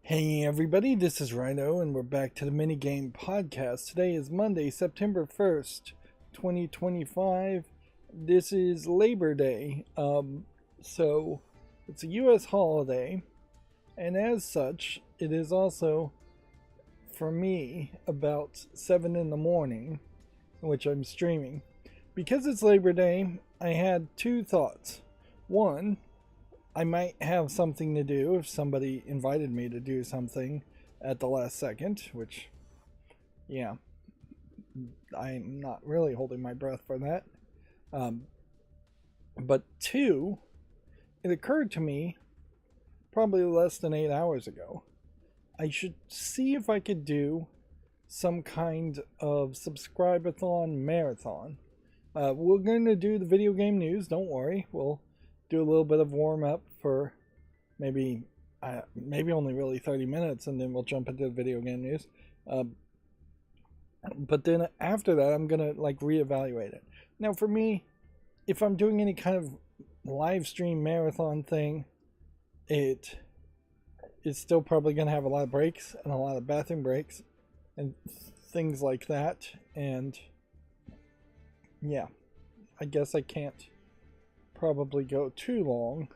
Hey everybody, this is Rydo and we're back to the minigame podcast. Today is Monday, September 1st, 2025. This is Labor Day. So it's a US holiday, and as such, it is also for me about 7 in the morning, in which I'm streaming. Because it's Labor Day, I had two thoughts. One, I might have something to do if somebody invited me to do something at the last second, which, yeah, I'm not really holding my breath for that. But two, it occurred to me probably less than 8 hours ago. I should see if I could do some kind of subscribe-a-thon marathon. We're going to do the video game news, don't worry. We'll do a little bit of warm-up for maybe only really 30 minutes, and then we'll jump into the video game news. But then after that, I'm going to reevaluate it. Now for me, if I'm doing any kind of live stream marathon thing, it is still probably going to have a lot of breaks and a lot of bathroom breaks and things like that. And yeah, I guess I can't probably go too long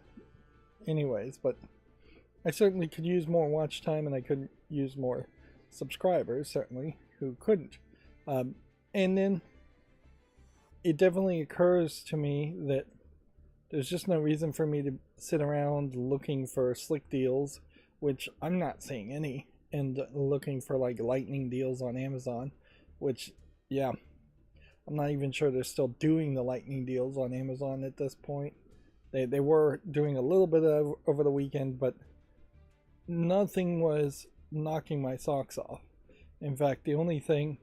anyways, but I certainly could use more watch time, and I could use more subscribers, certainly, who couldn't. And then it definitely occurs to me that there's just no reason for me to sit around looking for slick deals, which I'm not seeing any, and looking for lightning deals on Amazon, which, yeah, I'm not even sure they're still doing the lightning deals on Amazon at this point. They were doing a little bit of over the weekend, but nothing was knocking my socks off. In fact, the only thing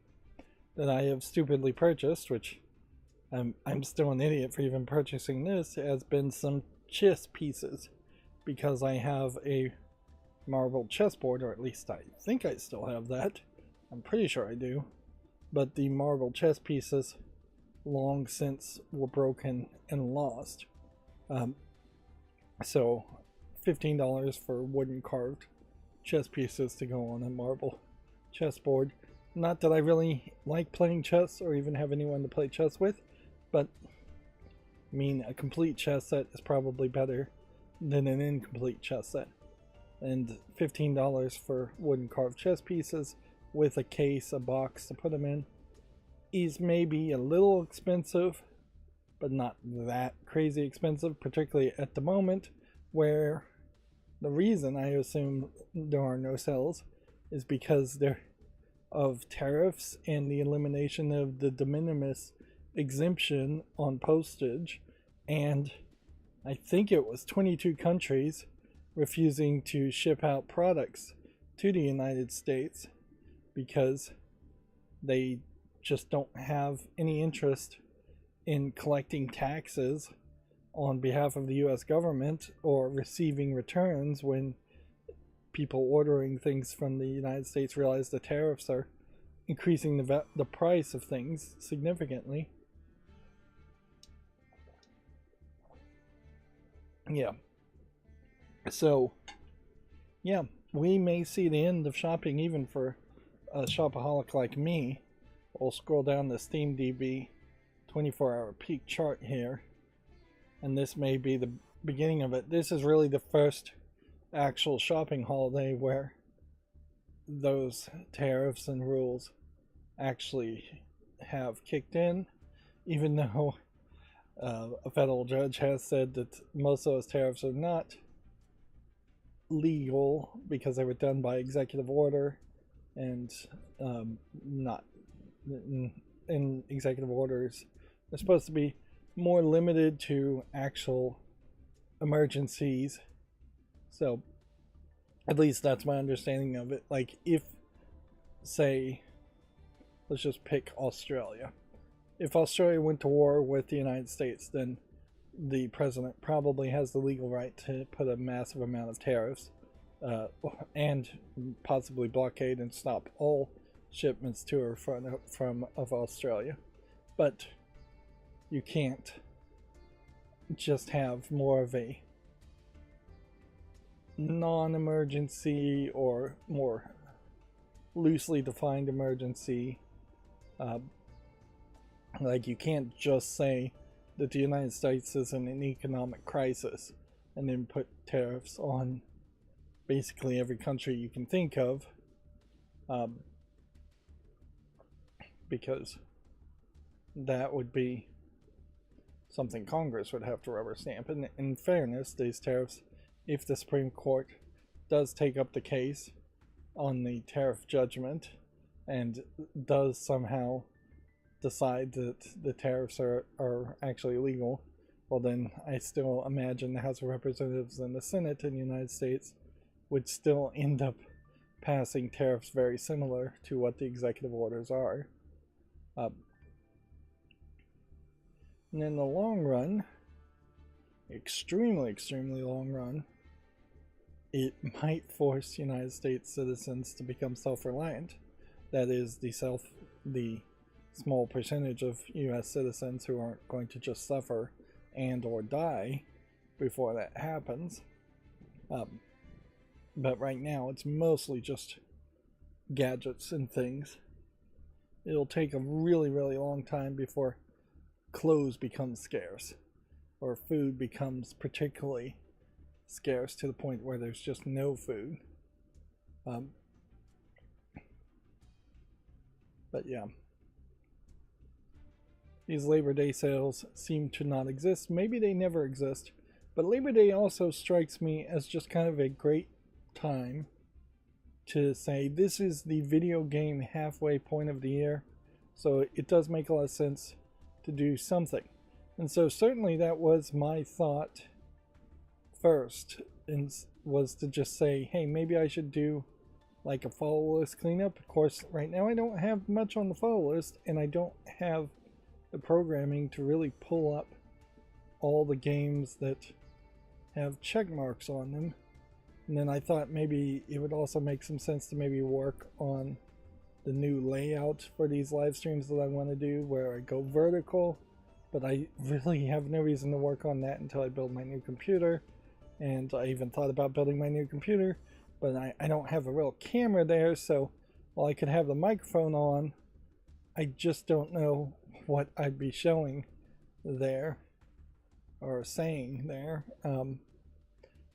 that I have stupidly purchased, which I'm still an idiot for even purchasing this, has been some chess pieces, because I have a marble chessboard, or at least I think I still have that. I'm pretty sure I do. But the marble chess pieces long since were broken and lost. So $15 for wooden carved chess pieces to go on a marble chessboard. Not that I really like playing chess or even have anyone to play chess with, but I mean, a complete chess set is probably better than an incomplete chess set. And $15 for wooden carved chess pieces with a case, a box to put them in, is maybe a little expensive, but not that crazy expensive, particularly at the moment, where the reason I assume there are no sales is because of tariffs and the elimination of the de minimis exemption on postage, and I think it was 22 countries refusing to ship out products to the United States because they just don't have any interest in collecting taxes on behalf of the US government or receiving returns when people ordering things from the United States realize the tariffs are increasing the price of things significantly. Yeah. So, yeah, we may see the end of shopping even for a shopaholic like me. We'll scroll down the SteamDB 24-hour peak chart here, and this may be the beginning of it. This is really the first actual shopping holiday where those tariffs and rules actually have kicked in, even though a federal judge has said that most of those tariffs are not legal because they were done by executive order, and not in executive orders they're supposed to be more limited to actual emergencies. So at least that's my understanding of it. Like, if, say, let's just pick Australia. If Australia went to war with the United States, then the president probably has the legal right to put a massive amount of tariffs and possibly blockade and stop all shipments to or from Australia. But you can't just have more of a non-emergency or more loosely defined emergency. Like, you can't just say that the United States is in an economic crisis and then put tariffs on basically every country you can think of, because that would be something Congress would have to rubber stamp. And in fairness, these tariffs, if the Supreme Court does take up the case on the tariff judgment and does somehow decide that the tariffs are actually legal, well, then I still imagine the House of Representatives and the Senate in the United States would still end up passing tariffs very similar to what the executive orders are. And in the long run, extremely long run, it might force United States citizens to become self-reliant. That is, the small percentage of US citizens who aren't going to just suffer and or die before that happens. But right now it's mostly just gadgets and things. It'll take a really long time before clothes become scarce or food becomes particularly scarce to the point where there's just no food. But yeah, these Labor Day sales seem to not exist. Maybe they never exist, but Labor Day also strikes me as just kind of a great time to say this is the video game halfway point of the year, so it does make a lot of sense to do something. And so certainly that was my thought first, and was to just say, hey, maybe I should do like a follow list cleanup. Of course, right now I don't have much on the follow list, and I don't have the programming to really pull up all the games that have check marks on them. And then I thought maybe it would also make some sense to maybe work on the new layout for these live streams that I want to do, where I go vertical, but I really have no reason to work on that until I build my new computer. And I even thought about building my new computer, but I don't have a real camera there, so while I could have the microphone on, I just don't know what I'd be showing there or saying there.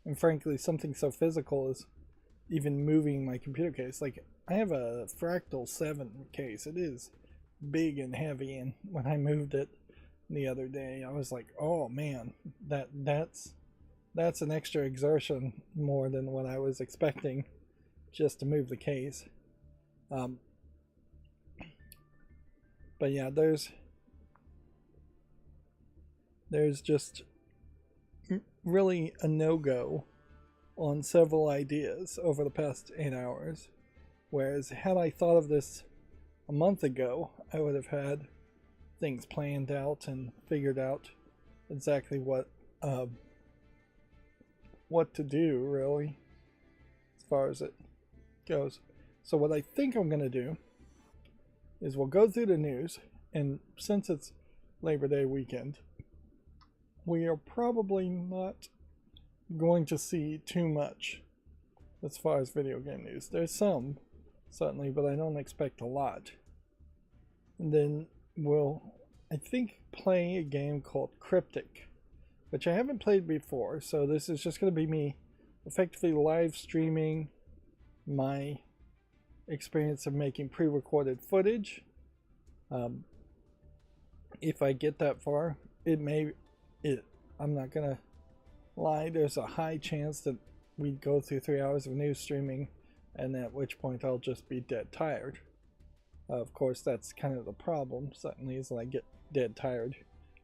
And frankly, something so physical as even moving my computer case. Like, I have a Fractal 7 case. It is big and heavy, and when I moved it the other day, I was like, oh man, that's an extra exertion more than what I was expecting just to move the case. But yeah, there's just really a no-go on several ideas over the past 8 hours. Whereas had I thought of this a month ago, I would have had things planned out and figured out exactly what to do, really, as far as it goes. So what I think I'm going to do is we'll go through the news, and since it's Labor Day weekend, we are probably not going to see too much as far as video game news. There's some, certainly, but I don't expect a lot. And then we'll, I think, play a game called Cryptic, which I haven't played before, so this is just going to be me effectively live streaming my experience of making pre-recorded footage. If I get that far, I'm not gonna lie, there's a high chance that we'd go through 3 hours of news streaming, and at which point I'll just be dead tired. Of course, that's kind of the problem, certainly, is that I get dead tired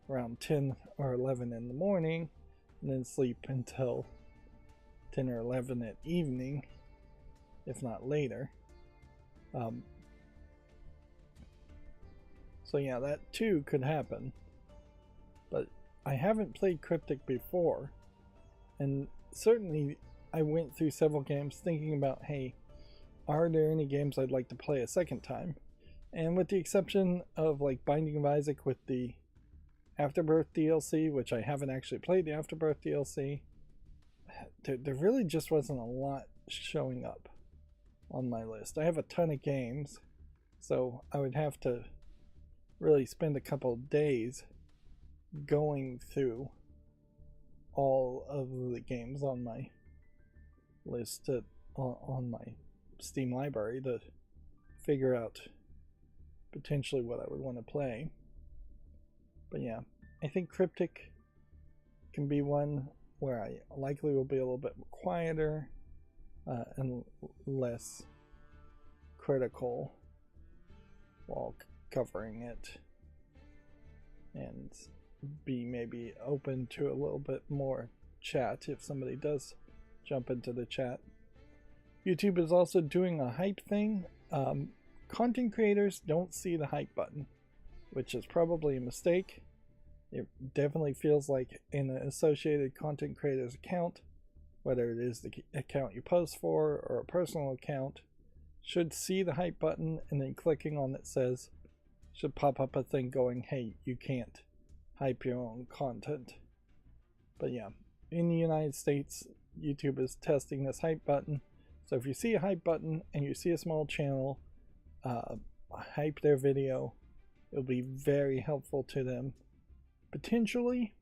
around 10 or 11 in the morning, and then sleep until 10 or 11 at evening, if not later. So yeah, that too could happen. But I haven't played Cryptic before, and certainly I went through several games thinking about, hey, are there any games I'd like to play a second time? And with the exception of like Binding of Isaac with the Afterbirth DLC, which I haven't actually played the Afterbirth DLC, there really just wasn't a lot showing up on my list. I have a ton of games, so I would have to really spend a couple of days going through all of the games on my list on my Steam library to figure out potentially what I would want to play. But yeah, I think Cryptic can be one where I likely will be a little bit quieter and less critical while covering it, and be maybe open to a little bit more chat if somebody does jump into the chat. YouTube is also doing a hype thing. Content creators don't see the hype button, which is probably a mistake. It definitely feels like in an associated content creator's account, whether it is the account you post for or a personal account, should see the hype button, and then clicking on it should pop up a thing going, hey, you can't hype your own content. But yeah, in the United States, YouTube is testing this hype button. So if you see a hype button and you see a small channel hype their video, it'll be very helpful to them, potentially,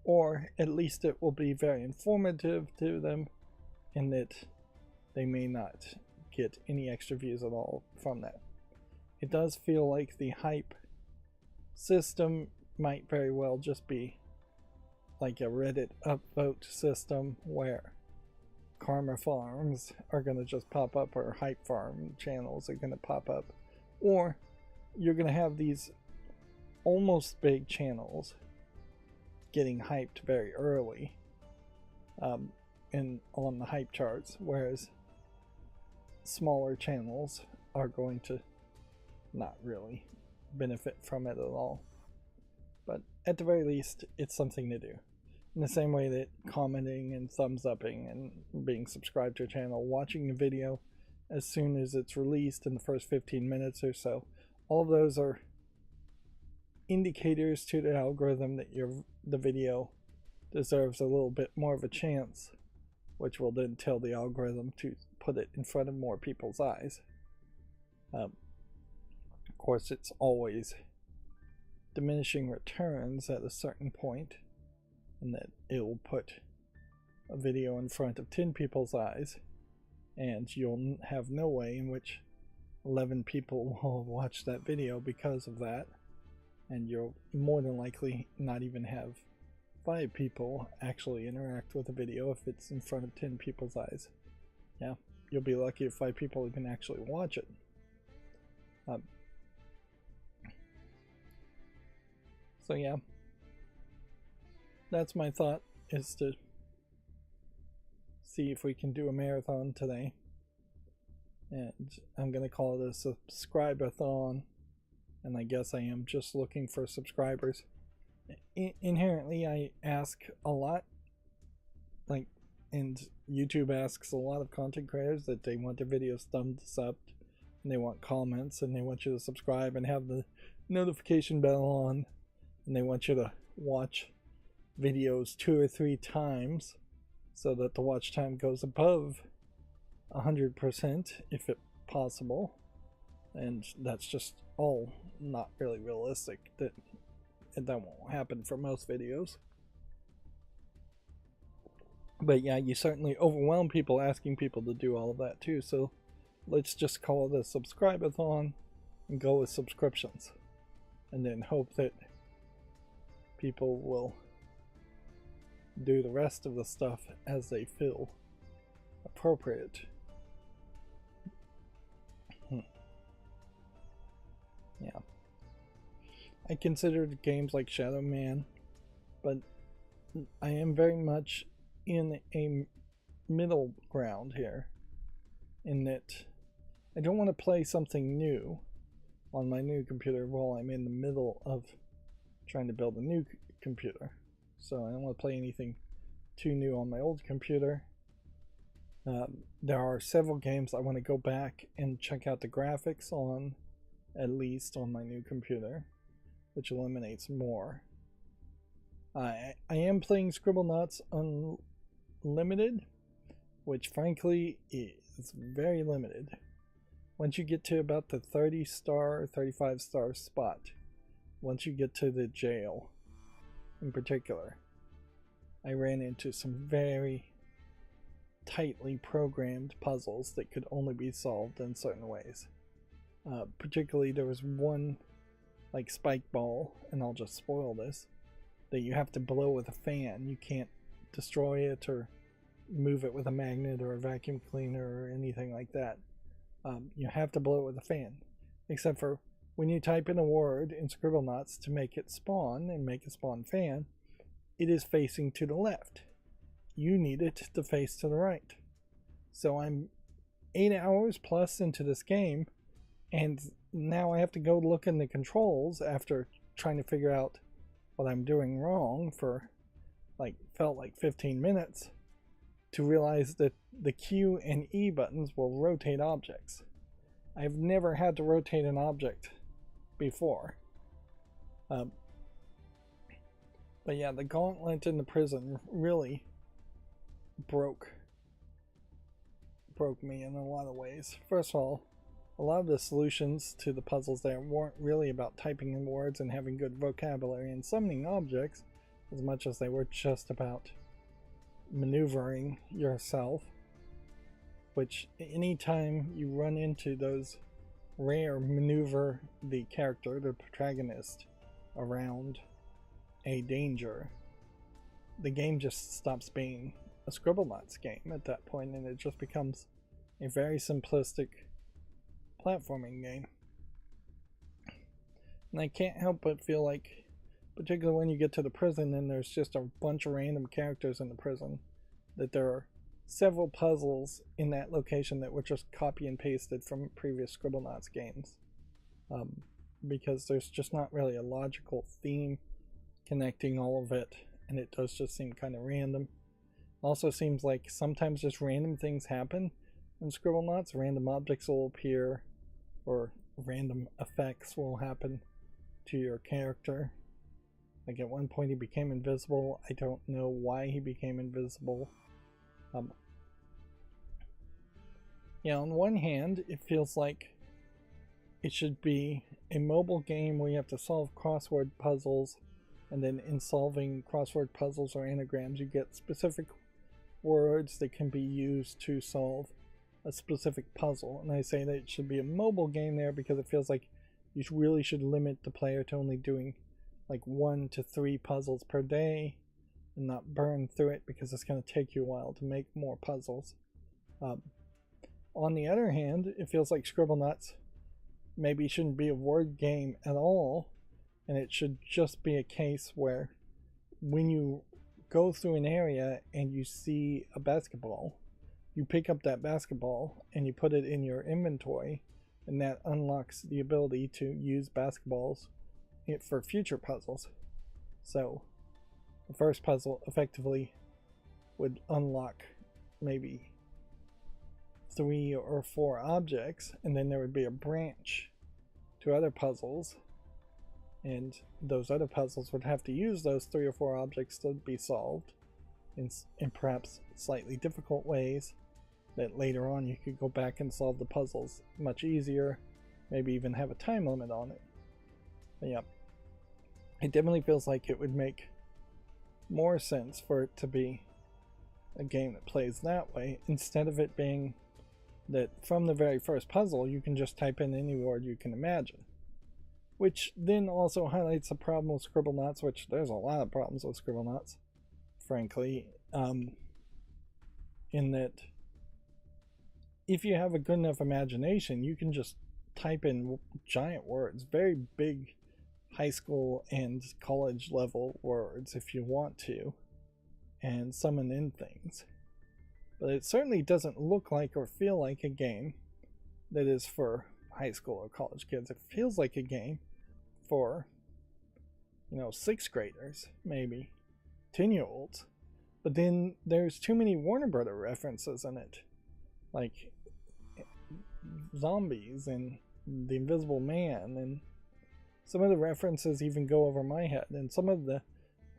or at least it will be very informative to them, in that they may not get any extra views at all from that. It does feel like the hype system might very well just be like a Reddit upvote system where Karma farms are going to just pop up, or hype farm channels are going to pop up, or you're going to have these almost big channels getting hyped very early on the hype charts, whereas smaller channels are going to not really benefit from it at all. But at the very least, it's something to do. In the same way that commenting and thumbs upping and being subscribed to a channel, watching a video as soon as it's released in the first 15 minutes or so, all of those are indicators to the algorithm that the video deserves a little bit more of a chance, which will then tell the algorithm to put it in front of more people's eyes. Of course, it's always diminishing returns at a certain point, and that it will put a video in front of 10 people's eyes, and you'll have no way in which 11 people will watch that video because of that, and you'll more than likely not even have 5 people actually interact with the video if it's in front of 10 people's eyes. Yeah, you'll be lucky if 5 people even actually watch it. So yeah, that's my thought, is to see if we can do a marathon today. And I'm going to call it a subscribe-a-thon, and I guess I am just looking for subscribers. Inherently, I ask a lot, and YouTube asks a lot of content creators that they want their videos thumbs up, and they want comments, and they want you to subscribe and have the notification bell on, and they want you to watch videos 2 or 3 times so that the watch time goes above 100% if it possible, and that's just all not really realistic. That won't happen for most videos. But yeah, you certainly overwhelm people asking people to do all of that too, so let's just call it a subscribe-a-thon and go with subscriptions, and then hope that people will do the rest of the stuff as they feel appropriate. Yeah. I considered games like Shadow Man, but I am very much in a middle ground here, in that I don't want to play something new on my new computer while I'm in the middle of trying to build a new computer. So I don't want to play anything too new on my old computer. There are several games I want to go back and check out the graphics on, at least on my new computer, which eliminates more. I am playing Scribblenauts limited, which frankly is very limited. Once you get to about the 30-star, 35-star spot, once you get to the jail in particular, I ran into some very tightly programmed puzzles that could only be solved in certain ways. Particularly, there was one like spike ball, and I'll just spoil this, that you have to blow with a fan. You can't destroy it or move it with a magnet or a vacuum cleaner or anything like that. You have to blow it with a fan, except for when you type in a word in Scribblenauts to make it spawn and make it spawn fan, it is facing to the left. You need it to face to the right. So I'm 8 hours plus into this game, and now I have to go look in the controls after trying to figure out what I'm doing wrong for felt like 15 minutes to realize that the Q and E buttons will rotate objects. I've never had to rotate an object before. But yeah, the gauntlet in the prison really broke me in a lot of ways. First of all, a lot of the solutions to the puzzles there weren't really about typing in words and having good vocabulary and summoning objects as much as they were just about maneuvering yourself, which anytime you run into those rare maneuver the character, the protagonist, around a danger, the game just stops being a Scribblenauts game at that point, and it just becomes a very simplistic platforming game. And I can't help but feel like, particularly when you get to the prison and there's just a bunch of random characters in the prison, that there are several puzzles in that location that were just copy and pasted from previous Scribblenauts games. Because there's just not really a logical theme connecting all of it, and it does just seem kind of random. Also seems like sometimes just random things happen in Scribblenauts. Random objects will appear, or random effects will happen to your character. Like at one point he became invisible. I don't know why he became invisible. Yeah, on one hand, it feels like it should be a mobile game where you have to solve crossword puzzles, and then in solving crossword puzzles or anagrams, you get specific words that can be used to solve a specific puzzle. And I say that it should be a mobile game there because it feels like you really should limit the player to only doing like 1 to 3 puzzles per day and not burn through it, because it's going to take you a while to make more puzzles. On the other hand, it feels like Scribblenauts maybe shouldn't be a word game at all, and it should just be a case where when you go through an area and you see a basketball, you pick up that basketball and you put it in your inventory, and that unlocks the ability to use basketballs for future puzzles. So the first puzzle effectively would unlock maybe 3 or 4 objects, and then there would be a branch to other puzzles, and those other puzzles would have to use those 3 or 4 objects to be solved in perhaps slightly difficult ways that later on you could go back and solve the puzzles much easier, maybe even have a time limit on it. But yeah, it definitely feels like it would make more sense for it to be a game that plays that way, instead of it being that from the very first puzzle you can just type in any word you can imagine. Which then also highlights the problem with Scribblenauts, which there's a lot of problems with Scribblenauts, frankly, in that if you have a good enough imagination, you can just type in giant words, very big high school and college level words if you want to, and summon in things. But it certainly doesn't look like or feel like a game that is for high school or college kids. It feels like a game for, 6th graders, maybe 10-year-olds. But then there's too many Warner Brother references in it, like zombies and the Invisible Man, and some of the references even go over my head, and some of the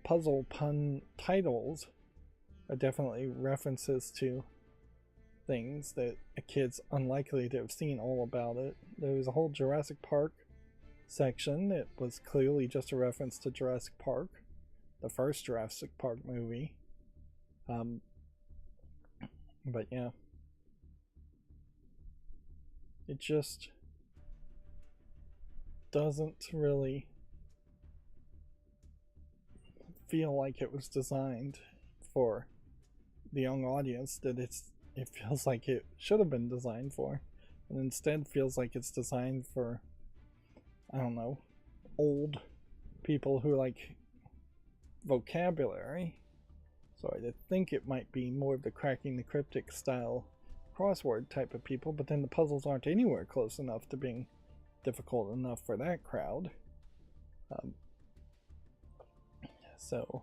puzzle pun titles are definitely references to things that a kid's unlikely to have seen all about it. There was a whole Jurassic Park section that was clearly just a reference to Jurassic Park, the first Jurassic Park movie. But yeah, it just doesn't really feel like it was designed for the young audience that it feels like it should have been designed for, and instead feels like it's designed for, I don't know, old people who like vocabulary. So I think it might be more of the cracking the cryptic style crossword type of people, but then the puzzles aren't anywhere close enough to being difficult enough for that crowd. So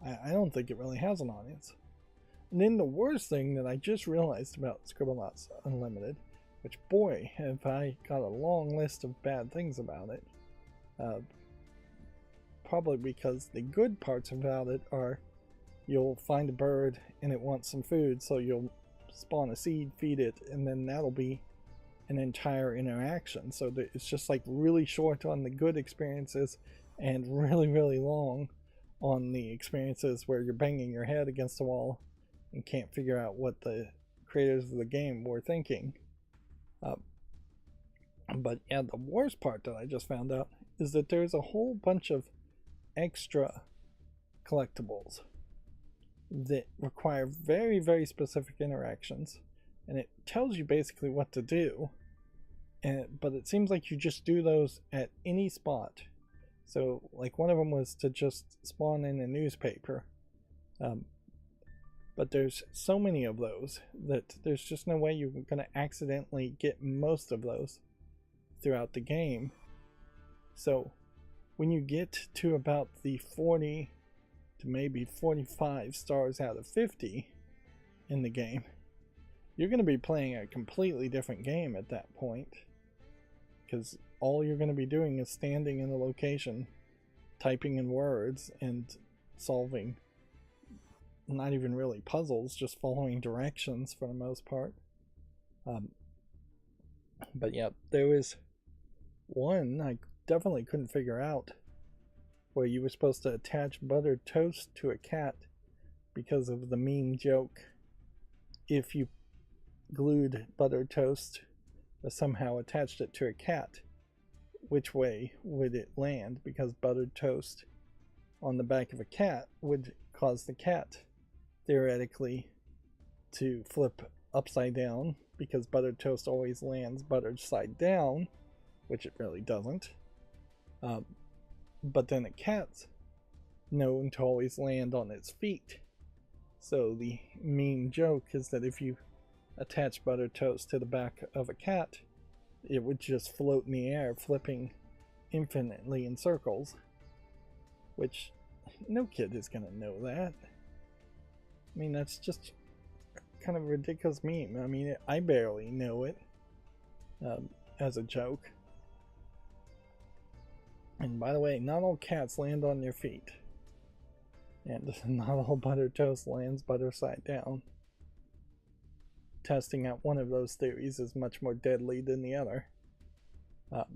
I don't think it really has an audience. And then the worst thing that I just realized about Scribblenauts Unlimited, which boy have I got a long list of bad things about it, probably because the good parts about it are you'll find a bird and it wants some food, so you'll spawn a seed, feed it, and then that'll be an entire interaction. So it's just like really short on the good experiences and really, really long on the experiences where you're banging your head against the wall and can't figure out what the creators of the game were thinking. But yeah, the worst part that I just found out is that there's a whole bunch of extra collectibles that require very, very specific interactions, and it tells you basically what to do, but it seems like you just do those at any spot. So like one of them was to just spawn in a newspaper, but there's so many of those that there's just no way you're going to accidentally get most of those throughout the game. So when you get to about the 40 to maybe 45 stars out of 50 in the game, you're going to be playing a completely different game at that point, because all you're going to be doing is standing in a location, typing in words and solving not even really puzzles, just following directions for the most part. But yeah, there was one I definitely couldn't figure out, where you were supposed to attach buttered toast to a cat because of the meme joke. If you glued buttered toast or somehow attached it to a cat, which way would it land? Because buttered toast on the back of a cat would cause the cat theoretically to flip upside down, because buttered toast always lands buttered side down, which it really doesn't. But then a cat's known to always land on its feet. So the meme joke is that if you attach buttered toast to the back of a cat, it would just float in the air, flipping infinitely in circles. Which, no kid is gonna know that. I mean, that's just kind of a ridiculous meme. I mean, I barely know it as a joke. And by the way, not all cats land on their feet. And not all buttered toast lands butter side down. Testing out one of those theories is much more deadly than the other. But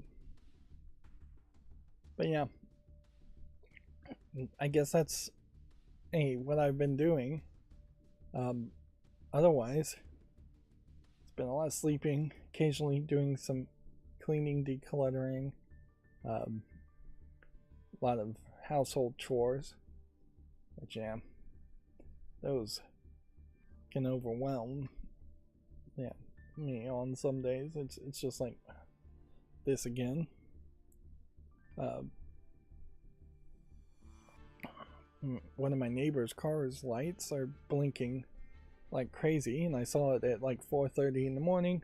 yeah, I guess that's what I've been doing. Otherwise, it's been a lot of sleeping, occasionally doing some cleaning, decluttering, a lot of household chores. But yeah, those can overwhelm me on some days. It's just like this again. One of my neighbor's car's lights are blinking like crazy, and I saw it at like 4:30 in the morning,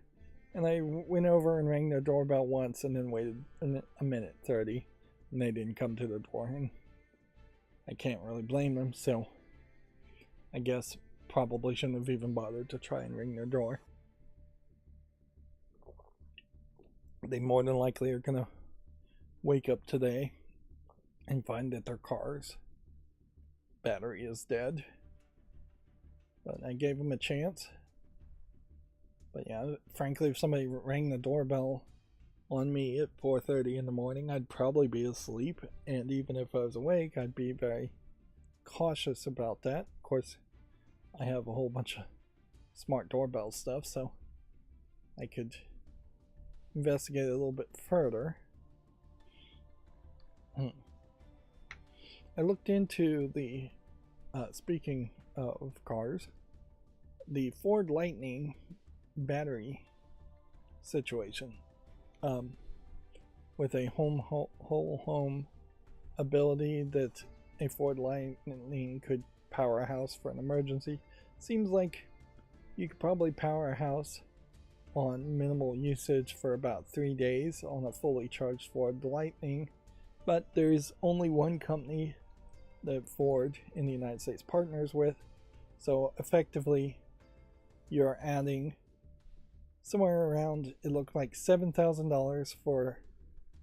and I went over and rang their doorbell once and then waited a minute 30, and they didn't come to the door, and I can't really blame them, so I guess probably shouldn't have even bothered to try and ring their door. They more than likely are gonna wake up today and find that their car's battery is dead, but I gave him a chance. But yeah, frankly, if somebody rang the doorbell on me at 4:30 in the morning, I'd probably be asleep, and even if I was awake, I'd be very cautious about that. Of course, I have a whole bunch of smart doorbell stuff, so I could investigate a little bit further. I looked into the, speaking of cars, the Ford Lightning battery situation, with a whole home ability that a Ford Lightning could power a house for an emergency. Seems like you could probably power a house on minimal usage for about 3 days on a fully charged Ford Lightning, but there's only one company that Ford in the United States partners with, so effectively you're adding somewhere around, it looked like $7,000 for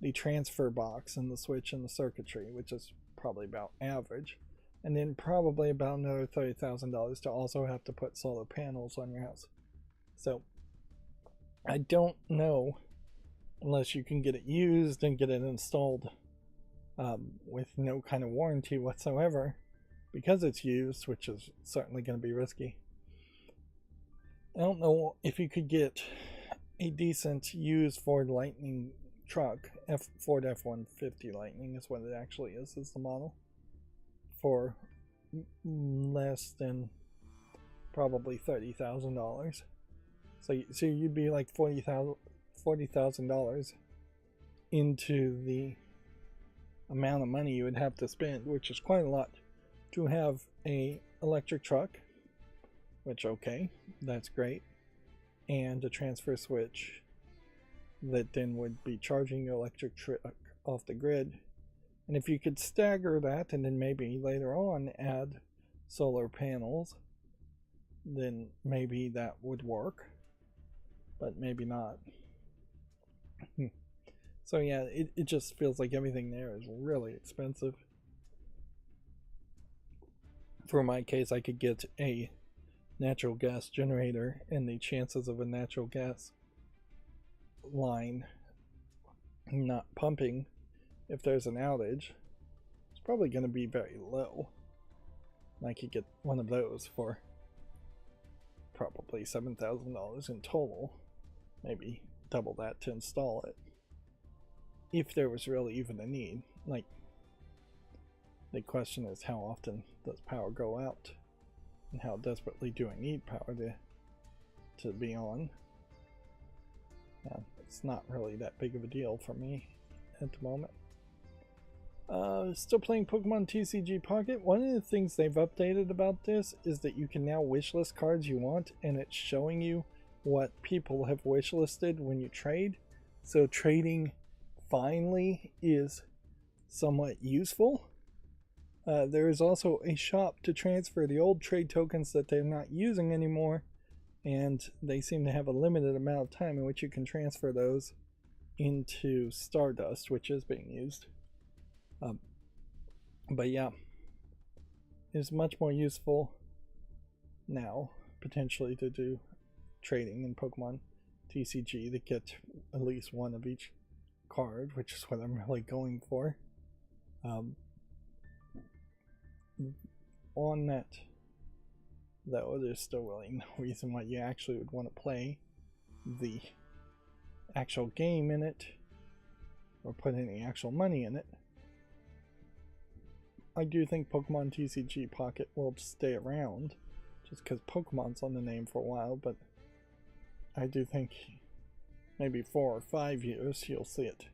the transfer box and the switch and the circuitry, which is probably about average, and then probably about another $30,000 to also have to put solar panels on your house. So I don't know, unless you can get it used and get it installed with no kind of warranty whatsoever, because it's used, which is certainly going to be risky. I don't know if you could get a decent used Ford Lightning truck, Ford F-150 Lightning is what it actually is the model, for less than probably $30,000. So you'd be like $40,000 into the amount of money you would have to spend, which is quite a lot to have a electric truck, which, okay, that's great, and a transfer switch that then would be charging your electric truck off the grid. And if you could stagger that and then maybe later on add solar panels, then maybe that would work, but maybe not. So yeah, it just feels like everything there is really expensive. For my case, I could get a natural gas generator, and the chances of a natural gas line not pumping if there's an outage is probably going to be very low. I could get one of those for probably $7,000 in total, maybe double that to install it, if there was really even a need. Like, the question is, how often does power go out, and how desperately do I need power to be on? It's not really that big of a deal for me at the moment. Still playing Pokemon TCG Pocket. One of the things they've updated about this is that you can now wishlist cards you want, and it's showing you what people have wishlisted when you trade. So trading finally is somewhat useful. There is also a shop to transfer the old trade tokens that they're not using anymore, and they seem to have a limited amount of time in which you can transfer those into Stardust, which is being used. But yeah, it's much more useful now, potentially, to do trading in Pokemon TCG to get at least one of each card, which is what I'm really going for. On that, though, there's still really no reason why you actually would want to play the actual game in it or put any actual money in it. I do think Pokemon TCG Pocket will stay around just because Pokemon's on the name for a while, but I do think maybe 4 or 5 years you'll see it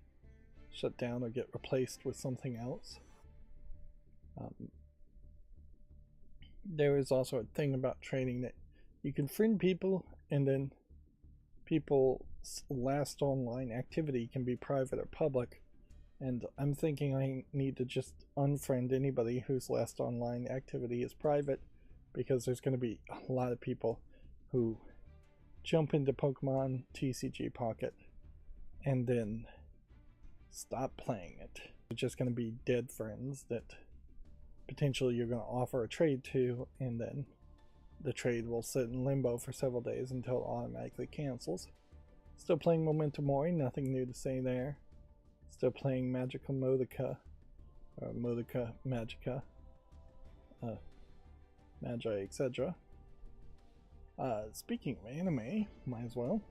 shut down or get replaced with something else. There is also a thing about trading that you can friend people, and then people's last online activity can be private or public, and I'm thinking I need to just unfriend anybody whose last online activity is private, because there's going to be a lot of people who jump into Pokemon TCG Pocket and then stop playing it. It's just going to be dead friends that potentially you're going to offer a trade to, and then the trade will sit in limbo for several days until it automatically cancels. Still playing Memento Mori, nothing new to say there. Still playing Magical Modica, or Modica Magica, Magi, etc. Speaking of anime, might as well.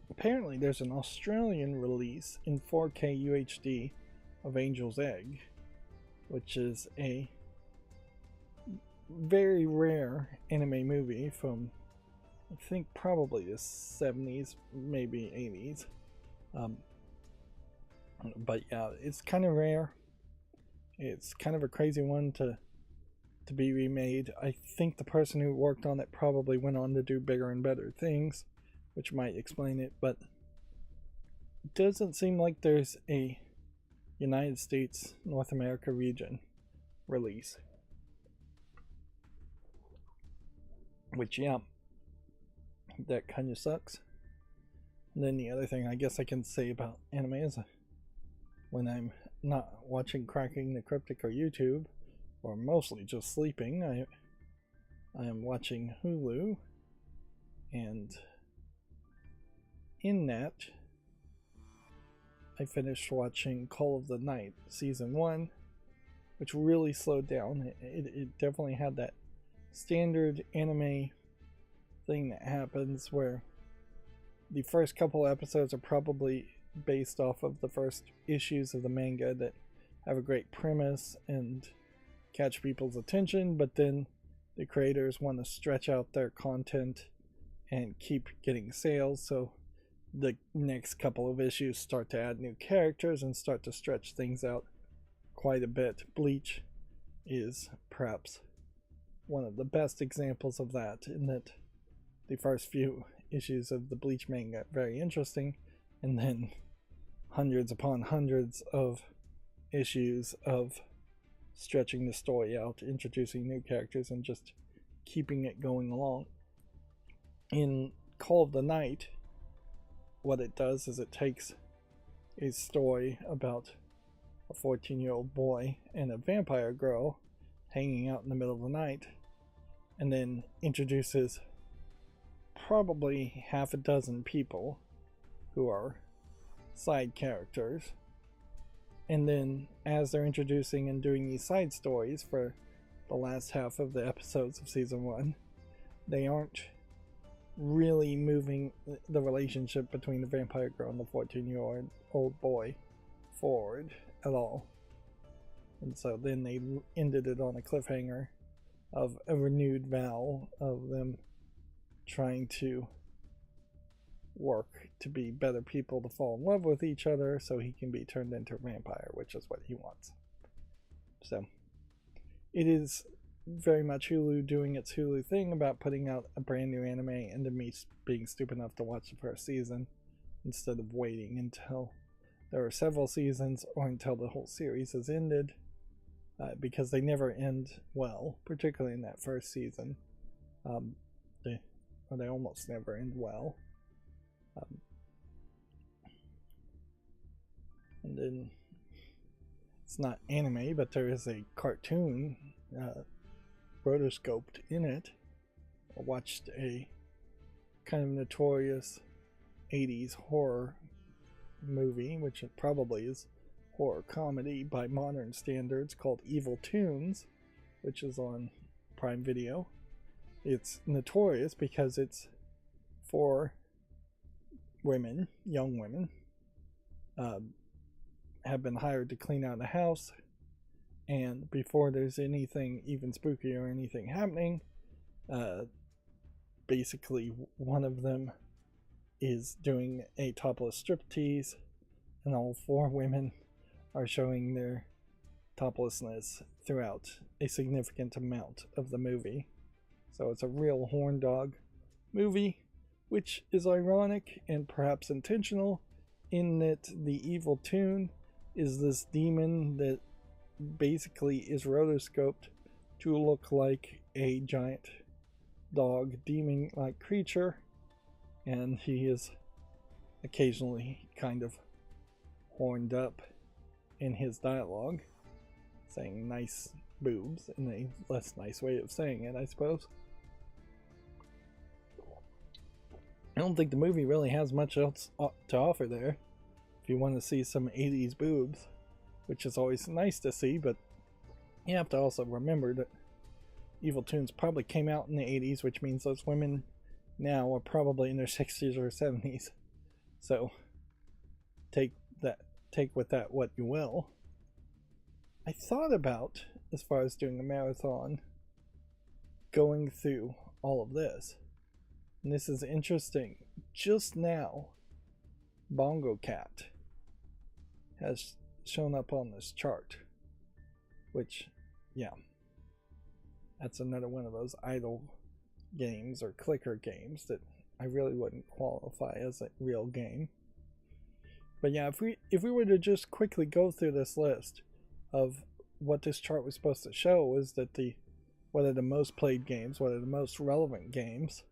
Apparently there's an Australian release in 4K UHD of Angel's Egg, which is a very rare anime movie from, I think, probably the 70s, maybe 80s. But yeah, it's kind of rare. It's kind of a crazy one to be remade. I think the person who worked on it probably went on to do bigger and better things, which might explain it, but it doesn't seem like there's a United States, North America region release. Which, yeah, that kind of sucks. And then the other thing I guess I can say about anime is when I'm not watching Cracking the Cryptic or YouTube, or mostly just sleeping, I am watching Hulu, and in that I finished watching Call of the Night Season 1, which really slowed down. It definitely had that standard anime thing that happens where the first couple episodes are probably based off of the first issues of the manga that have a great premise and catch people's attention, but then the creators want to stretch out their content and keep getting sales, so the next couple of issues start to add new characters and start to stretch things out quite a bit. Bleach is perhaps one of the best examples of that, in that the first few issues of the Bleach manga are very interesting, and then hundreds upon hundreds of issues of stretching the story out, introducing new characters, and just keeping it going along. In Call of the Night, what it does is it takes a story about a 14-year-old boy and a vampire girl hanging out in the middle of the night, and then introduces probably half a dozen people who are side characters. And then as they're introducing and doing these side stories for the last half of the episodes of season 1, they aren't really moving the relationship between the vampire girl and the 14-year-old boy forward at all. And so then they ended it on a cliffhanger of a renewed vow of them trying to work to be better people, to fall in love with each other so he can be turned into a vampire, which is what he wants. So it is very much Hulu doing its Hulu thing about putting out a brand new anime, and to me being stupid enough to watch the first season instead of waiting until there are several seasons or until the whole series has ended, because they never end well, particularly in that first season. They almost never end well. And then it's not anime, but there is a cartoon rotoscoped in it. I watched a kind of notorious 80s horror movie, which it probably is horror comedy by modern standards, called Evil Toons, which is on Prime Video. It's notorious because it's for women, young women, have been hired to clean out a house, and before there's anything even spooky or anything happening, basically one of them is doing a topless striptease, and all 4 women are showing their toplessness throughout a significant amount of the movie. So it's a real horn dog movie, which is ironic and perhaps intentional, in that the evil toon is this demon that basically is rotoscoped to look like a giant dog, demon-like creature, and he is occasionally kind of horned up in his dialogue, saying nice boobs in a less nice way of saying it, I suppose. I don't think the movie really has much else to offer there. If you want to see some 80s boobs, which is always nice to see, but you have to also remember that Evil Toons probably came out in the 80s, which means those women now are probably in their 60s or 70s. So take with that what you will. I thought about, as far as doing a marathon, going through all of this. And this is interesting. Just now, Bongo Cat has shown up on this chart, which, yeah, that's another one of those idle games or clicker games that I really wouldn't qualify as a real game. But yeah, if we were to just quickly go through this list of what this chart was supposed to show, is that what are the most played games, what are the most relevant games,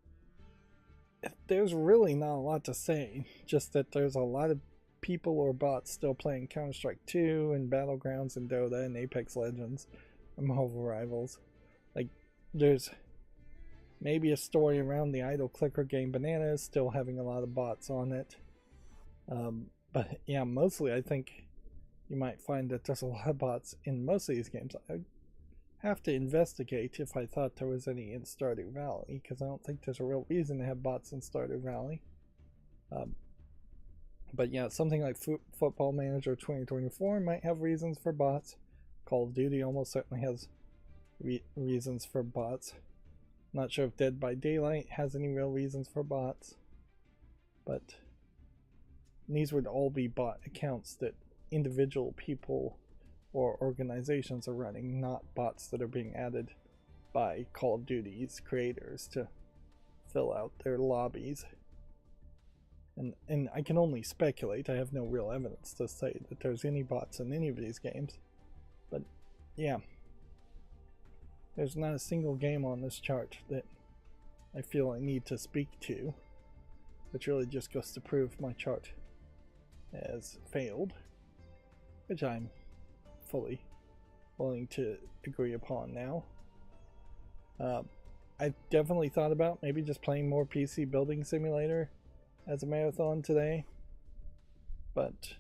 there's really not a lot to say. Just that there's a lot of people or bots still playing Counter-Strike 2 and Battlegrounds and Dota and Apex Legends and Marvel Rivals. Like, there's maybe a story around the idle clicker game Bananas still having a lot of bots on it. But yeah, mostly I think you might find that there's a lot of bots in most of these games. I'd have to investigate if I thought there was any in Stardew Valley, because I don't think there's a real reason to have bots in Stardew Valley. But yeah, something like Football Manager 2024 might have reasons for bots. Call of Duty almost certainly has reasons for bots. Not sure if Dead by Daylight has any real reasons for bots. But these would all be bot accounts that individual people or organizations are running, not bots that are being added by Call of Duty's creators to fill out their lobbies. And I can only speculate. I have no real evidence to say that there's any bots in any of these games. But yeah, there's not a single game on this chart that I feel I need to speak to, which really just goes to prove my chart has failed, which I'm fully willing to agree upon now. I definitely thought about maybe just playing more PC Building Simulator as a marathon today, but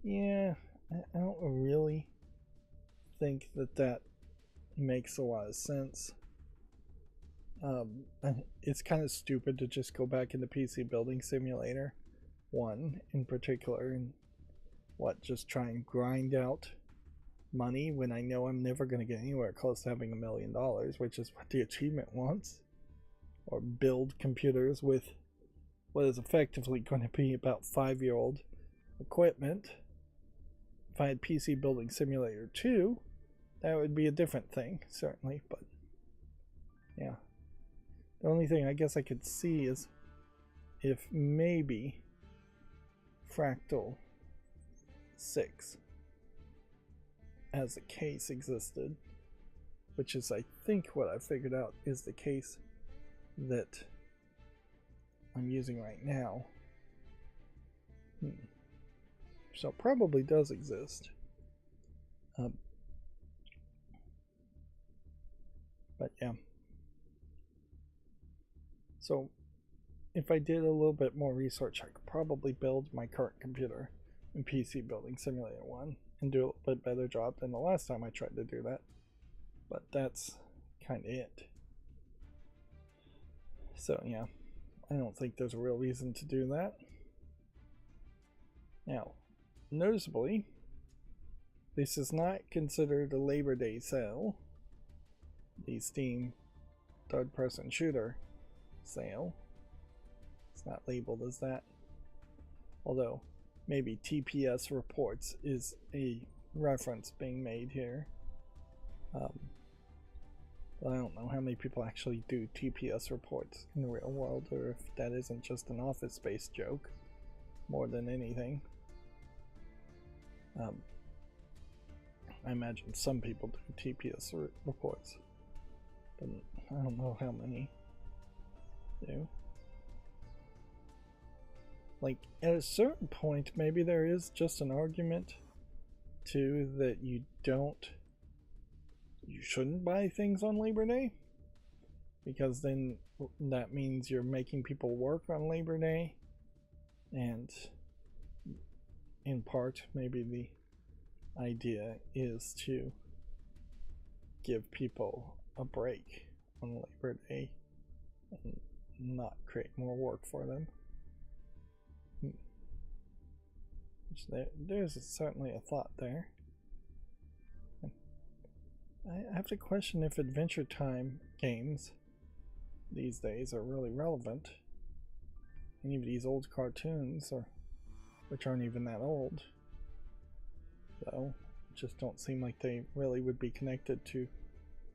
yeah, I don't really think that makes a lot of sense. It's kind of stupid to just go back into PC Building Simulator 1 in particular and just try and grind out money when I know I'm never going to get anywhere close to having $1 million, which is what the achievement wants. Or build computers with what is effectively going to be about 5-year-old equipment. If I had PC Building Simulator 2, that would be a different thing, certainly, but yeah. The only thing I guess I could see is if maybe Fractal 6 as a case existed, which is I think what I figured out is the case that I'm using right now. So it probably does exist. But yeah. So if I did a little bit more research, I could probably build my current computer in PC Building Simulator 1 and do a little bit better job than the last time I tried to do that. But that's kind of it. So yeah, I don't think there's a real reason to do that. Now, noticeably, this is not considered a Labor Day sale. The Steam third-person shooter sale. It's not labeled as that. Although, maybe TPS reports is a reference being made here. But I don't know how many people actually do TPS reports in the real world, or if that isn't just an Office Space joke more than anything. I imagine some people do TPS reports, but I don't know how many do. Like, at a certain point, maybe there is just an argument too that you shouldn't buy things on Labor Day. because then that means you're making people work on Labor Day, and in part maybe the idea is to give people a break on Labor Day and not create more work for them. There's certainly a thought there. I have to question if Adventure Time games these days are really relevant. Any of these old cartoons, which aren't even that old, though, just don't seem like they really would be connected to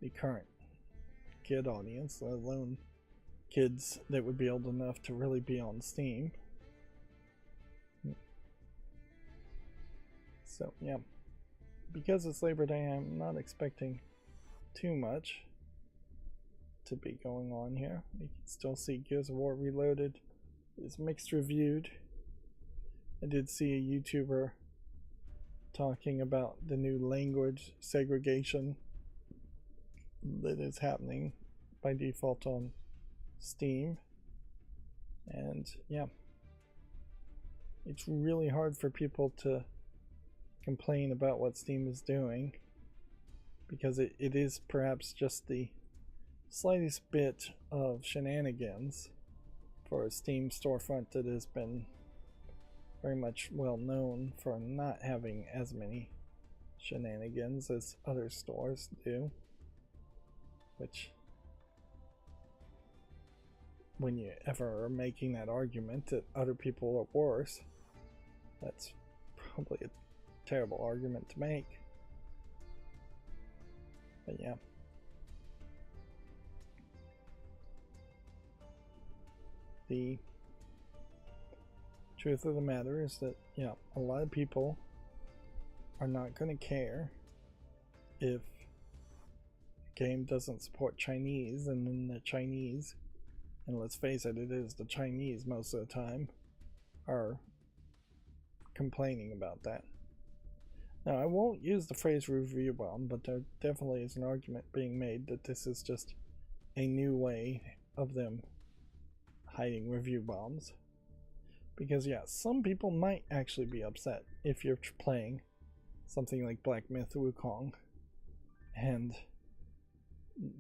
the current kid audience, let alone kids that would be old enough to really be on Steam. So yeah, because it's Labor Day, I'm not expecting too much to be going on here. You can still see Gears of War Reloaded is mixed reviewed. I did see a YouTuber talking about the new language segregation that is happening by default on Steam, and yeah, it's really hard for people to complain about what Steam is doing, because it is perhaps just the slightest bit of shenanigans for a Steam storefront that has been very much well known for not having as many shenanigans as other stores do, which, when you ever are making that argument that other people are worse, that's probably a terrible argument to make. But yeah, the truth of the matter is that, yeah, a lot of people are not going to care if a game doesn't support Chinese, and then the Chinese, and let's face it, it is the Chinese most of the time, are complaining about that. Now, I won't use the phrase review bomb, but there definitely is an argument being made that this is just a new way of them hiding review bombs. Because yeah, some people might actually be upset if you're playing something like Black Myth Wukong and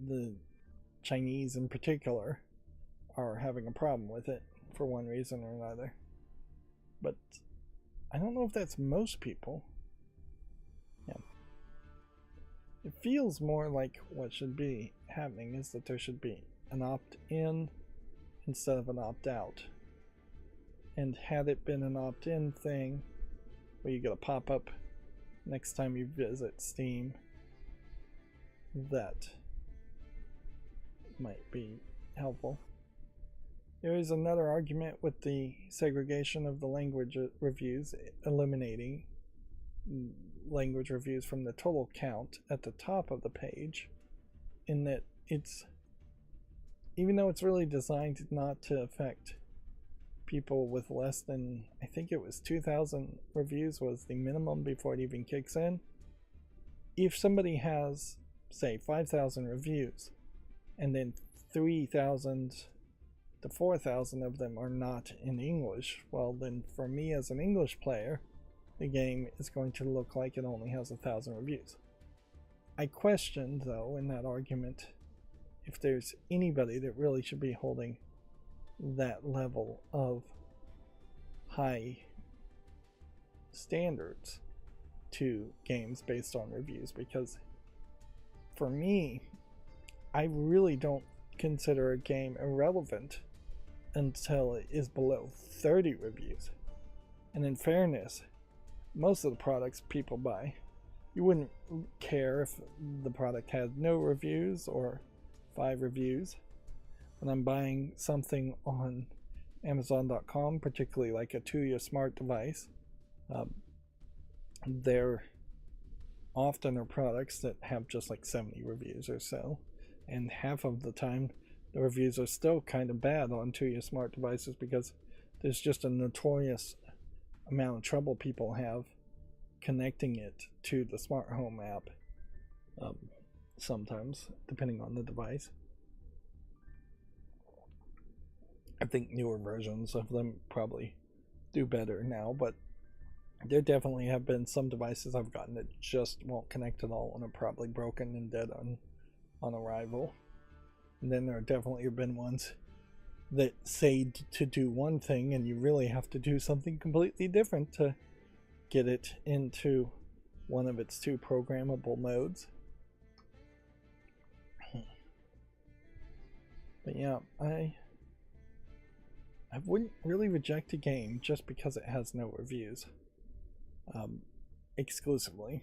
the Chinese in particular are having a problem with it for one reason or another. But I don't know if that's most people. Yeah. It feels more like what should be happening is that there should be an opt-in instead of an opt-out. And had it been an opt-in thing where you get a pop-up next time you visit Steam, that might be helpful. There is another argument with the segregation of the language reviews, eliminating language reviews from the total count at the top of the page, in that it's, even though it's really designed not to affect people with less than, I think it was 2,000 reviews was the minimum before it even kicks in. If somebody has, say, 5,000 reviews, and then 3,000 to 4,000 of them are not in English, well then for me as an English player, the game is going to look like it only has 1,000 reviews. I questioned, though, in that argument, if there's anybody that really should be holding that level of high standards to games based on reviews, because for me, I really don't consider a game irrelevant until it is below 30 reviews. And in fairness, most of the products people buy, you wouldn't care if the product had no reviews or 5 reviews. When I'm buying something on Amazon.com, particularly like a Tuya smart device, there often are products that have just like 70 reviews or so, and half of the time the reviews are still kind of bad on Tuya smart devices, because there's just a notorious amount of trouble people have connecting it to the smart home app, sometimes, depending on the device. I think newer versions of them probably do better now, but there definitely have been some devices I've gotten that just won't connect at all and are probably broken and dead on arrival. And then there definitely have been ones that say to do one thing and you really have to do something completely different to get it into one of its two programmable modes. But yeah, I wouldn't really reject a game just because it has no reviews. Exclusively.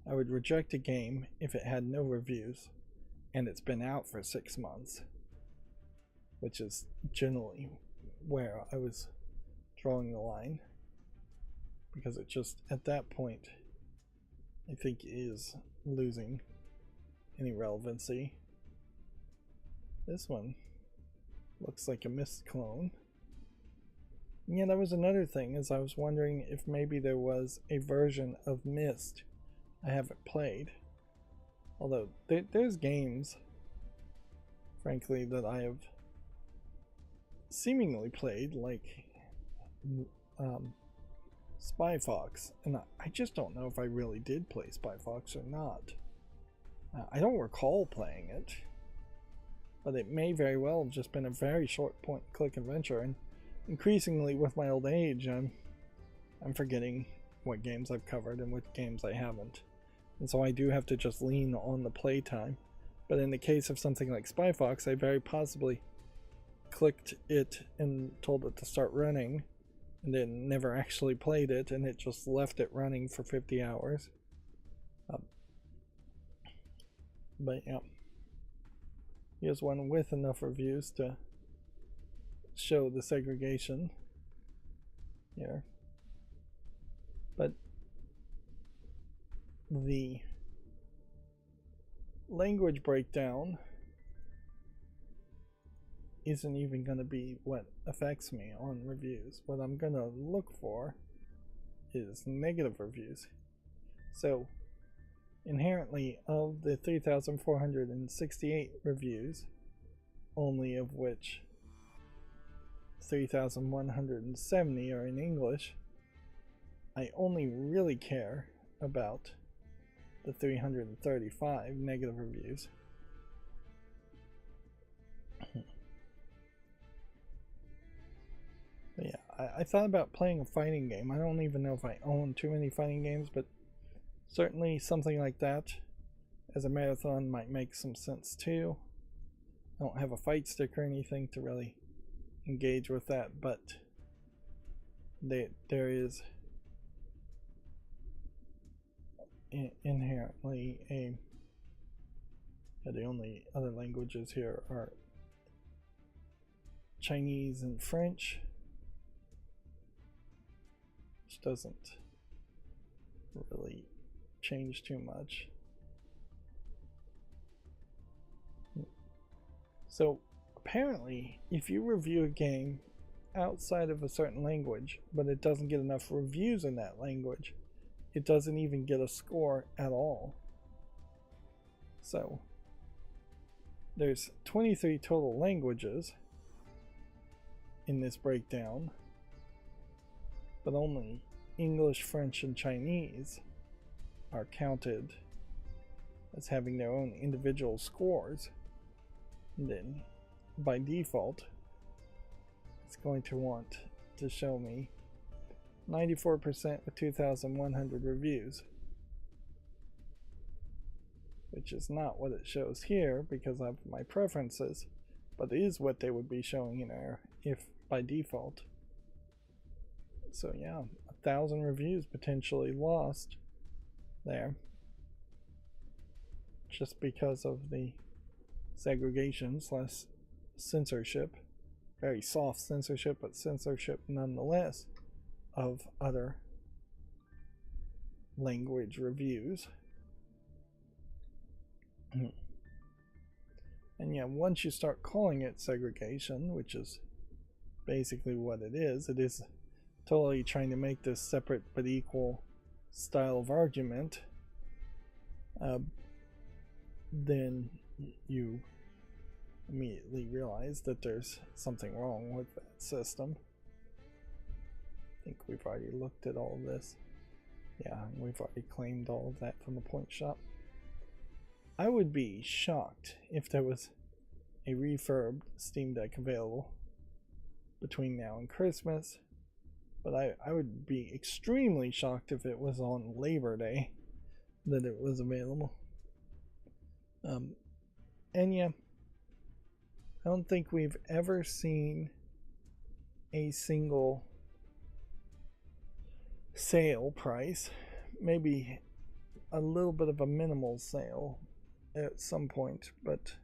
I would reject a game if it had no reviews and it's been out for 6 months, which is generally where I was drawing the line, because it just, at that point, I think is losing any relevancy. This one looks like a Myst clone. And yeah, that was another thing, is I was wondering if maybe there was a version of Myst I haven't played. Although there's games, frankly, that I have seemingly played, like Spy Fox, and I just don't know if I really did play Spy Fox or not. I don't recall playing it, but it may very well have just been a very short point-and-click adventure, and increasingly with my old age, I'm forgetting what games I've covered and what games I haven't. And so I do have to just lean on the playtime. But in the case of something like Spy Fox, I very possibly clicked it and told it to start running, and then never actually played it, and it just left it running for 50 hours. But yeah. Here's one with enough reviews to show the segregation here. But the language breakdown isn't even going to be what affects me on reviews. What I'm going to look for is negative reviews. So inherently, of the 3,468 reviews, only of which 3,170 are in English, I only really care about the 335 negative reviews. But yeah, I thought about playing a fighting game. I don't even know if I own too many fighting games, but certainly something like that as a marathon might make some sense too. I don't have a fight stick or anything to really engage with that, but there is inherently the only other languages here are Chinese and French, which doesn't really change too much. So apparently, if you review a game outside of a certain language, but it doesn't get enough reviews in that language, it doesn't even get a score at all. So there's 23 total languages in this breakdown, but only English, French, and Chinese are counted as having their own individual scores. And then by default, it's going to want to show me 94% with 2,100 reviews, which is not what it shows here because of my preferences, but it is what they would be showing in there if by default. So yeah, 1,000 reviews potentially lost there just because of the segregation slash censorship, very soft censorship, but censorship nonetheless, of other language reviews. And yeah, once you start calling it segregation, which is basically what it is totally trying to make this separate but equal style of argument, then you immediately realize that there's something wrong with that system. I think we've already looked at all of this. Yeah, we've already claimed all of that from the point shop. I would be shocked if there was a refurbed Steam Deck available between now and Christmas, but I would be extremely shocked if it was on Labor Day that it was available. And yeah, I don't think we've ever seen a single sale price. Maybe a little bit of a minimal sale at some point, but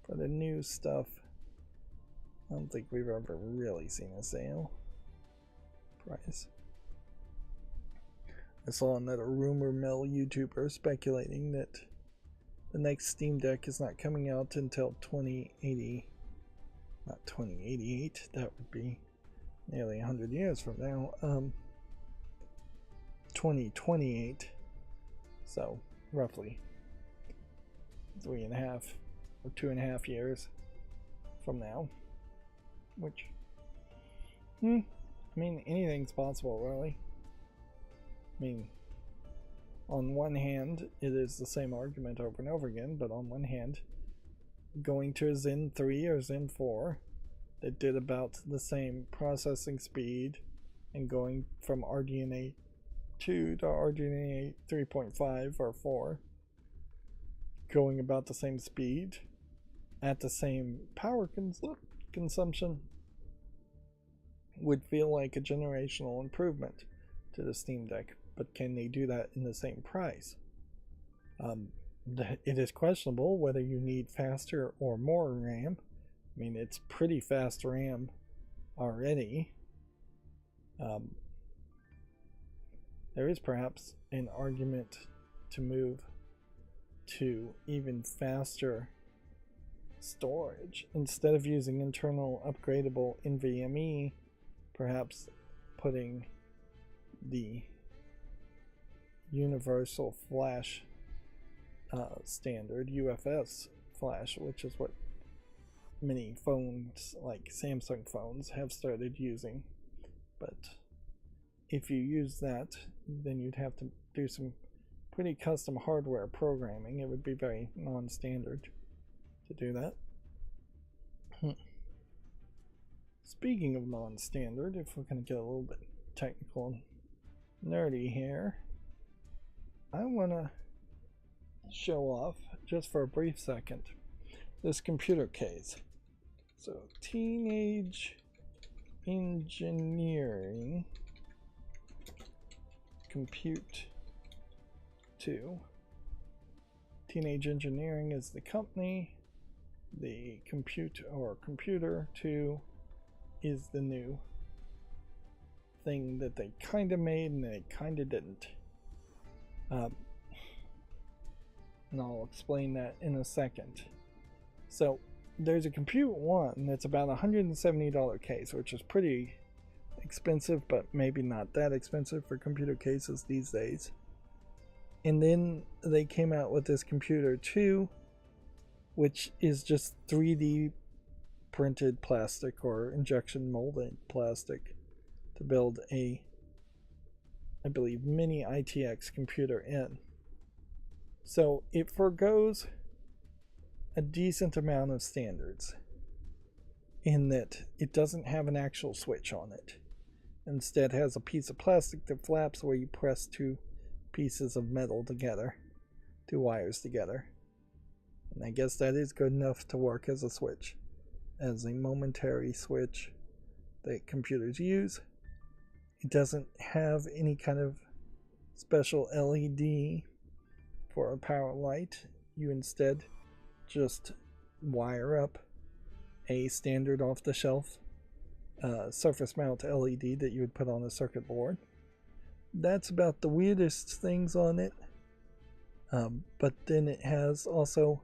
for the new stuff, I don't think we've ever really seen a sale price. I saw another rumor mill YouTuber speculating that the next Steam Deck is not coming out until 2080, not 2088, that would be nearly 100 years from now, 2028, so roughly 3.5 or 2.5 years from now, which, I mean, anything's possible, really. I mean, on one hand, it is the same argument over and over again, but on one hand, going to a Zen 3 or Zen 4 that did about the same processing speed and going from RDNA 2 to RDNA 3.5 or 4, going about the same speed at the same power consumption, would feel like a generational improvement to the Steam Deck. But can they do that in the same price? It is questionable whether you need faster or more RAM. I mean, it's pretty fast RAM already. There is perhaps an argument to move to even faster storage. Instead of using internal upgradable NVMe, perhaps putting the universal flash standard UFS flash, which is what many phones like Samsung phones have started using. But if you use that, then you'd have to do some pretty custom hardware programming. It would be very non-standard to do that. Speaking of non-standard, if we're going to get a little bit technical and nerdy here, I want to show off, just for a brief second, this computer case. So, Teenage Engineering Compute 2. Teenage Engineering is the company. The Computer 2 is the new thing that they kind of made and they kind of didn't. And I'll explain that in a second. So there's a Compute 1 that's about a $170 case, which is pretty expensive, but maybe not that expensive for computer cases these days. And then they came out with this Computer 2, which is just 3D printed plastic or injection molded plastic to build a, I believe, mini ITX computer in. So it forgoes a decent amount of standards in that it doesn't have an actual switch on it. Instead has a piece of plastic that flaps where you press two pieces of metal together, two wires together. And I guess that is good enough to work as a switch, as a momentary switch that computers use. It doesn't have any kind of special LED for a power light. You instead just wire up a standard off-the-shelf surface mount LED that you would put on a circuit board. That's about the weirdest things on it. But then it has also,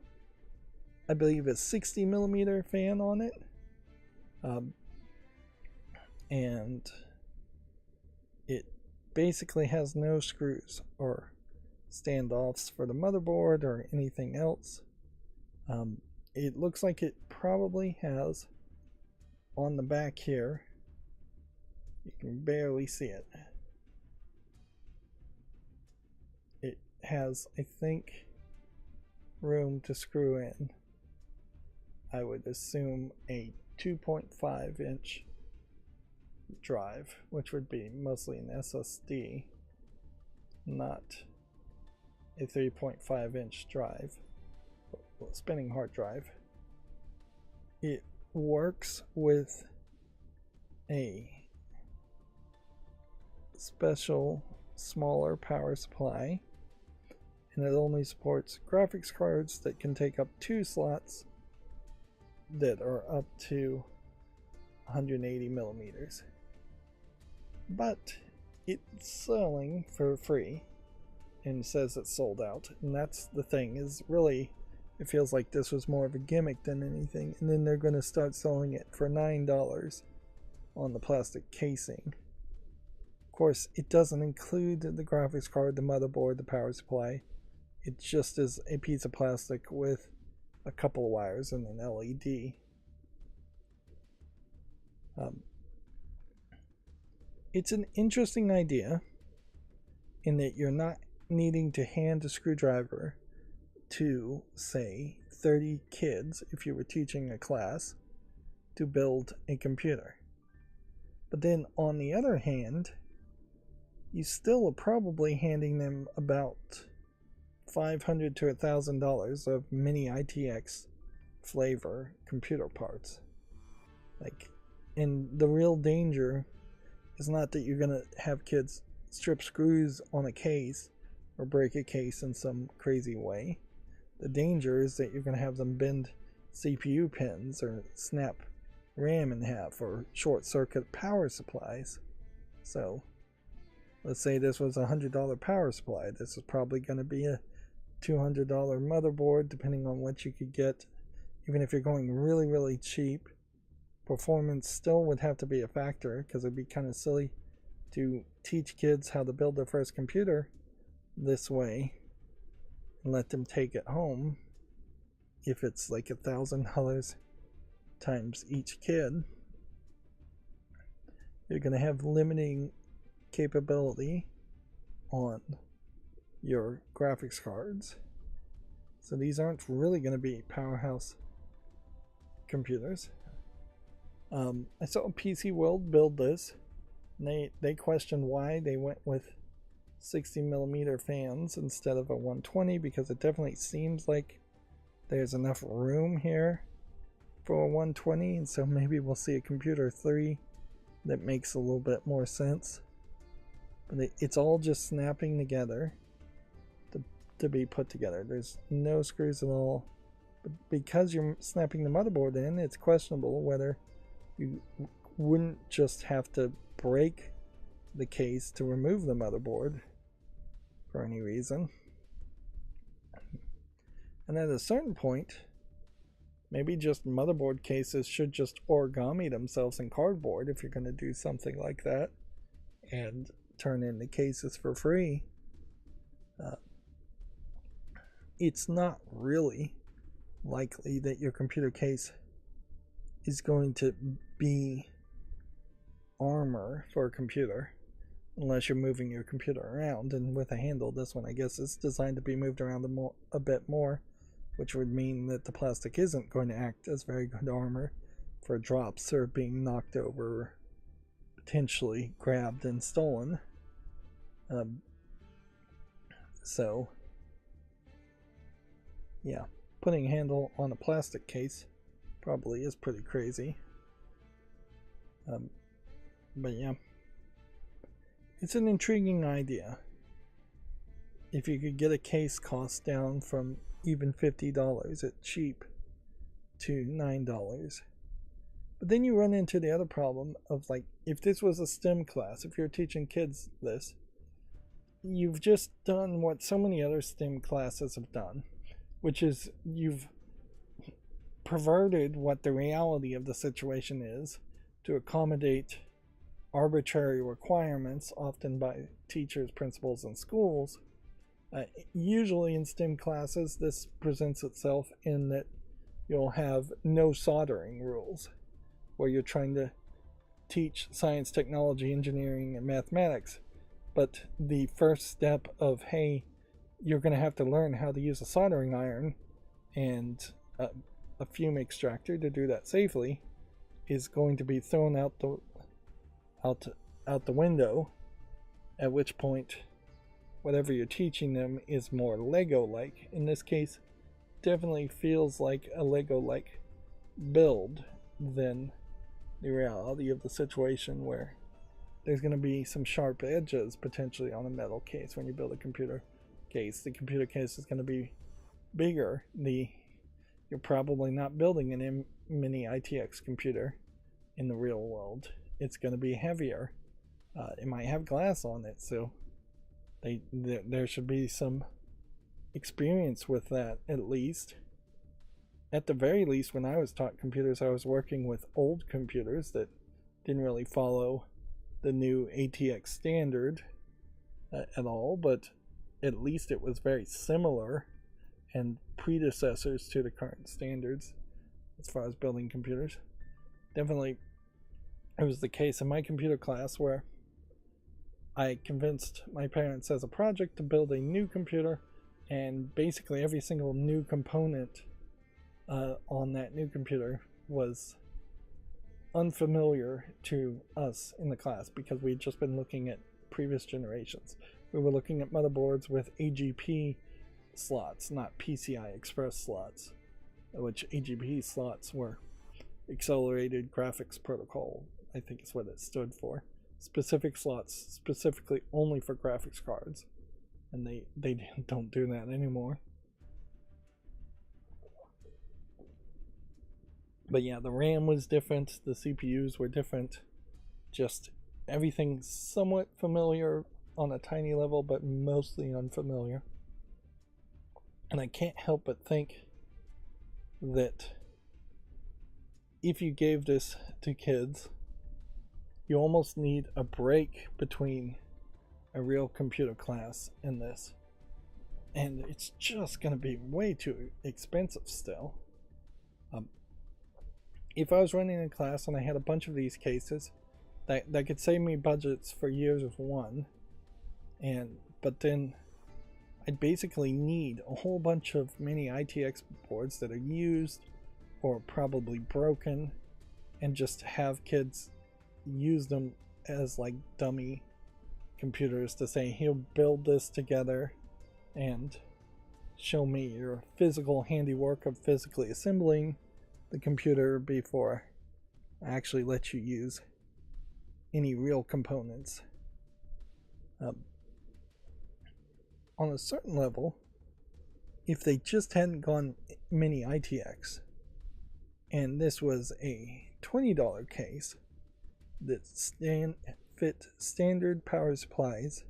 I believe, a 60mm fan on it. And it basically has no screws or standoffs for the motherboard or anything else. it looks like it probably has on the back here, you can barely see it. It has, I think, room to screw in, I would assume, a 2.5 inch drive, which would be mostly an SSD, not a 3.5 inch drive, spinning hard drive. It works with a special smaller power supply, and it only supports graphics cards that can take up 2 slots that are up to 180 millimeters. But it's selling for free and says it's sold out, and that's the thing, is really it feels like this was more of a gimmick than anything, and then they're going to start selling it for $9 on the plastic casing. Of course, it doesn't include the graphics card, the motherboard, the power supply. It just is a piece of plastic with a couple of wires and an LED. It's an interesting idea in that you're not needing to hand a screwdriver to, say, 30 kids if you were teaching a class to build a computer. But then on the other hand, you still are probably handing them about $500 to $1,000 of mini ITX flavor computer parts. And the real danger is not that you're going to have kids strip screws on a case or break a case in some crazy way. The danger is that you're going to have them bend CPU pins or snap RAM in half or short circuit power supplies. So let's say this was a $100 power supply. This is probably going to be a $200 motherboard, depending on what you could get. Even if you're going really, really cheap, performance still would have to be a factor, because it'd be kind of silly to teach kids how to build their first computer this way and let them take it home if it's like $1,000 times each kid. You're going to have limiting capability on your graphics cards, so these aren't really going to be powerhouse computers. I saw PC World build this, and they questioned why they went with 60mm fans instead of a 120, because it definitely seems like there's enough room here for a 120, and so maybe we'll see a computer 3 that makes a little bit more sense. But it's all just snapping together to be put together. There's no screws at all. But because you're snapping the motherboard in, it's questionable whether you wouldn't just have to break the case to remove the motherboard for any reason. And at a certain point, maybe just motherboard cases should just origami themselves in cardboard if you're going to do something like that, and turn in the cases for free. It's not really likely that your computer case is going to be armor for a computer unless you're moving your computer around, and with a handle, this one I guess is designed to be moved around a bit more, which would mean that the plastic isn't going to act as very good armor for drops or being knocked over, potentially grabbed and stolen. So yeah, putting a handle on a plastic case probably is pretty crazy. But yeah, it's an intriguing idea. If you could get a case cost down from even $50 at cheap to $9. But then you run into the other problem of, like, if this was a STEM class, if you're teaching kids this, you've just done what so many other STEM classes have done, which is you've perverted what the reality of the situation is to accommodate arbitrary requirements, often by teachers, principals, and schools. Usually in STEM classes, this presents itself in that you'll have no soldering rules, where you're trying to teach science, technology, engineering, and mathematics. But the first step of, hey, you're going to have to learn how to use a soldering iron and a fume extractor to do that safely, is going to be thrown out the window, at which point whatever you're teaching them is more Lego-like. In this case, definitely feels like a Lego-like build than the reality of the situation, where there's going to be some sharp edges potentially on a metal case when you build a computer case. The computer case is going to be bigger. You're probably not building an mini ITX computer in the real world. It's going to be heavier. It might have glass on it, so there should be some experience with that, at least. At the very least, when I was taught computers, I was working with old computers that didn't really follow the new ATX standard at all, but at least it was very similar and predecessors to the current standards as far as building computers. Definitely, it was the case in my computer class where I convinced my parents as a project to build a new computer, and basically every single new component on that new computer was unfamiliar to us in the class because we'd just been looking at previous generations. We were looking at motherboards with AGP slots, not PCI Express slots, which AGP slots were Accelerated Graphics Protocol, I think is what it stood for. Specific slots specifically only for graphics cards, and they don't do that anymore. But yeah, the RAM was different, the CPUs were different, just everything somewhat familiar on a tiny level, but mostly unfamiliar. And I can't help but think that if you gave this to kids, you almost need a break between a real computer class and this. And it's just going to be way too expensive still. If I was running a class and I had a bunch of these cases, that could save me budgets for years of one. But then I'd basically need a whole bunch of mini ITX boards that are used or probably broken, and just have kids use them as like dummy computers to say, here, build this together and show me your physical handiwork of physically assembling the computer before I actually let you use any real components. On a certain level, if they just hadn't gone mini ITX and this was a $20 case that fit standard power supplies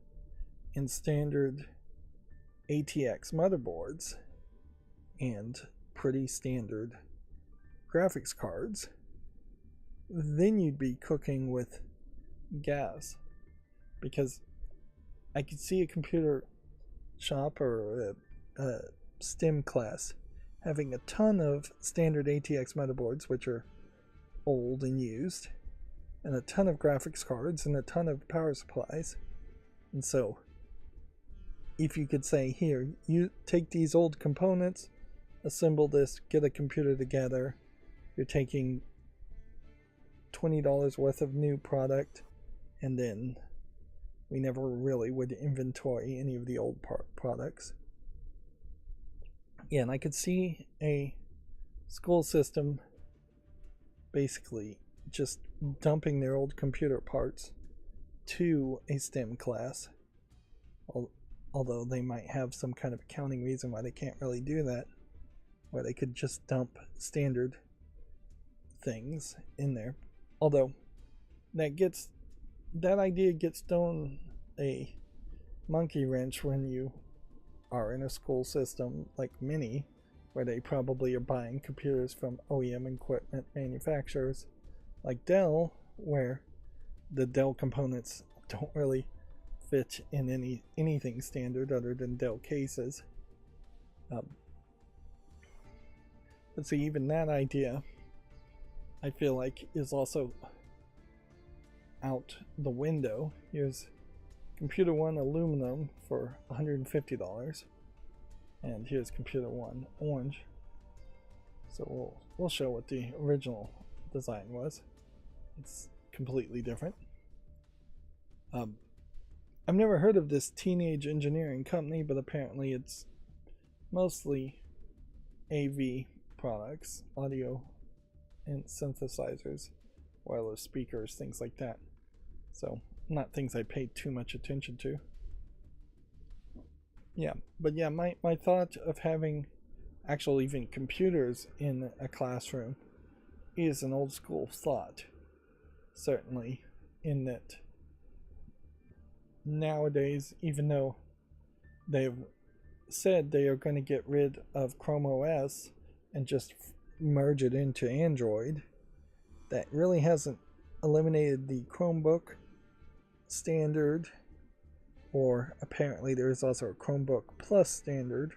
and standard ATX motherboards and pretty standard graphics cards, then you'd be cooking with gas. Because I could see a computer shop or a STEM class having a ton of standard ATX motherboards, which are old and used, and a ton of graphics cards and a ton of power supplies. And so if you could say, here, you take these old components, assemble this, get a computer together, you're taking $20 worth of new product, and then we never really would inventory any of the old products. Yeah, and I could see a school system basically just dumping their old computer parts to a STEM class, although they might have some kind of accounting reason why they can't really do that, where they could just dump standard things in there. Although that idea gets thrown a monkey wrench when you are in a school system like Mini, where they probably are buying computers from OEM equipment manufacturers like Dell, where the Dell components don't really fit in anything standard other than Dell cases. But see, even that idea, I feel like, is also out the window. Here's Computer One aluminum for $150, and here's Computer One orange. So we'll show what the original design was. It's completely different. I've never heard of this teenage engineering company, but apparently it's mostly AV products, audio and synthesizers, wireless speakers, things like that. So not things I paid too much attention to. Yeah, but yeah, my thought of having actual even computers in a classroom is an old school thought, certainly, in that nowadays, even though they've said they are going to get rid of Chrome OS and just merge it into Android, that really hasn't eliminated the Chromebook standard, or apparently there is also a Chromebook Plus standard.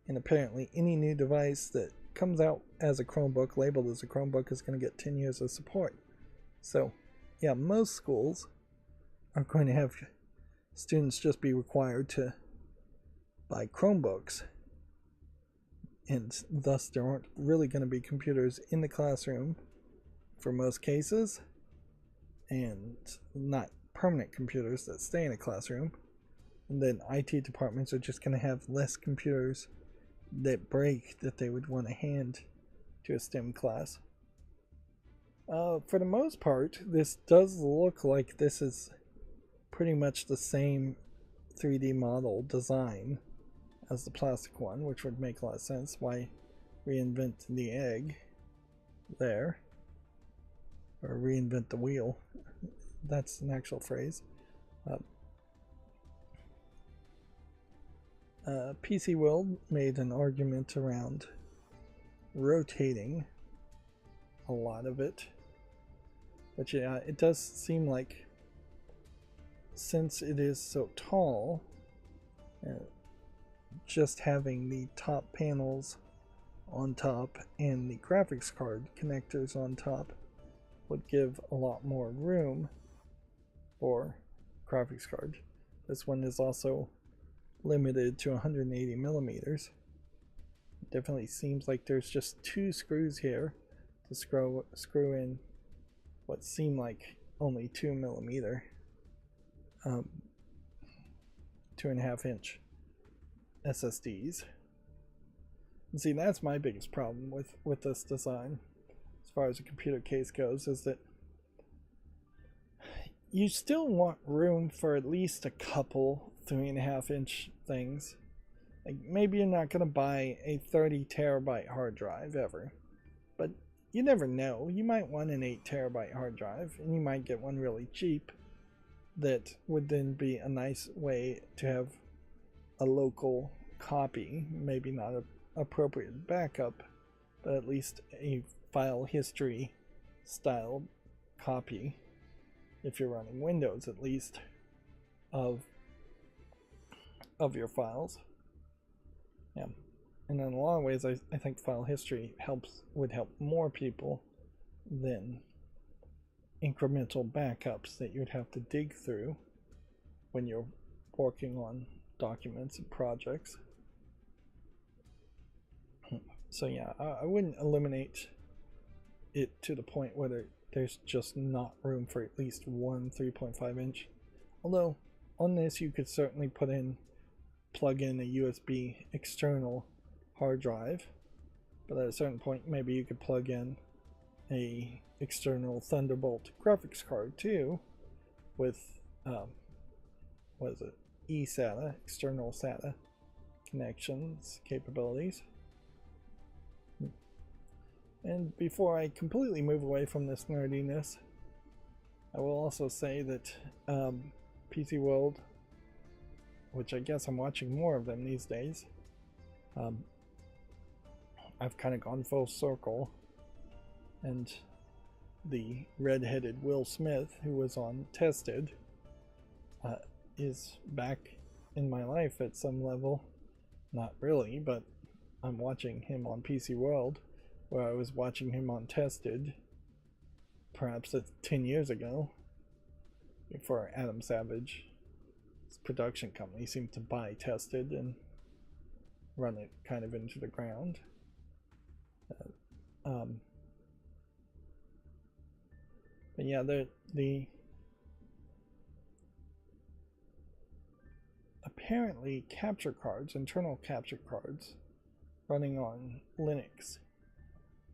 And apparently any new device that comes out as a Chromebook, labeled as a Chromebook, is going to get 10 years of support. So yeah, most schools are going to have students just be required to buy Chromebooks, and thus there aren't really going to be computers in the classroom for most cases, and not permanent computers that stay in a classroom. And then IT departments are just going to have less computers that break that they would want to hand to a STEM class. For the most part, this does look like this is pretty much the same 3D model design as the plastic one, which would make a lot of sense. Why reinvent the egg there? Or reinvent the wheel. That's an actual phrase. PC World made an argument around rotating a lot of it. But yeah, it does seem like, since it is so tall, just having the top panels on top and the graphics card connectors on top would give a lot more room for graphics card. This one is also limited to 180 millimeters. It definitely seems like there's just two screws here to screw in what seem like only 2 millimeter, 2.5 inch SSDs. And see, that's my biggest problem with this design, as far as a computer case goes, is that you still want room for at least a couple 3.5 inch things. Like, maybe you're not going to buy a 30 terabyte hard drive ever, but you never know. You might want an 8 terabyte hard drive, and you might get one really cheap that would then be a nice way to have a local copy, maybe not an appropriate backup, but at least a file history style copy, if you're running Windows at least, of your files. Yeah. And in a lot of ways, I think file history would help more people than incremental backups that you'd have to dig through when you're working on documents and projects. So yeah, I wouldn't eliminate it to the point where there's just not room for at least one 3.5 inch. Although on this you could certainly plug in a USB external hard drive, but at a certain point maybe you could plug in a external Thunderbolt graphics card too, with what is it, eSATA, external SATA connections capabilities. And before I completely move away from this nerdiness, I will also say that PC World, which I guess I'm watching more of them these days, I've kind of gone full circle, and the red-headed Will Smith, who was on Tested, is back in my life at some level. not really, but I'm watching him on PC World, where I was watching him on Tested, perhaps 10 years ago, before Adam Savage's production company seemed to buy Tested and run it kind of into the ground. But yeah, the apparently capture cards, internal capture cards running on Linux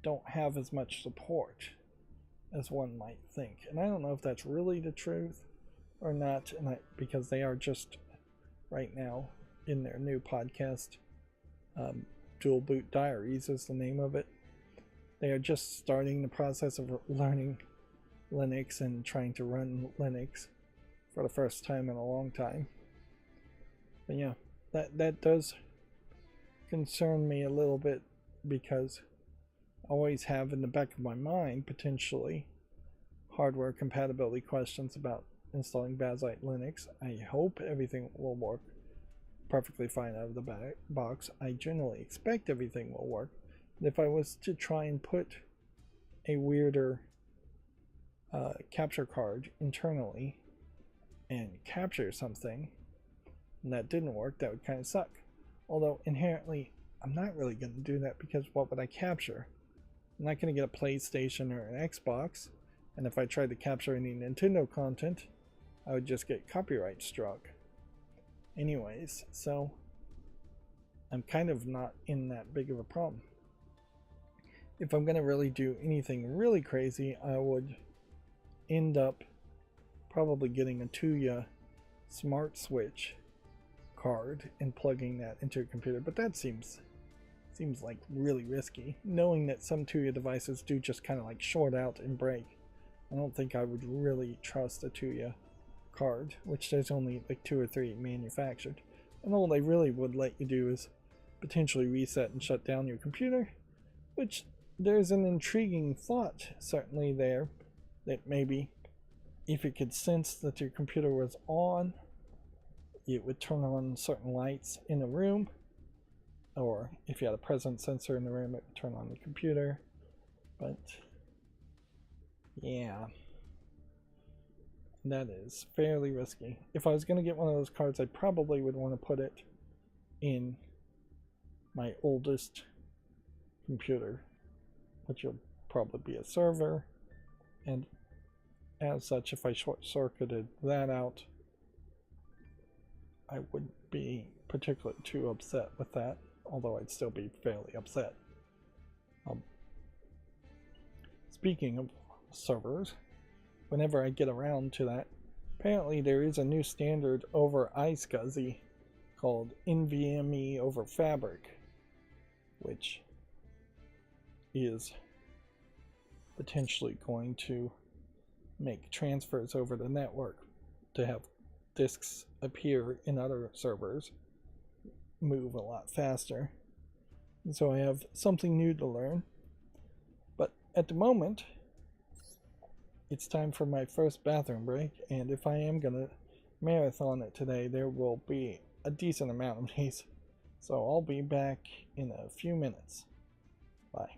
don't have as much support as one might think. And I don't know if that's really the truth or not, because they are just right now in their new podcast, Dual Boot Diaries is the name of it. They are just starting the process of learning Linux and trying to run Linux for the first time in a long time. But yeah, that does concern me a little bit, because I always have in the back of my mind potentially hardware compatibility questions about installing Bazzite Linux. I hope everything will work perfectly fine out of the box. I generally expect everything will work. If I was to try and put a weirder capture card internally and capture something and that didn't work, that would kind of suck. Although inherently I'm not really going to do that, because what would I capture? I'm not going to get a PlayStation or an Xbox, and if I tried to capture any Nintendo content, I would just get copyright struck anyways, so I'm kind of not in that big of a problem. If I'm going to really do anything really crazy, I would end up probably getting a Tuya smart switch card and plugging that into a computer, but that seems like really risky, knowing that some Tuya devices do just kind of like short out and break. I don't think I would really trust a Tuya card, which there's only like 2 or 3 manufactured, and all they really would let you do is potentially reset and shut down your computer, which there's an intriguing thought certainly there, that maybe if it could sense that your computer was on, it would turn on certain lights in the room, or if you had a presence sensor in the room, it would turn on the computer. But yeah, that is fairly risky. If I was going to get one of those cards, I probably would want to put it in my oldest computer, which will probably be a server, and as such, if I short-circuited that out, I wouldn't be particularly too upset with that, although I'd still be fairly upset. Speaking of servers, whenever I get around to that, apparently there is a new standard over iSCSI called NVMe over Fabric, which is potentially going to make transfers over the network to have disks appear in other servers move a lot faster. And so I have something new to learn. But at the moment, it's time for my first bathroom break, and if I am gonna marathon it today, there will be a decent amount of these. So I'll be back in a few minutes. Bye.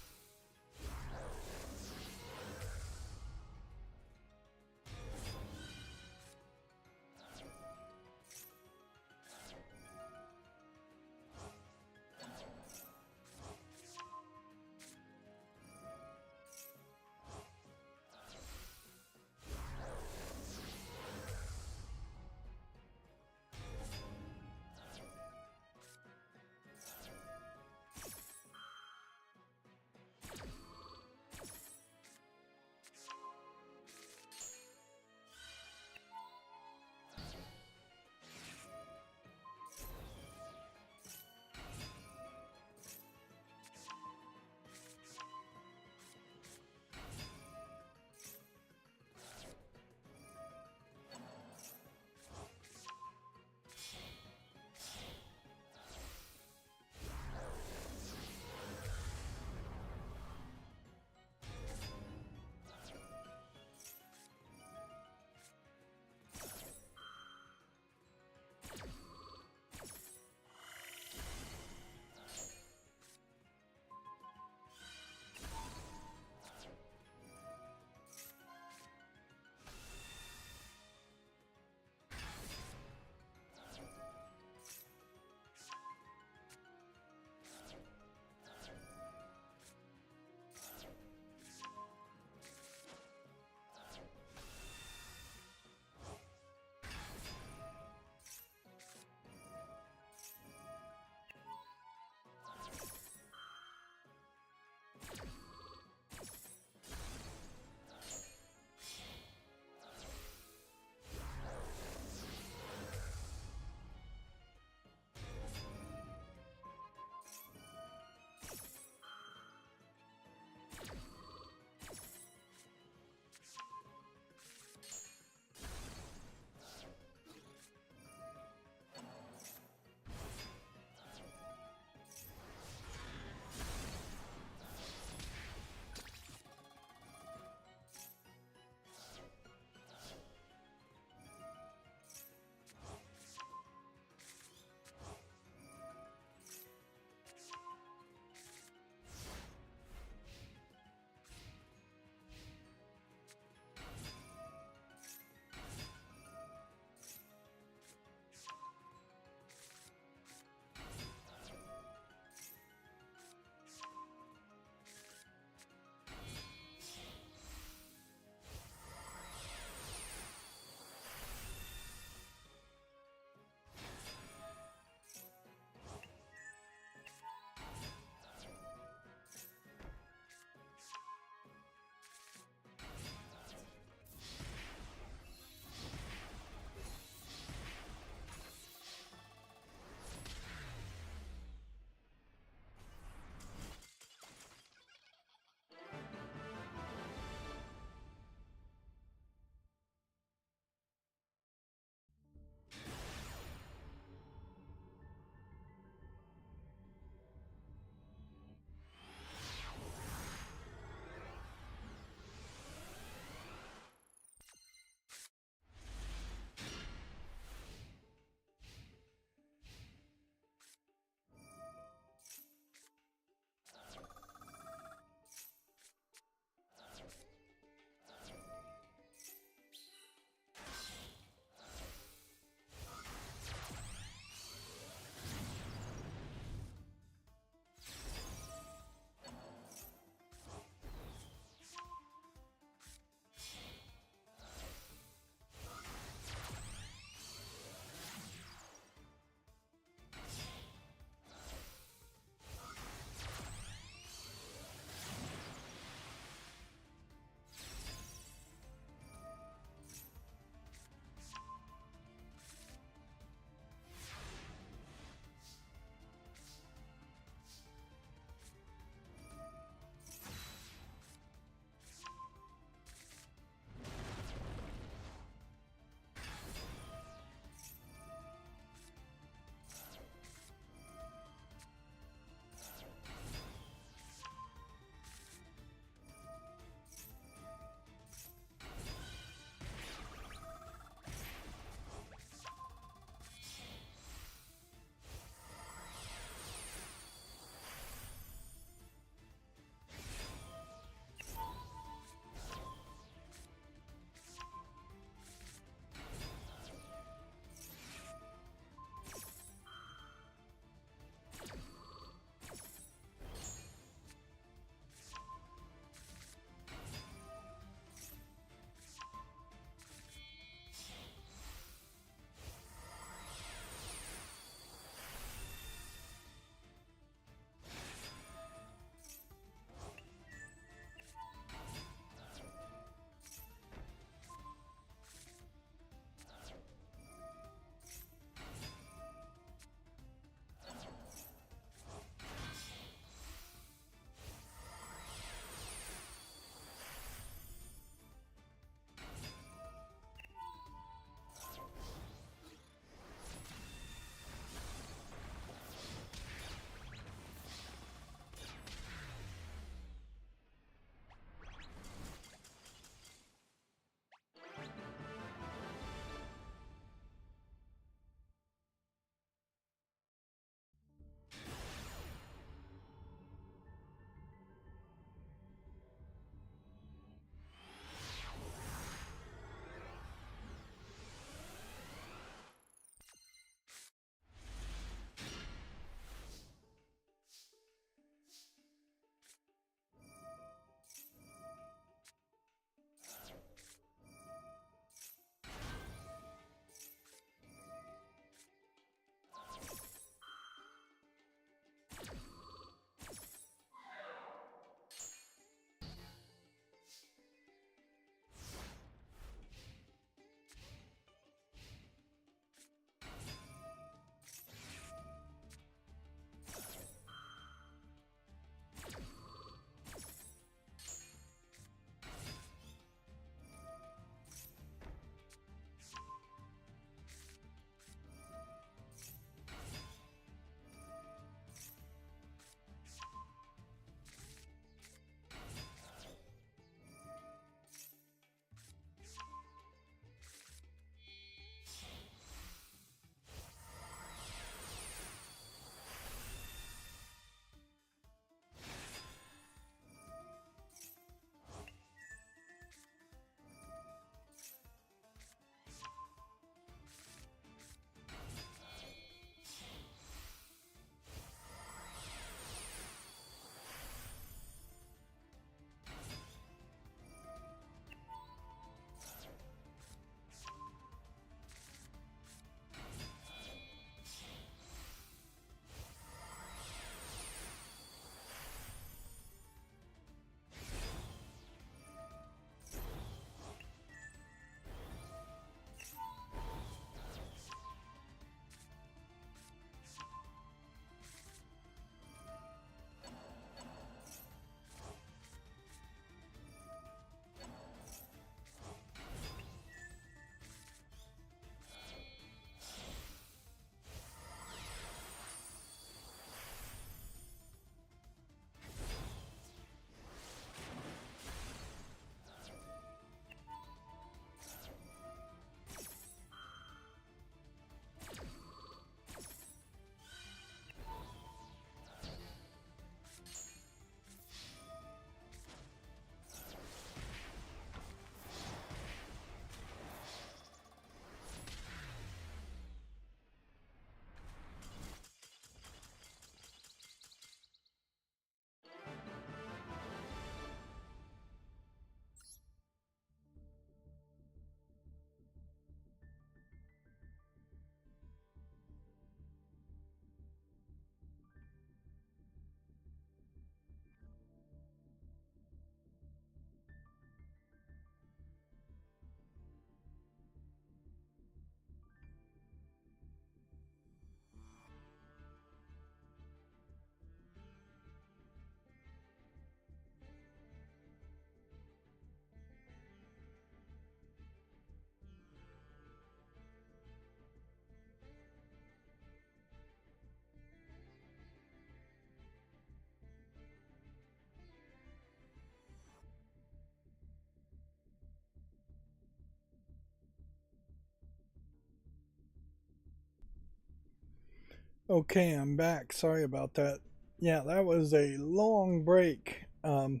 Okay, I'm back. Sorry about that. Yeah, that was a long break. And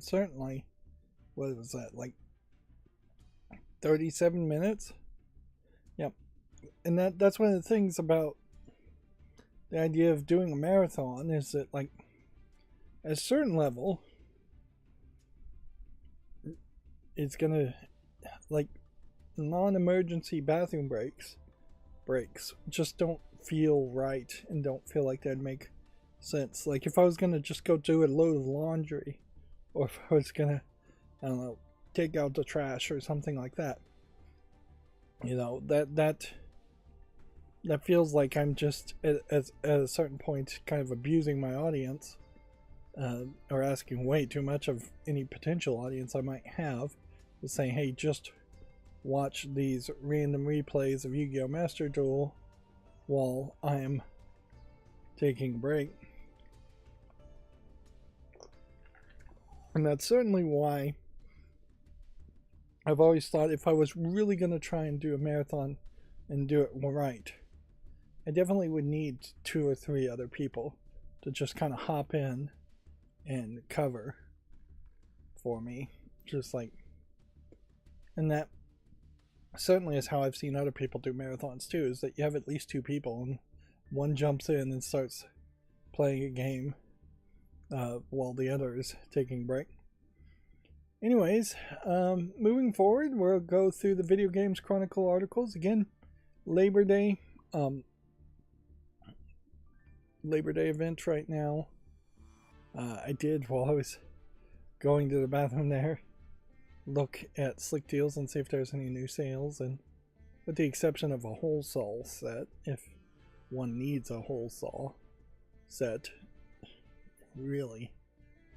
certainly, what was that, like 37 minutes? Yep. And that's one of the things about the idea of doing a marathon is that, like, at a certain level, it's gonna, like, non-emergency bathroom breaks just don't feel right and don't feel like that'd make sense. Like if I was gonna just go do a load of laundry, or if I was gonna, I don't know, take out the trash or something like that, you know, that feels like I'm just at a certain point kind of abusing my audience, or asking way too much of any potential audience I might have, is saying, hey, just watch these random replays of Yu-Gi-Oh! Master Duel while I'm taking a break. And that's certainly why I've always thought if I was really going to try and do a marathon and do it right, I definitely would need 2 or 3 other people to just kind of hop in and cover for me. Just like, and that certainly is how I've seen other people do marathons too, is that you have at least 2 people and one jumps in and starts playing a game while the other is taking a break. Anyways, moving forward, we'll go through the Video Games Chronicle articles. Again, Labor Day event right now. I did, while I was going to the bathroom there, look at Slick Deals and see if there's any new sales, and with the exception of a whole saw set, if one needs a whole saw set, really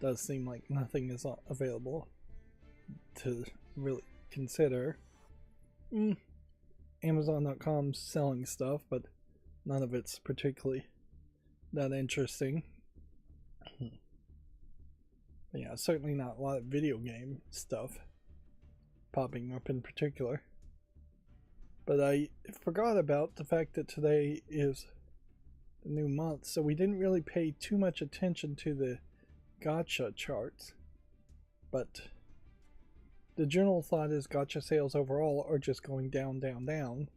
does seem like nothing is available to really consider. Amazon.com's selling stuff, but none of it's particularly that interesting. But yeah, certainly not a lot of video game stuff popping up in particular. But I forgot about the fact that today is the new month, so we didn't really pay too much attention to the gacha charts. But the general thought is gacha sales overall are just going down,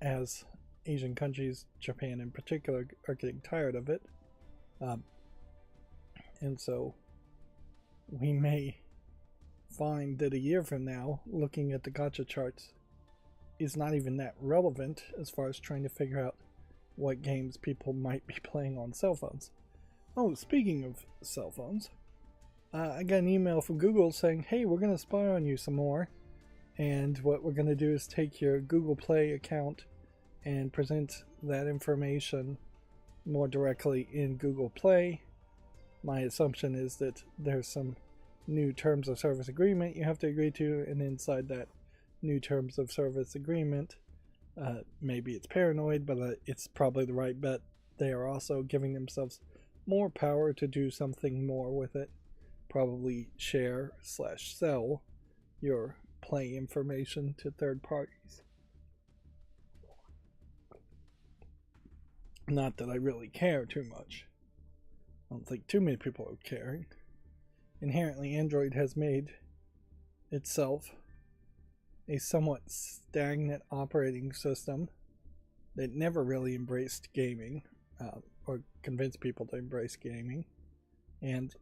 as Asian countries, Japan in particular, are getting tired of it. And so we may find that a year from now, looking at the gacha charts is not even that relevant as far as trying to figure out what games people might be playing on cell phones. Oh, speaking of cell phones, I got an email from Google saying, hey, we're going to spy on you some more, and what we're going to do is take your Google Play account and present that information more directly in Google Play. My assumption is that there's some new terms of service agreement you have to agree to, and inside that new terms of service agreement, maybe it's paranoid, but it's probably the right bet, they are also giving themselves more power to do something more with it. Probably share/sell your play information to third parties. Not that I really care too much. I don't think too many people are caring. Inherently, Android has made itself a somewhat stagnant operating system that never really embraced gaming, or convinced people to embrace gaming. And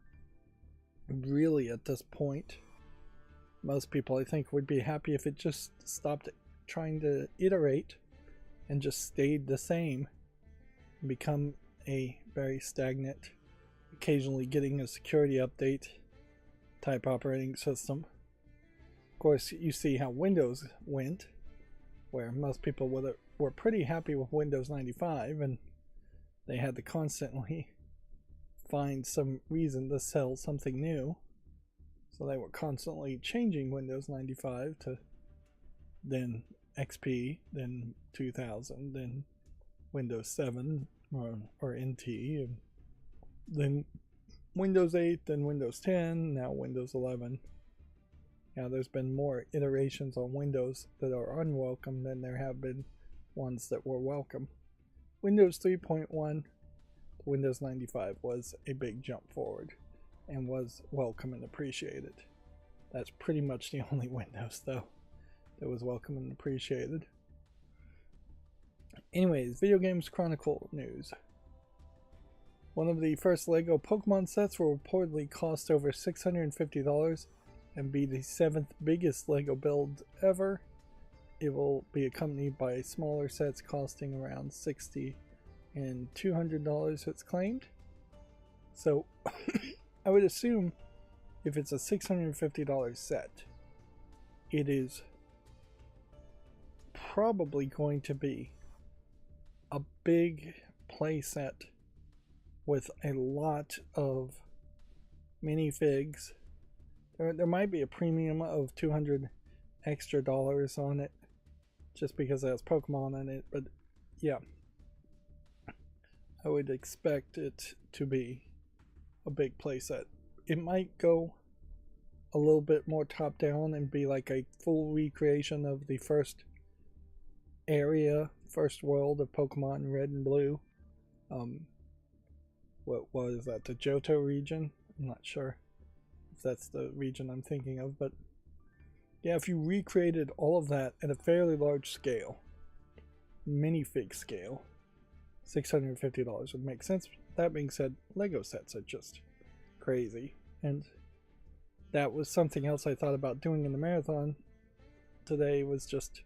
really, at this point, most people, I think, would be happy if it just stopped trying to iterate and just stayed the same and become a very stagnant, occasionally getting a security update type operating system. Of course, you see how Windows went, where most people were pretty happy with Windows 95, and they had to constantly find some reason to sell something new. So they were constantly changing Windows 95 to then XP, then 2000, then Windows 7 or NT, and then Windows 8, then Windows 10, now Windows 11. Now there's been more iterations on Windows that are unwelcome than there have been ones that were welcome. Windows 3.1 to Windows 95 was a big jump forward and was welcome and appreciated. That's pretty much the only Windows, though, that was welcome and appreciated. Anyways, Video Games Chronicle news. One of the first LEGO Pokemon sets will reportedly cost over $650 and be the 7th biggest LEGO build ever. It will be accompanied by smaller sets costing around $60 and $200, it's claimed. So I would assume if it's a $650 set, it is probably going to be a big play set with a lot of minifigs. There might be a premium of $200 extra on it just because it has Pokemon in it, but yeah, I would expect it to be a big playset. It might go a little bit more top down and be like a full recreation of the first world of Pokemon Red and Blue. What was that, the Johto region? I'm not sure if that's the region I'm thinking of, but yeah, if you recreated all of that at a fairly large scale, minifig scale, $650 would make sense. That being said, Lego sets are just crazy, and that was something else I thought about doing in the marathon today, was just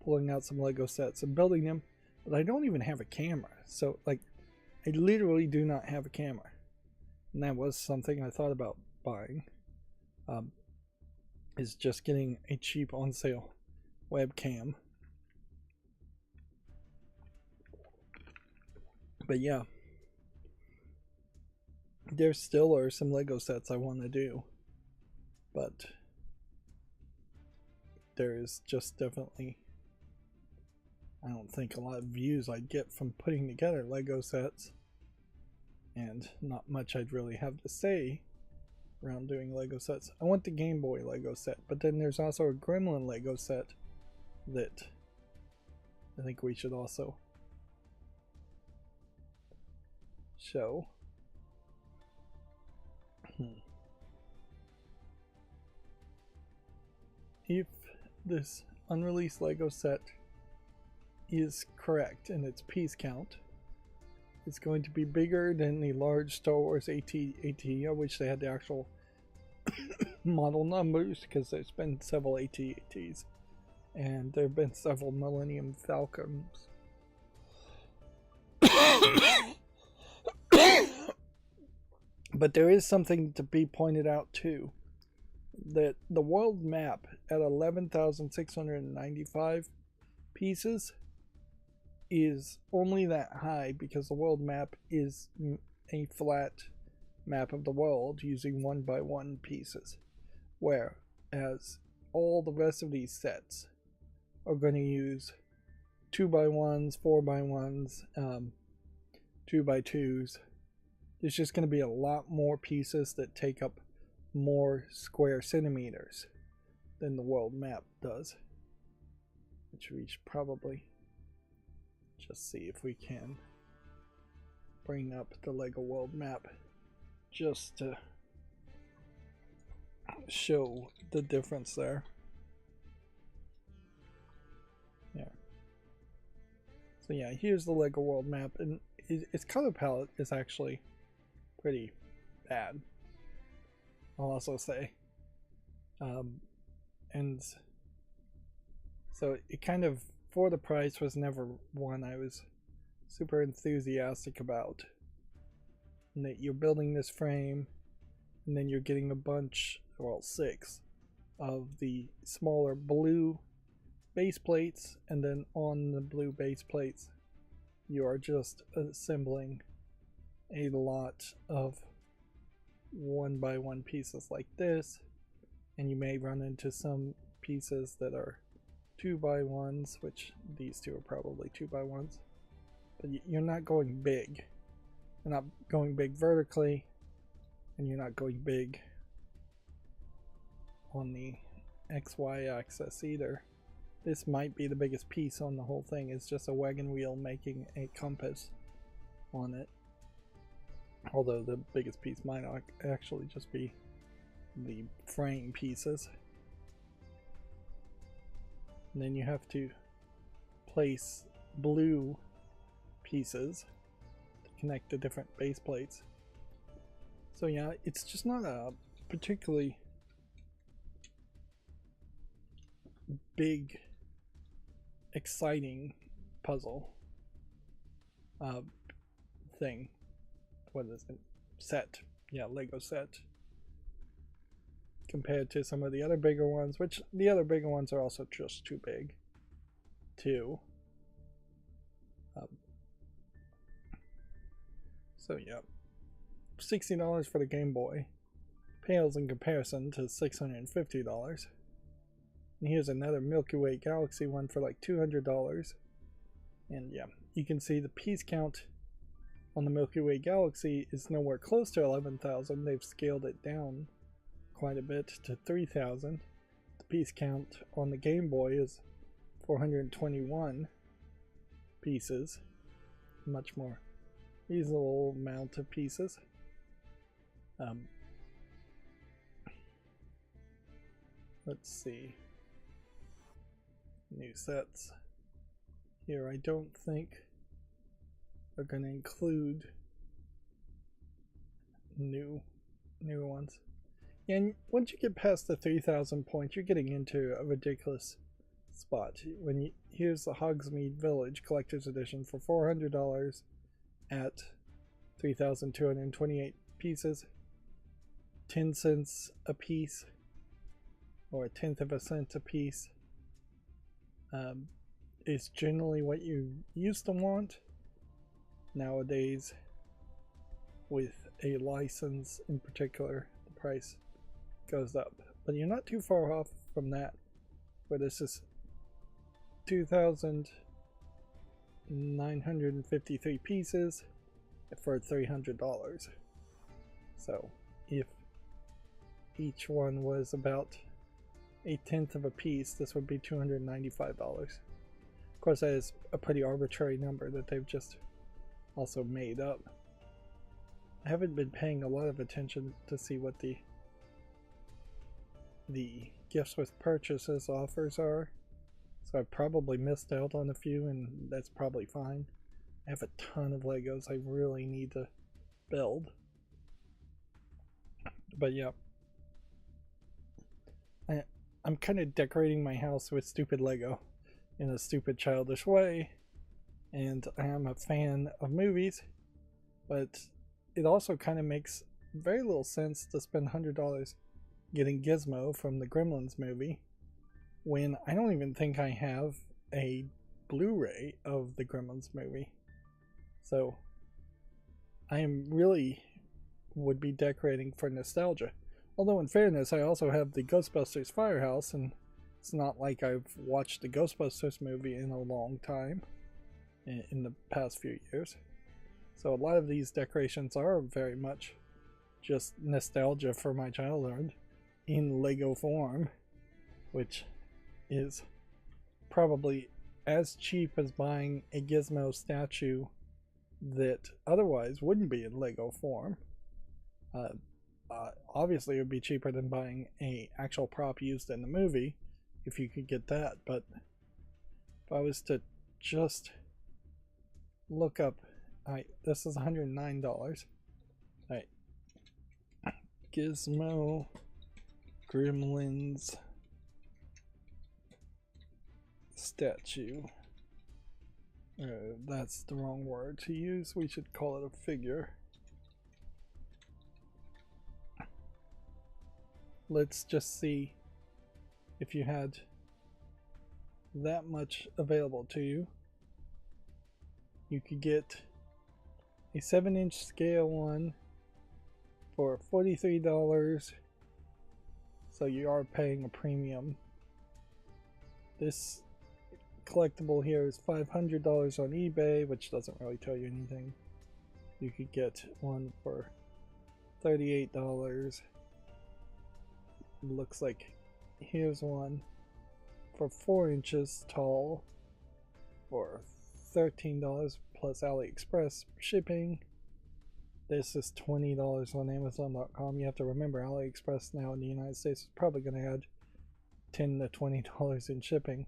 pulling out some Lego sets and building them, but I don't even have a camera, so like I literally do not have a camera, and that was something I thought about buying, is just getting a cheap on sale webcam. But yeah, there still are some Lego sets I want to do, but there is just definitely, I don't think, a lot of views I'd get from putting together Lego sets, and not much I'd really have to say around doing Lego sets. I want the Game Boy Lego set, but then there's also a Gremlin Lego set that I think we should also show. If this unreleased Lego set is correct in its piece count, it's going to be bigger than the large Star Wars AT. I wish they had the actual model numbers, because there's been several AT-ATs and there have been several Millennium Falcons. But there is something to be pointed out too, that the world map at 11,695 pieces is only that high because the world map is a flat map of the world using 1x1 pieces, whereas all the rest of these sets are going to use 2x1s, 4x1s, 2x2s. There's just going to be a lot more pieces that take up more square centimeters than the world map does, which we should probably just see if we can bring up the Lego world map just to show the difference there. Yeah. So yeah, here's the Lego world map, and its color palette is actually pretty bad, I'll also say. And so it kind of, for the price, was never one I was super enthusiastic about. And that you're building this frame, and then you're getting a bunch, well, 6 of the smaller blue base plates, and then on the blue base plates you are just assembling a lot of 1x1 pieces like this, and you may run into some pieces that are 2x1s, which these two are probably 2x1s, but you're not going big. You're not going big vertically, and you're not going big on the XY axis either. This might be the biggest piece on the whole thing. It's just a wagon wheel making a compass on it. Although the biggest piece might actually just be the frame pieces. And then you have to place blue pieces to connect the different base plates. So yeah, it's just not a particularly big, exciting puzzle thing. What is it? Set. Yeah, Lego set. Compared to some of the other bigger ones, which the other bigger ones are also just too big too. So yeah, $60 for the Game Boy pales in comparison to $650. And here's another Milky Way Galaxy one for like $200. And yeah, you can see the piece count on the Milky Way Galaxy is nowhere close to 11,000. They've scaled it down quite a bit to 3,000. The piece count on the Game Boy is 421 pieces. Much more reasonable amount of pieces. Let's see. New sets. Here I don't think are going to include new ones. And once you get past the 3,000 points, you're getting into a ridiculous spot. Here's the Hogsmeade Village Collector's Edition for $400 at 3,228 pieces, 10 cents a piece, or a tenth of a cent a piece. Is generally what you used to want. Nowadays, with a license in particular, the price goes up. But you're not too far off from that, where this is 2,953 pieces for $300. So if each one was about a tenth of a piece, this would be $295. Of course, that is a pretty arbitrary number that they've just also made up. I haven't been paying a lot of attention to see what the gifts with purchases offers are, so I've probably missed out on a few, and that's probably fine. I have a ton of Legos I really need to build. But yeah, I'm kind of decorating my house with stupid Lego in a stupid childish way, and I am a fan of movies, but it also kind of makes very little sense to spend $100 getting Gizmo from the Gremlins movie when I don't even think I have a Blu-ray of the Gremlins movie. So I am really would be decorating for nostalgia. Although in fairness, I also have the Ghostbusters Firehouse, and it's not like I've watched the Ghostbusters movie in a long time in the past few years. So a lot of these decorations are very much just nostalgia for my childhood in Lego form, which is probably as cheap as buying a Gizmo statue that otherwise wouldn't be in Lego form. Obviously it would be cheaper than buying a actual prop used in the movie if you could get that, but if I was to just look up, this is $109. Alright, Gizmo Gremlins statue. That's the wrong word to use. We should call it a figure. Let's just see if you had that much available to you. You could get a 7-inch scale one for $43, so you are paying a premium. This collectible here is $500 on eBay, which doesn't really tell you anything. You could get one for $38. Looks like here's one for 4 inches tall for $13 plus AliExpress shipping. This is $20 on Amazon.com. You have to remember AliExpress now in the United States is probably going to add $10 to $20 in shipping,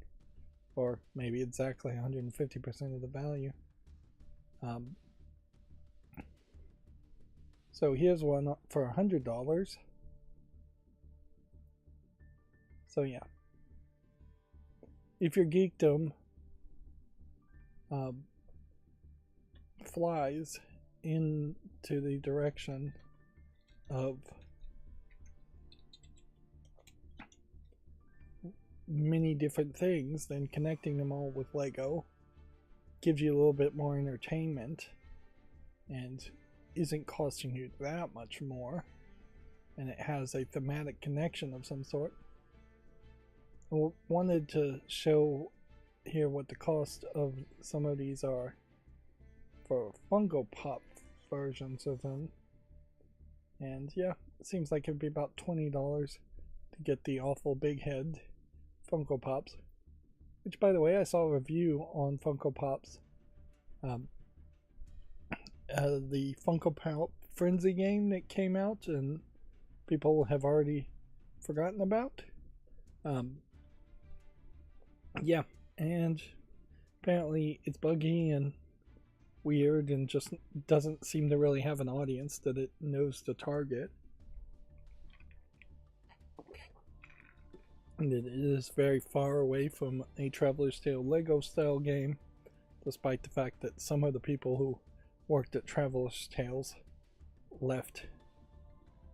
or maybe exactly 150% of the value. So here's one for $100. So yeah, if your geekdom flies into the direction of many different things, then connecting them all with Lego gives you a little bit more entertainment and isn't costing you that much more, and it has a thematic connection of some sort. I wanted to show here what the cost of some of these are for Funko Pop versions of them, and yeah, it seems like it'd be about $20 to get the awful big head Funko Pops, which, by the way, I saw a review on Funko Pops, the Funko Pop Frenzy game that came out and people have already forgotten about. Yeah, and apparently it's buggy and weird and just doesn't seem to really have an audience that it knows to target. And it is very far away from a Traveler's Tale Lego style game, despite the fact that some of the people who worked at Traveler's Tales left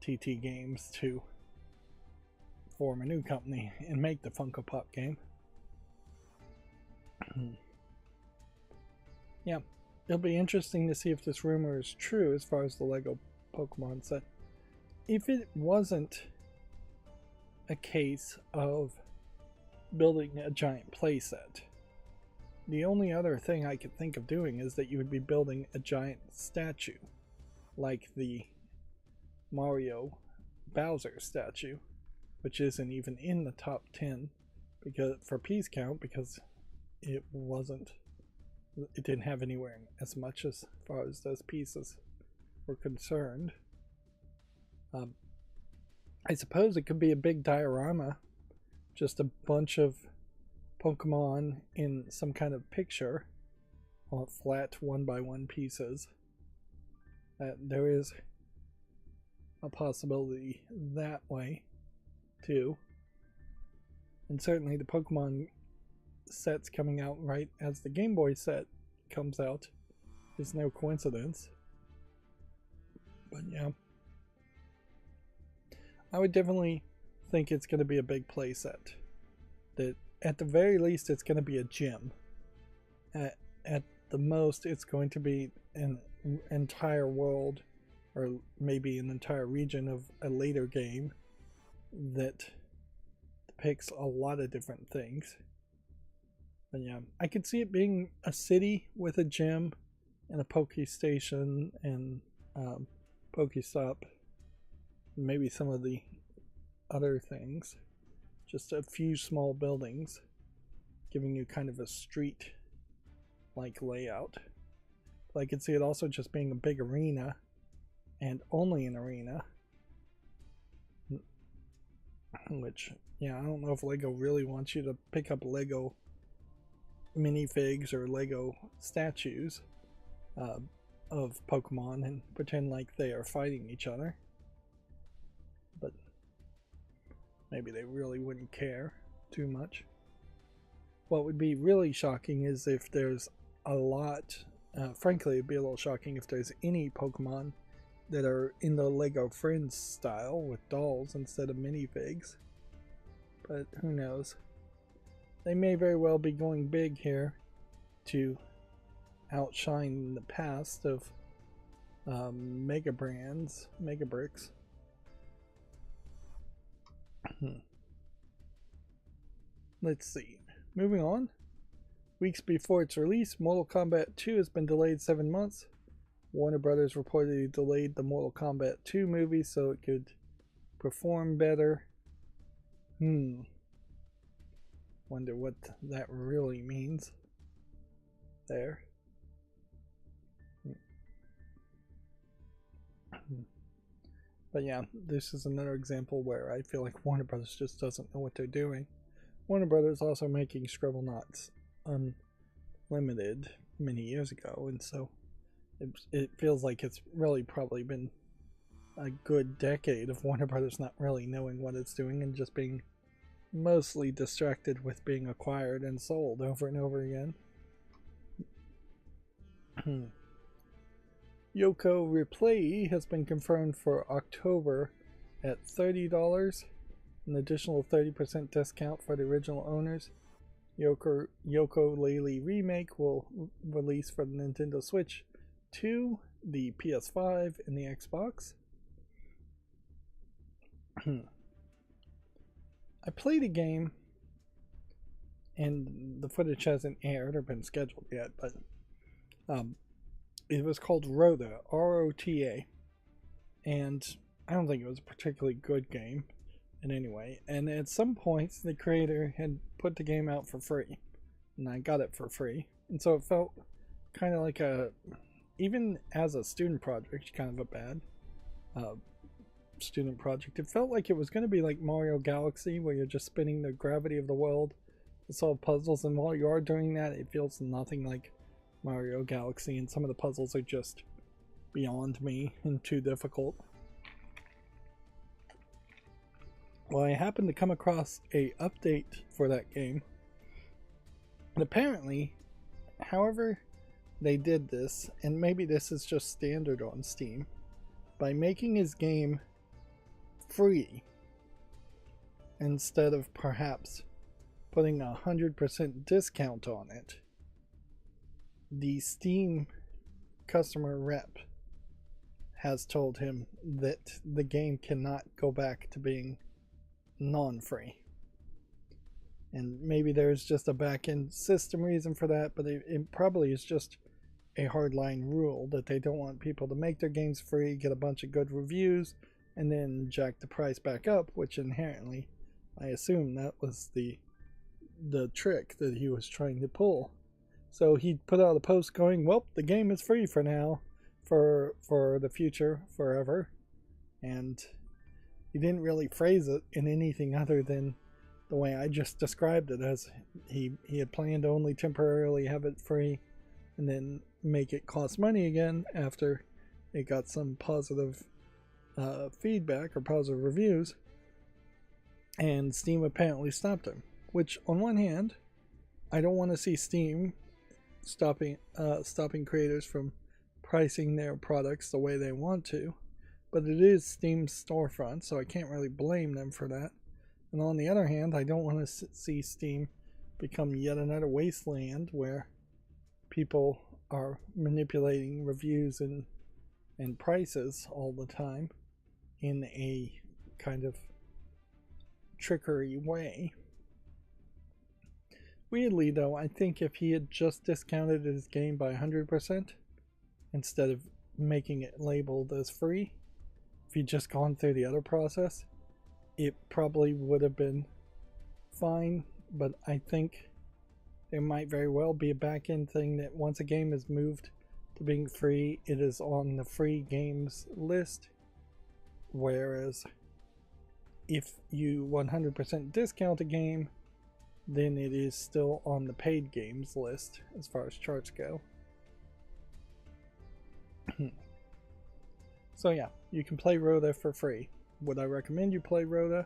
TT Games to form a new company and make the Funko Pop game. Yeah, it'll be interesting to see if this rumor is true as far as the Lego Pokemon set. If it wasn't a case of building a giant playset, the only other thing I could think of doing is that you would be building a giant statue, like the Mario Bowser statue, which isn't even in the top 10 because for piece count, because it didn't have anywhere as much as far as those pieces were concerned. I suppose it could be a big diorama, just a bunch of Pokemon in some kind of picture, on flat 1x1 pieces. There is a possibility that way too, and certainly the Pokemon sets coming out right as the Game Boy set comes out is no coincidence. But yeah, I would definitely think it's going to be a big play set. That at the very least it's going to be a gym. At the most it's going to be an entire world, or maybe an entire region of a later game that depicts a lot of different things. But yeah, I could see it being a city with a gym and a Poke Station and Pokestop, maybe some of the other things. Just a few small buildings, giving you kind of a street-like layout. But I could see it also just being a big arena, and only an arena. Which, yeah, I don't know if Lego really wants you to pick up Lego minifigs or Lego statues of Pokemon and pretend like they are fighting each other. But maybe they really wouldn't care too much. What would be really shocking is if there's a lot, frankly it'd be a little shocking if there's any Pokemon that are in the Lego Friends style with dolls instead of minifigs. But who knows? They may very well be going big here to outshine the past of Mega Brands, Mega Bricks. Let's see. Moving on. Weeks before its release, Mortal Kombat 2 has been delayed 7 months. Warner Brothers reportedly delayed the Mortal Kombat 2 movie so it could perform better. Wonder what that really means there. But yeah, this is another example where I feel like Warner Brothers just doesn't know what they're doing. Warner Brothers also making Scribblenauts Unlimited many years ago, and so it feels like it's really probably been a good decade of Warner Brothers not really knowing what it's doing and just being mostly distracted with being acquired and sold over and over again. Yoko Replay has been confirmed for October at $30, an additional 30% discount for the original owners. Yoko-Laylee Remake will release for the Nintendo Switch 2, the PS5, and the Xbox. I played a game, and the footage hasn't aired or been scheduled yet, but it was called Rota, R-O-T-A, and I don't think it was a particularly good game in any way. And at some points, the creator had put the game out for free, and I got it for free, and so it felt kind of like even as a student project, kind of a bad student project. It felt like it was going to be like Mario Galaxy, where you're just spinning the gravity of the world to solve puzzles, and while you are doing that, it feels nothing like Mario Galaxy, and some of the puzzles are just beyond me and too difficult. Well, I happened to come across a update for that game, and apparently, however they did this, and maybe this is just standard on Steam, by making his game free instead of perhaps putting 100% discount on it, the Steam customer rep has told him that the game cannot go back to being non-free. And maybe there's just a back-end system reason for that, but it probably is just a hardline rule that they don't want people to make their games free, get a bunch of good reviews, and then jack the price back up, which inherently, I assume that was the trick that he was trying to pull. So he put out a post going, well, the game is free for now, for the future, forever. And he didn't really phrase it in anything other than the way I just described it, as he had planned to only temporarily have it free and then make it cost money again after it got some positive feedback or positive reviews, and Steam apparently stopped him. Which, on one hand, I don't want to see Steam stopping creators from pricing their products the way they want to, but it is Steam's storefront, so I can't really blame them for that. And on the other hand, I don't want to see Steam become yet another wasteland where people are manipulating reviews and prices all the time in a kind of trickery way. Weirdly though, I think if he had just discounted his game by 100% instead of making it labeled as free, if he'd just gone through the other process, it probably would have been fine. But I think there might very well be a back-end thing that once a game is moved to being free, it is on the free games list, whereas if you 100% discount a game, then it is still on the paid games list as far as charts go. So yeah, you can play Rota for free. Would I recommend you play Rota?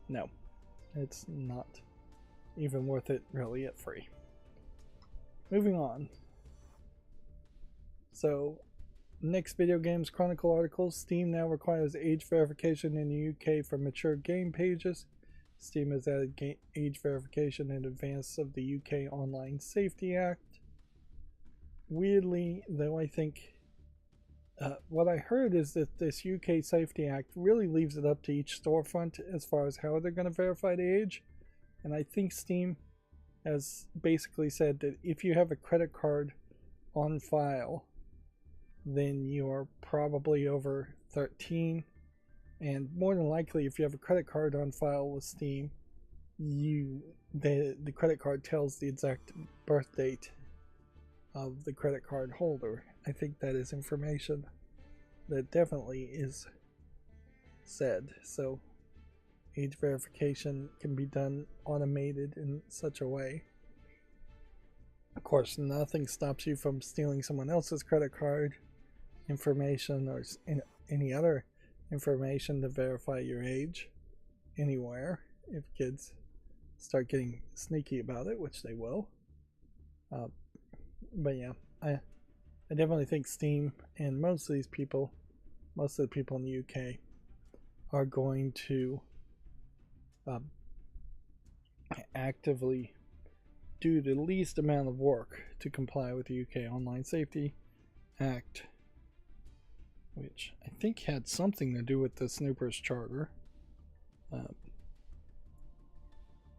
No, it's not even worth it really at free. Moving on. So, next Video Games Chronicle articles. Steam now requires age verification in the UK for mature game pages. Steam has added age verification in advance of the UK Online Safety Act. Weirdly, though, I think what I heard is that this UK Safety Act really leaves it up to each storefront as far as how they're going to verify the age. And I think Steam has basically said that if you have a credit card on file, then you are probably over 13. And more than likely, if you have a credit card on file with Steam, the credit card tells the exact birth date of the credit card holder. I think that is information that definitely is said. So age verification can be done automated in such a way. Of course, nothing stops you from stealing someone else's credit card information or any other information to verify your age anywhere if kids start getting sneaky about it, which they will. But yeah, I definitely think Steam and most of the people in the UK are going to actively do the least amount of work to comply with the UK Online Safety Act, which I think had something to do with the Snoopers Charter.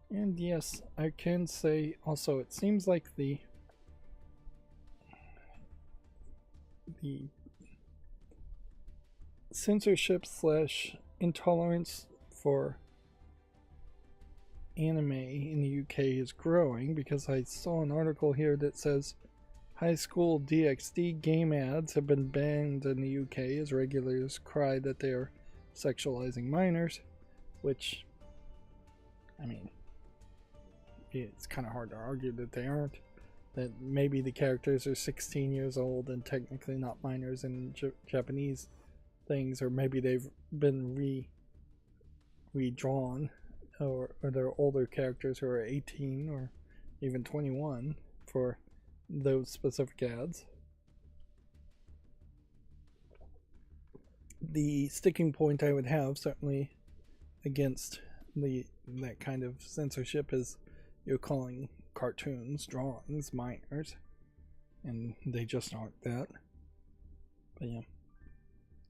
And yes, I can say also it seems like the censorship / intolerance for anime in the UK is growing, because I saw an article here that says high school DxD game ads have been banned in the UK as regulators cry that they are sexualizing minors, which, I mean, it's kind of hard to argue that they aren't. That maybe the characters are 16 years old and technically not minors in Japanese things, or maybe they've been redrawn, or they're older characters who are 18 or even 21 for those specific ads. The sticking point I would have certainly against that kind of censorship is you're calling cartoons, drawings, minors, and they just aren't that. But yeah,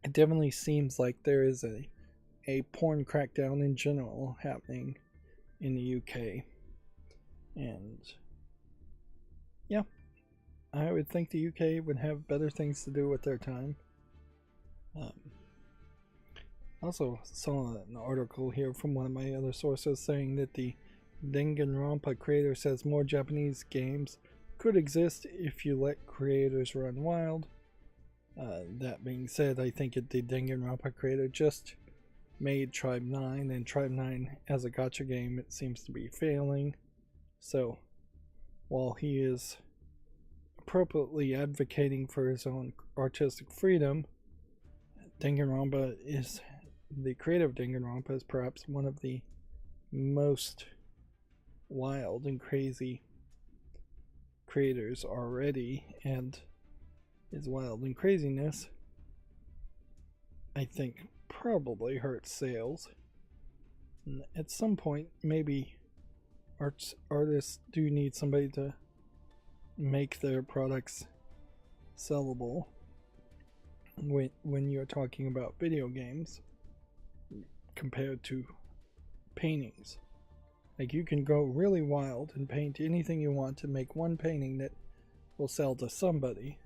it definitely seems like there is a porn crackdown in general happening in the UK, and yeah, I would think the UK would have better things to do with their time. Also saw an article here from one of my other sources saying that the Danganronpa creator says more Japanese games could exist if you let creators run wild. That being said, I think the Danganronpa creator just made Tribe 9, and Tribe 9 as a gacha game, it seems to be failing. So while he is appropriately advocating for his own artistic freedom, Danganronpa is the creator of Danganronpa is perhaps one of the most wild and crazy creators already, and his wild and craziness, I think, probably hurts sales. And at some point, maybe artists do need somebody to make their products sellable when you're talking about video games compared to paintings. Like, you can go really wild and paint anything you want to make one painting that will sell to somebody.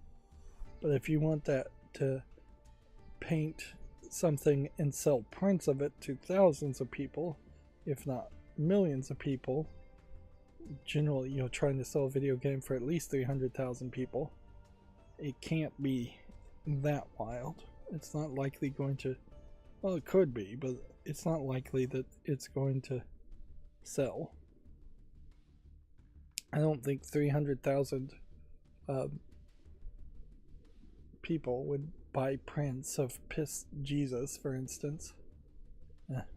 But if you want that to paint something and sell prints of it to thousands of people, if not millions of people, generally you're trying to sell a video game for at least 300,000 people, it can't be that wild. It's not likely going to, well, it could be, but it's not likely that it's going to sell. I don't think 300,000 people would buy prints of Piss Jesus, for instance,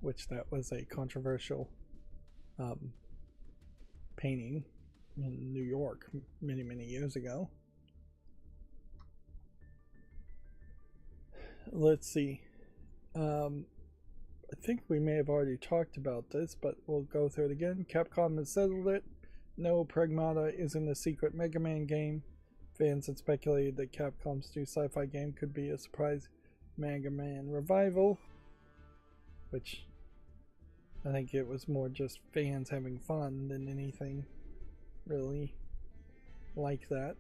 which that was a controversial painting in New York many years ago. Let's see. I think we may have already talked about this, but we'll go through it again. Capcom has settled it. No, Pragmata isn't a secret Mega Man game. Fans had speculated that Capcom's new sci-fi game could be a surprise Mega Man revival, which I think it was more just fans having fun than anything really like that.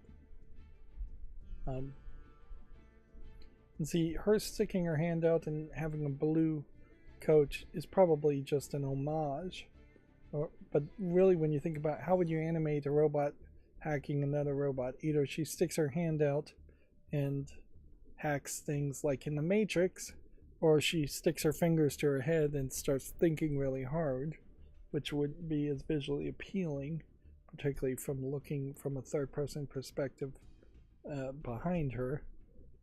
And see, her sticking her hand out and having a blue coach is probably just an homage But really, when you think about how would you animate a robot hacking another robot, either she sticks her hand out and hacks things like in the Matrix, or she sticks her fingers to her head and starts thinking really hard, which wouldn't be as visually appealing, particularly from looking from a third-person perspective behind her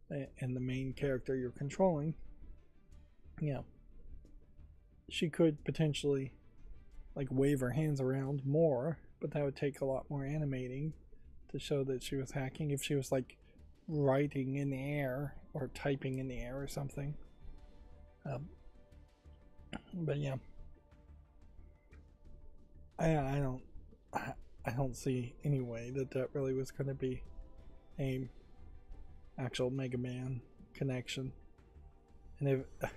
and the main character you're controlling. Yeah, she could potentially like wave her hands around more, but that would take a lot more animating to show that she was hacking. If she was like writing in the air or typing in the air or something. But yeah, I don't see any way that really was going to be a actual Mega Man connection. And if,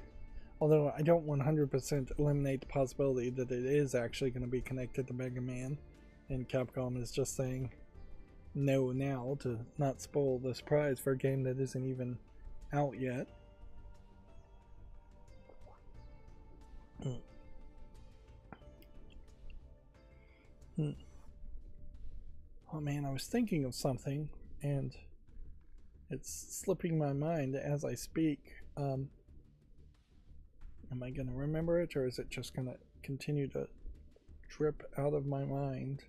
although I don't 100% eliminate the possibility that it is actually going to be connected to Mega Man, and Capcom is just saying no now to not spoil the surprise for a game that isn't even out yet. Oh man, I was thinking of something and it's slipping my mind as I speak. Am I going to remember it, or is it just going to continue to drip out of my mind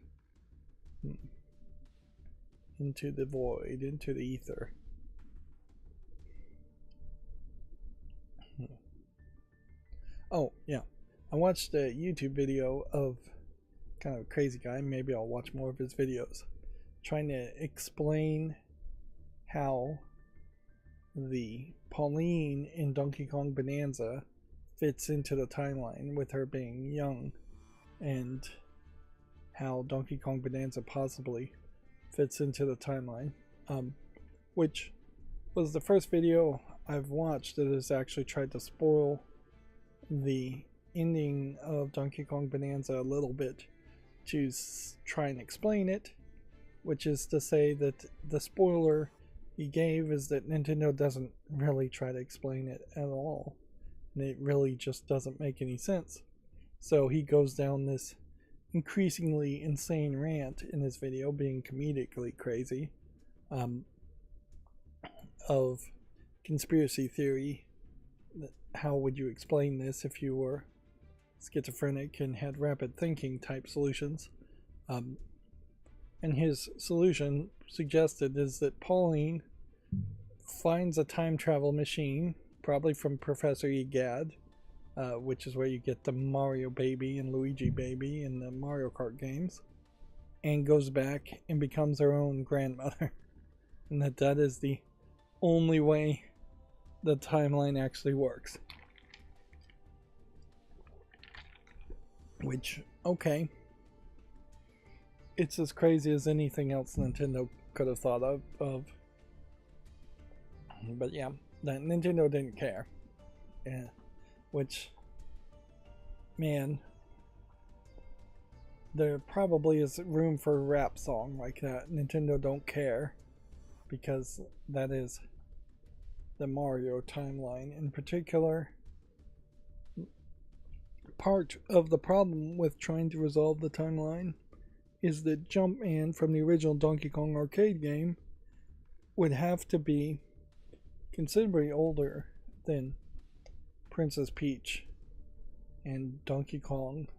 into the void, into the ether? Oh yeah, I watched a YouTube video of kind of a crazy guy. Maybe I'll watch more of his videos, trying to explain how the Pauline in Donkey Kong Bonanza fits into the timeline with her being young, and how Donkey Kong Bonanza possibly fits into the timeline, which was the first video I've watched that has actually tried to spoil the ending of Donkey Kong Bonanza a little bit to try and explain it, which is to say that the spoiler he gave is that Nintendo doesn't really try to explain it at all, and it really just doesn't make any sense. So he goes down this increasingly insane rant in his video, being comedically crazy, of conspiracy theory. How would you explain this if you were schizophrenic and had rapid thinking type solutions? And his solution suggested is that Pauline finds a time travel machine, probably from Professor Egad, which is where you get the Mario baby and Luigi baby in the Mario Kart games, and goes back and becomes her own grandmother. And that is the only way the timeline actually works. Which, okay, it's as crazy as anything else Nintendo could have thought of. But yeah, that Nintendo didn't care. Yeah, which, man, there probably is room for a rap song like that. Nintendo don't care, because that is the Mario timeline in particular. Part of the problem with trying to resolve the timeline is that Jumpman from the original Donkey Kong arcade game would have to be considerably older than Princess Peach and Donkey Kong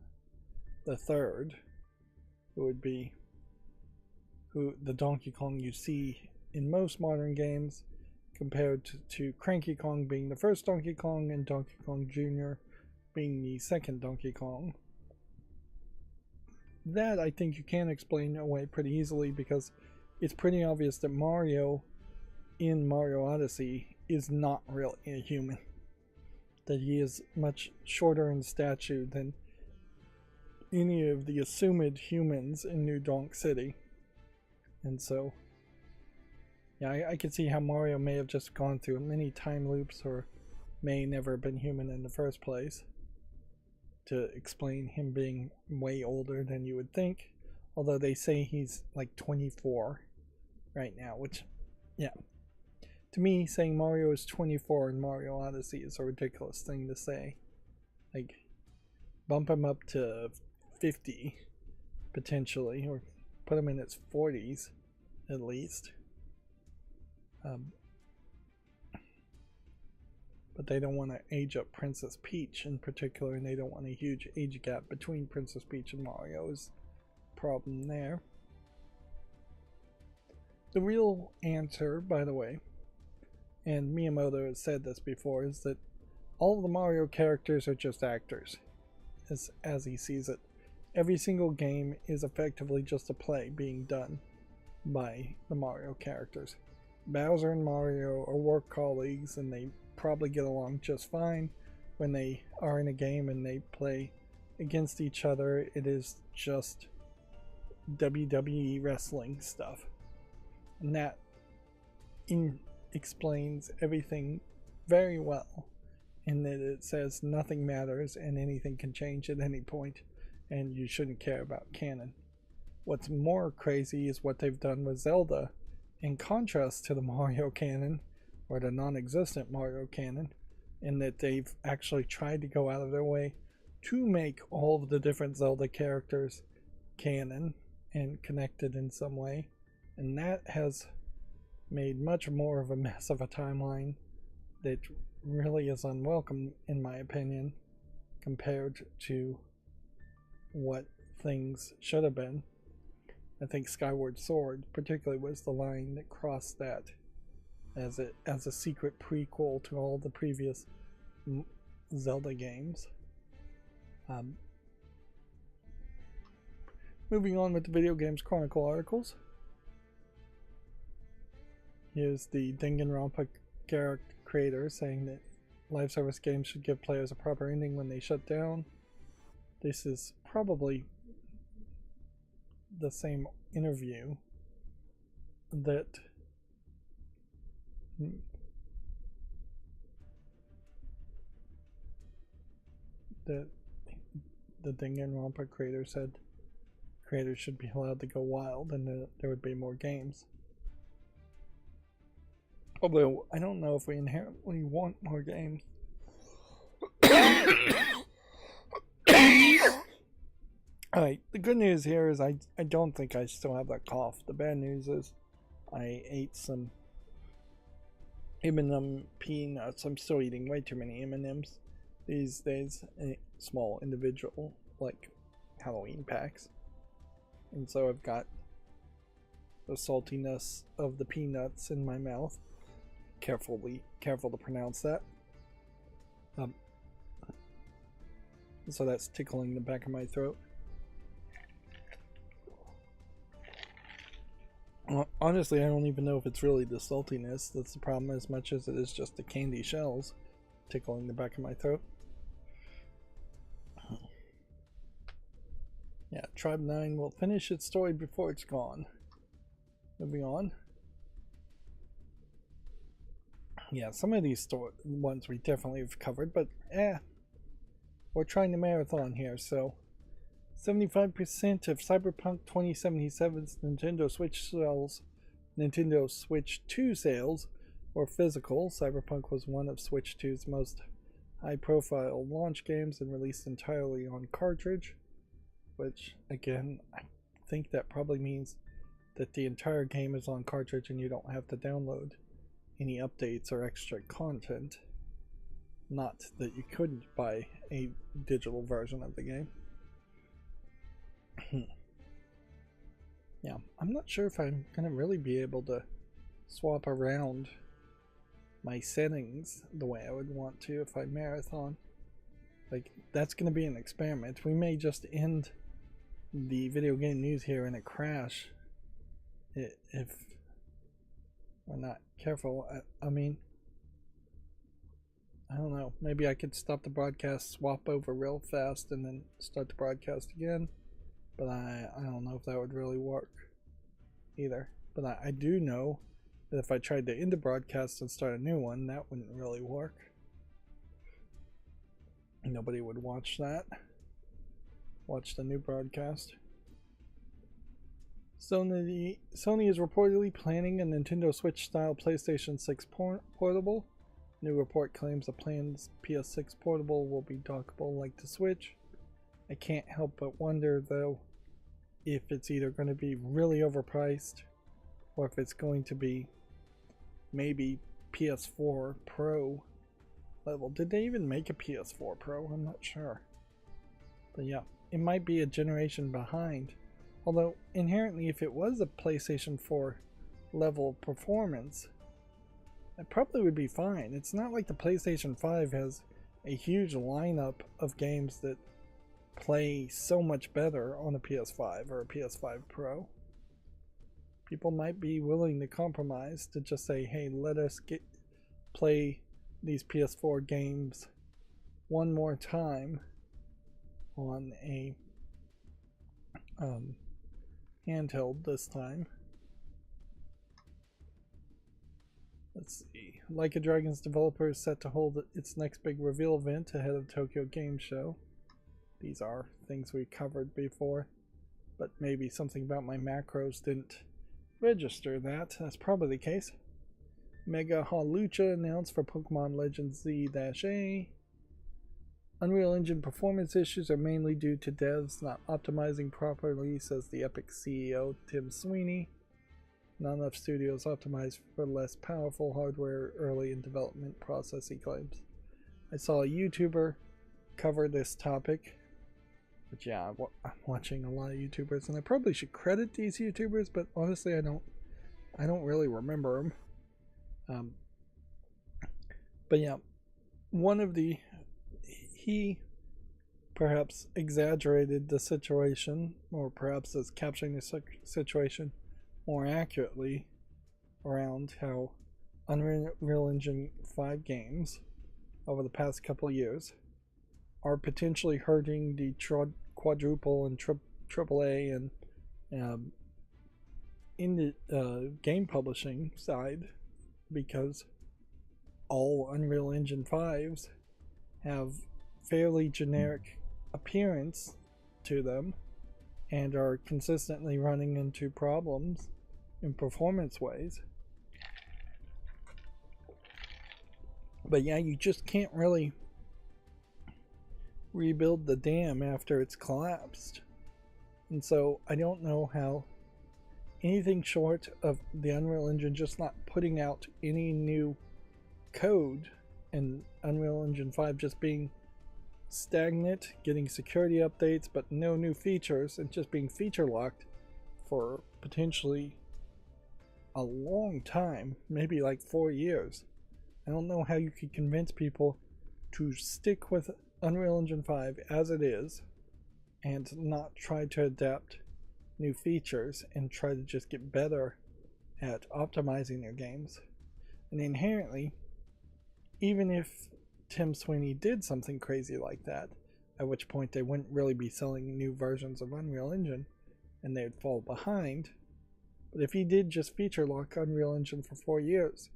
the Third, who would be the Donkey Kong you see in most modern games, compared to Cranky Kong being the first Donkey Kong and Donkey Kong Jr. being the second Donkey Kong. That I think you can explain away pretty easily, because it's pretty obvious that Mario in Mario Odyssey is not really a human. That he is much shorter in stature than any of the assumed humans in New Donk City. And so, yeah, I can see how Mario may have just gone through many time loops, or may never have been human in the first place, to explain him being way older than you would think. Although they say he's like 24 right now, which, yeah. To me, saying Mario is 24 in Mario Odyssey is a ridiculous thing to say. Like, bump him up to 50 potentially, or put him in its 40s at least. But they don't want to age up Princess Peach in particular, and they don't want a huge age gap between Princess Peach and Mario is the problem there. The real answer, by the way, and Miyamoto has said this before, is that all of the Mario characters are just actors, as he sees it. Every single game is effectively just a play being done by the Mario characters. Bowser and Mario are work colleagues, and they probably get along just fine. When they are in a game and they play against each other, it is just WWE wrestling stuff. And that explains everything very well, in that it says nothing matters and anything can change at any point, and you shouldn't care about canon. What's more crazy is what they've done with Zelda, in contrast to the Mario canon, or the non-existent Mario canon, in that they've actually tried to go out of their way to make all of the different Zelda characters canon and connected in some way, and that has made much more of a mess of a timeline that really is unwelcome, in my opinion, compared to what things should have been. I think Skyward Sword particularly was the line that crossed that as a secret prequel to all the previous Zelda games. Moving on with the Video Games Chronicle articles. Here's the Danganronpa creator saying that live service games should give players a proper ending when they shut down. This is probably the same interview that the Danganronpa creator said creators should be allowed to go wild and there would be more games. Although I don't know if we inherently want more games. Alright, the good news here is I don't think I still have that cough. The bad news is I ate some M&M peanuts. I'm still eating way too many M&Ms these days. Small individual, like Halloween packs. And so I've got the saltiness of the peanuts in my mouth. Careful to pronounce that. So that's tickling the back of my throat. Well, honestly, I don't even know if it's really the saltiness that's the problem as much as it is just the candy shells tickling the back of my throat. Yeah, Tribe 9 will finish its story before it's gone. Moving on. Yeah, some of these ones we definitely have covered, but we're trying to marathon here, so 75% of Cyberpunk 2077's Nintendo Switch sales, Nintendo Switch 2 sales, were physical. Cyberpunk was one of Switch 2's most high-profile launch games and released entirely on cartridge, which, again, I think that probably means that the entire game is on cartridge and you don't have to download any updates or extra content. Not that you couldn't buy a digital version of the game. Yeah, I'm not sure if I'm gonna really be able to swap around my settings the way I would want to if I marathon. Like, that's gonna be an experiment. We may just end the video game news here in a crash if we're not careful. I mean, I don't know. Maybe I could stop the broadcast, swap over real fast, and then start the broadcast again. But I don't know if that would really work either. But I do know that if I tried to end the broadcast and start a new one, that wouldn't really work. Nobody would watch that. Watch the new broadcast. Sony is reportedly planning a Nintendo Switch-style PlayStation 6 portable. New report claims the planned PS6 portable will be dockable like the Switch, I can't help but wonder though if it's either going to be really overpriced or if it's going to be maybe PS4 Pro level. Did they even make a PS4 Pro? I'm not sure. But yeah, it might be a generation behind. Although inherently, if it was a PlayStation 4 level performance, it probably would be fine. It's not like the PlayStation 5 has a huge lineup of games that play so much better on a PS5 or a PS5 Pro. People might be willing to compromise to just say, hey, let us play these PS4 games one more time on a handheld this time. Let's see. Like a Dragon's developer is set to hold its next big reveal event ahead of Tokyo Game Show. These are things we covered before, but maybe something about my macros didn't register that. That's probably the case. Mega Halucha announced for Pokemon Legends Z-A. Unreal Engine performance issues are mainly due to devs not optimizing properly, says the Epic CEO Tim Sweeney. Not enough studios optimized for less powerful hardware early in development process, he claims. I saw a YouTuber cover this topic. But yeah, I'm watching a lot of YouTubers, and I probably should credit these YouTubers, but honestly, I don't really remember them. But yeah, he perhaps exaggerated the situation, or perhaps is capturing the situation more accurately around how Unreal Engine 5 games over the past couple of years are potentially hurting the quadruple and AAA and in the game publishing side, because all Unreal Engine 5s have fairly generic appearance to them and are consistently running into problems in performance ways. But yeah, you just can't really rebuild the dam after it's collapsed. And so I don't know how anything short of the Unreal Engine just not putting out any new code and Unreal Engine 5 just being stagnant, getting security updates but no new features, and just being feature locked for potentially a long time, maybe like 4 years. I don't know how you could convince people to stick with Unreal Engine 5 as it is and not try to adapt new features and try to just get better at optimizing their games. And inherently, even if Tim Sweeney did something crazy like that, at which point they wouldn't really be selling new versions of Unreal Engine and they'd fall behind, but if he did just feature lock Unreal Engine for 4 years,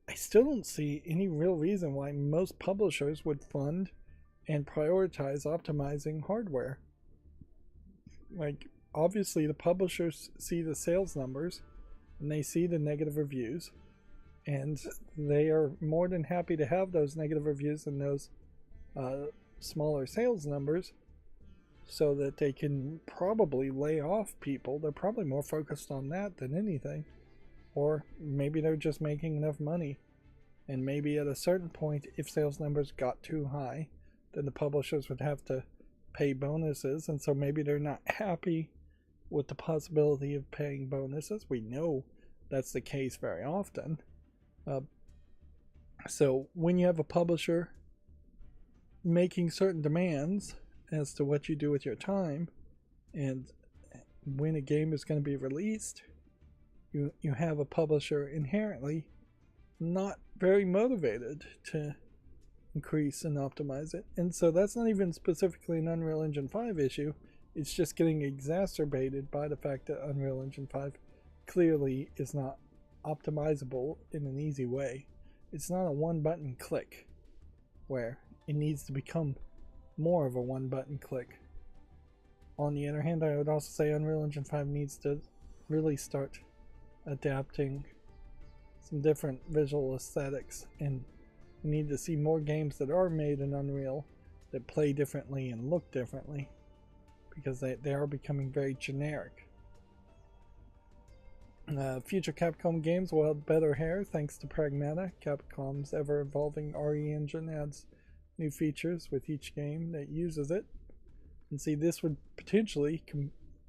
I still don't see any real reason why most publishers would fund and prioritize optimizing hardware. Like, obviously the publishers see the sales numbers and they see the negative reviews, and they are more than happy to have those negative reviews and those smaller sales numbers so that they can probably lay off people. They're probably more focused on that than anything. Or maybe they're just making enough money, and maybe at a certain point, if sales numbers got too high, then the publishers would have to pay bonuses, and so maybe they're not happy with the possibility of paying bonuses. We know that's the case very often. So when you have a publisher making certain demands as to what you do with your time and when a game is going to be released, you have a publisher inherently not very motivated to increase and optimize it. And so that's not even specifically an Unreal Engine 5 issue. It's just getting exacerbated by the fact that Unreal Engine 5 clearly is not optimizable in an easy way. It's not a one button click where it needs to become more of a one button click. On the other hand, I would also say Unreal Engine 5 needs to really start adapting some different visual aesthetics, and we need to see more games that are made in Unreal that play differently and look differently, because they are becoming very generic. Future Capcom games will have better hair thanks to Pragmata. Capcom's ever-evolving RE engine adds new features with each game that uses it. And see, this would potentially,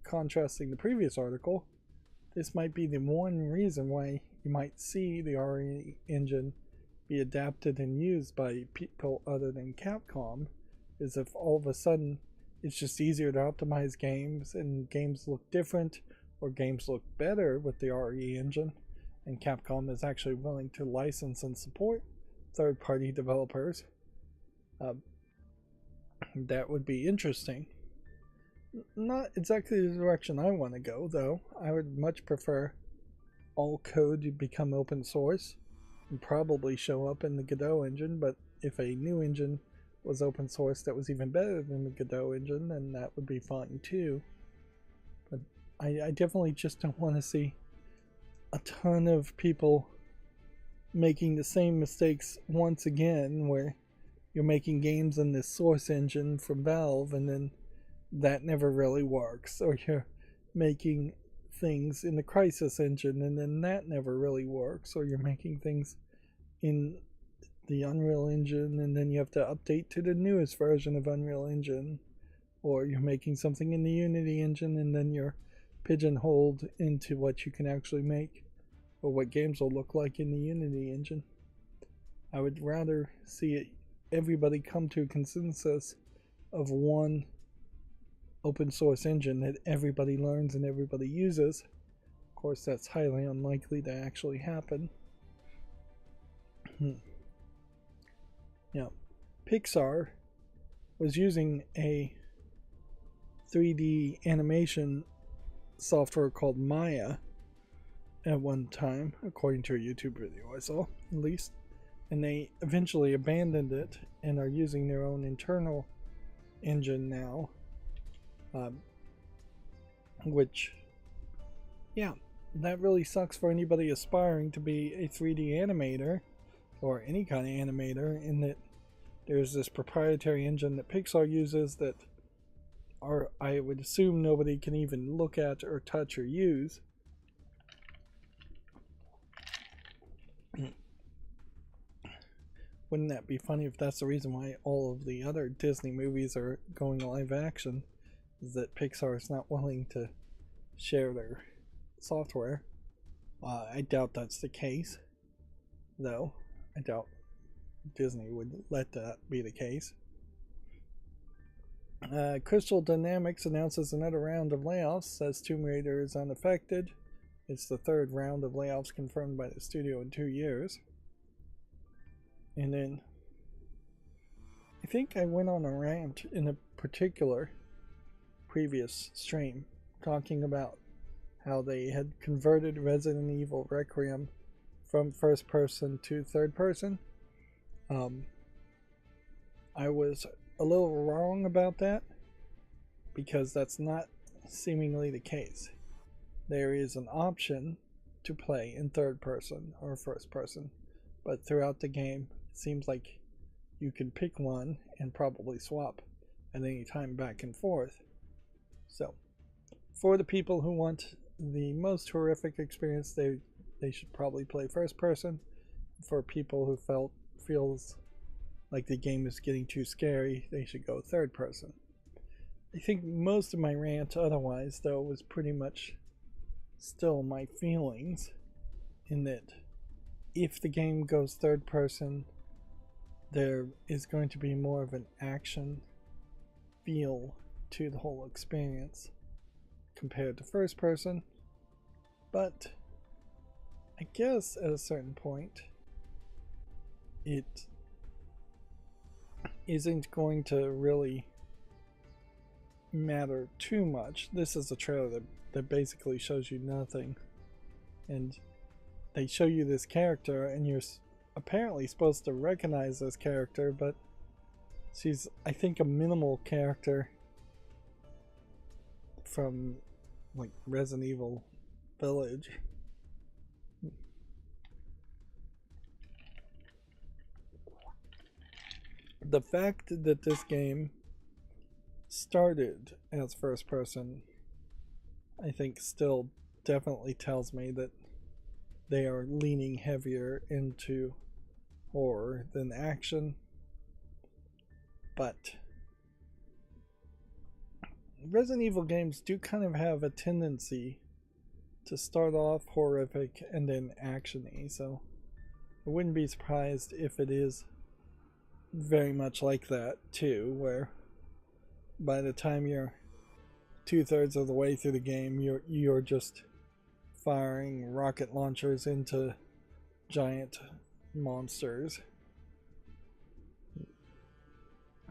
contrasting the previous article, this might be the one reason why you might see the RE engine be adapted and used by people other than Capcom, is if all of a sudden it's just easier to optimize games and games look different or games look better with the RE engine, and Capcom is actually willing to license and support third-party developers. That would be interesting. Not exactly the direction I want to go, though. I would much prefer all code to become open source and probably show up in the Godot engine, but if a new engine was open source that was even better than the Godot engine, then that would be fine too. But I definitely just don't want to see a ton of people making the same mistakes once again, where you're making games in this source engine from Valve and then that never really works, or you're making things in the Crysis engine and then that never really works, or you're making things in the Unreal Engine and then you have to update to the newest version of Unreal Engine, or you're making something in the Unity engine and then you're pigeonholed into what you can actually make or what games will look like in the Unity engine. I would rather see everybody come to a consensus of one open source engine that everybody learns and everybody uses. Of course, that's highly unlikely to actually happen. Pixar was using a 3D animation software called Maya at one time, according to a YouTube video I saw, at least, and they eventually abandoned it and are using their own internal engine now, which, yeah, that really sucks for anybody aspiring to be a 3D animator or any kind of animator, in that there's this proprietary engine that Pixar uses that I would assume nobody can even look at or touch or use. Wouldn't that be funny if that's the reason why all of the other Disney movies are going live action, is that Pixar is not willing to share their software? I doubt that's the case, though. I doubt Disney would let that be the case. Crystal Dynamics announces another round of layoffs, says Tomb Raider is unaffected. It's the third round of layoffs confirmed by the studio in 2 years. And then I think I went on a rant in a particular previous stream talking about how they had converted Resident Evil Requiem from first person to third person. I was a little wrong about that, because that's not seemingly the case. There is an option to play in third person or first person, but throughout the game it seems like you can pick one and probably swap at any time back and forth. So for the people who want the most horrific experience, they should probably play first person. For people who feels like the game is getting too scary, they should go third person. I think most of my rant otherwise, though, was pretty much still my feelings, in that if the game goes third person, there is going to be more of an action feel to the whole experience compared to first person. But I guess at a certain point it isn't going to really matter too much. This is a trailer that basically shows you nothing, and they show you this character and you're apparently supposed to recognize this character, but she's, I think, a minimal character from like Resident Evil Village. The fact that this game started as first person, I think still definitely tells me that they are leaning heavier into horror than action. But Resident Evil games do kind of have a tendency to start off horrific and then actiony, so I wouldn't be surprised if it is very much like that too, where by the time you're 2/3 of the way through the game, you're just firing rocket launchers into giant monsters.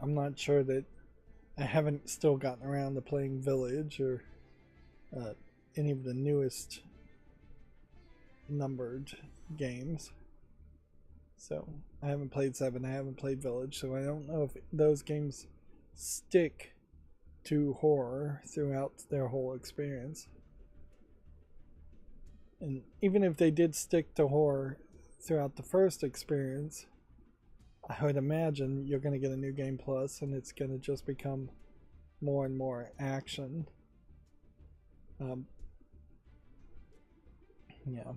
I'm not sure that I haven't still gotten around to playing Village or any of the newest numbered games. So I haven't played 7, I haven't played Village, so I don't know if those games stick to horror throughout their whole experience. And even if they did stick to horror throughout the first experience, I would imagine you're going to get a new game plus and it's going to just become more and more action. Yeah.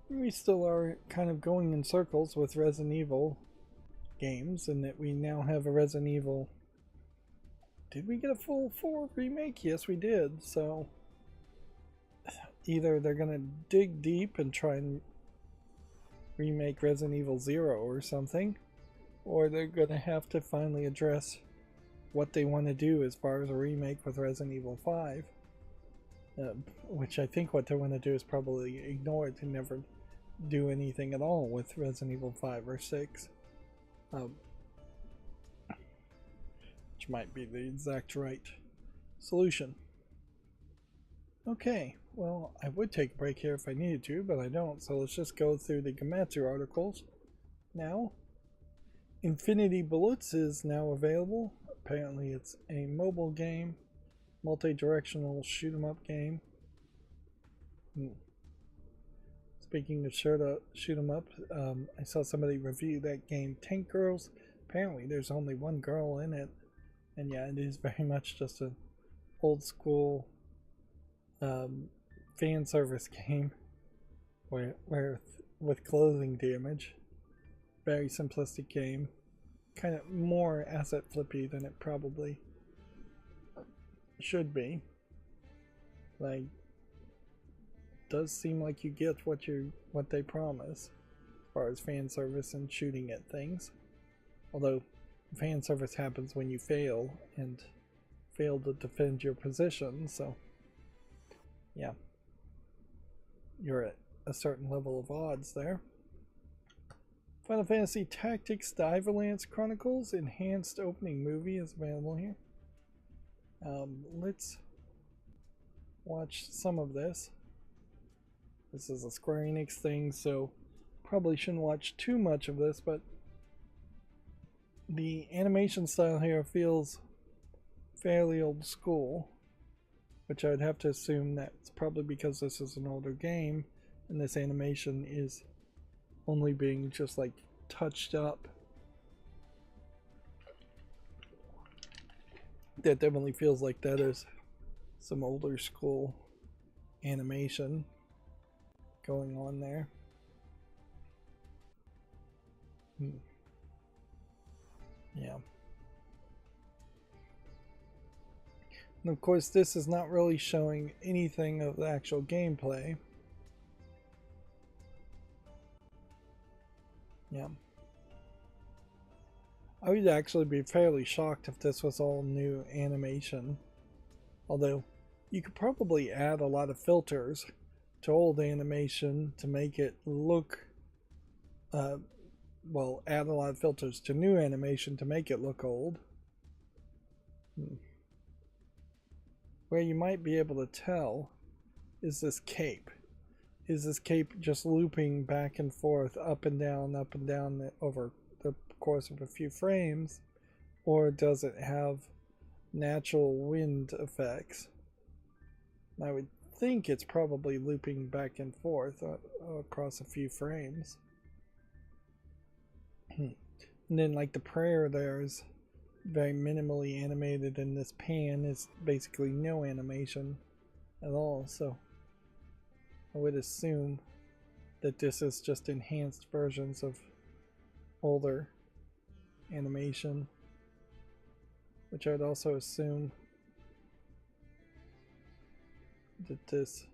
We still are kind of going in circles with Resident Evil games, in that we now have a Resident Evil. Did we get a full 4 remake? Yes, we did. So either they're gonna dig deep and try and remake Resident Evil 0 or something, or they're gonna have to finally address what they want to do as far as a remake with Resident Evil 5. Which I think what they want to do is probably ignore it and never do anything at all with Resident Evil 5 or 6. Which might be the exact right solution. Okay, well, I would take a break here if I needed to, but I don't, so let's just go through the Gamatsu articles now. Infinity Bullets is now available. Apparently it's a mobile game, multi-directional shoot-'em-up game. Speaking of shoot-'em-up, I saw somebody review that game, Tank Girls. Apparently there's only one girl in it, and yeah, it is very much just an old school fan service game where with clothing damage. Very simplistic game, kind of more asset flippy than it probably should be. Like, does seem like you get what they promise as far as fan service and shooting at things. Although fan service happens when you fail to defend your position, so yeah, you're at a certain level of odds there. Final Fantasy Tactics: The Iverlance Chronicles Enhanced Opening Movie is available here. Let's watch some of this. This is a Square Enix thing, so probably shouldn't watch too much of this, but the animation style here feels fairly old school, which I'd have to assume that's probably because this is an older game and this animation is only being just like touched up. That definitely feels like that is some older school animation going on there. Yeah. And of course this is not really showing anything of the actual gameplay. Yeah. I would actually be fairly shocked if this was all new animation. Although you could probably add a lot of filters to old animation to make it look well, add a lot of filters to new animation to make it look old. Where you might be able to tell is this cape. Is this cape just looping back and forth, up and down over the course of a few frames, or does it have natural wind effects? I would think it's probably looping back and forth across a few frames. And then like the prayer there is very minimally animated, and this pan is basically no animation at all, so I would assume that this is just enhanced versions of older animation, which I would also assume that this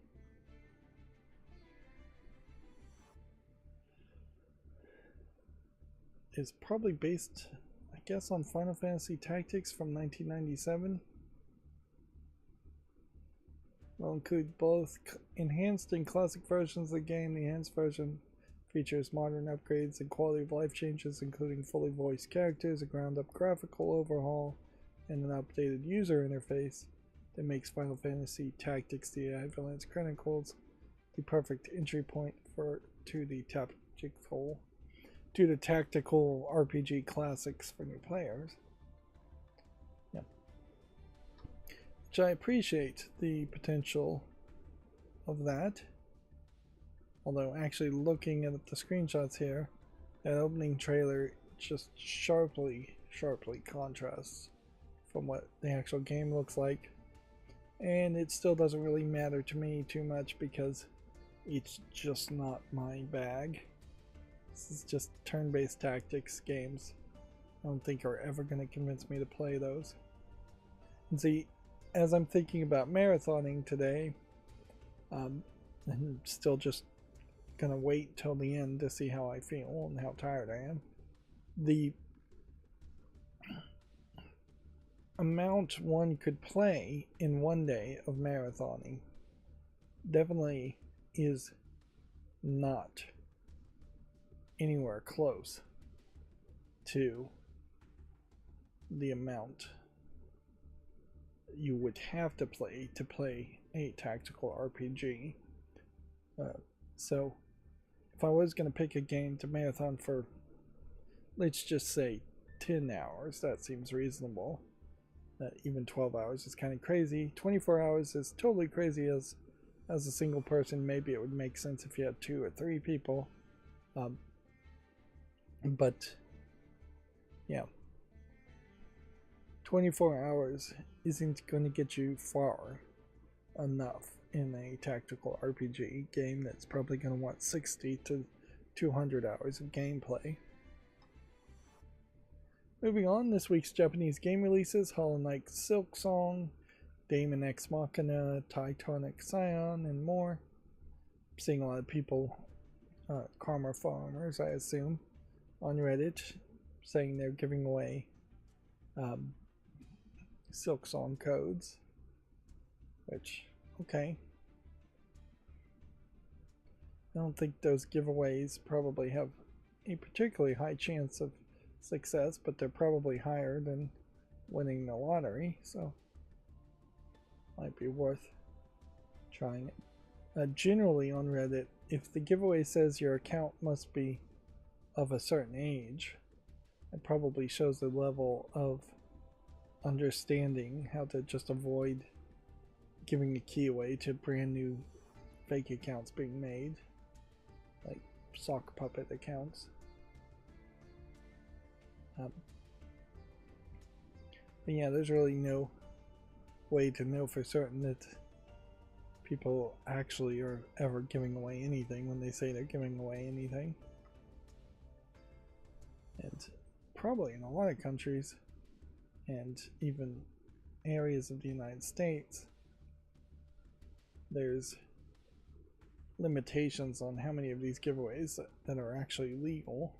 is probably based, I guess, on Final Fantasy Tactics from 1997. Will include both enhanced and classic versions of the game. The enhanced version features modern upgrades and quality of life changes, including fully voiced characters, a ground-up graphical overhaul, and an updated user interface that makes Final Fantasy Tactics: The Avalanche Chronicles the perfect entry point to the tactical RPG classics for new players. Yep. Which I appreciate the potential of that. Although actually looking at the screenshots here, that opening trailer just sharply contrasts from what the actual game looks like. And it still doesn't really matter to me too much because it's just not my bag. This is just turn-based tactics games. I don't think are ever going to convince me to play those. And see, as I'm thinking about marathoning today, I'm still just gonna wait till the end to see how I feel and how tired I am. The amount one could play in one day of marathoning definitely is not anywhere close to the amount you would have to play a tactical RPG. So if I was going to pick a game to marathon for, let's just say 10 hours, that seems reasonable. Even 12 hours is kind of crazy. 24 hours is totally crazy as a single person. Maybe it would make sense if you had 2 or 3 people. But yeah, 24 hours isn't going to get you far enough in a tactical RPG game that's probably going to want 60 to 200 hours of gameplay. Moving on, this week's Japanese game releases: Hollow Knight Silksong, Daemon X Machina, Titanic Scion, and more. I'm seeing a lot of people, karma farmers I assume, on Reddit saying they're giving away Silksong codes, which, okay. I don't think those giveaways probably have a particularly high chance of success, but they're probably higher than winning the lottery, so might be worth trying it. Generally on Reddit, if the giveaway says your account must be of a certain age, it probably shows the level of understanding how to just avoid giving a key away to brand new fake accounts being made, like sock puppet accounts. But yeah, there's really no way to know for certain that people actually are ever giving away anything when they say they're giving away anything. And probably in a lot of countries and even areas of the United States, there's limitations on how many of these giveaways that are actually legal.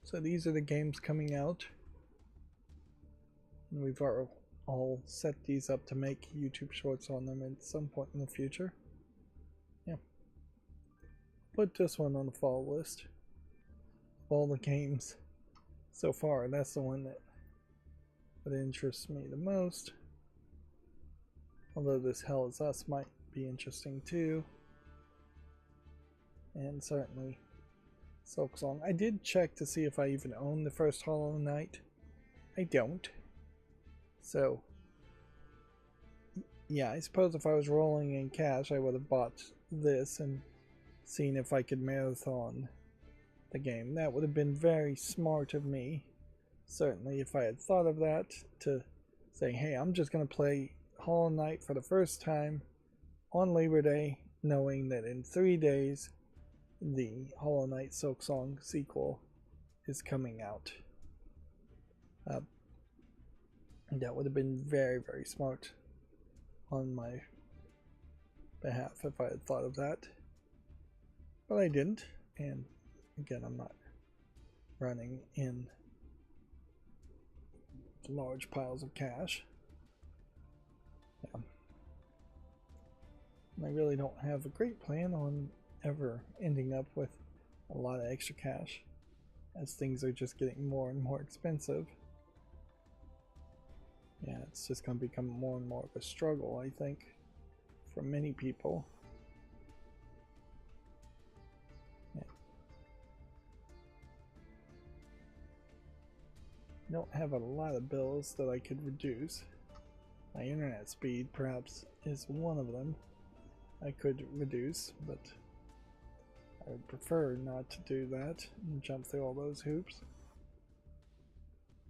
So these are the games coming out, and we've all set these up to make YouTube shorts on them at some point in the future. Yeah. Put this one on the fall list. Of all the games so far, that's the one that interests me the most. Although this Hell Is Us might be interesting too. And certainly Silksong. I did check to see if I even own the first Hollow Knight. I don't. So yeah, I suppose if I was rolling in cash, I would have bought this and seen if I could marathon the game. That would have been very smart of me. Certainly, if I had thought of that, to say, hey, I'm just going to play Hollow Knight for the first time on Labor Day, knowing that in 3 days, the Hollow Knight Silksong sequel is coming out. That would have been very, very smart on my behalf if I had thought of that. But I didn't, and again, I'm not running in large piles of cash. Yeah. I really don't have a great plan on ever ending up with a lot of extra cash, as things are just getting more and more expensive. Yeah, it's just going to become more and more of a struggle, I think, for many people. Yeah. I don't have a lot of bills that I could reduce. My internet speed perhaps is one of them I could reduce, but I would prefer not to do that and jump through all those hoops.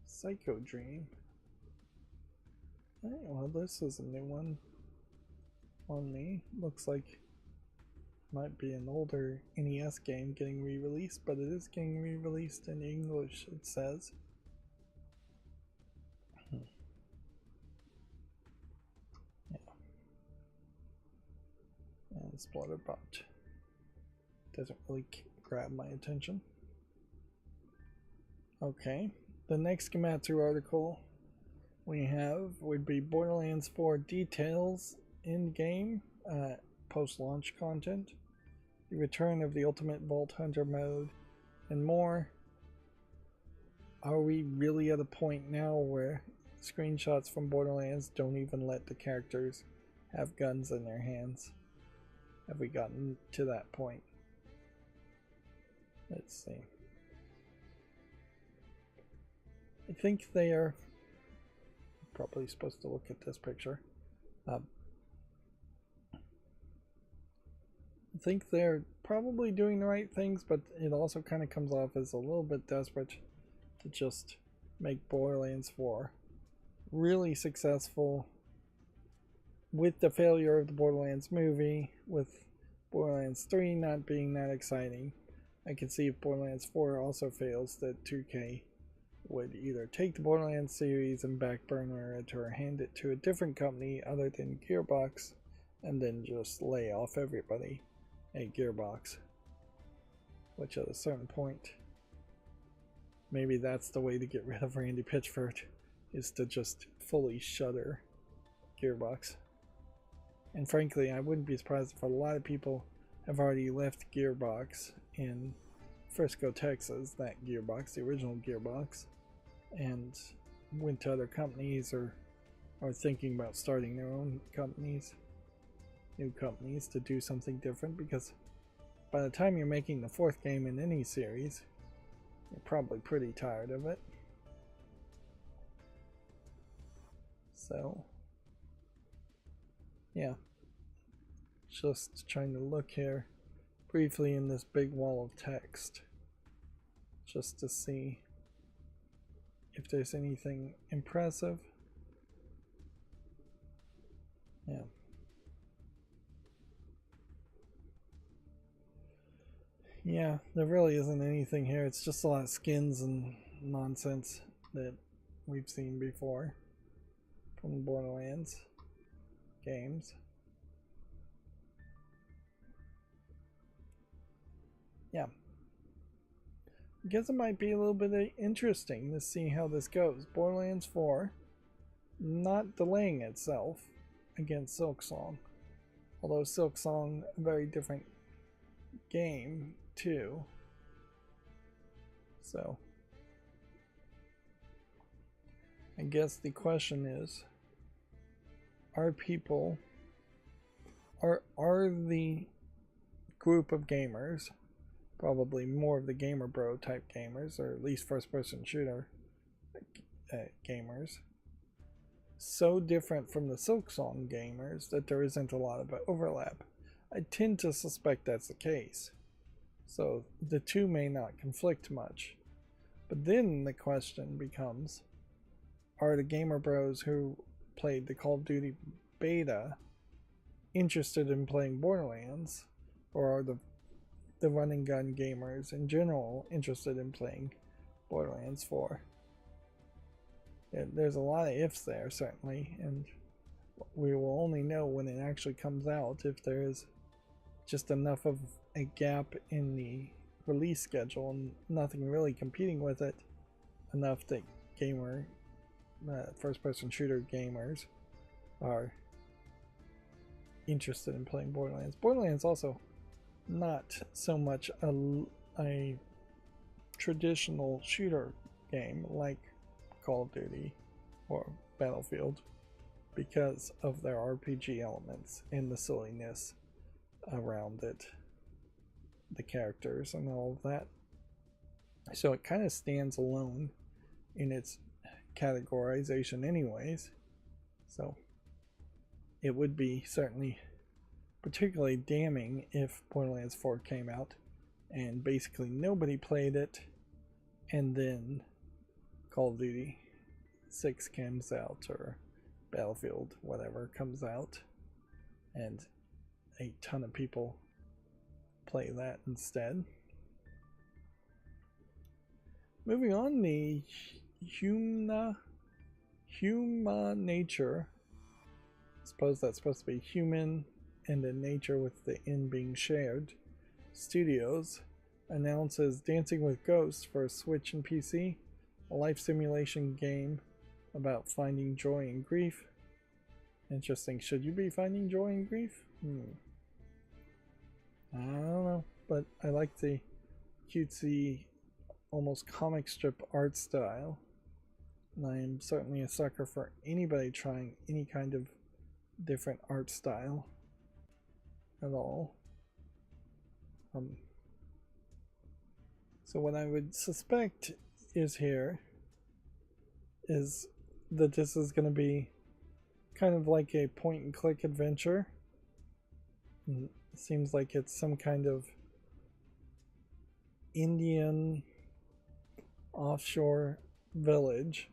Psycho Dream. Alright, well, this is a new one on me. Looks like it might be an older NES game getting re-released, but it is getting re-released in English, it says. Yeah. And Splatterbot doesn't really grab my attention. Okay, the next Gematsu article we have would be Borderlands 4 details in-game post-launch content, the return of the Ultimate Vault Hunter mode, and more. Are we really at a point now where screenshots from Borderlands don't even let the characters have guns in their hands? Have we gotten to that point? Let's see. I think they are probably supposed to look at this picture. I think they're probably doing the right things, but it also kind of comes off as a little bit desperate to just make Borderlands 4 really successful with the failure of the Borderlands movie, with Borderlands 3 not being that exciting. I can see if Borderlands 4 also fails, that 2K would either take the Borderlands series and backburner it or hand it to a different company other than Gearbox, and then just lay off everybody at Gearbox. Which at a certain point, maybe that's the way to get rid of Randy Pitchford, is to just fully shutter Gearbox. And frankly, I wouldn't be surprised if a lot of people have already left Gearbox in Frisco, Texas, that Gearbox, the original Gearbox, and went to other companies or are thinking about starting their own companies, new companies, to do something different, because by the time you're making the 4th game in any series, you're probably pretty tired of it. So, yeah. Just trying to look here briefly in this big wall of text, just to see if there's anything impressive. Yeah. Yeah, there really isn't anything here. It's just a lot of skins and nonsense that we've seen before from Borderlands games. Yeah. I guess it might be a little bit interesting to see how this goes. Borderlands 4 not delaying itself against Silksong. Although Silksong, a very different game too. So I guess the question is, are the group of gamers, probably more of the gamer bro type gamers, or at least first person shooter gamers, so different from the Silksong gamers that there isn't a lot of overlap. I tend to suspect that's the case. So the two may not conflict much. But then the question becomes, are the gamer bros who played the Call of Duty beta interested in playing Borderlands? Or are the run and gun gamers in general interested in playing Borderlands 4? There's a lot of ifs there, certainly, and we will only know when it actually comes out if there is just enough of a gap in the release schedule and nothing really competing with it enough that first-person shooter gamers are interested in playing Borderlands. Borderlands also not so much a traditional shooter game like Call of Duty or Battlefield because of their RPG elements and the silliness around it, the characters and all of that. So it kind of stands alone in its categorization anyways. So it would be certainly particularly damning if Borderlands 4 came out and basically nobody played it, and then Call of Duty 6 comes out, or Battlefield, whatever, comes out, and a ton of people play that instead. Moving on, the human nature. I suppose that's supposed to be human and in nature with the N being shared. Studios announces Dancing with Ghosts for Switch and PC, a life simulation game about finding joy in grief. Interesting. Should you be finding joy in grief? I don't know, but I like the cutesy, almost comic strip art style. And I am certainly a sucker for anybody trying any kind of different art style at all. So what I would suspect is that this is going to be kind of like a point and click adventure. It seems like it's some kind of Indian offshore village.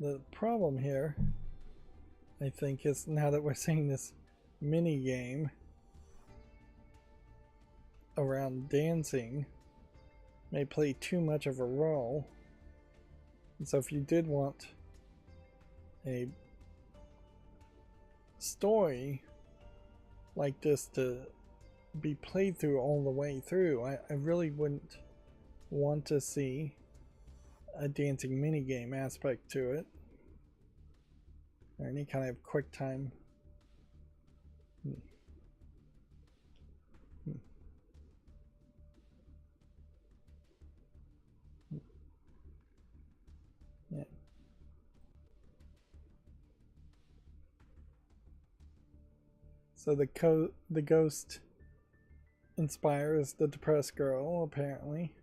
The problem here, I think, is now that we're seeing this mini game around dancing may play too much of a role. And so if you did want a story like this to be played through all the way through, I really wouldn't want to see a dancing minigame aspect to it, or any kind of quick time. Yeah. So the ghost inspires the depressed girl, apparently.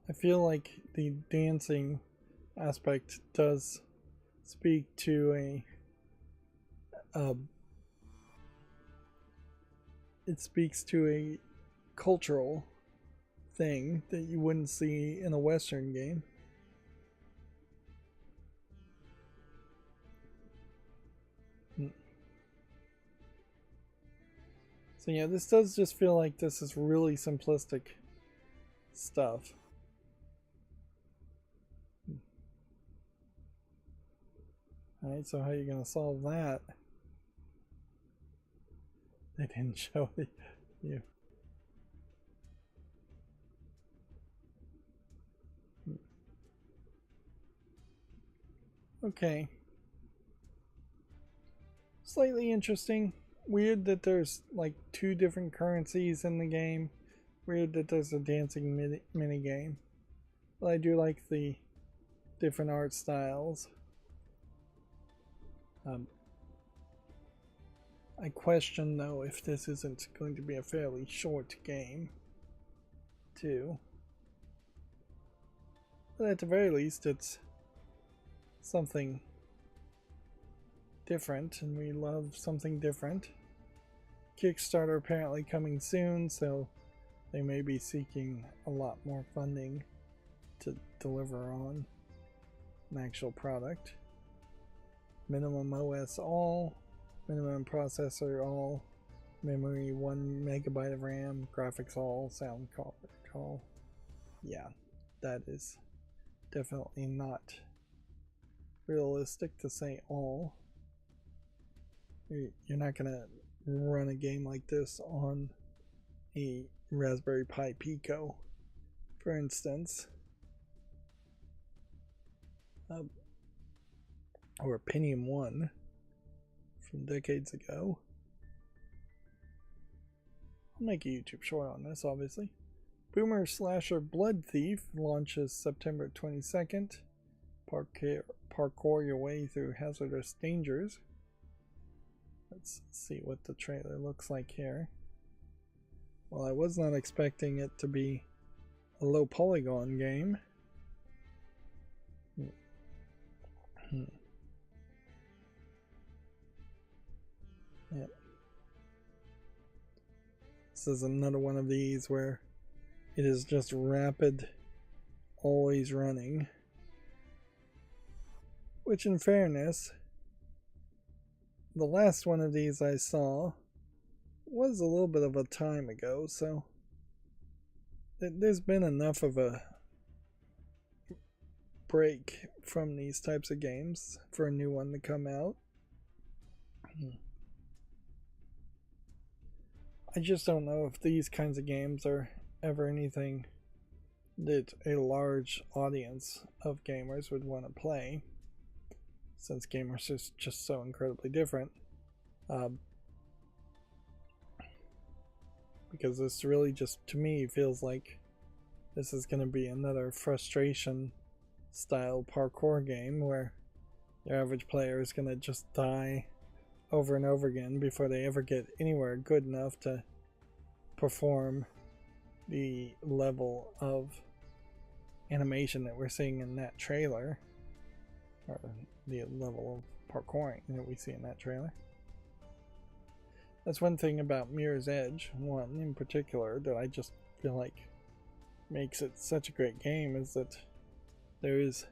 I feel like the dancing aspect does speak to it speaks to a cultural thing that you wouldn't see in a Western game. So yeah, this does just feel like this is really simplistic stuff. Alright, so how are you going to solve that? They didn't show you. Okay. Slightly interesting. Weird that there's like 2 different currencies in the game. Weird that there's a dancing mini game. But I do like the different art styles. I question though if this isn't going to be a fairly short game too. But at the very least it's something different, and we love something different. Kickstarter apparently coming soon, so they may be seeking a lot more funding to deliver on an actual product. Minimum OS all, minimum processor all, memory 1 megabyte of RAM, graphics all, sound card all. Yeah, that is definitely not realistic to say all. You're not gonna run a game like this on a Raspberry Pi Pico, for instance, or a Pentium 1 from decades ago. I'll make a YouTube short on this, obviously. Boomer Slasher Blood Thief launches September 22nd. Parkour your way through hazardous dangers. Let's see what the trailer looks like here. Well, I was not expecting it to be a low polygon game. Yeah. This is another one of these where it is just rapid, always running. Which, in fairness, the last one of these I saw was a little bit of a time ago, so there's been enough of a break from these types of games for a new one to come out. I just don't know if these kinds of games are ever anything that a large audience of gamers would want to play, since gamers are just so incredibly different. Because this really just, to me, feels like this is going to be another frustration style parkour game where your average player is going to just die over and over again before they ever get anywhere good enough to perform the level of animation that we're seeing in that trailer, or the level of parkouring that we see in that trailer. That's one thing about Mirror's Edge, one in particular, that I just feel like makes it such a great game, is that there is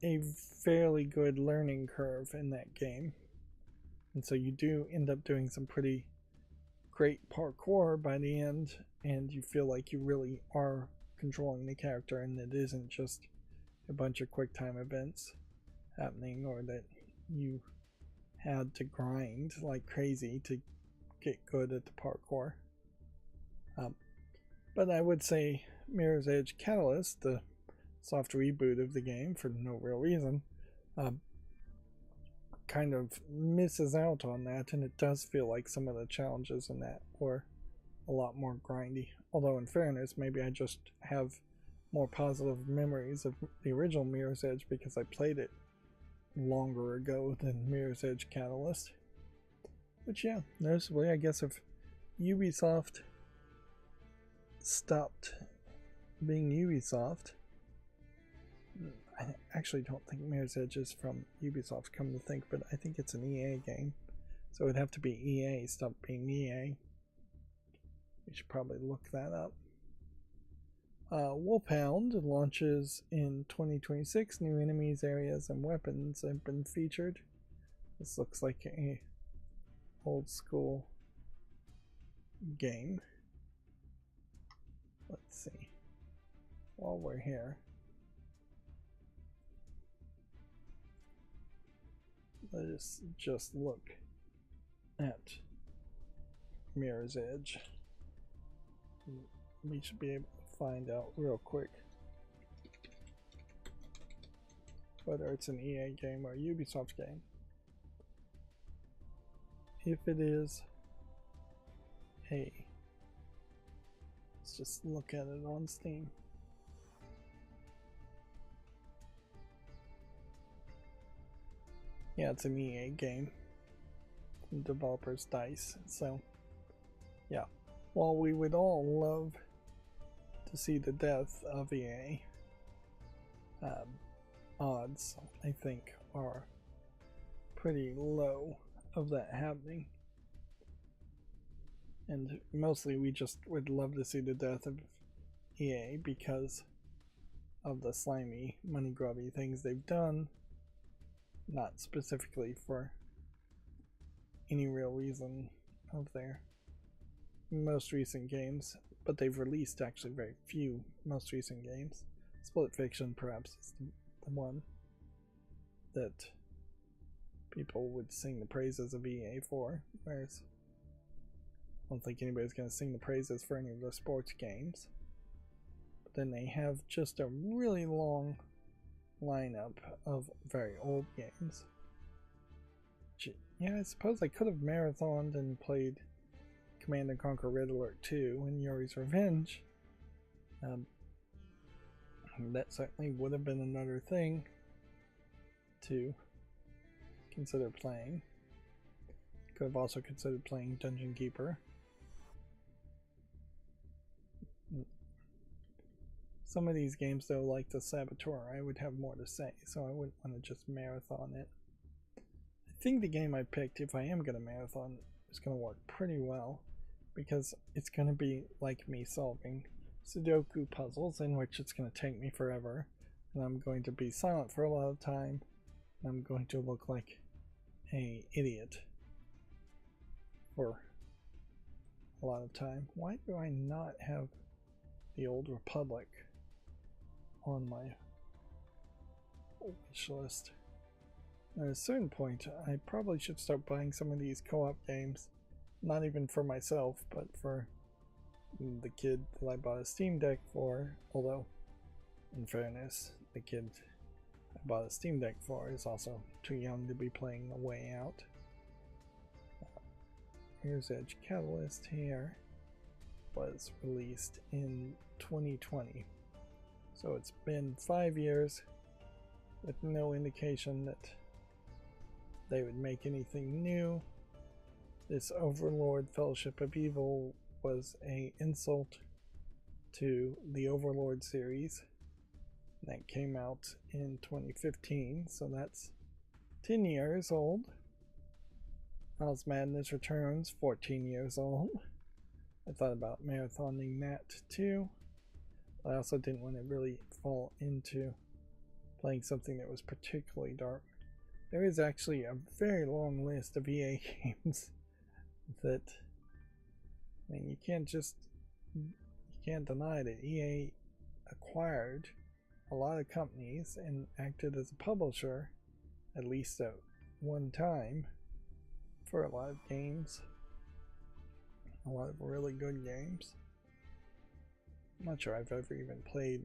a fairly good learning curve in that game. And so you do end up doing some pretty great parkour by the end, and you feel like you really are controlling the character, and it isn't just a bunch of quick time events happening, or that you had to grind like crazy to get good at the parkour. But I would say Mirror's Edge Catalyst, the soft reboot of the game for no real reason, kind of misses out on that, and it does feel like some of the challenges in that were a lot more grindy. Although in fairness, maybe I just have more positive memories of the original Mirror's Edge because I played it longer ago than Mirror's Edge Catalyst. But yeah, noticeably, I guess if Ubisoft stopped being Ubisoft, I actually don't think Mirror's Edge is from Ubisoft, come to think, but I think it's an EA game, so it'd have to be EA stop being EA. We should probably look that up. Wolfhound launches in 2026. New enemies, areas, and weapons have been featured. This looks like a old school game. Let's see. While we're here, let us just look at Mirror's Edge. We should be able to find out real quick whether it's an EA game or a Ubisoft game. If it is a, let's just look at it on Steam. Yeah, it's an EA game. The developers DICE. So, yeah. While we would all love to see the death of EA, odds, I think, are pretty low of that happening. And mostly we just would love to see the death of EA because of the slimy, money grubby things they've done, not specifically for any real reason of their most recent games, but they've released actually very few most recent games. Split Fiction perhaps is the one that people would sing the praises of EA for, whereas I don't think anybody's going to sing the praises for any of the sports games. But then they have just a really long lineup of very old games. Yeah, I suppose I could have marathoned and played Command & Conquer Red Alert 2 and Yuri's Revenge. That certainly would have been another thing to consider playing. Could have also considered playing Dungeon Keeper. Some of these games though, like the Saboteur, I would have more to say, so I wouldn't want to just marathon it. I think the game I picked, if I am going to marathon, is going to work pretty well, because it's going to be like me solving Sudoku puzzles, in which it's going to take me forever, and I'm going to be silent for a lot of time, and I'm going to look like an idiot for a lot of time. Why do I not have the Old Republic on my wish list? At a certain point, I probably should start buying some of these co-op games, not even for myself, but for the kid that I bought a Steam Deck for, although, in fairness, the kid I bought a Steam Deck for is also too young to be playing A Way Out. Here's Edge Catalyst here. Was released in 2020. So it's been 5 years with no indication that they would make anything new. This Overlord Fellowship of Evil was an insult to the Overlord series that came out in 2015, so that's 10 years old. House Madness Returns, 14 years old. I thought about marathoning that too. I also didn't want to really fall into playing something that was particularly dark. There is actually a very long list of EA games that, I mean, you can't deny that EA acquired a lot of companies and acted as a publisher, at least at one time, for a lot of games. A lot of really good games. I'm not sure I've ever even played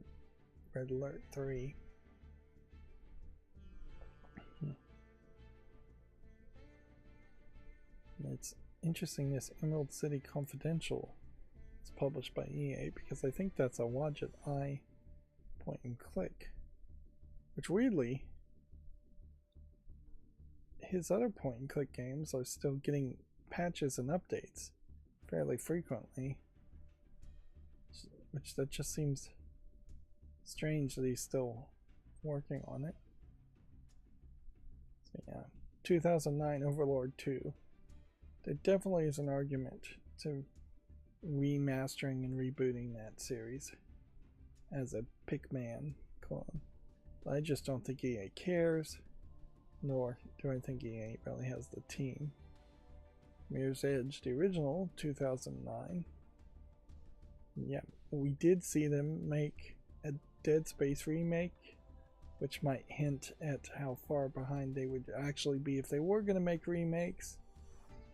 Red Alert 3. It's interesting, this Emerald City Confidential is published by EA, because I think that's a Wadjet Eye point and click, which weirdly, his other point and click games are still getting patches and updates fairly frequently, which that just seems strange that he's still working on it. So yeah, 2009 Overlord 2. There definitely is an argument to remastering and rebooting that series as a Pikmin clone, but I just don't think EA cares, nor do I think EA really has the team. Mirror's Edge, the original, 2009. Yeah, we did see them make a Dead Space remake, which might hint at how far behind they would actually be if they were going to make remakes,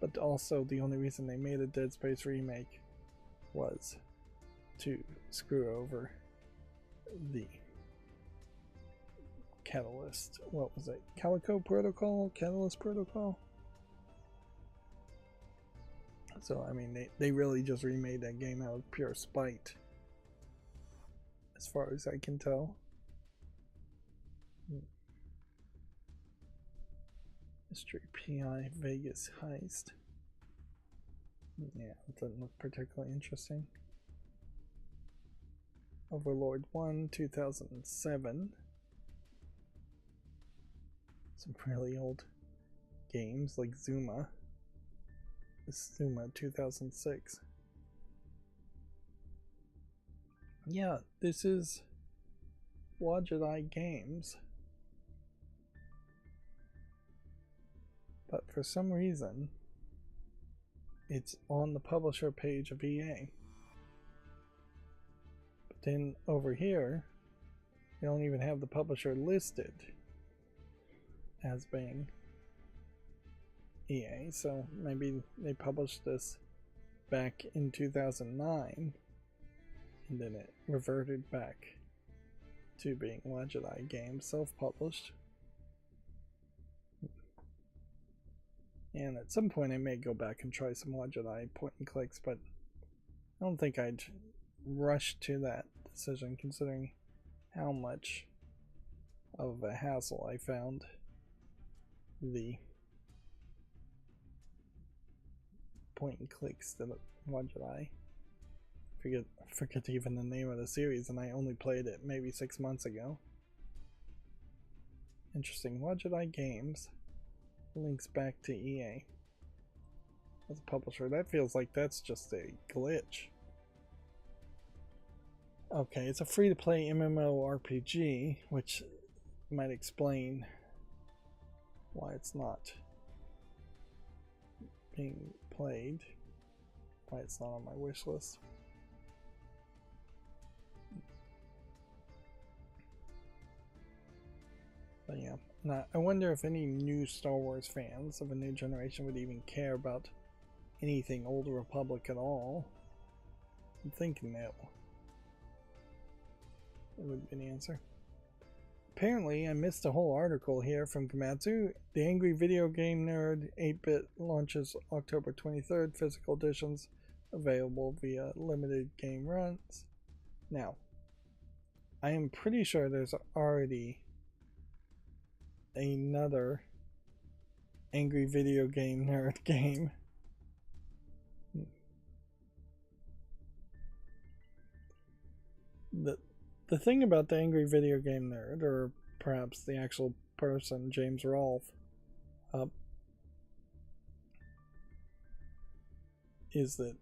but also the only reason they made a Dead Space remake was to screw over the Catalyst, what was it, Calico Protocol? Catalyst Protocol? So, I mean, they really just remade that game out of pure spite, as far as I can tell. Mystery PI Vegas heist. Yeah, it doesn't look particularly interesting. Overlord 1, 2007. Some really old games like Zuma. This is Zuma 2006. Yeah, this is Wajidai Games. But for some reason, it's on the publisher page of EA. But then over here, they don't even have the publisher listed as being EA. So maybe they published this back in 2009 and then it reverted back to being Wajidai Games, self-published. And at some point I may go back and try some Wajidai point and clicks, but I don't think I'd rush to that decision considering how much of a hassle I found the point and clicks that Wajidai. Forget even the name of the series, and I only played it maybe 6 months ago. Interesting. Wajidai Games links back to EA as a publisher. That feels like that's just a glitch. Okay, it's a free-to-play MMORPG, which might explain why it's not being played, why it's not on my wish list. But yeah, now, I wonder if any new Star Wars fans of a new generation would even care about anything Old Republic at all. I'm thinking no. That would be the answer. Apparently, I missed a whole article here from Komatsu. The Angry Video Game Nerd 8-bit launches October 23rd. Physical editions available via limited game runs. Now, I am pretty sure there's already another Angry Video Game Nerd game. The thing about the Angry Video Game Nerd, or perhaps the actual person, James Rolfe, is that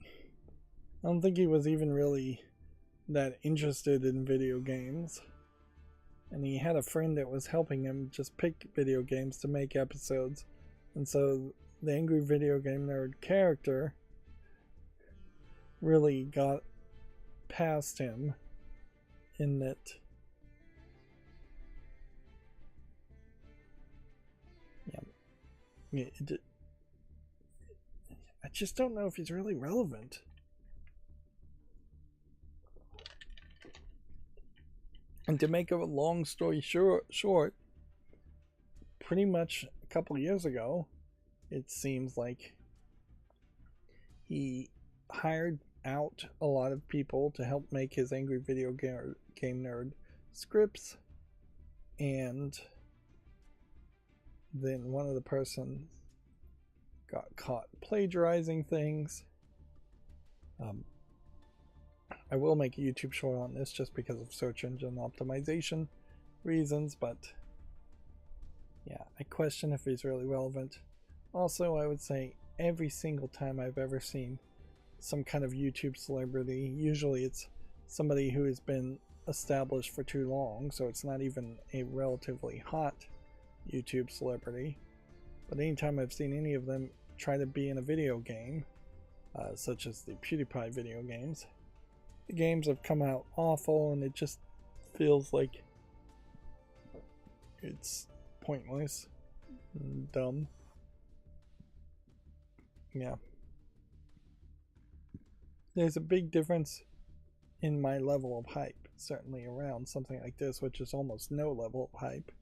I don't think he was even really that interested in video games. And he had a friend that was helping him just pick video games to make episodes. And so the Angry Video Game Nerd character really got past him in that I just don't know if he's really relevant. And to make a long story short, pretty much a couple of years ago, it seems like he hired out a lot of people to help make his Angry Video Game Nerd scripts, and then one of the persons got caught plagiarizing things. I will make a YouTube short on this just because of search engine optimization reasons, but yeah, I question if he's really relevant. Also, I would say every single time I've ever seen some kind of YouTube celebrity, usually it's somebody who has been established for too long, so it's not even a relatively hot YouTube celebrity, but anytime I've seen any of them try to be in a video game, such as the PewDiePie video games, the games have come out awful, and it just feels like it's pointless and dumb. Yeah. There's a big difference in my level of hype, certainly around something like this, which is almost no level of hype,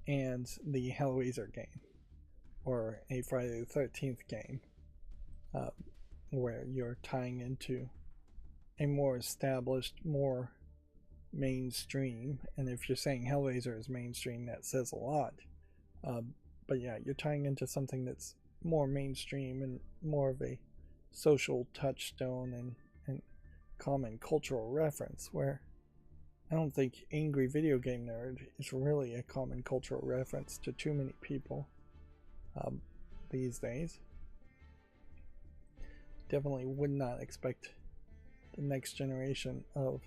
and the Hellraiser game, or a Friday the 13th game, where you're tying into a more established, more mainstream, and if you're saying Hellraiser is mainstream, that says a lot. But yeah, you're tying into something that's more mainstream and more of a social touchstone and common cultural reference, where I don't think Angry Video Game Nerd is really a common cultural reference to too many people these days. Definitely would not expect the next generation of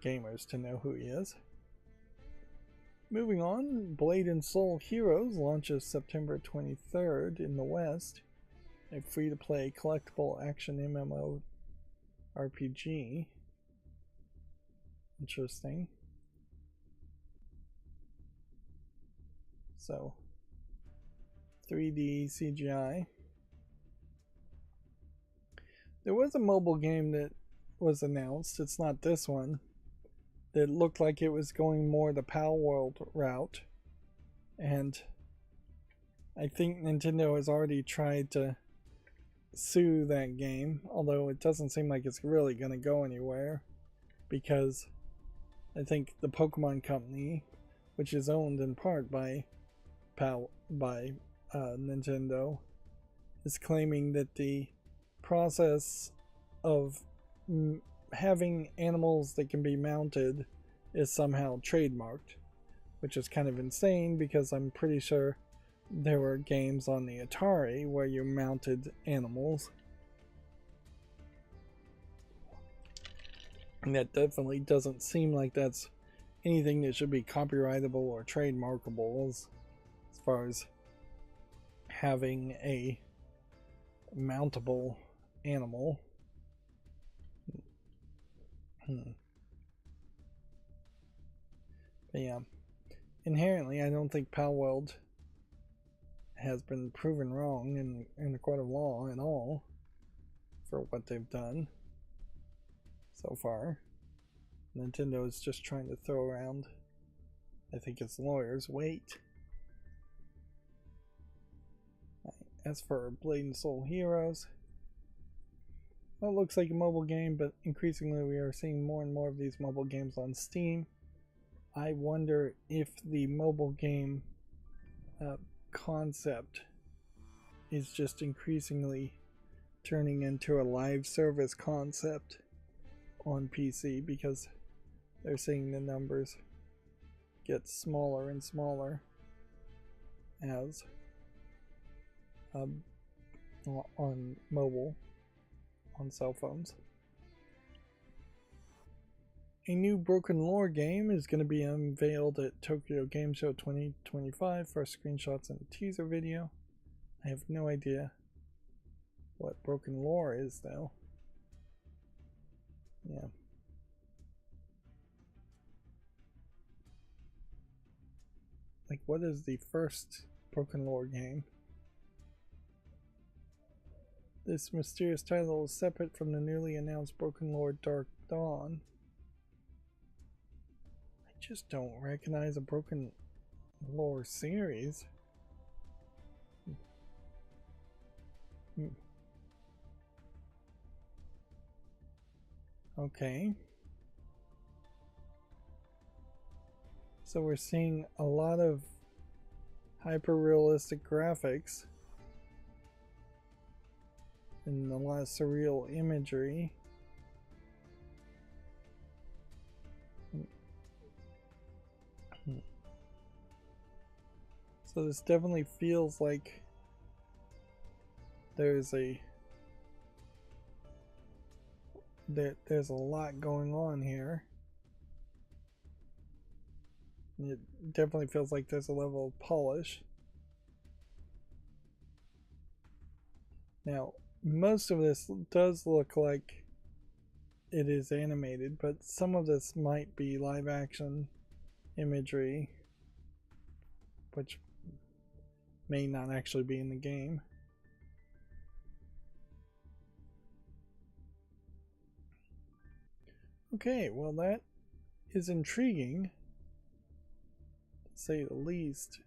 gamers to know who he is. Moving on, Blade and Soul Heroes launches September 23rd in the West. A free-to-play collectible action MMO RPG. Interesting. So, 3D CGI. There was a mobile game that was announced, it's not this one, that looked like it was going more the Pal World route. And I think Nintendo has already tried to sue that game, although it doesn't seem like it's really going to go anywhere, because I think the Pokemon Company, which is owned in part by Nintendo, is claiming that the process of having animals that can be mounted is somehow trademarked, which is kind of insane because I'm pretty sure there were games on the Atari where you mounted animals. And that definitely doesn't seem like that's anything that should be copyrightable or trademarkable as far as having a mountable animal. But yeah, inherently I don't think Palworld has been proven wrong in the court of law at all for what they've done so far. Nintendo is just trying to throw around, I think its lawyers, weight. As for Blade and Soul Heroes, well, it looks like a mobile game, but increasingly we are seeing more and more of these mobile games on Steam. I wonder if the mobile game concept is just increasingly turning into a live service concept on PC, because they're seeing the numbers get smaller and smaller as on mobile, on cell phones. A new Broken Lore game is going to be unveiled at Tokyo Game Show 2025 for screenshots and a teaser video. I have no idea what Broken Lore is though. Yeah. Like, what is the first Broken Lore game? This mysterious title is separate from the newly announced Broken Lore Dark Dawn. I just don't recognize a Broken Lore series. Okay. So we're seeing a lot of hyper-realistic graphics and a lot of surreal imagery. So this definitely feels like there's a lot going on here. It definitely feels like there's a level of polish. Now, most of this does look like it is animated, but some of this might be live action imagery, which may not actually be in the game. Okay, well, that is intriguing, to say the least.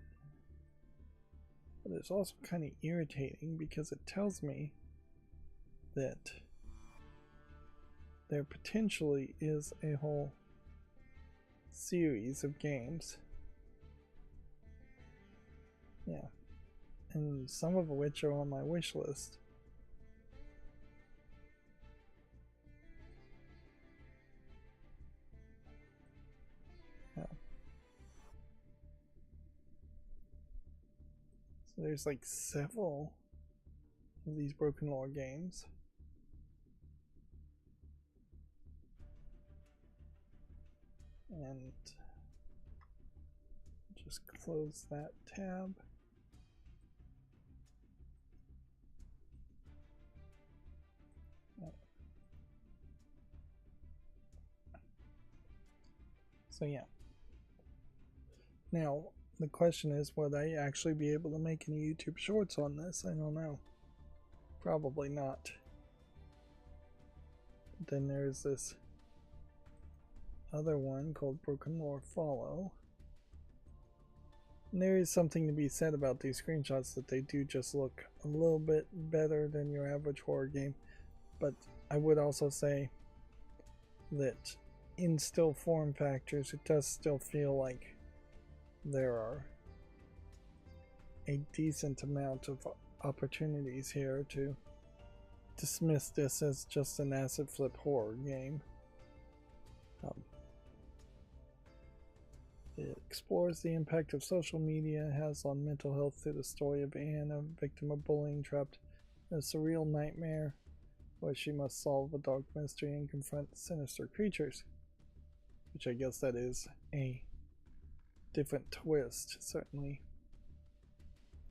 But it's also kind of irritating because it tells me that there potentially is a whole series of games Yeah, and some of which are on my wish list. Yeah. So there's like several of these broken lore games. And just close that tab. So yeah. Now, the question is, would I actually be able to make any YouTube shorts on this? I don't know. Probably not. Then there's this other one called Broken Lore Follow. And there is something to be said about these screenshots, that they do just look a little bit better than your average horror game. But I would also say that in still form factors, it does still feel like there are a decent amount of opportunities here to dismiss this as just an asset flip horror game. It explores the impact of social media has on mental health through the story of Anne, a victim of bullying trapped in a surreal nightmare where she must solve a dark mystery and confront sinister creatures. Which I guess that is a different twist, certainly,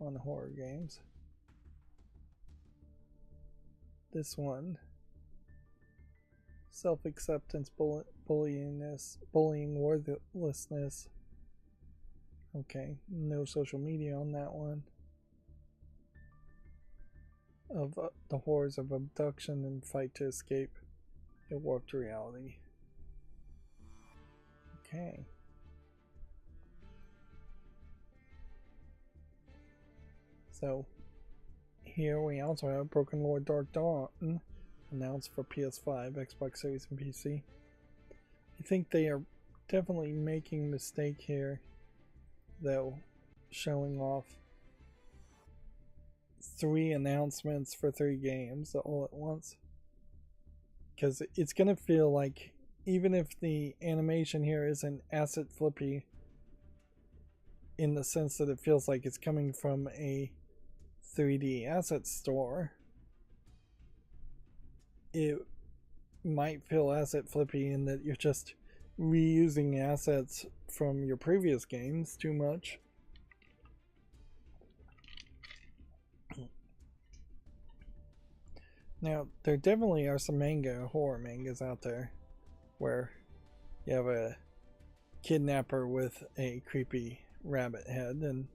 on horror games. This one, self-acceptance, bullying worthlessness. Okay, no social media on that one. Of the horrors of abduction and fight to escape a warped reality. Okay. So, here we also have Broken Lore Dark Dawn, announced for PS5, Xbox Series, and PC. I think they are definitely making a mistake here, though, showing off 3 announcements for 3 games all at once. Because it's going to feel like, even if the animation here isn't asset flippy, in the sense that it feels like it's coming from a 3D asset store, it might feel asset flippy in that you're just reusing assets from your previous games too much. Now, there definitely are some horror mangas out there where you have a kidnapper with a creepy rabbit head, and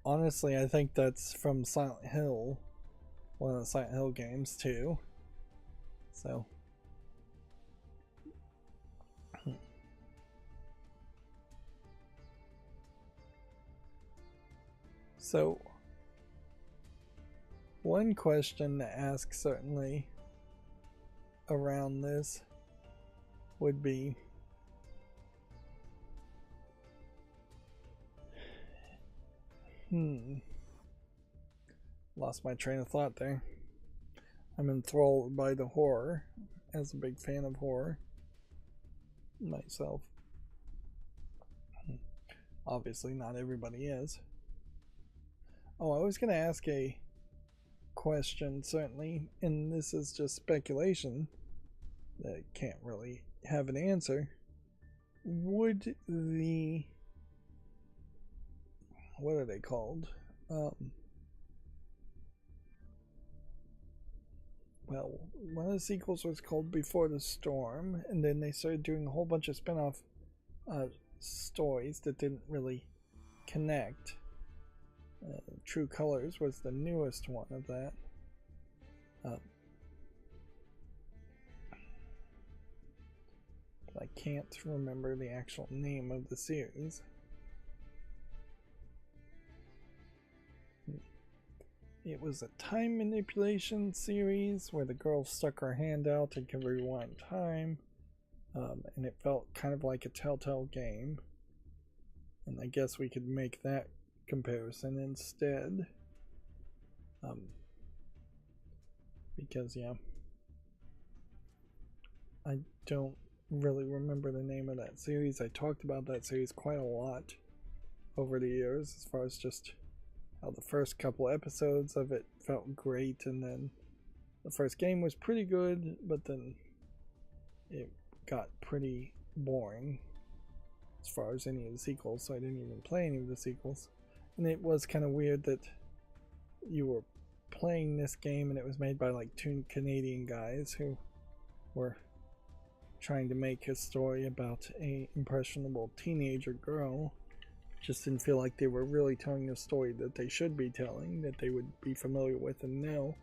honestly, I think that's from Silent Hill, one of the Silent Hill games too. So, one question to ask certainly around this would be, lost my train of thought there. I'm enthralled by the horror, as a big fan of horror myself. Obviously, not everybody is. Oh, I was going to ask a question, certainly, and this is just speculation that can't really have an answer. Would the... what are they called? Well, one of the sequels was called Before the Storm, and then they started doing a whole bunch of spin-off stories that didn't really connect. True Colors was the newest one of that. I can't remember the actual name of the series. It was a time manipulation series where the girl stuck her hand out and could rewind time, and it felt kind of like a Telltale game. And I guess we could make that comparison instead. Because yeah, I don't really remember the name of that series. I talked about that series quite a lot over the years, as far as just how the first couple episodes of it felt great, and then the first game was pretty good, but then it got pretty boring as far as any of the sequels, so I didn't even play any of the sequels. And it was kind of weird that you were playing this game and it was made by like two Canadian guys who were trying to make a story about a impressionable teenager girl. Just didn't feel like they were really telling a story that they should be telling, that they would be familiar with and know.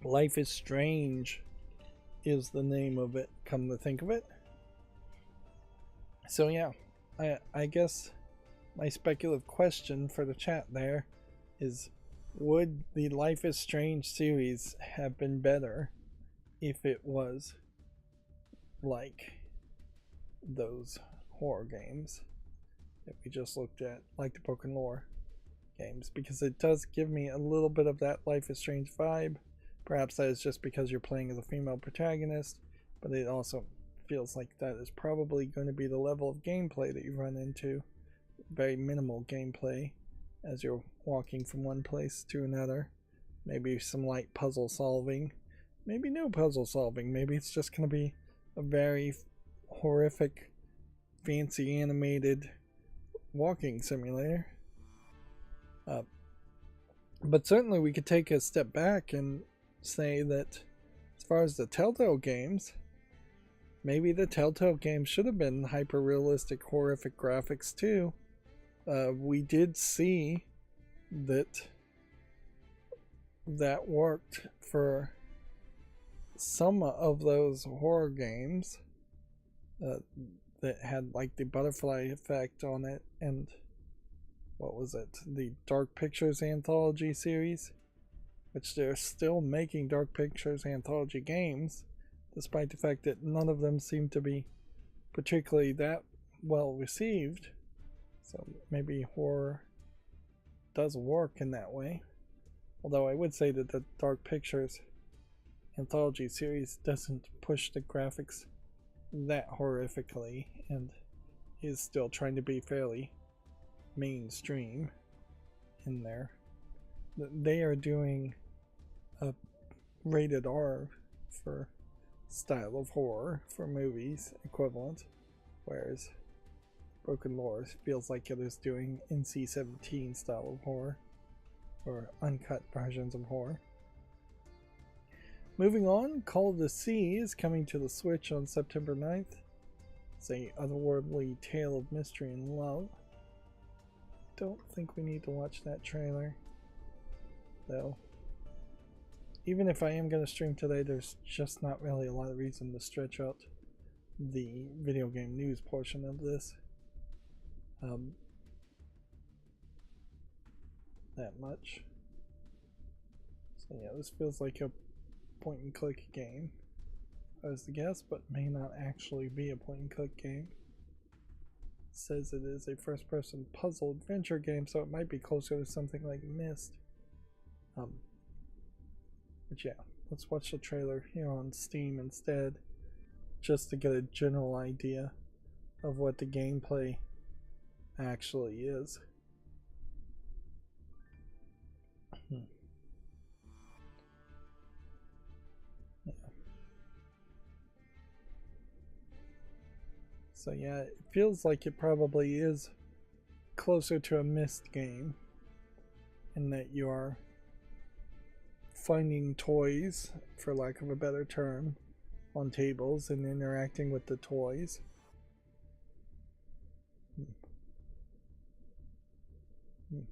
Life is Strange is the name of it, come to think of it. So yeah, I guess my speculative question for the chat there is, would the Life is Strange series have been better if it was like those horror games that we just looked at, like the Broken Lore games? Because it does give me a little bit of that Life is Strange vibe. Perhaps that is just because you're playing as a female protagonist, but it also feels like that is probably going to be the level of gameplay that you run into. Very minimal gameplay as you're walking from one place to another. Maybe some light puzzle solving, maybe no puzzle solving. Maybe it's just going to be a very horrific, fancy animated walking simulator. But certainly we could take a step back and say that as far as the Telltale games, maybe the Telltale games should have been hyper realistic, horrific graphics too. We did see that worked for some of those horror games that had like the butterfly effect on it, and what was it, the Dark Pictures anthology series, which they're still making Dark Pictures anthology games, despite the fact that none of them seem to be particularly that well received. So maybe horror does work in that way. Although I would say that the Dark Pictures anthology series doesn't push the graphics that horrifically and is still trying to be fairly mainstream in there. They are doing a rated R for style of horror for movies equivalent, whereas Broken Lore feels like it is doing NC-17 style of horror, or uncut versions of horror. Moving on, Call of the Sea is coming to the Switch on September 9th. It's a otherworldly tale of mystery and love. Don't think we need to watch that trailer, though. Even if I am going to stream today, there's just not really a lot of reason to stretch out the video game news portion of this that much. So yeah, this feels like a point and click game, I was to guess, but may not actually be a point and click game. It says it is a first person puzzle adventure game, so it might be closer to something like Myst. But yeah, let's watch the trailer here on Steam instead, just to get a general idea of what the gameplay actually is. Yeah. So yeah, it feels like it probably is closer to a Myst game, in that you are finding toys, for lack of a better term, on tables and interacting with the toys. Yeah.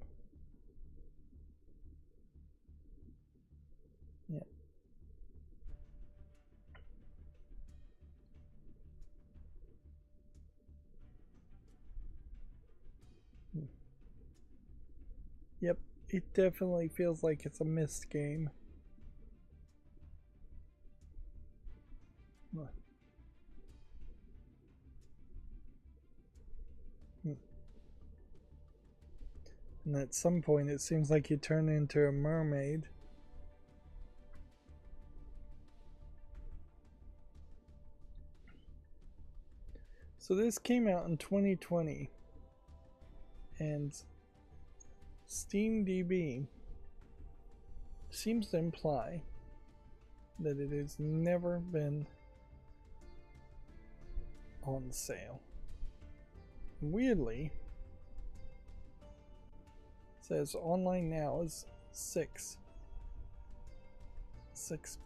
Yep, it definitely feels like it's a Myst game. And at some point it seems like you turn into a mermaid. So this came out in 2020, and SteamDB seems to imply that it has never been on sale. Weirdly, it says online now is six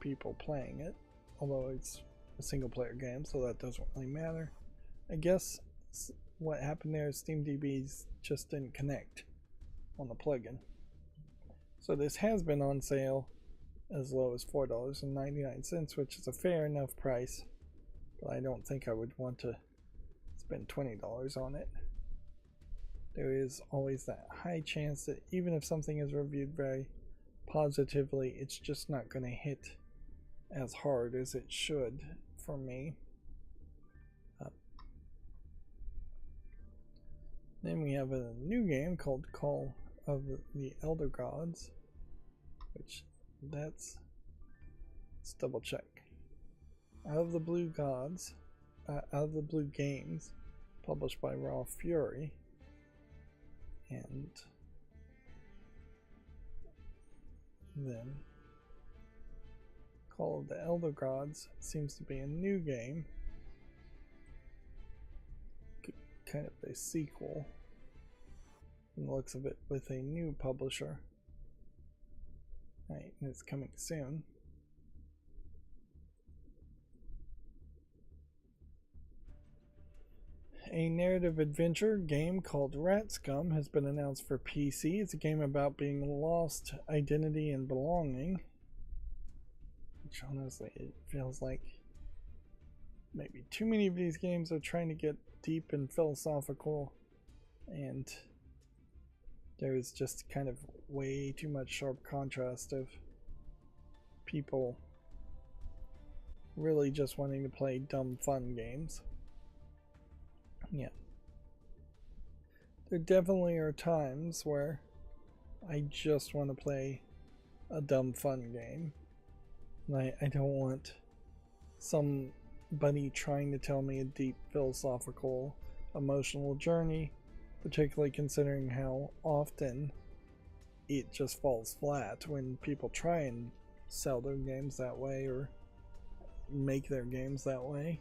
people playing it, although it's a single player game, so that doesn't really matter. I guess what happened there is SteamDB just didn't connect on the plugin. So this has been on sale as low as $4.99, which is a fair enough price, but I don't think I would want to spend $20 on it. There is always that high chance that even if something is reviewed very positively, it's just not going to hit as hard as it should for me. Then we have a new game called Call of the Elder Gods, which let's double check. Out of the Blue Gods, Out of the Blue Games, published by Raw Fury, and then Call of the Elder Gods seems to be a new game, kind of a sequel from the looks of it, with a new publisher. Right, and it's coming soon. A narrative adventure game called Rat Scum has been announced for PC. It's a game about being lost, identity, and belonging. Which honestly, it feels like maybe too many of these games are trying to get deep and philosophical, and there is just kind of way too much sharp contrast of people really just wanting to play dumb fun games. Yeah. There definitely are times where I just want to play a dumb fun game. I don't want somebody trying to tell me a deep philosophical, emotional journey, particularly considering how often it just falls flat when people try and sell their games that way or make their games that way.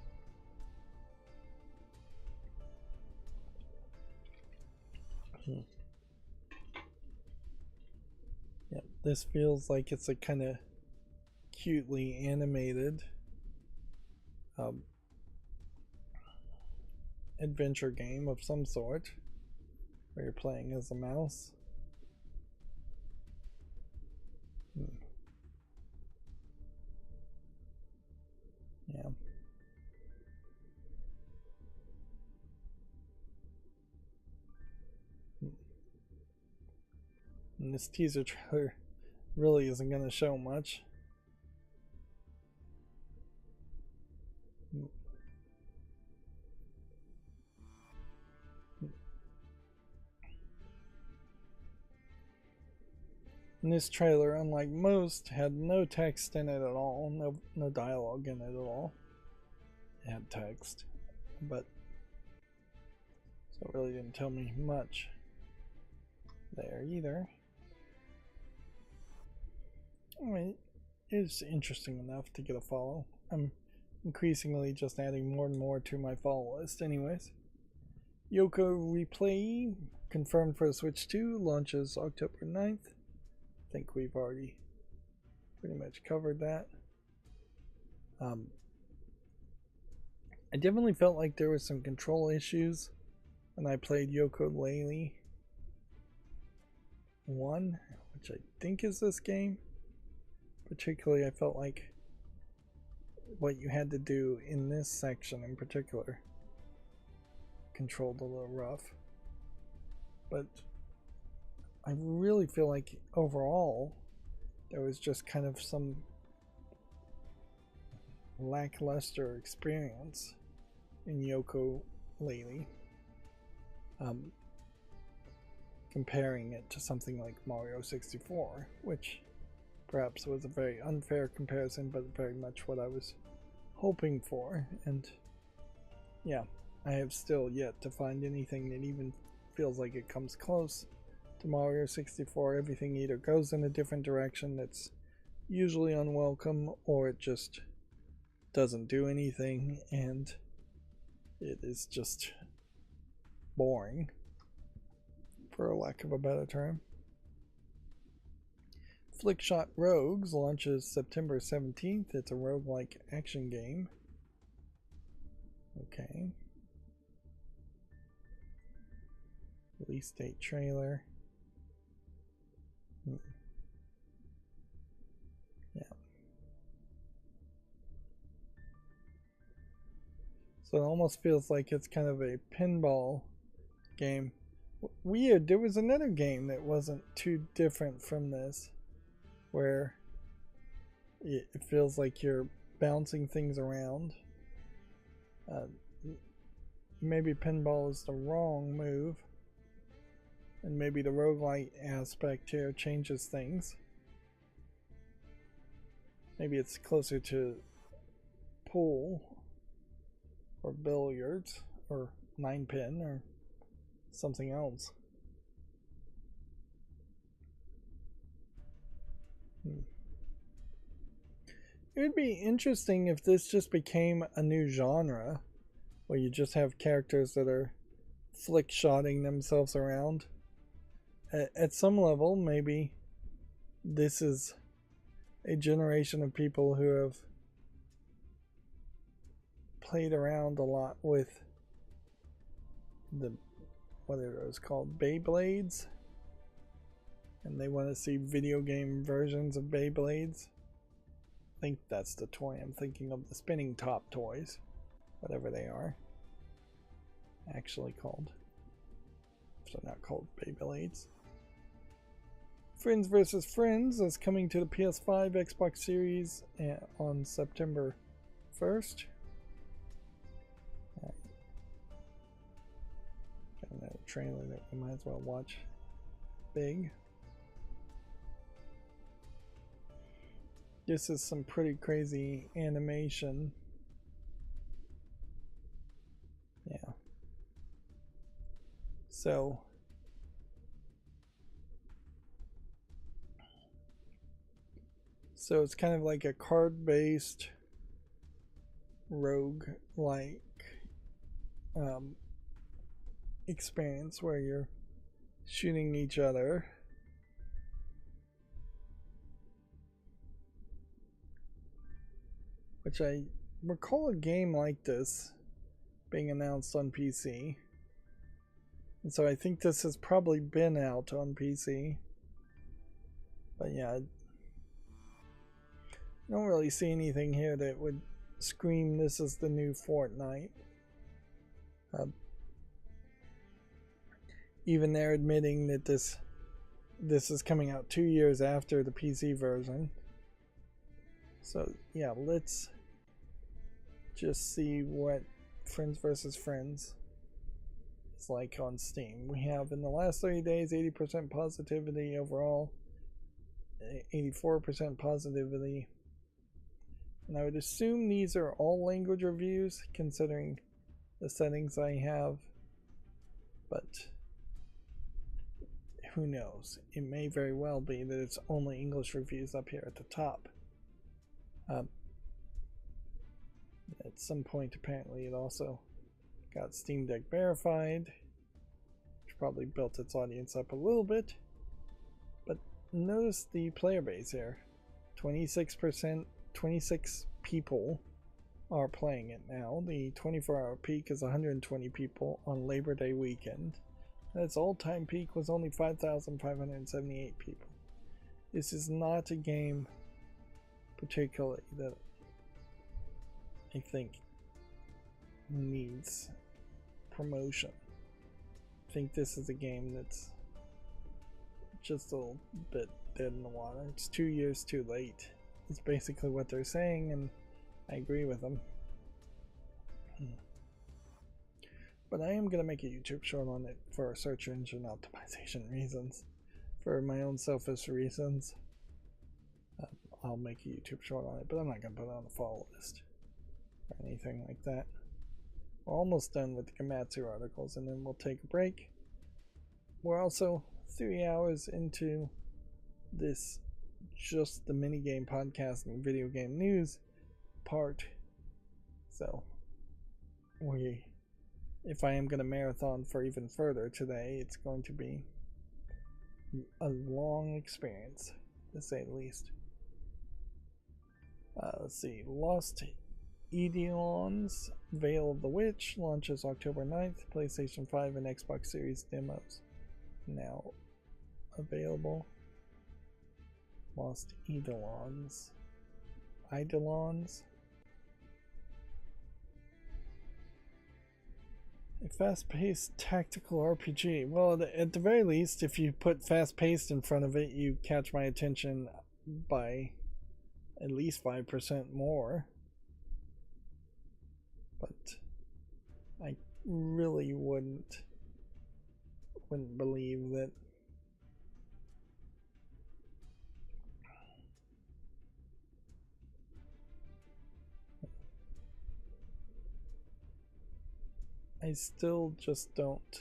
Yep, this feels like it's a kind of cutely animated adventure game of some sort where you're playing as a mouse. Yeah. And this teaser trailer really isn't going to show much. And this trailer, unlike most, had no text in it at all, no dialogue in it at all. It had text, but so it really didn't tell me much there either. I mean, it's interesting enough to get a follow. I'm increasingly just adding more and more to my follow list anyways. Yoko Replay, confirmed for the Switch 2, launches October 9th. I think we've already pretty much covered that. I definitely felt like there was some control issues when I played Yooka-Laylee 1, which I think is this game. Particularly, I felt like what you had to do in this section in particular controlled a little rough. But I really feel like overall there was just kind of some lackluster experience in Yooka-Laylee. comparing it to something like Mario 64, which perhaps was a very unfair comparison, but very much what I was hoping for. And yeah, I have still yet to find anything that even feels like it comes close to Mario 64. Everything either goes in a different direction that's usually unwelcome, or it just doesn't do anything, and it is just boring, for a lack of a better term. Flickshot Rogues launches September 17th. It's a roguelike action game. Okay. Release date trailer. Yeah. So it almost feels like it's kind of a pinball game. Weird, there was another game that wasn't too different from this, where it feels like you're bouncing things around. Maybe pinball is the wrong move, and maybe the roguelite aspect here changes things. Maybe it's closer to pool or billiards or 9-pin or something else. It would be interesting if this just became a new genre, where you just have characters that are flick-shotting themselves around. At some level, maybe this is a generation of people who have played around a lot with the, what are those called, Beyblades, and they want to see video game versions of Beyblades. I think that's the toy I'm thinking of, the spinning top toys, whatever they are actually called, so not called Beyblades. Friends vs. Friends is coming to the PS5, Xbox Series on September 1st. Got another trailer that we might as well watch big. This is some pretty crazy animation. Yeah. So it's kind of like a card-based rogue-like experience where you're shooting each other. Which I recall a game like this being announced on PC. And so I think this has probably been out on PC. But yeah, I don't really see anything here that would scream this is the new Fortnite. Even they're admitting that this is coming out 2 years after the PC version. So yeah, let's just see what Friends vs. Friends is like on Steam. We have, in the last 30 days, 80% positivity overall, 84% positivity. And I would assume these are all language reviews, considering the settings I have. But who knows? It may very well be that it's only English reviews up here at the top. At some point, apparently, it also got Steam Deck verified, which probably built its audience up a little bit. But notice the player base here. 26%, 26 people are playing it now. The 24-hour peak is 120 people on Labor Day weekend. And its all-time peak was only 5,578 people. This is not a game particularly that I think needs promotion. I think this is a game that's just a little bit dead in the water. It's 2 years too late. It's basically what they're saying, and I agree with them. But I am going to make a YouTube short on it for search engine optimization reasons. For my own selfish reasons. I'll make a YouTube short on it, but I'm not going to put it on the follow list or anything like that. We're almost done with the Komatsu articles, and then we'll take a break. We're also 3 hours into this just the minigame podcast and video game news part. So, if I am going to marathon for even further today, it's going to be a long experience, to say the least. Let's see. Lost Eidolon's Veil of the Witch launches October 9th. PlayStation 5 and Xbox Series demos now available. Lost Eidolons. A fast-paced tactical RPG. Well, at the very least, if you put fast-paced in front of it, you catch my attention by at least 5% more. But I really wouldn't believe that I still just don't.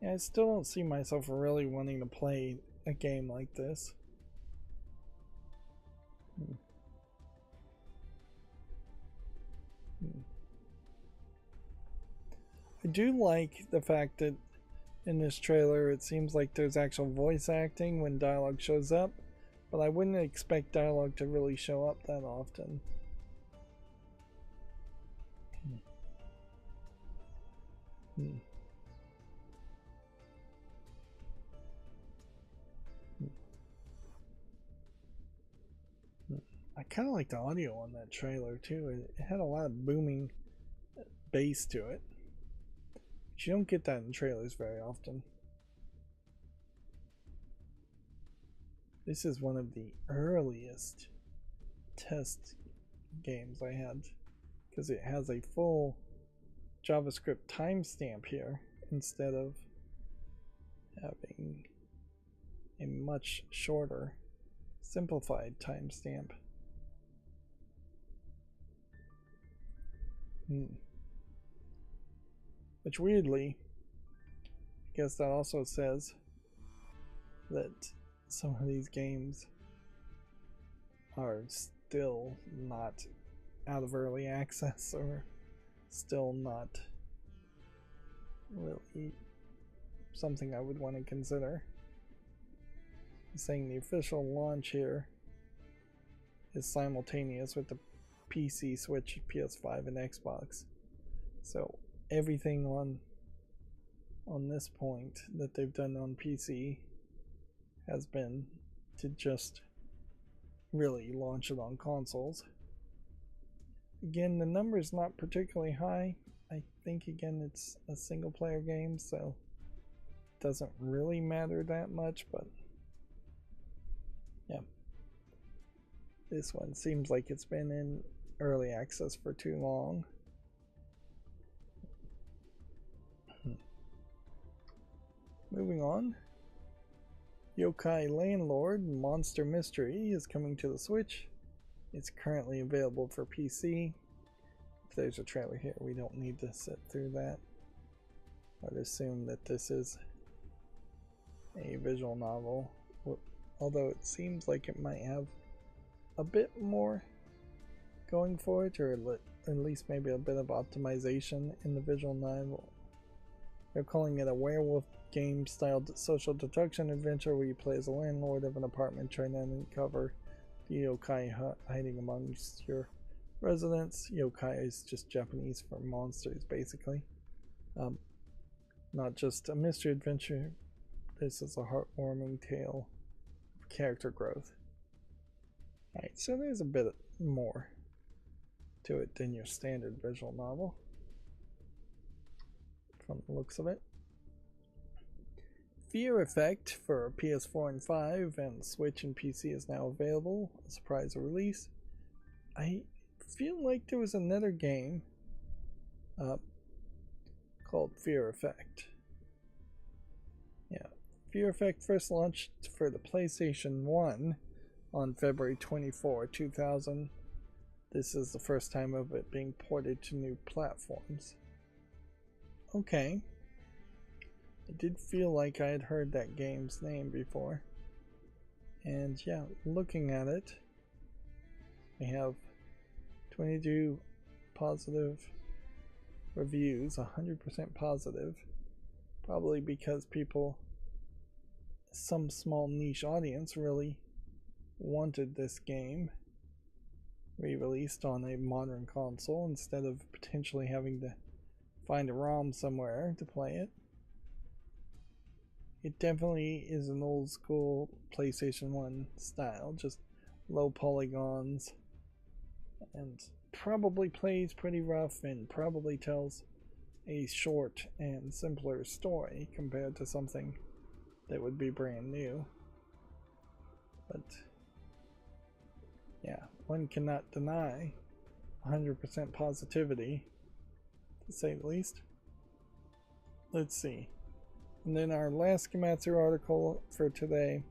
Yeah, I still don't see myself really wanting to play a game like this. I do like the fact that in this trailer it seems like there's actual voice acting when dialogue shows up, but I wouldn't expect dialogue to really show up that often. I kind of like the audio on that trailer too. It had a lot of booming bass to it. But you don't get that in trailers very often. This is one of the earliest test games I had, because it has a full JavaScript timestamp here instead of having a much shorter simplified timestamp. Which weirdly, I guess that also says that some of these games are still not out of early access or still not really something I would want to consider. Saying the official launch here is simultaneous with the PC, Switch, PS5, and Xbox. So everything on this point that they've done on PC has been to just really launch it on consoles. Again, the number is not particularly high. I think again it's a single player game, so it doesn't really matter that much, but yeah. This one seems like it's been in early access for too long. Moving on. Yokai Landlord Monster Mystery is coming to the Switch. It's currently available for PC. If there's a trailer here, we don't need to sit through that. I'd assume that this is a visual novel, although it seems like it might have a bit more going for it, or at least maybe a bit of optimization in the visual novel. They're calling it a werewolf game styled social deduction adventure where you play as a landlord of an apartment trying to uncover the yokai hiding amongst your residents. Yokai is just Japanese for monsters, basically. Not just a mystery adventure, this is a heartwarming tale of character growth. Alright, so there's a bit more to it than your standard visual novel, from the looks of it. Fear Effect for PS4 and 5 and Switch and PC is now available. A surprise release. I feel like there was another game called Fear Effect. Yeah, Fear Effect first launched for the PlayStation 1 on February 24, 2000. This is the first time of it being ported to new platforms. Okay. I did feel like I had heard that game's name before. And yeah, looking at it, we have 22 positive reviews, 100% positive. Probably because people, some small niche audience really wanted this game re-released on a modern console instead of potentially having to find a ROM somewhere to play it. It definitely is an old school PlayStation 1 style, just low polygons, and probably plays pretty rough and probably tells a short and simpler story compared to something that would be brand new. But yeah, one cannot deny 100% positivity, to say the least. Let's see. And then our last Gematsu article for today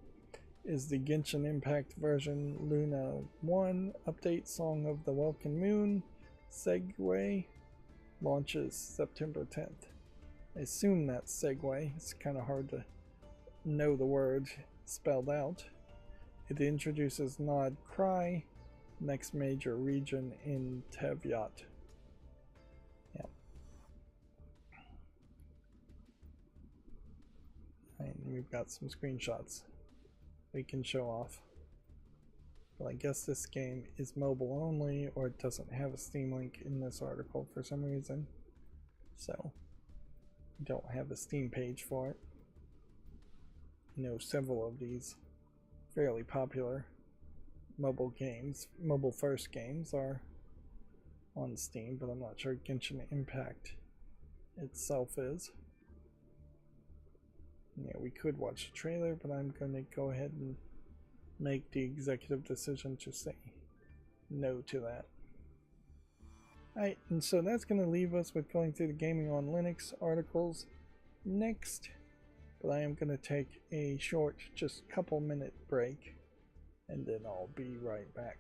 is the Genshin Impact version Luna 1 update Song of the Welkin Moon Segway launches September 10th. I assume that's Segway. It's kind of hard to know the word spelled out. It introduces Nod Cry, next major region in Tevyot. Yeah. And we've got some screenshots we can show off. But I guess this game is mobile only, or it doesn't have a Steam link in this article for some reason. So, we don't have a Steam page for it. I know several of these fairly popular mobile first games are on Steam, but I'm not sure Genshin Impact itself is. Yeah, we could watch the trailer, but I'm going to go ahead and make the executive decision to say no to that. Alright, and so that's going to leave us with going through the Gaming on Linux articles next. But I am going to take a short, just couple minute break, and then I'll be right back.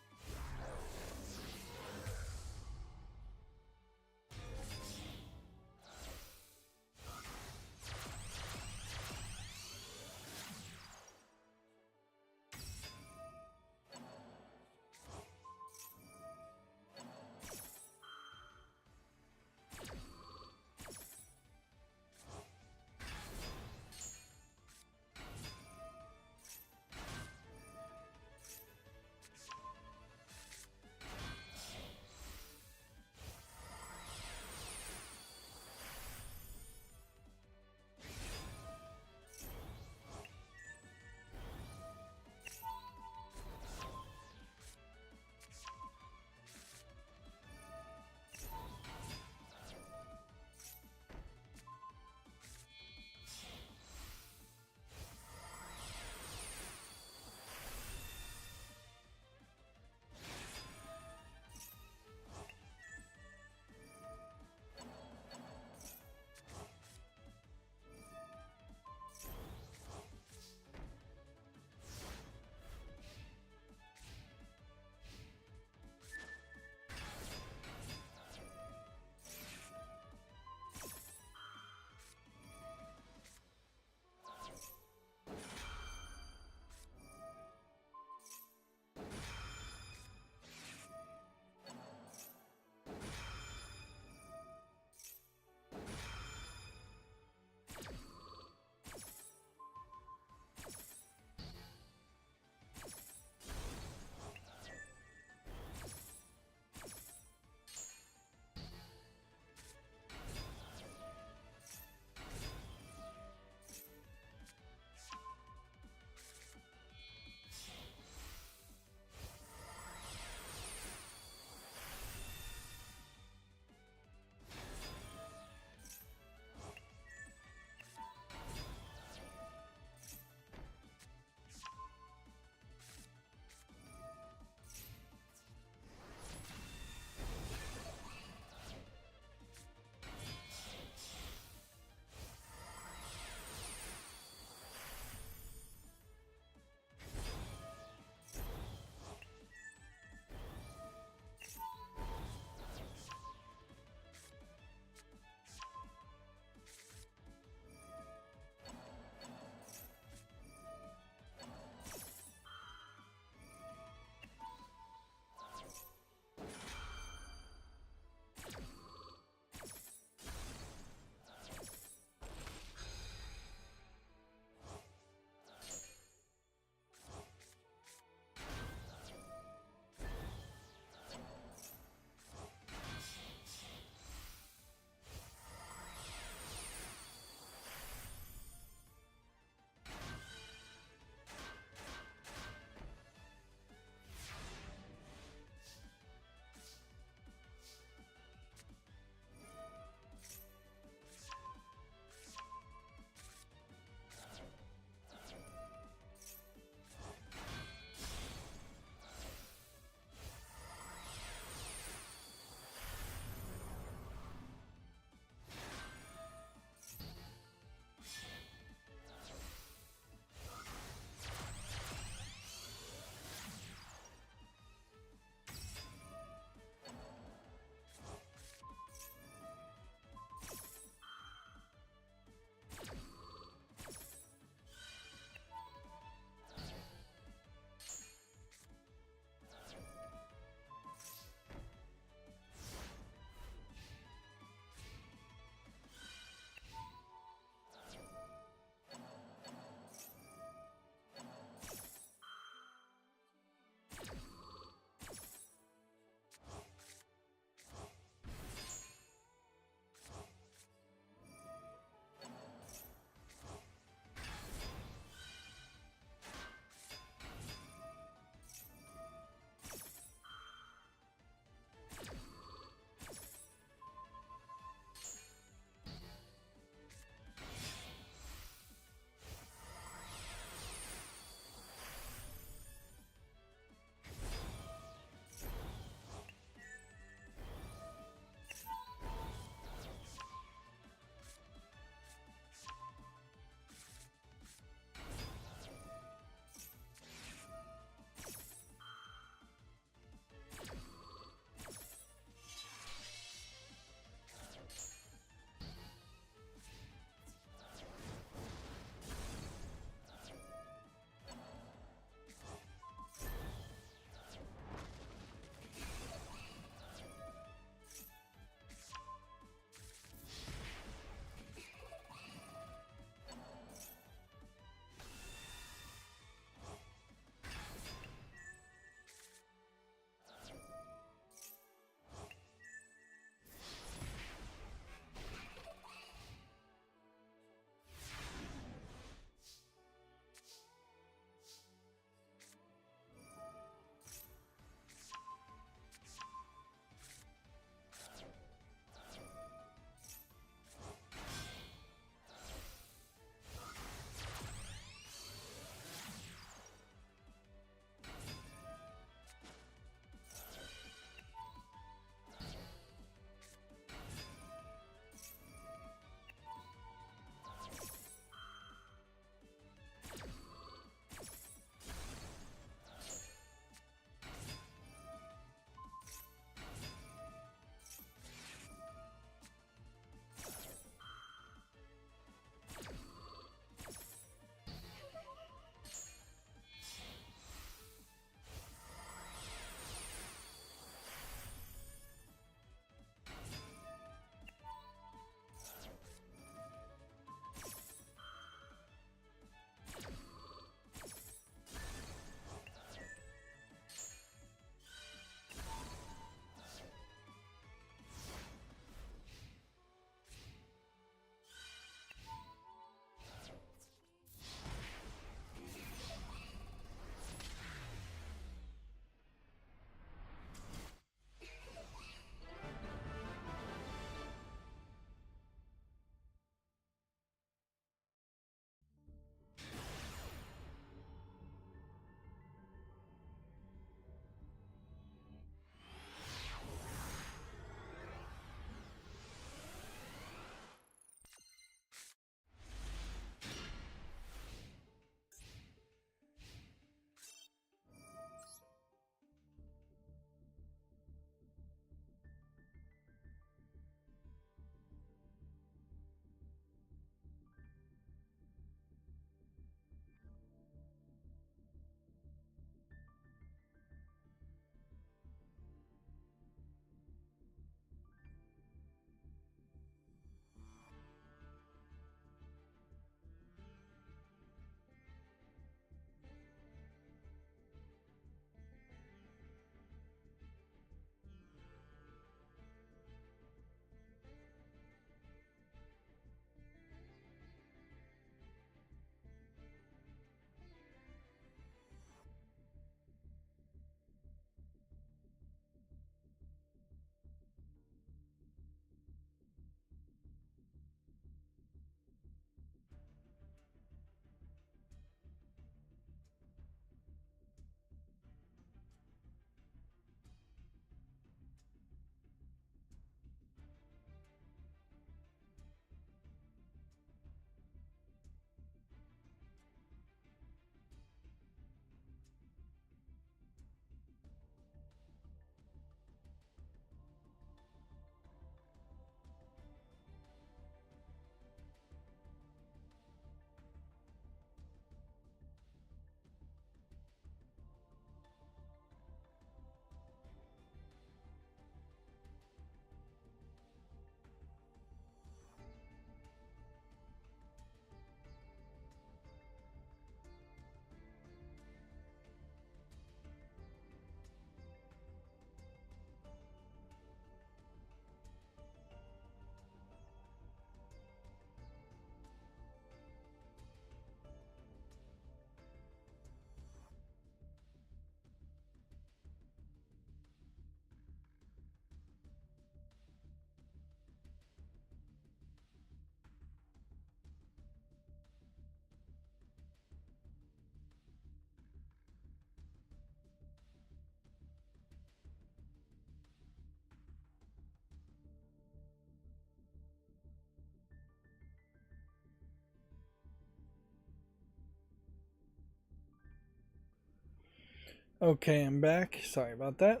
Okay, I'm back. Sorry about that.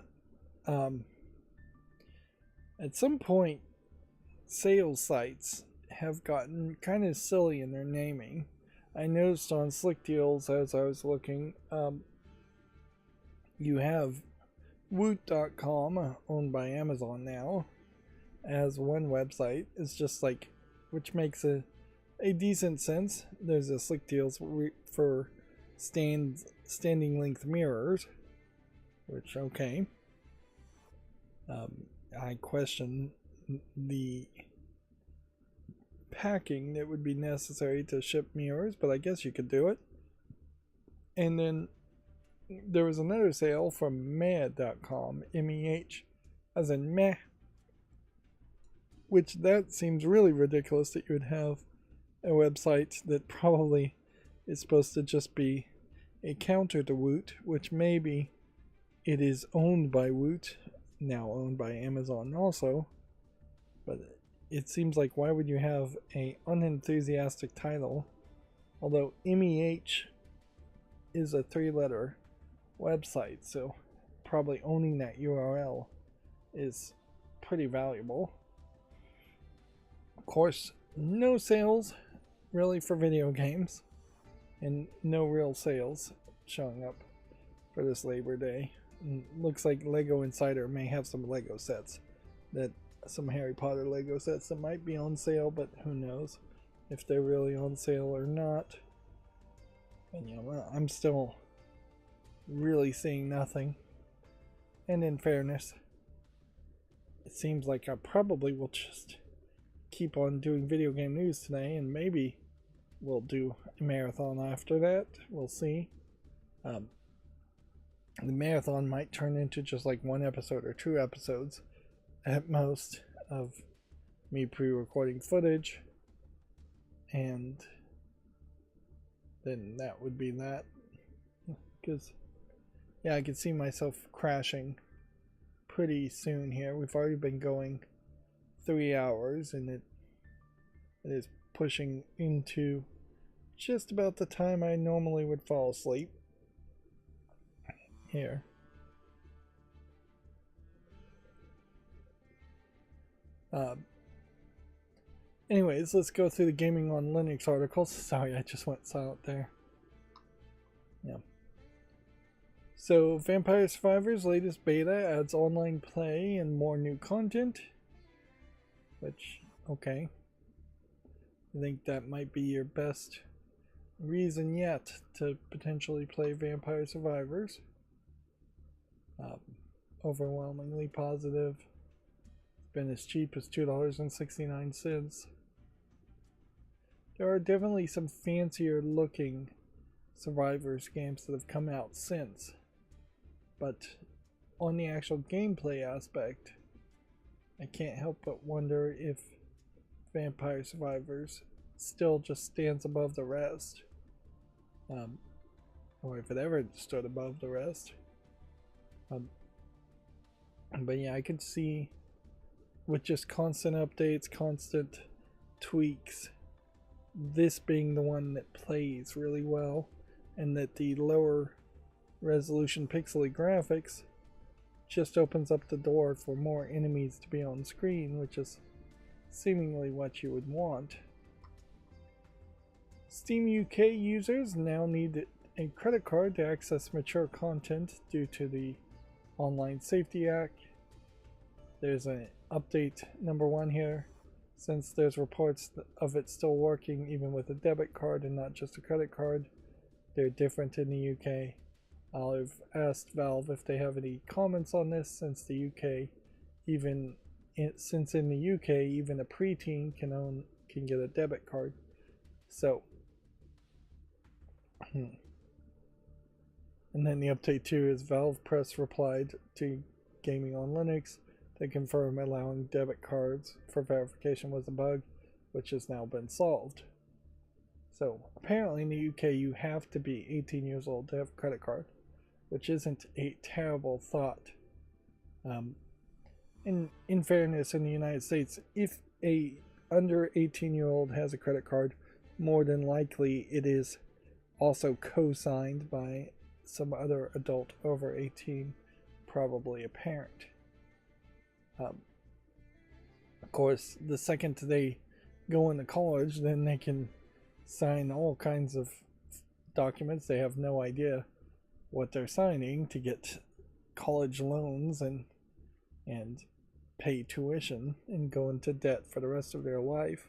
Um, at some point, sales sites have gotten kind of silly in their naming. I noticed on Slick Deals as I was looking, you have Woot.com, owned by Amazon now, as one website. It's just like, which makes a decent sense. There's a Slick Deals for standing length mirrors, which, okay. I question the packing that would be necessary to ship mirrors, but I guess you could do it. And then there was another sale from meh.com, M-E-H, as in meh, which that seems really ridiculous that you would have a website that probably is supposed to just be a counter to Woot, which maybe it is owned by Woot, now owned by Amazon also, but it seems like why would you have a unenthusiastic title, although MEH is a 3-letter website, so probably owning that URL is pretty valuable. Of course, no sales really for video games, and no real sales showing up for this Labor Day. And looks like Lego Insider may have some Lego sets, some Harry Potter Lego sets that might be on sale, but who knows if they're really on sale or not. And I'm still really seeing nothing. And in fairness, it seems like I probably will just keep on doing video game news today, and maybe we'll do a marathon after that. We'll see. The marathon might turn into just like 1 episode or 2 episodes at most of me pre-recording footage, and then that would be that, because yeah, I could see myself crashing pretty soon here. We've already been going 3 hours, and it is pushing into just about the time I normally would fall asleep here. Anyways, let's go through the Gaming on Linux articles. Sorry, I just went silent there. Yeah. So, Vampire Survivors' latest beta adds online play and more new content. Which, okay. I think that might be your best reason yet to potentially play Vampire Survivors. Overwhelmingly positive. It's been as cheap as $2.69. There are definitely some fancier looking Survivors games that have come out since, but on the actual gameplay aspect, I can't help but wonder if Vampire Survivors still just stands above the rest, or if it ever stood above the rest. But yeah, I could see with just constant updates, constant tweaks, this being the one that plays really well, and that the lower resolution pixely graphics just opens up the door for more enemies to be on screen, which is seemingly what you would want. Steam UK users now need a credit card to access mature content due to the Online Safety Act. There's an update number 1 here, since there's reports of it still working even with a debit card and not just a credit card. They're different in the UK. I've asked Valve if they have any comments on this, since the UK, even in the UK, even a preteen can get a debit card. So, and then the update 2 is Valve Press replied to Gaming on Linux to confirm allowing debit cards for verification was a bug, which has now been solved. So apparently in the UK you have to be 18 years old to have a credit card, which isn't a terrible thought. In fairness, in the United States, if a under 18-year-old has a credit card, more than likely it is also co-signed by some other adult over 18, probably a parent. Of course, the second they go into college, then they can sign all kinds of documents. They have no idea what they're signing to get college loans and pay tuition and go into debt for the rest of their life.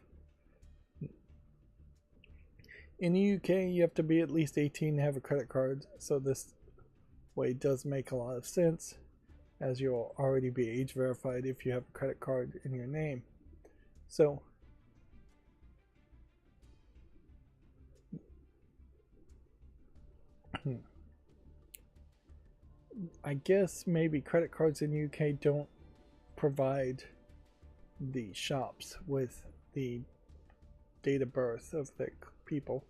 In the UK, you have to be at least 18 to have a credit card, so this way does make a lot of sense, as you'll already be age verified if you have a credit card in your name. So I guess maybe credit cards in the UK don't provide the shops with the date of birth of the people.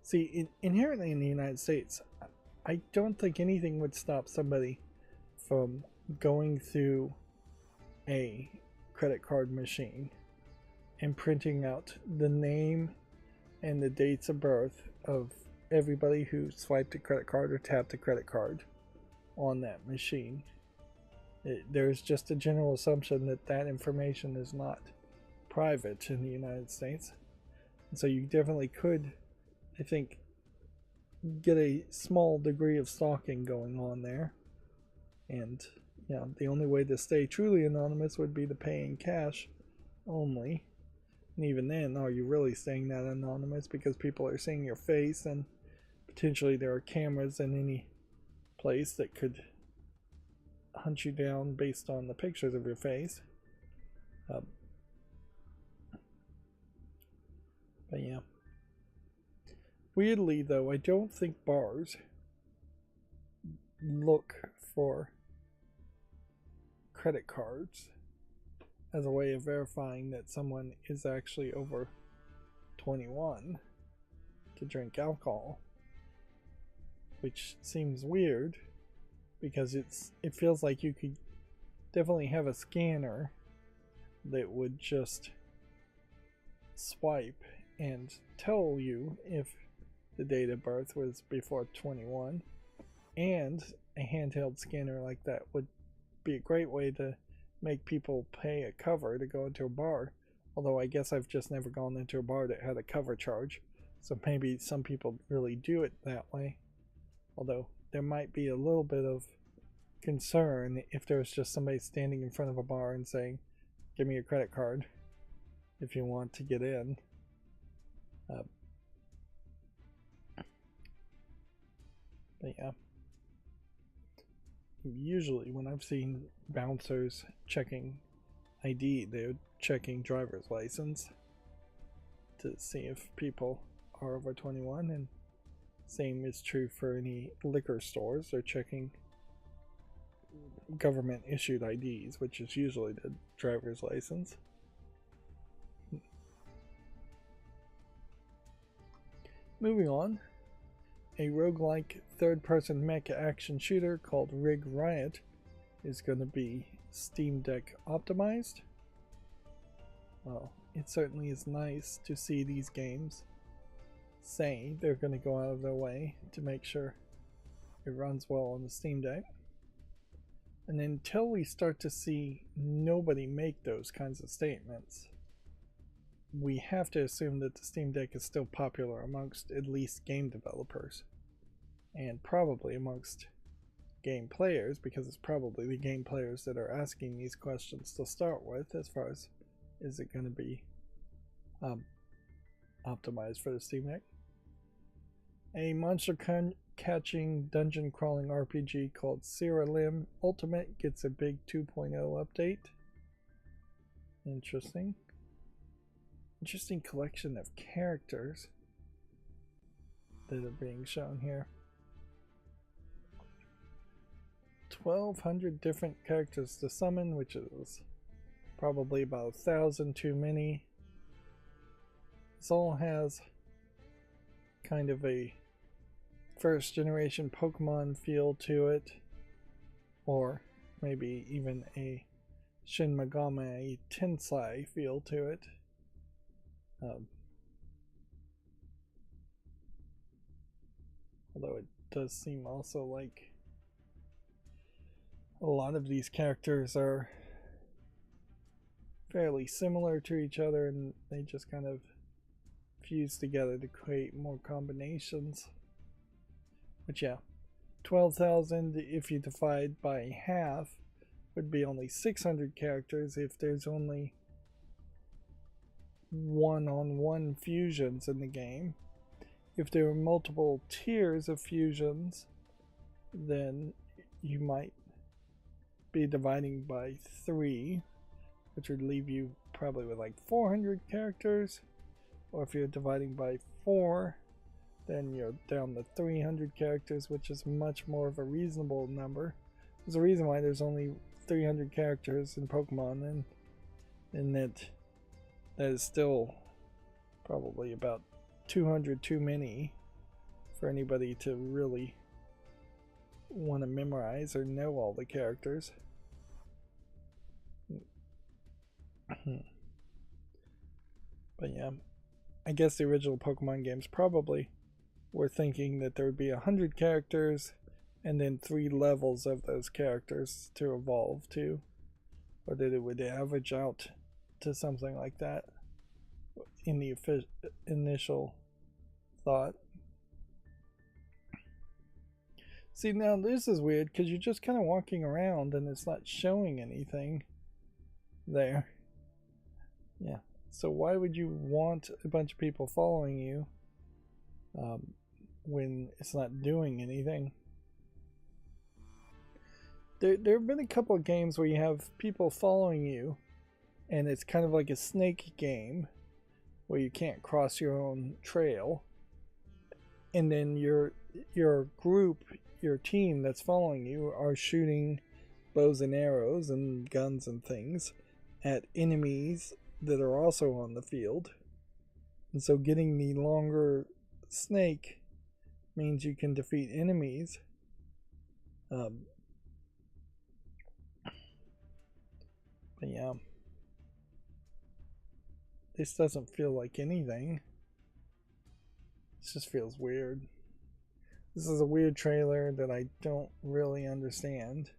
See, inherently in the United States, I don't think anything would stop somebody from going through a credit card machine and printing out the name and the dates of birth of everybody who swiped a credit card or tapped a credit card on that machine. There's just a general assumption that that information is not private in the United States. And so you definitely could, I think, get a small degree of stalking going on there. And yeah, the only way to stay truly anonymous would be to pay in cash only. And even then, are you really staying that anonymous? Because people are seeing your face, and potentially there are cameras in any place that could hunt you down based on the pictures of your face. But yeah. Weirdly though, I don't think bars look for credit cards as a way of verifying that someone is actually over 21 to drink alcohol, which seems weird because it feels like you could definitely have a scanner that would just swipe and tell you if the date of birth was before 21, and a handheld scanner like that would be a great way to make people pay a cover to go into a bar. Although I guess I've just never gone into a bar that had a cover charge, so maybe some people really do it that way. Although there might be a little bit of concern if there was just somebody standing in front of a bar and saying, "Give me your credit card if you want to get in." But yeah, usually when I've seen bouncers checking ID, they're checking driver's license to see if people are over 21, and same is true for any liquor stores. They're checking government issued IDs, which is usually the driver's license. Moving on, a roguelike third-person mecha action shooter called Rig Riot is going to be Steam Deck optimized. Well, it certainly is nice to see these games say they're going to go out of their way to make sure it runs well on the Steam Deck. And until we start to see nobody make those kinds of statements, we have to assume that the Steam Deck is still popular amongst at least game developers, and probably amongst game players, because it's probably the game players that are asking these questions to start with, as far as is it going to be optimized for the Steam Deck. A monster catching dungeon crawling RPG called Sierra Lim Ultimate gets a big 2.0 update. Interesting collection of characters that are being shown here. 1,200 different characters to summon, which is probably about 1,000 too many. This all has kind of a first generation Pokemon feel to it, or maybe even a Shin Megami Tensei feel to it. Although it does seem also like a lot of these characters are fairly similar to each other, and they just kind of fuse together to create more combinations. But yeah, 12,000 if you divide by half would be only 600 characters if there's only one-on-one fusions in the game. If there were multiple tiers of fusions, then you might be dividing by 3, which would leave you probably with like 400 characters. Or if you're dividing by 4, then you're down to 300 characters, which is much more of a reasonable number. There's a reason why there's only 300 characters in Pokemon, and that is still probably about 200 too many for anybody to really want to memorize or know all the characters. But yeah, I guess the original Pokemon games probably were thinking that there would be 100 characters and then 3 levels of those characters to evolve to, or that it would average out to something like that in the initial thought. See, now this is weird because you're just kind of walking around and it's not showing anything there. Yeah, so why would you want a bunch of people following you when it's not doing anything? There have been a couple of games where you have people following you and it's kind of like a snake game where you can't cross your own trail, and then your group, your team that's following you are shooting bows and arrows and guns and things at enemies that are also on the field. And so getting the longer snake means you can defeat enemies. But yeah, this doesn't feel like anything. This just feels weird. This is a weird trailer that I don't really understand.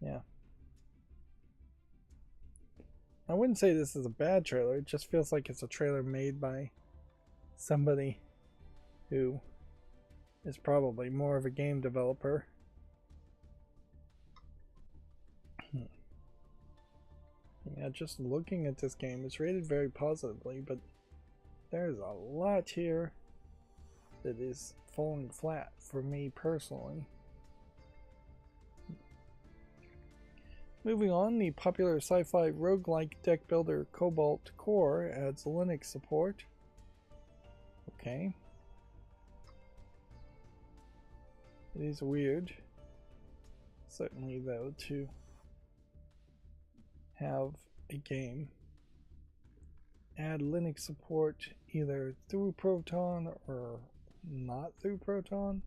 Yeah. I wouldn't say this is a bad trailer. It just feels like it's a trailer made by somebody who is probably more of a game developer. Yeah, just looking at this game, it's rated very positively, but there's a lot here that is falling flat for me personally. Moving on, the popular sci-fi roguelike deck builder Cobalt Core adds Linux support. Okay. It is weird, certainly though, to have a game add Linux support either through Proton or not through Proton,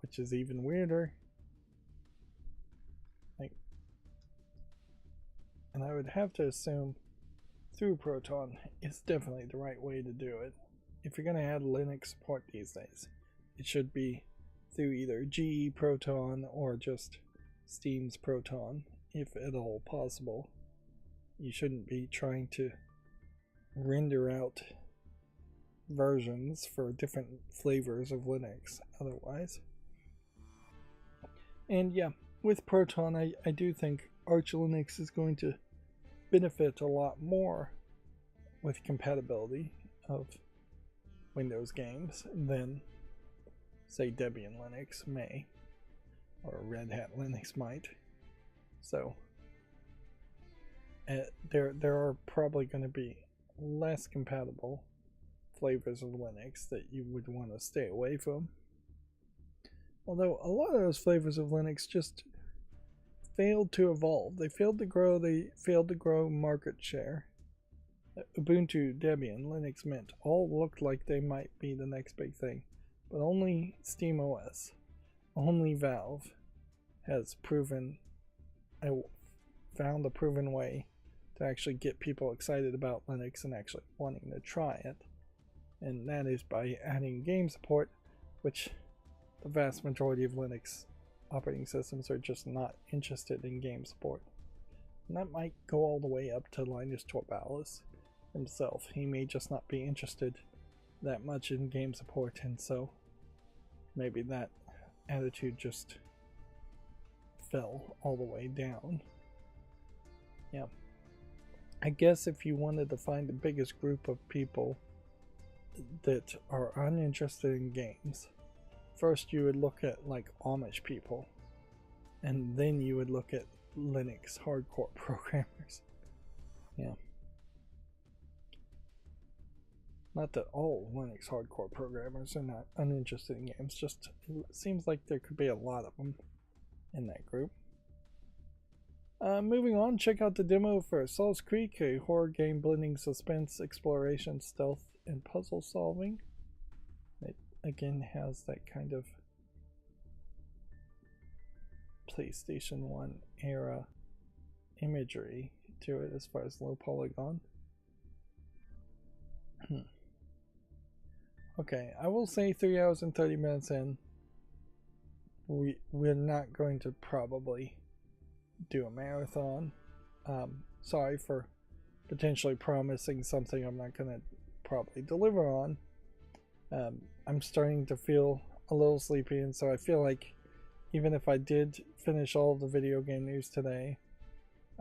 which is even weirder. And I would have to assume through Proton is definitely the right way to do it. If you're going to add Linux support these days, it should be through either GE Proton or just Steam's Proton, if at all possible. You shouldn't be trying to render out versions for different flavors of Linux otherwise. And yeah, with Proton, I do think Arch Linux is going to benefit a lot more with compatibility of Windows games than, say, Debian Linux may, or Red Hat Linux might. So there are probably going to be less compatible flavors of Linux that you would want to stay away from. Although a lot of those flavors of Linux just failed to evolve. They failed to grow market share. Ubuntu, Debian, Linux Mint all looked like they might be the next big thing, but only SteamOS, only Valve has found a proven way to actually get people excited about Linux and actually wanting to try it. And that is by adding game support, which the vast majority of Linux operating systems are just not interested in game support. And that might go all the way up to Linus Torvalds himself. He may just not be interested that much in game support, and so maybe that attitude just fell all the way down. Yeah. I guess if you wanted to find the biggest group of people that are uninterested in games, first you would look at like Amish people, and then you would look at Linux hardcore programmers. Yeah. Not that all Linux hardcore programmers are not uninterested in games, just it seems like there could be a lot of them in that group. Moving on, check out the demo for Souls Creek, a horror game blending suspense, exploration, stealth, and puzzle solving. It again has that kind of PlayStation 1 era imagery to it as far as low polygon. Okay, I will say 3 hours and 30 minutes in. We're not going to probably do a marathon. Sorry for potentially promising something I'm not going to probably deliver on. I'm starting to feel a little sleepy, and so I feel like even if I did finish all of the video game news today,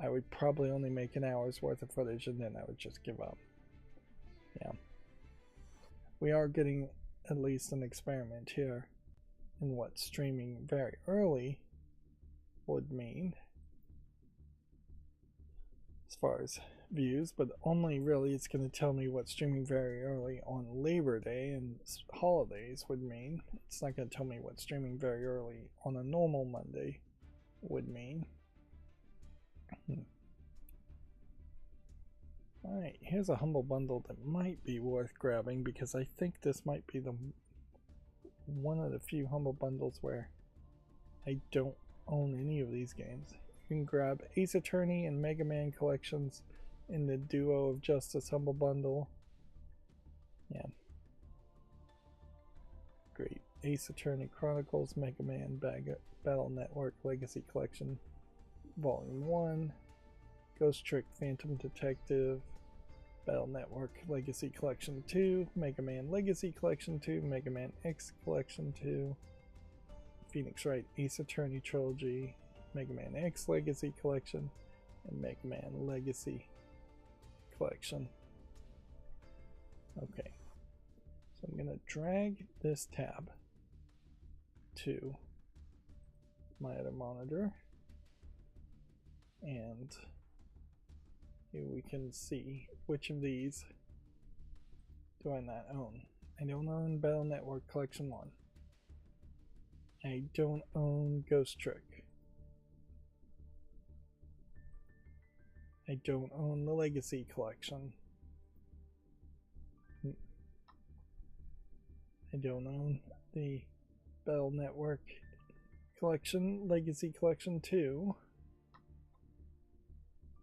I would probably only make an hour's worth of footage and then I would just give up. Yeah. We are getting at least an experiment here in what streaming very early would mean as far as views, but only really it's going to tell me what streaming very early on Labor Day and holidays would mean. It's not going to tell me what streaming very early on a normal Monday would mean. Alright, here's a humble bundle that might be worth grabbing because I think this might be the one of the few humble bundles where I don't own any of these games. You can grab Ace Attorney and Mega Man collections in the Duo of Justice humble bundle. Yeah. Great. Ace Attorney Chronicles, Mega Man Battle Network Legacy Collection Volume 1, Ghost Trick Phantom Detective, Battle Network Legacy Collection 2, Mega Man Legacy Collection 2, Mega Man X Collection 2, Phoenix Wright Ace Attorney Trilogy, Mega Man X Legacy Collection, and Mega Man Legacy Collection. Okay, so I'm going to drag this tab to my other monitor, and here we can see which of these do I not own. I don't own Battle Network Collection 1. I don't own Ghost Trick. I don't own the Legacy Collection. I don't own the Battle Network Collection, Legacy Collection 2.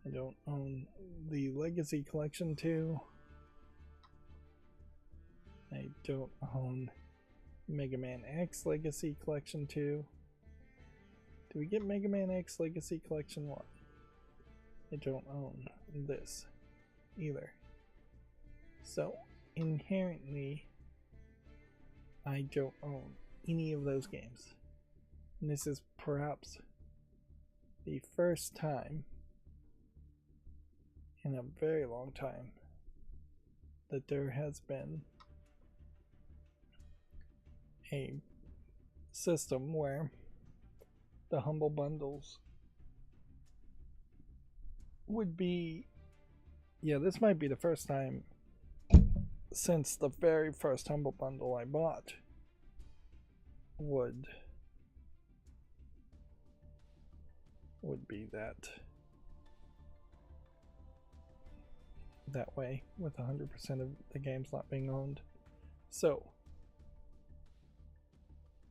I don't own the Legacy Collection 2. I don't own Mega Man X Legacy Collection 2. Do we get Mega Man X Legacy Collection 1? I don't own this either. So, inherently, I don't own any of those games. And this is perhaps the first time in a very long time that there has been a system where the humble bundles would be, yeah, this might be the first time since the very first humble bundle I bought would be that way, with 100% of the games not being owned. So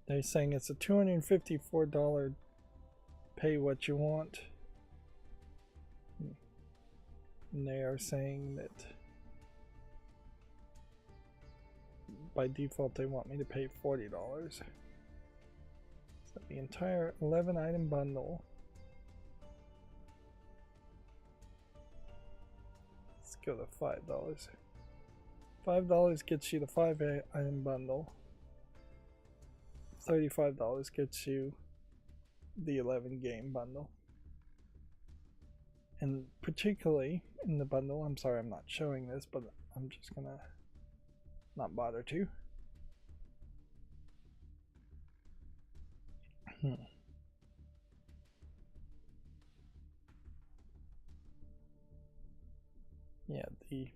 they're saying it's a $254 pay what you want. And they are saying that by default they want me to pay $40. So the entire 11 item bundle. Let's go to $5. $5 gets you the 5 item bundle. $35 gets you the 11 game bundle. And particularly in the bundle, I'm sorry I'm not showing this, but I'm just gonna not bother to. Yeah, the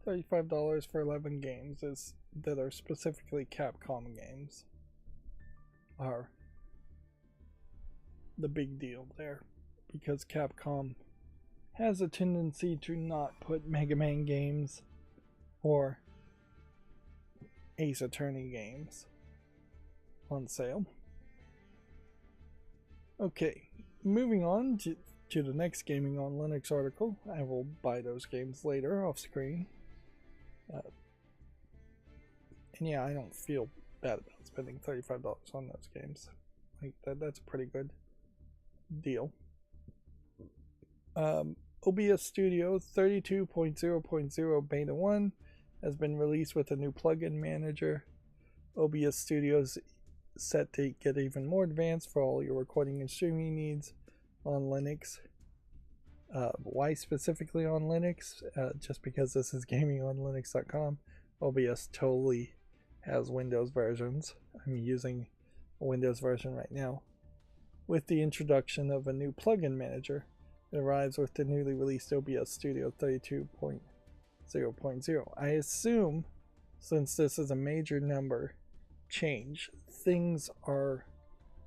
$35 for 11 games that are specifically Capcom games are the big deal there, because Capcom has a tendency to not put Mega Man games or Ace Attorney games on sale. Okay, moving on to the next Gaming on Linux article. I will buy those games later off screen. And yeah, I don't feel bad about spending $35 on those games. Like that's a pretty good deal. OBS Studio 32.0.0 Beta 1 has been released with a new plugin manager. OBS Studio is set to get even more advanced for all your recording and streaming needs on Linux. Why specifically on Linux? Just because this is gamingonlinux.com. OBS totally has Windows versions. I'm using a Windows version right now. With the introduction of a new plugin manager, it arrives with the newly released OBS Studio 32.0.0. I assume, since this is a major number change, things are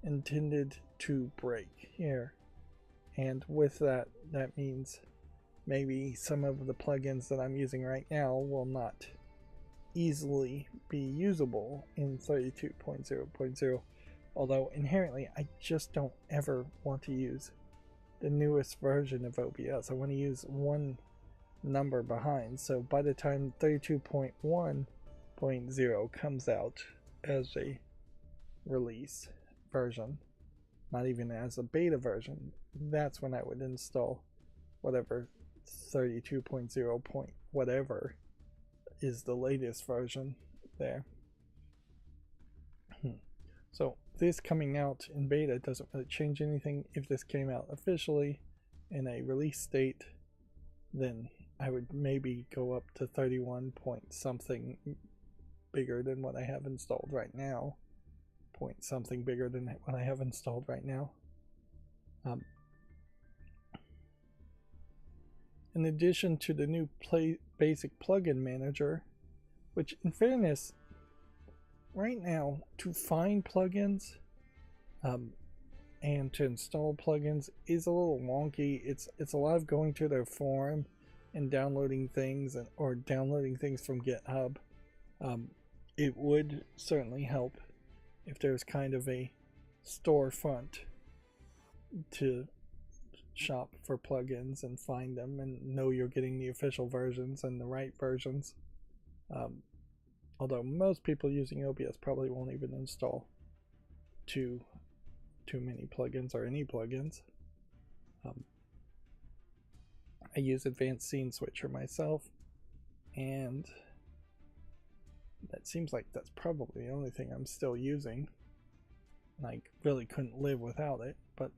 intended to break here. And with that, that means maybe some of the plugins that I'm using right now will not easily be usable in 32.0.0. Although inherently, I just don't ever want to use the newest version of OBS. I want to use one number behind. So by the time 32.1.0 comes out as a release version, not even as a beta version, that's when I would install whatever 32.0 point whatever is the latest version there. So this coming out in beta doesn't really change anything. If this came out officially in a release state, then I would maybe go up to 31 point something bigger than what I have installed right now. Point something bigger than what I have installed right now. In addition to the new basic plugin manager, which in fairness, right now to find plugins and to install plugins is a little wonky. It's a lot of going to their forum and downloading things or downloading things from GitHub. It would certainly help if there's kind of a storefront to shop for plugins and find them and know you're getting the official versions and the right versions. Although most people using OBS probably won't even install too many plugins or any plugins. I use Advanced Scene Switcher myself, and that seems like that's probably the only thing I'm still using. And I really couldn't live without it, but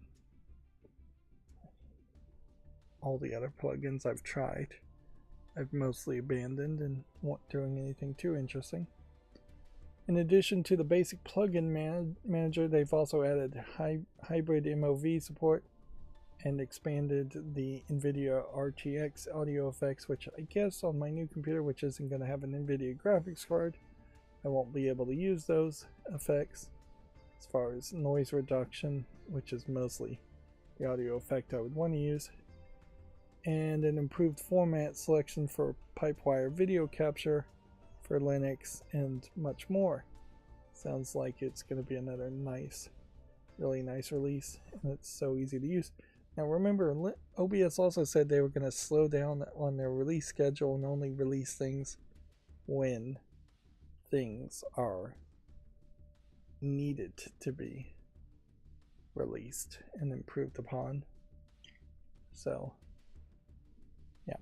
all the other plugins I've tried, I've mostly abandoned and weren't doing anything too interesting. In addition to the basic plugin manager, they've also added hybrid MOV support and expanded the NVIDIA RTX audio effects, which I guess on my new computer, which isn't going to have an NVIDIA graphics card, I won't be able to use those effects. As far as noise reduction, which is mostly the audio effect I would want to use, and an improved format selection for Pipewire video capture for Linux, and much more. Sounds like it's going to be another nice really nice release, and it's so easy to use. Now remember, OBS also said they were going to slow down on their release schedule and only release things when things are needed to be released and improved upon. So yeah,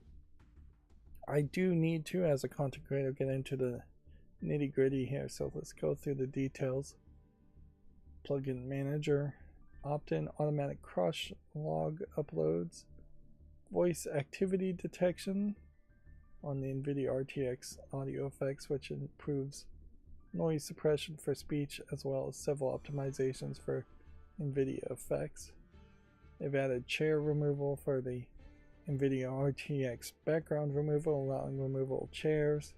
I do need to, as a content creator, get into the nitty gritty here, so let's go through the details. Plugin manager, opt-in automatic cross log uploads, voice activity detection on the NVIDIA RTX audio effects, which improves noise suppression for speech, as well as several optimizations for NVIDIA effects. They've added chair removal for the NVIDIA RTX background removal, allowing removal of chairs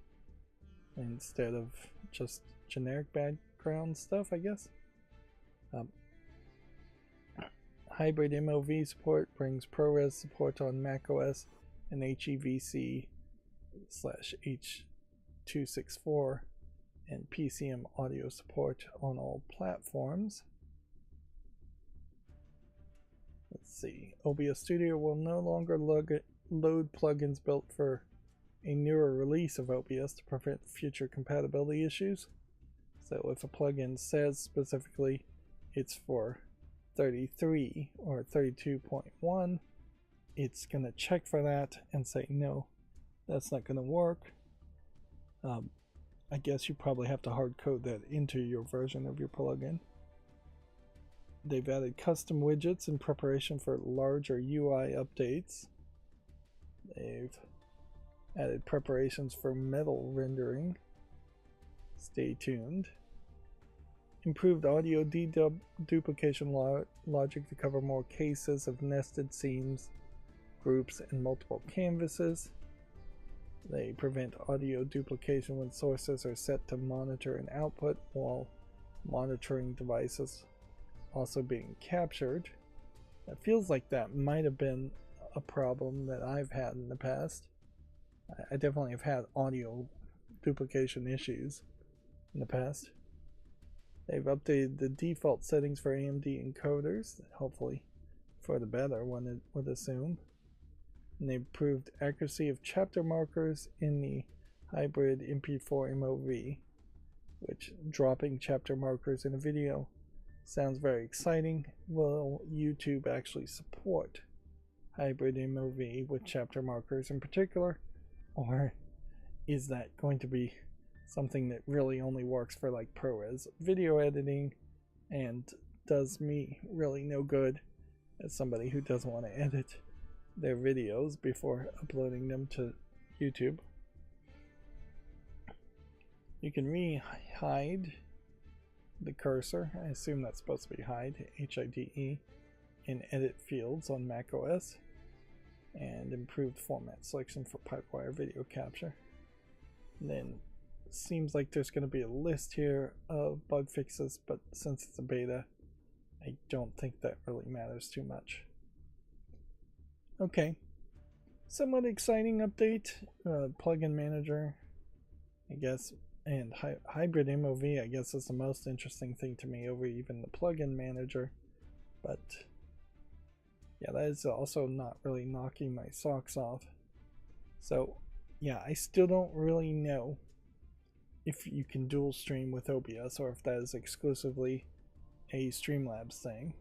instead of just generic background stuff, I guess. Hybrid MOV support brings ProRes support on macOS and HEVC/H.264 and PCM audio support on all platforms. Let's see. OBS Studio will no longer load plugins built for a newer release of OBS to prevent future compatibility issues. So if a plugin says specifically it's for 33 or 32.1, it's going to check for that and say no, that's not going to work. I guess you probably have to hard code that into your version of your plugin. They've added custom widgets in preparation for larger UI updates. They've added preparations for metal rendering. Stay tuned. Improved audio deduplication logic to cover more cases of nested scenes, groups, and multiple canvases. They prevent audio duplication when sources are set to monitor an output while monitoring devices also being captured. It feels like that might have been a problem that I've had in the past. I definitely have had audio duplication issues in the past. They've updated the default settings for AMD encoders, hopefully for the better, one would assume. And they've improved accuracy of chapter markers in the hybrid MP4 MOV, which dropping chapter markers in a video sounds very exciting. Will YouTube actually support hybrid MOV with chapter markers in particular, or is that going to be something that really only works for like ProRes video editing and does me really no good as somebody who doesn't want to edit their videos before uploading them to YouTube? You can re-hide the cursor, I assume that's supposed to be hide, H-I-D-E, in edit fields on macOS, and improved format selection for Pipewire video capture. And then seems like there's going to be a list here of bug fixes, but since it's a beta, I don't think that really matters too much. Okay, somewhat exciting update. Plugin manager, I guess, and hybrid MOV, I guess, is the most interesting thing to me over even the plugin manager. But yeah, that is also not really knocking my socks off. So yeah, I still don't really know if you can dual stream with OBS, or if that is exclusively a Streamlabs thing,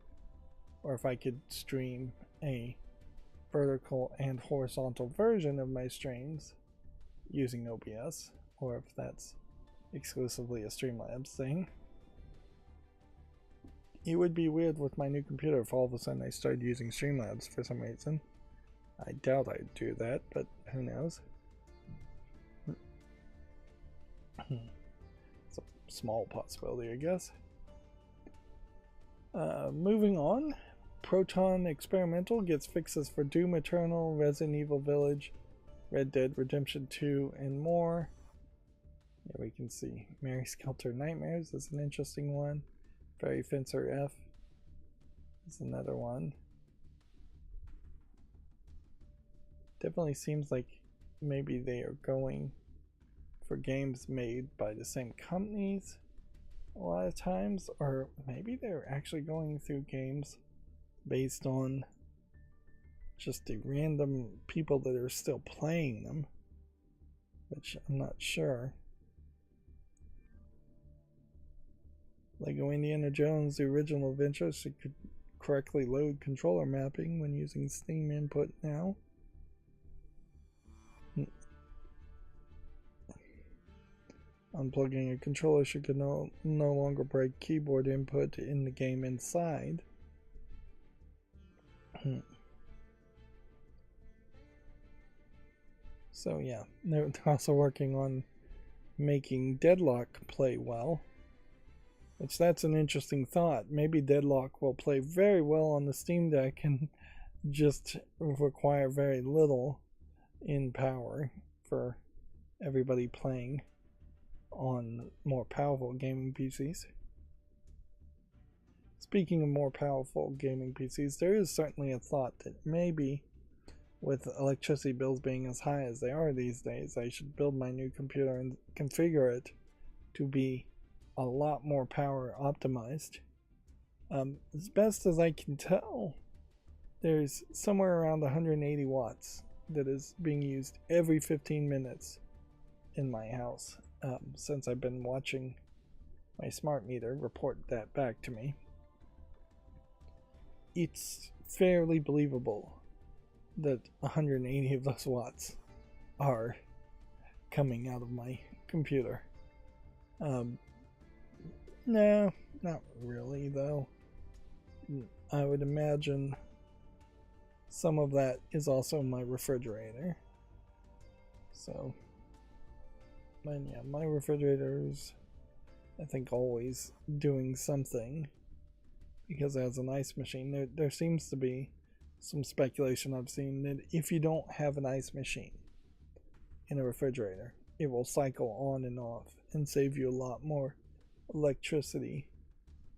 or if I could stream a vertical and horizontal version of my streams using OBS, or if that's exclusively a Streamlabs thing. It would be weird with my new computer if all of a sudden I started using Streamlabs for some reason. I doubt I'd do that, but who knows. It's a small possibility, I guess. Moving on, Proton Experimental gets fixes for Doom Eternal, Resident Evil Village, Red Dead Redemption 2, and more. Here we can see Mary Skelter Nightmares is an interesting one. Fairy Fencer F is another one. Definitely seems like maybe they are going for games made by the same companies. a lot of times, or maybe they're actually going through games based on just the random people that are still playing them, which I'm not sure. Lego Indiana Jones, the original adventure, so could correctly load controller mapping when using Steam input now. Unplugging a controller should no longer break keyboard input in the game inside. So yeah, they're also working on making Deadlock play well. Which that's an interesting thought. Maybe Deadlock will play very well on the Steam Deck and just require very little in power for everybody playing on more powerful gaming PCs. Speaking of more powerful gaming PCs, there is certainly a thought that maybe with electricity bills being as high as they are these days, I should build my new computer and configure it to be a lot more power optimized. As best as I can tell, there's somewhere around 180 watts that is being used every 15 minutes in my house since I've been watching my smart meter report that back to me. It's fairly believable that 180 of those watts are coming out of my computer. No, not really though. I would imagine some of that is also my refrigerator. So, but yeah, my refrigerator is, I think, always doing something because it has an ice machine. There seems to be some speculation I've seen that if you don't have an ice machine in a refrigerator, it will cycle on and off and save you a lot more electricity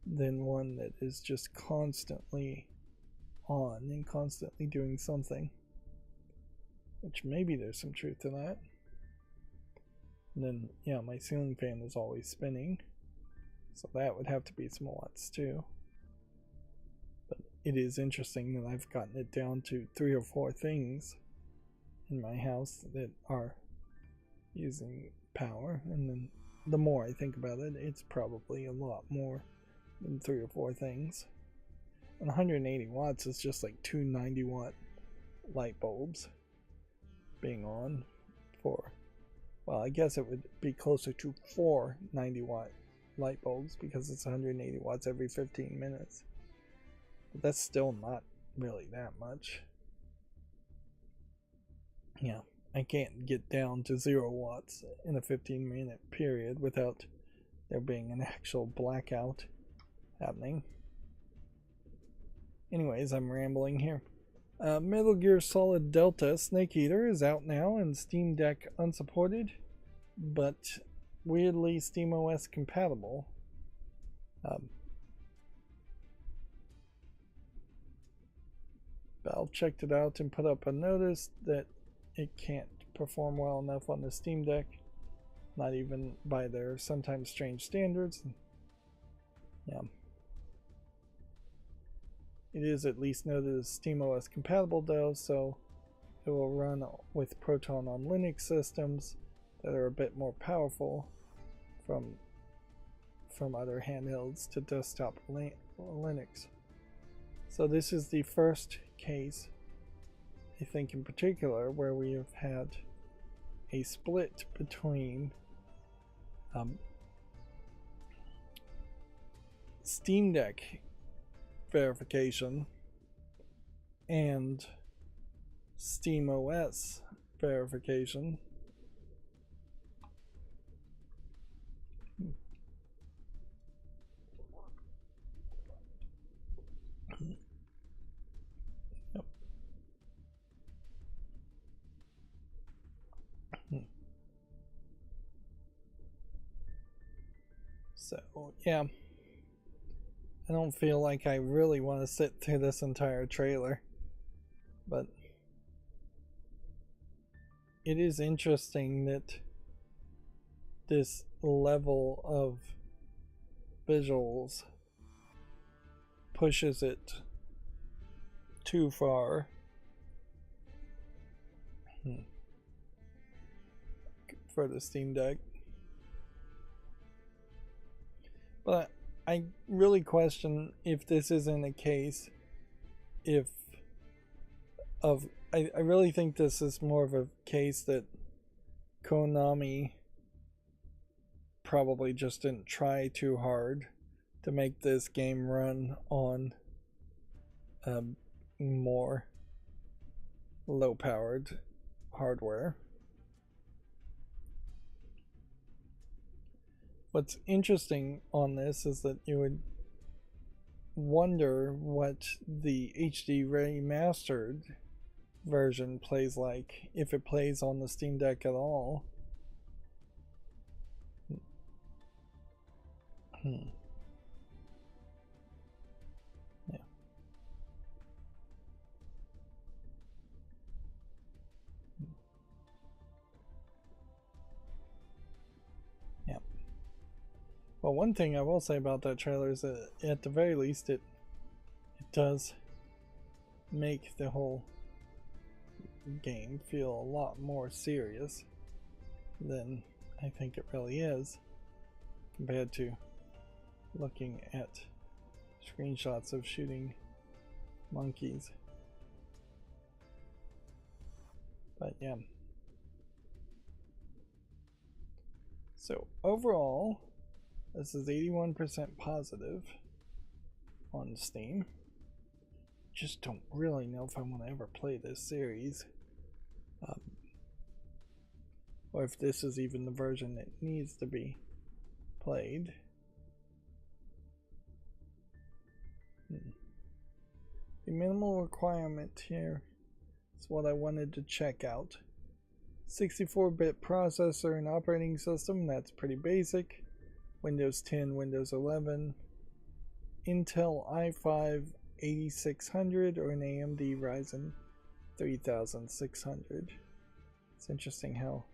than one that is just constantly on and constantly doing something, which maybe there's some truth to that. And then yeah, my ceiling fan is always spinning, so that would have to be some watts too. But it is interesting that I've gotten it down to 3 or 4 things in my house that are using power, and then the more I think about it, it's probably a lot more than 3 or 4 things. And 180 watts is just like 2 90-watt light bulbs being on for, well, I guess it would be closer to 4 90-watt light bulbs because it's 180 watts every 15 minutes. But that's still not really that much. Yeah. I can't get down to 0 watts in a 15-minute period without there being an actual blackout happening. Anyways, I'm rambling here. Metal Gear Solid Delta Snake Eater is out now and Steam Deck unsupported, but weirdly SteamOS compatible. Valve checked it out and put up a notice that it can't perform well enough on the Steam Deck, not even by their sometimes strange standards. Yeah. It is at least noted as SteamOS compatible though, so it will run with Proton on Linux systems that are a bit more powerful from other handhelds to desktop Linux. So this is the first case, I think in particular, where we have had a split between Steam Deck verification and SteamOS verification. Yep. So yeah, I don't feel like I really want to sit through this entire trailer, but it is interesting that this level of visuals pushes it too far. For the Steam Deck. But I really question if this isn't a case I really think this is more of a case that Konami probably just didn't try too hard to make this game run on more low powered hardware. What's interesting on this is that you would wonder what the HD remastered version plays like, if it plays on the Steam Deck at all. Yeah. Yeah. Well, one thing I will say about that trailer is that at the very least it does make the whole game feel a lot more serious than I think it really is, compared to looking at screenshots of shooting monkeys. But yeah. So overall, this is 81% positive on Steam. Just don't really know if I want to ever play this series, or if this is even the version that needs to be played. The minimal requirement here is what I wanted to check out. 64-bit processor and operating system, that's pretty basic. Windows 10, Windows 11, Intel i5 8600 or an AMD Ryzen 3600. It's interesting how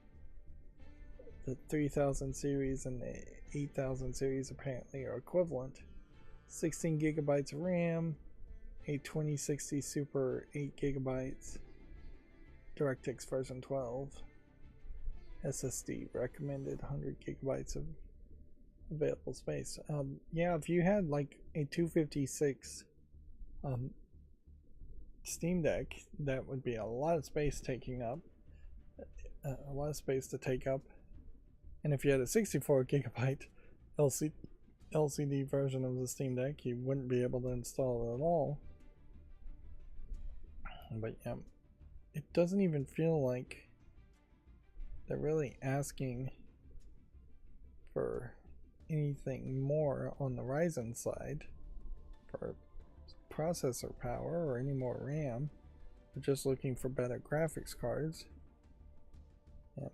the 3000 series and the 8000 series apparently are equivalent. 16 gigabytes of RAM, a 2060 Super 8 gigabytes, DirectX version 12, SSD recommended 100 gigabytes of available space. Yeah, if you had like a 256 Steam Deck, that would be a lot of space taking up, a lot of space to take up. And if you had a 64 gigabyte LCD version of the Steam Deck, you wouldn't be able to install it at all. But yeah, it doesn't even feel like they're really asking for anything more on the Ryzen side for processor power or any more RAM. They're just looking for better graphics cards. Yeah.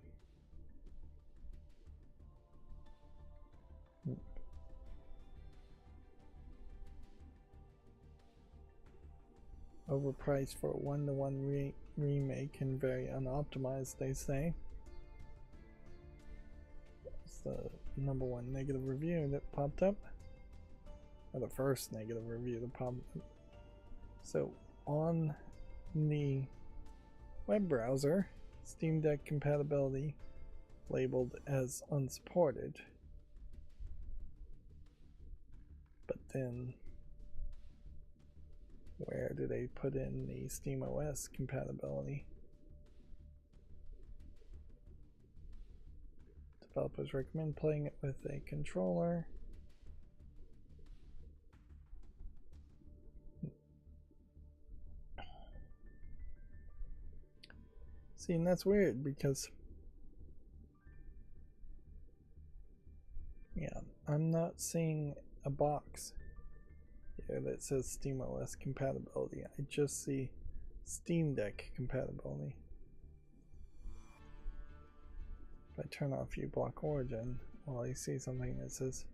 Overpriced for a 1-to-1 remake and very unoptimized, they say. It's the #1 negative review that popped up, or the first negative review that popped up. So on the web browser, Steam Deck compatibility labeled as unsupported, but then where do they put in the SteamOS compatibility? Developers recommend playing it with a controller. See, and that's weird because, yeah, I'm not seeing a box here that says SteamOS compatibility. I just see Steam Deck compatibility. If I turn off uBlock Origin, well, I see something that says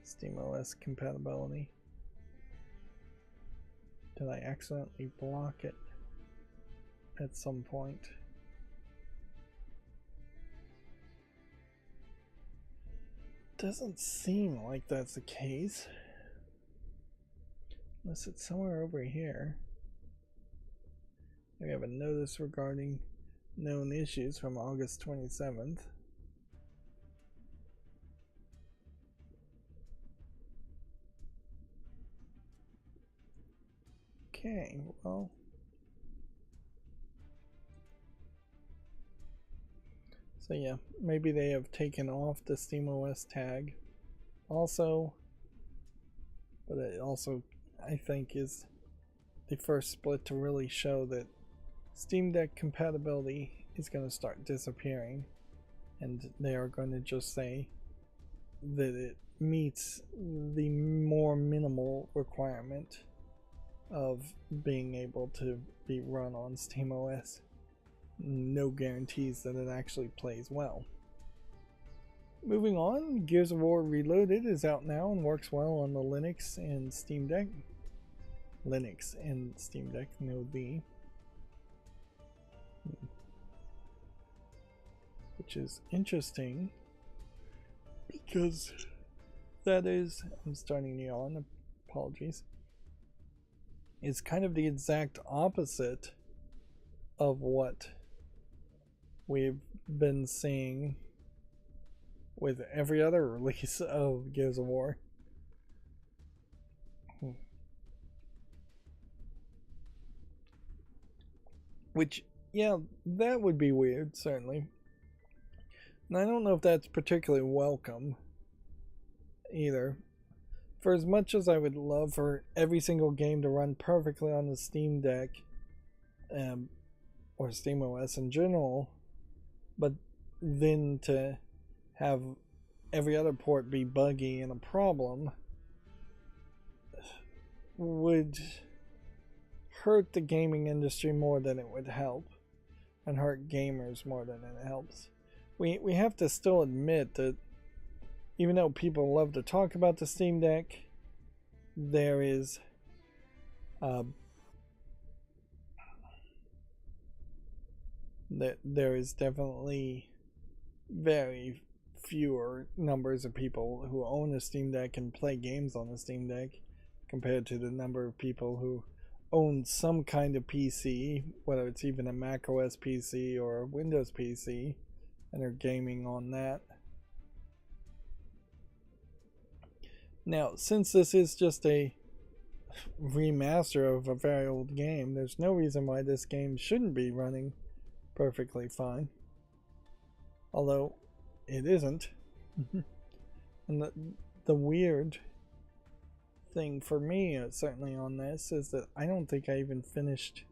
SteamOS compatibility. Did I accidentally block it at some point? Doesn't seem like that's the case. Unless it's somewhere over here. We have a notice regarding known issues from August 27th. Okay, well. So yeah, maybe they have taken off the SteamOS tag also, but it also, I think, is the first split to really show that Steam Deck compatibility is going to start disappearing, and they are going to just say that it meets the more minimal requirement of being able to be run on SteamOS. No guarantees that it actually plays well. Moving on, Gears of War Reloaded is out now and works well on the Linux and Steam Deck. Linux and Steam Deck, no V. Which is interesting because that is, I'm starting to yawn, apologies. It's kind of the exact opposite of what we've been seeing with every other release of Gears of War. Which, yeah, that would be weird, certainly. And I don't know if that's particularly welcome either. For as much as I would love for every single game to run perfectly on the Steam Deck, or SteamOS in general, but then to have every other port be buggy and a problem would hurt the gaming industry more than it would help, and hurt gamers more than it helps. We have to still admit that even though people love to talk about the Steam Deck, there is there is definitely very fewer numbers of people who own a Steam Deck and play games on the Steam Deck compared to the number of people who own some kind of PC, whether it's even a Mac OS PC or a Windows PC, and are gaming on that. Now, since this is just a remaster of a very old game, there's no reason why this game shouldn't be running perfectly fine. Although, it isn't. And the weird thing for me, certainly on this, is that I don't think I even finished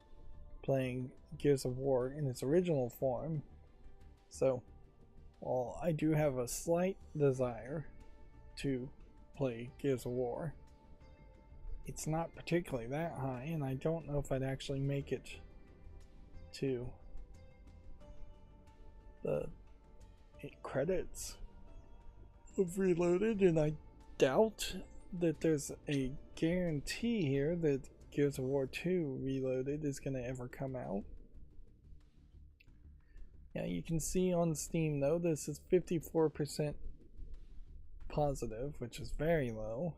playing Gears of War in its original form. So, while I do have a slight desire to play Gears of War, it's not particularly that high, and I don't know if I'd actually make it to the credits of Reloaded, and I doubt that there's a guarantee here that Gears of War 2 Reloaded is going to ever come out. Yeah, you can see on Steam though, this is 54% positive, which is very low.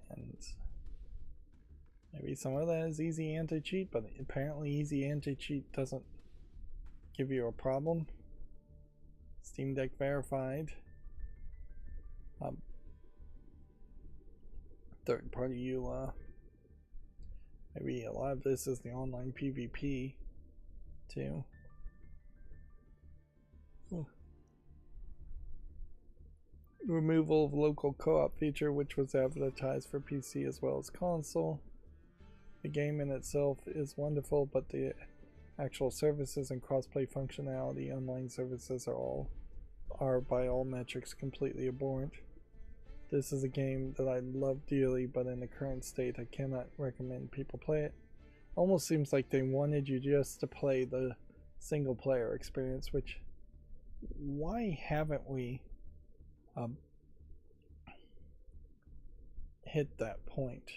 And maybe some of that is easy anti-cheat, but apparently easy anti-cheat doesn't give you a problem. Steam Deck verified. Third-party EULA. Maybe a lot of this is the online PvP too. Removal of local co-op feature, which was advertised for PC as well as console. The game in itself is wonderful, but the actual services and crossplay functionality, online services are by all metrics completely abhorrent. This is a game that I love dearly, but in the current state I cannot recommend people play it. Almost seems like they wanted you just to play the single player experience, which why haven't we hit that point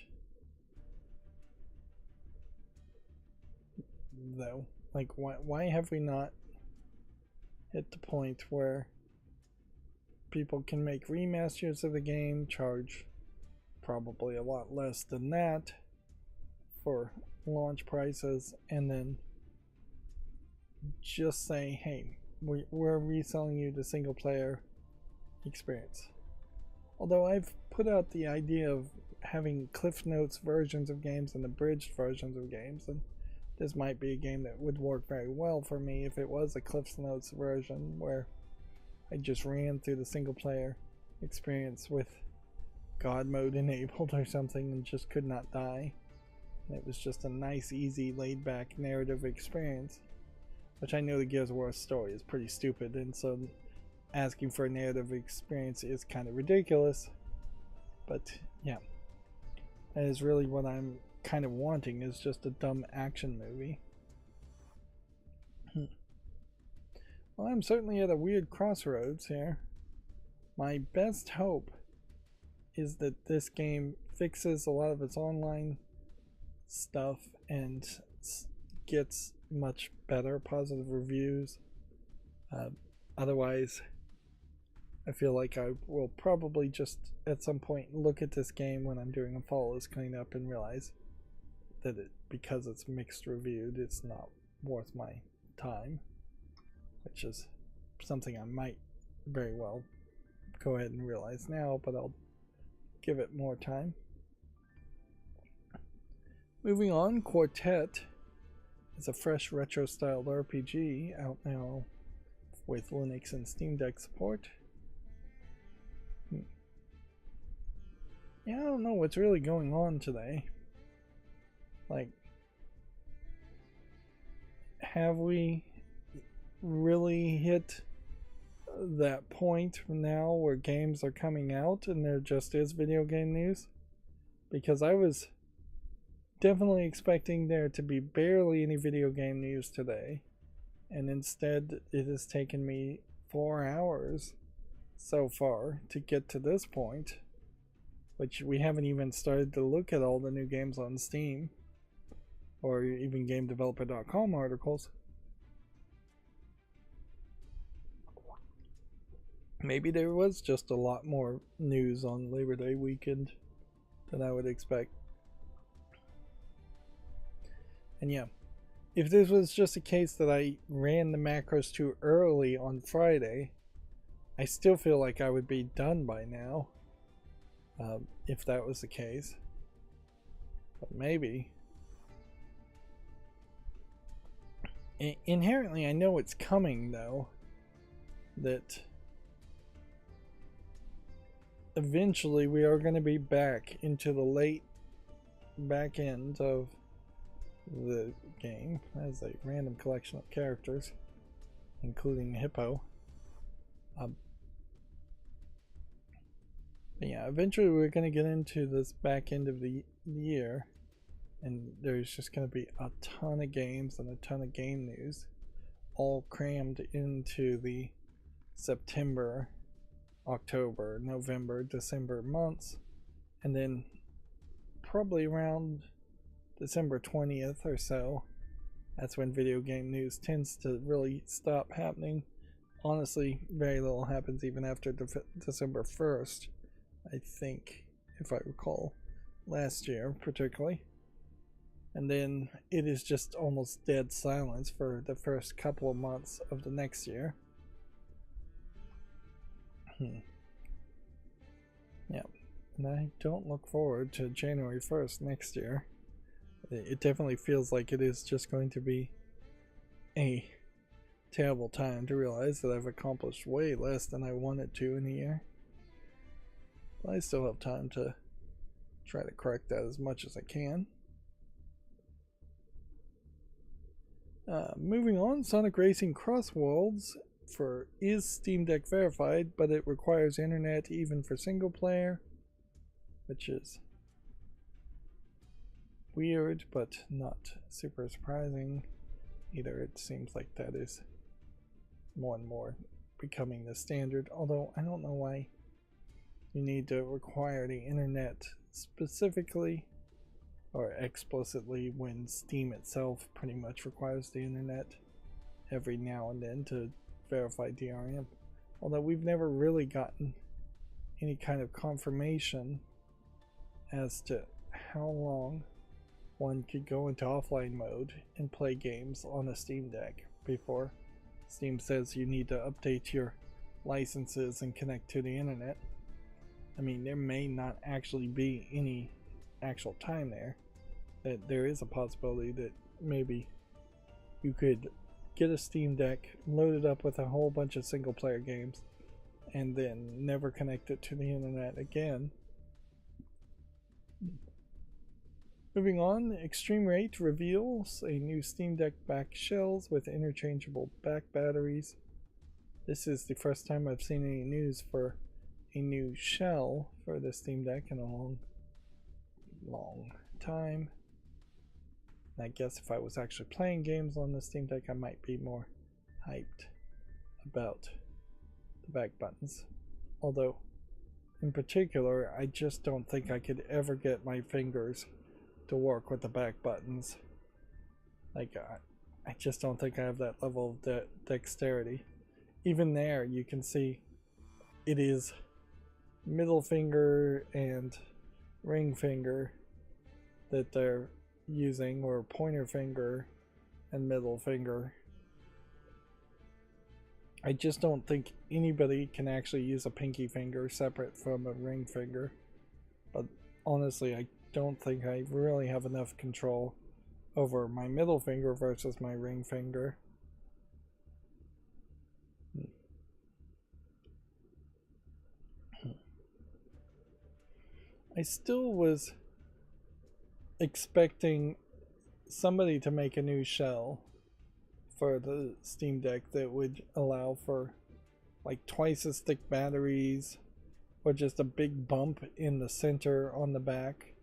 though? Like why have we not hit the point where people can make remasters of the game, charge probably a lot less than that for launch prices, and then just say, hey, we're reselling you the single player experience. Although I've put out the idea of having Cliff Notes versions of games and abridged versions of games, and this might be a game that would work very well for me if it was a Cliff Notes version where I just ran through the single player experience with God mode enabled or something and just could not die. And it was just a nice, easy, laid back narrative experience. Which I know the Gears of War story is pretty stupid, and so asking for a narrative experience is kind of ridiculous. But yeah, that is really what I'm kind of wanting, is just a dumb action movie. Well, I'm certainly at a weird crossroads here. My best hope is that this game fixes a lot of its online stuff and gets much better positive reviews. Otherwise, I feel like I will probably just at some point look at this game when I'm doing a follows cleanup and realize that because it's mixed reviewed, it's not worth my time, which is something I might very well go ahead and realize now, but I'll give it more time. Moving on, Quartet is a fresh retro-styled RPG out now with Linux and Steam Deck support. Yeah, I don't know what's really going on today. Like, have we really hit that point now where games are coming out and there just is video game news? Because I was definitely expecting there to be barely any video game news today, and instead it has taken me 4 hours so far to get to this point, which we haven't even started to look at all the new games on Steam or even GameDeveloper.com articles. Maybe there was just a lot more news on Labor Day weekend than I would expect. And yeah, if this was just a case that I ran the macros too early on Friday, I still feel like I would be done by now, if that was the case. But maybe. Inherently, I know it's coming, though, that eventually we are going to be back into the late back end of the game as a random collection of characters, including Hippo. But yeah, eventually we're going to get into this back end of the year, and there's just going to be a ton of games and a ton of game news all crammed into the September, October, November, December months, and then probably around December 20th or so, that's when video game news tends to really stop happening. Honestly, very little happens even after December 1st, I think, if I recall, last year particularly. And then it is just almost dead silence for the first couple of months of the next year. Yeah, and I don't look forward to January 1st next year. It definitely feels like it is just going to be a terrible time to realize that I've accomplished way less than I wanted to in a year. But I still have time to try to correct that as much as I can. Moving on, Sonic Racing Cross Worlds is Steam Deck verified, but it requires internet even for single player, which is weird but not super surprising either. It seems like that is more and more becoming the standard, although I don't know why you need to require the internet specifically or explicitly when Steam itself pretty much requires the internet every now and then to verify DRM. Although we've never really gotten any kind of confirmation as to how long one could go into offline mode and play games on a Steam Deck before Steam says you need to update your licenses and connect to the internet. I mean, there may not actually be any actual time there. That there is a possibility that maybe you could get a Steam Deck, load it up with a whole bunch of single player games, and then never connect it to the internet again. Moving on, Extreme Rate reveals a new Steam Deck back shells with interchangeable back batteries. This is the first time I've seen any news for a new shell for the Steam Deck in a long time. And I guess if I was actually playing games on the Steam Deck, I might be more hyped about the back buttons. Although, in particular, I just don't think I could ever get my fingers to work with the back buttons. Like, I just don't think I have that level of dexterity. Even there, you can see it is middle finger and ring finger that they're using, or pointer finger and middle finger. I just don't think anybody can actually use a pinky finger separate from a ring finger. But honestly, I don't think I really have enough control over my middle finger versus my ring finger. I still was expecting somebody to make a new shell for the Steam Deck that would allow for like twice as thick batteries, or just a big bump in the center on the back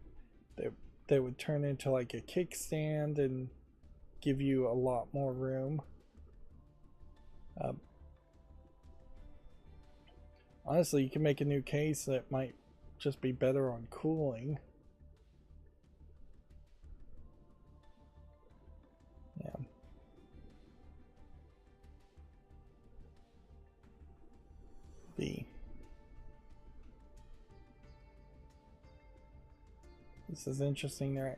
that would turn into like a kickstand and give you a lot more room. Honestly, you can make a new case that might just be better on cooling. Yeah. This is interesting. They're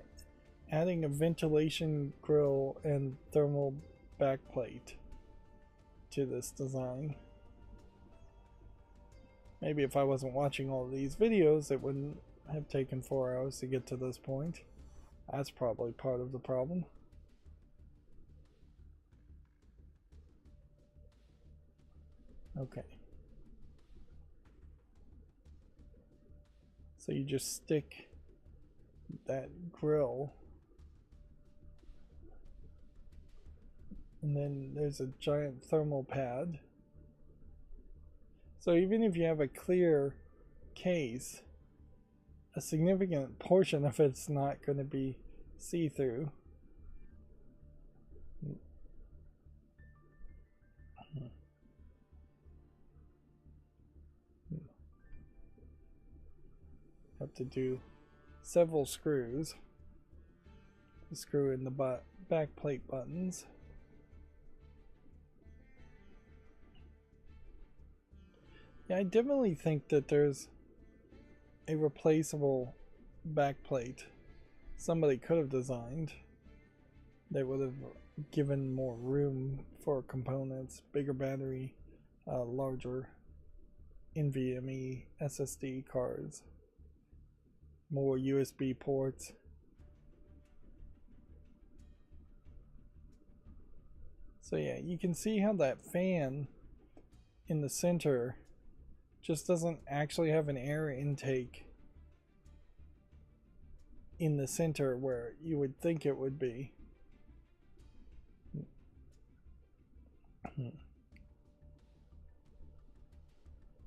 adding a ventilation grill and thermal backplate to this design. Maybe if I wasn't watching all of these videos, it wouldn't have taken 4 hours to get to this point. That's probably part of the problem. Okay. So you just stick that grill, and then there's a giant thermal pad. So even if you have a clear case, a significant portion of it's not going to be see-through. Have to do several screws to screw in the back plate buttons. Yeah, I definitely think that there's a replaceable backplate somebody could have designed that would have given more room for components, bigger battery, larger NVMe SSD cards, more USB ports. So yeah, you can see how that fan in the center just doesn't actually have an air intake in the center where you would think it would be.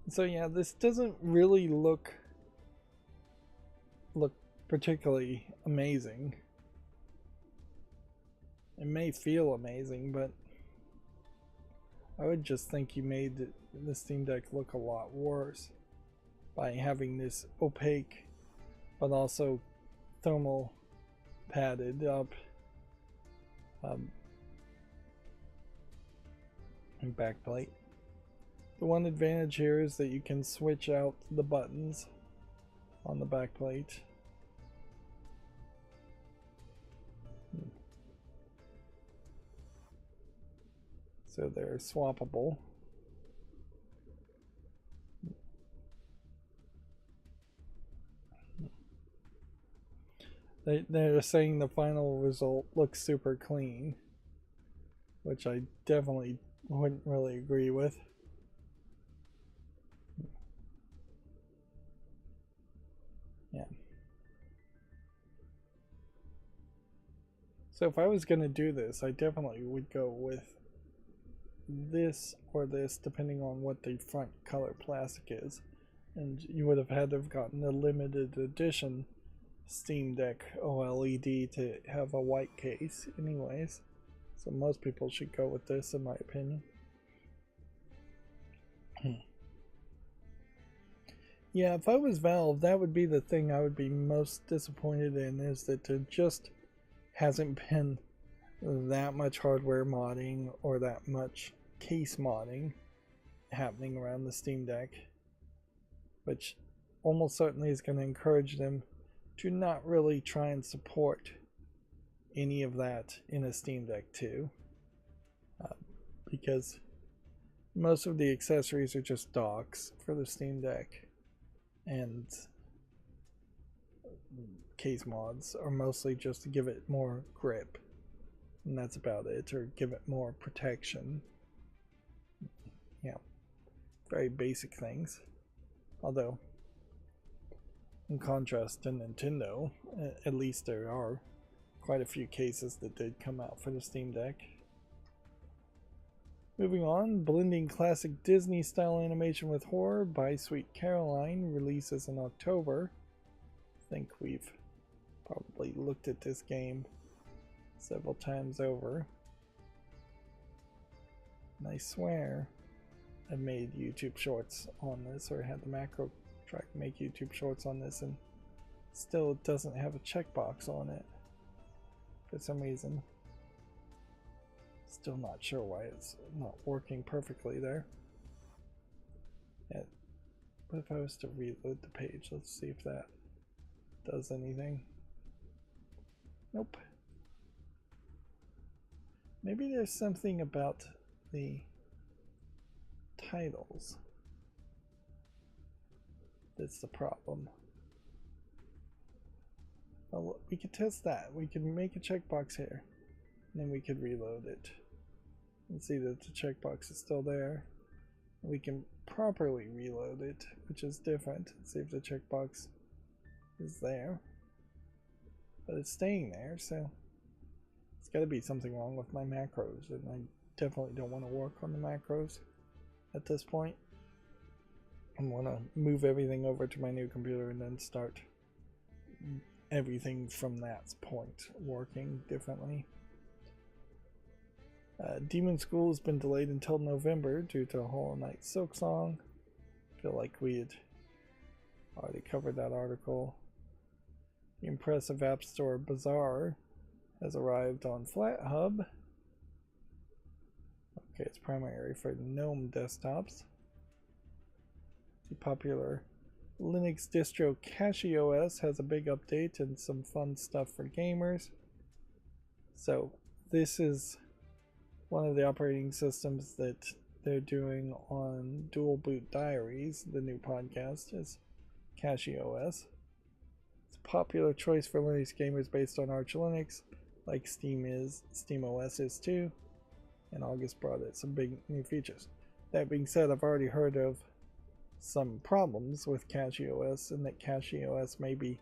So yeah, this doesn't really look particularly amazing. It may feel amazing, but I would just think you made the Steam Deck look a lot worse by having this opaque but also thermal padded up backplate. The one advantage here is that you can switch out the buttons on the back plate. So they're swappable. They're saying the final result looks super clean, which I definitely wouldn't really agree with. Yeah. So if I was going to do this, I definitely would go with this or this, depending on what the front color plastic is. And you would have had to have gotten the limited edition Steam Deck OLED to have a white case anyways. So most people should go with this, in my opinion. Yeah, if I was Valve, that would be the thing I would be most disappointed in, is that there just hasn't been that much hardware modding or that much case modding happening around the Steam Deck, which almost certainly is going to encourage them to not really try and support any of that in a Steam Deck 2, because most of the accessories are just docks for the Steam Deck, and case mods are mostly just to give it more grip, and that's about it, or give it more protection. Yeah, very basic things. Although, in contrast to Nintendo, at least there are quite a few cases that did come out for the Steam Deck. Moving on, blending classic Disney style animation with horror by Sweet Caroline releases in October. I think we've probably looked at this game several times over. And I swear I've made YouTube shorts on this, or had the macro track make YouTube shorts on this, and still it doesn't have a checkbox on it for some reason. Still not sure why it's not working perfectly there. Yeah. What if I was to reload the page? Let's see if that does anything. Nope. Maybe there's something about the titles that's the problem. Well, we could test that. We could make a checkbox here, and then we could reload it and see that the checkbox is still there. We can properly reload it, which is different, and see if the checkbox is there. But it's staying there, so it's got to be something wrong with my macros, and I definitely don't want to work on the macros at this point. I want to move everything over to my new computer and then start everything from that point working differently. Demon School has been delayed until November due to Hollow Knight Silksong. I feel like we had already covered that article. The impressive App Store Bazaar has arrived on FlatHub. Okay, it's primary for GNOME desktops. The popular Linux distro CachyOS has a big update and some fun stuff for gamers. So this is one of the operating systems that they're doing on Dual Boot Diaries. The new podcast is CachyOS. It's a popular choice for Linux gamers based on Arch Linux, like Steam is, SteamOS is too, and August brought it some big new features. That being said, I've already heard of some problems with CachyOS, and that CachyOS may be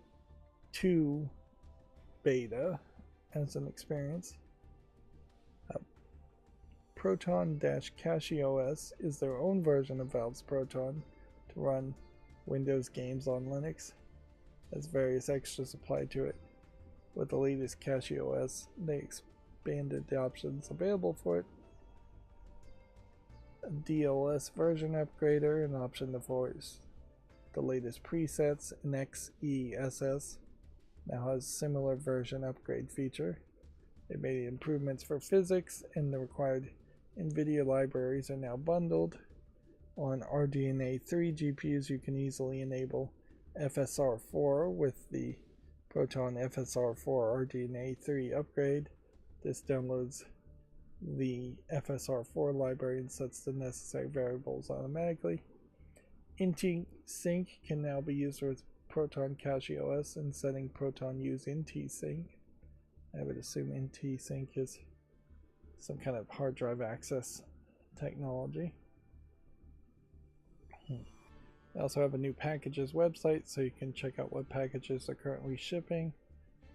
too beta as an experience. Proton-CachyOS is their own version of Valve's Proton to run Windows games on Linux. Has various extras applied to it. With the latest CachyOS, they expanded the options available for it. A DLS version upgrader, an option to force the latest presets, and XESS now has similar version upgrade feature. They made improvements for physics, and the required NVIDIA libraries are now bundled. On RDNA 3 GPUs, you can easily enable FSR4 with the Proton FSR4 RDNA 3 upgrade. This downloads the FSR4 library and sets the necessary variables automatically. NT Sync can now be used with Proton Cache OS and setting Proton use NT Sync. I would assume NT Sync is some kind of hard drive access technology. They also have a new packages website, so you can check out what packages are currently shipping.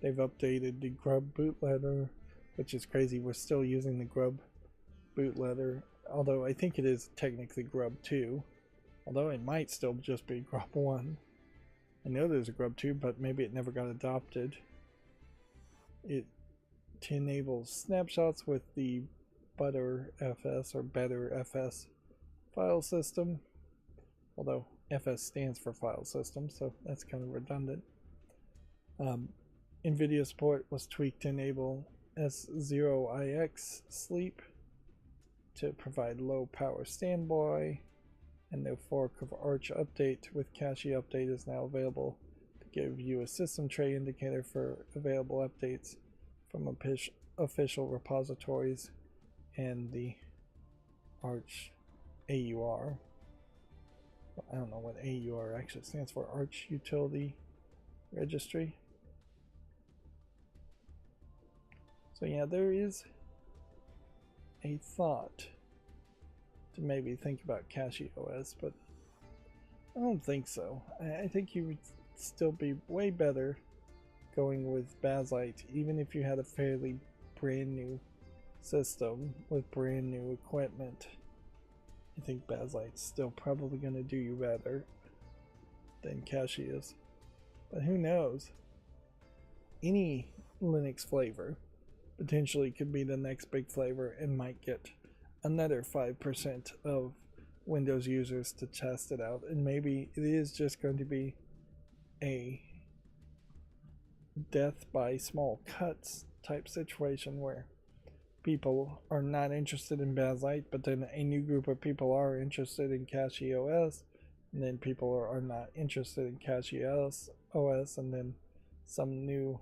They've updated the Grub bootloader, which is crazy. We're still using the Grub bootloader, although I think it is technically Grub 2, although it might still just be Grub 1. I know there's a Grub 2, but maybe it never got adopted. It enables snapshots with the ButterFS or BetterFS file system, although FS stands for file system, so that's kind of redundant. NVIDIA support was tweaked to enable S0ix sleep to provide low power standby, and the fork of Arch update with cache update is now available to give you a system tray indicator for available updates from official repositories and the Arch AUR. I don't know what AUR actually stands for. Arch Utility Registry. So yeah, there is a thought to maybe think about Cache OS, but I don't think so. I think you would still be way better going with Bakelite, even if you had a fairly brand new system with brand new equipment. I think Bakelite's still probably going to do you better than Cache is. But who knows? Any Linux flavor potentially could be the next big flavor and might get another 5% of Windows users to test it out. And maybe it is just going to be a death by small cuts type situation where people are not interested in Bakelite, but then a new group of people are interested in Cache OS, and then people are not interested in Cache OS, and then some new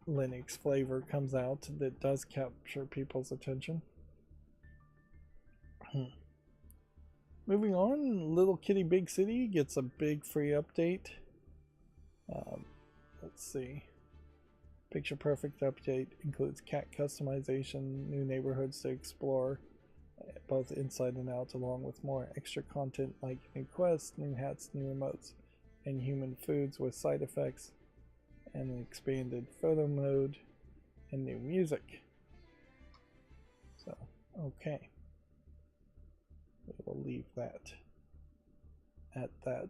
Linux flavor comes out that does capture people's attention. Moving on, Little Kitty Big City gets a big free update. Let's see. Picture Perfect update includes cat customization, new neighborhoods to explore, both inside and out, along with more extra content like new quests, new hats, new emotes, and human foods with side effects, and an expanded photo mode, and new music. So, okay. We will leave that at that.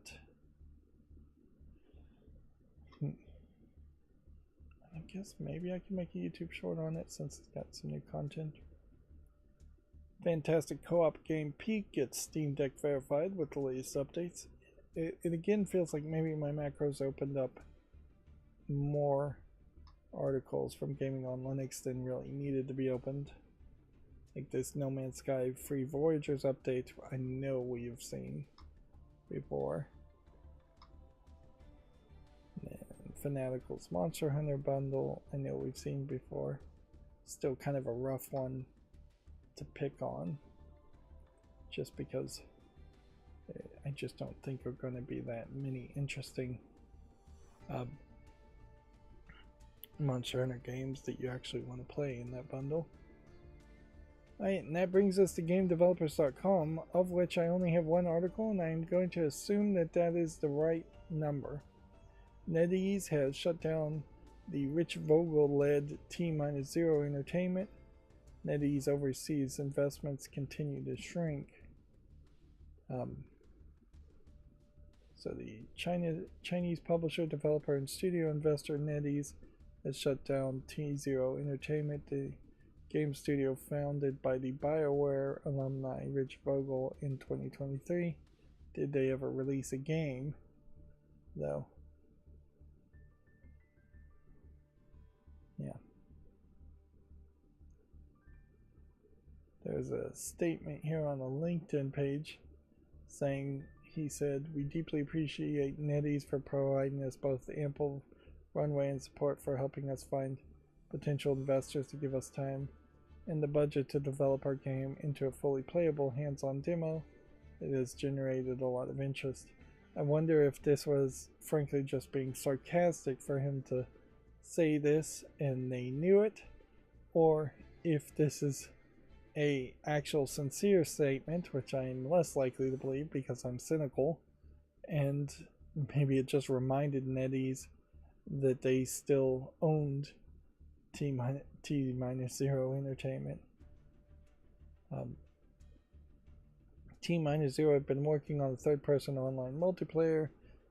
I guess maybe I can make a YouTube short on it since it's got some new content. Fantastic co-op game Peak gets Steam Deck verified with the latest updates. It again feels like maybe my macros opened up more articles from Gaming on Linux than really needed to be opened. Like this No Man's Sky Free Voyagers update, I know we've seen before. Fanatical's Monster Hunter bundle, I know we've seen before. Still kind of a rough one to pick on, just because I just don't think are going to be that many interesting Monster Hunter games that you actually want to play in that bundle. Alright, and that brings us to GameDevelopers.com, of which I only have one article, and I'm going to assume that that is the right number. NetEase has shut down the Rich Vogel-led T-0 Entertainment. NetEase overseas investments continue to shrink. So the Chinese publisher, developer, and studio investor NetEase has shut down T-0 Entertainment, the game studio founded by the BioWare alumni Rich Vogel in 2023. Did they ever release a game, though? Yeah. There's a statement here on the LinkedIn page saying, he said, "We deeply appreciate NetEase for providing us both ample runway and support for helping us find potential investors to give us time and the budget to develop our game into a fully playable hands-on demo. It has generated a lot of interest." I wonder if this was frankly just being sarcastic for him to say this and they knew it, or if this is a actual sincere statement, which I am less likely to believe because I'm cynical, and maybe it just reminded NetEase that they still owned T-0 Entertainment. T-0 had been working on a third-person online multiplayer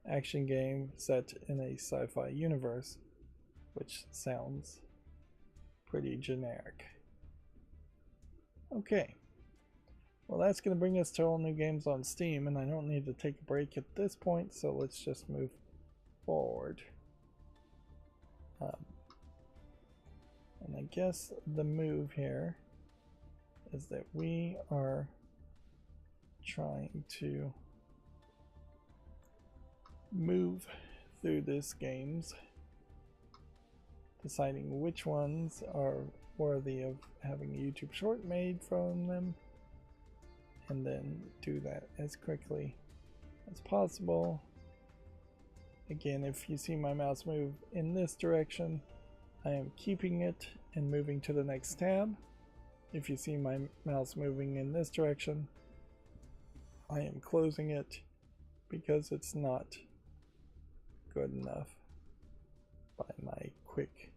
action game set in a sci-fi universe, which sounds pretty generic. Okay, well that's going to bring us to all new games on Steam, and I don't need to take a break at this point, so let's just move forward. And I guess the move here is that we are trying to move through these games, deciding which ones are worthy of having a YouTube short made from them, and then do that as quickly as possible. Again, if you see my mouse move in this direction, I am keeping it and moving to the next tab. If you see my mouse moving in this direction, I am closing it because it's not good enough by my quick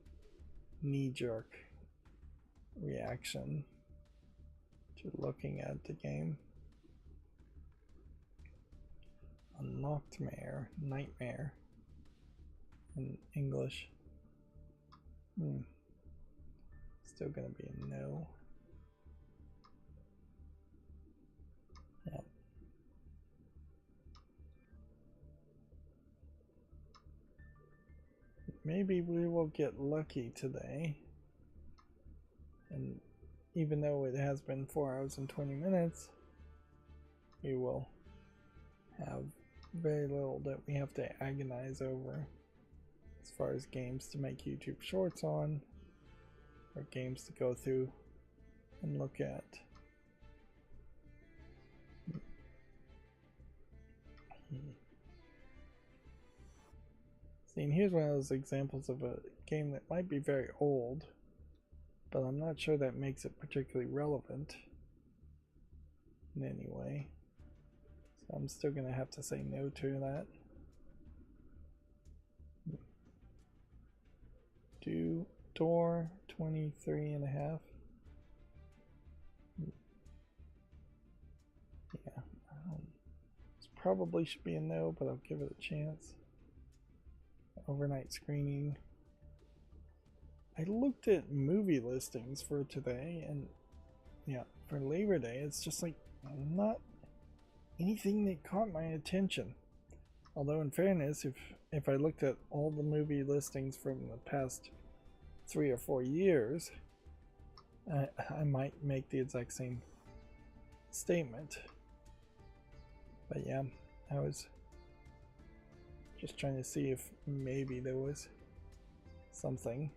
knee-jerk reaction to looking at the game. Unlocked nightmare in English. Still gonna be a no. Yeah. Maybe we will get lucky today, and even though it has been 4 hours and 20 minutes, we will have very little that we have to agonize over as far as games to make YouTube shorts on, or games to go through and look at. See, and here's one of those examples of a game that might be very old, but I'm not sure that makes it particularly relevant in any way. So I'm still going to have to say no to that. Do door 23.5. Yeah, this probably should be a no, but I'll give it a chance. Overnight screening. I looked at movie listings for today, and yeah, for Labor Day, it's just like not anything that caught my attention. Although in fairness, if I looked at all the movie listings from the past 3 or 4 years, I might make the exact same statement. But yeah, I was just trying to see if maybe there was something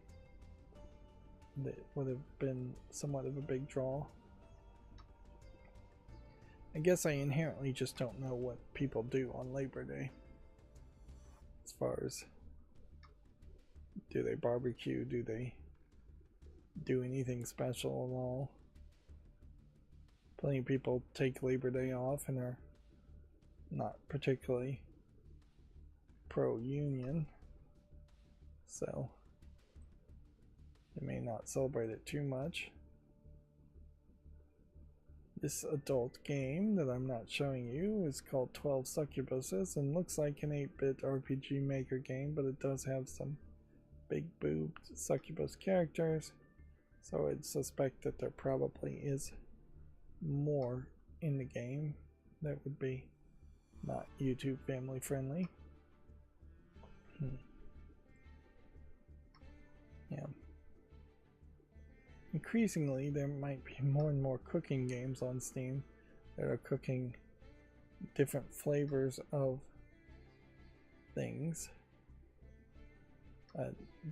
that would have been somewhat of a big draw. I guess I inherently just don't know what people do on Labor Day. As far as, do they barbecue? Do they do anything special at all? Plenty of people take Labor Day off and are not particularly pro-union, so they may not celebrate it too much. This adult game that I'm not showing you is called 12 Succubuses and looks like an 8-bit RPG Maker game, but it does have some big boobed succubus characters, so I'd suspect that there probably is more in the game that would be not YouTube family friendly. Yeah. Increasingly, there might be more and more cooking games on Steam that are cooking different flavors of things,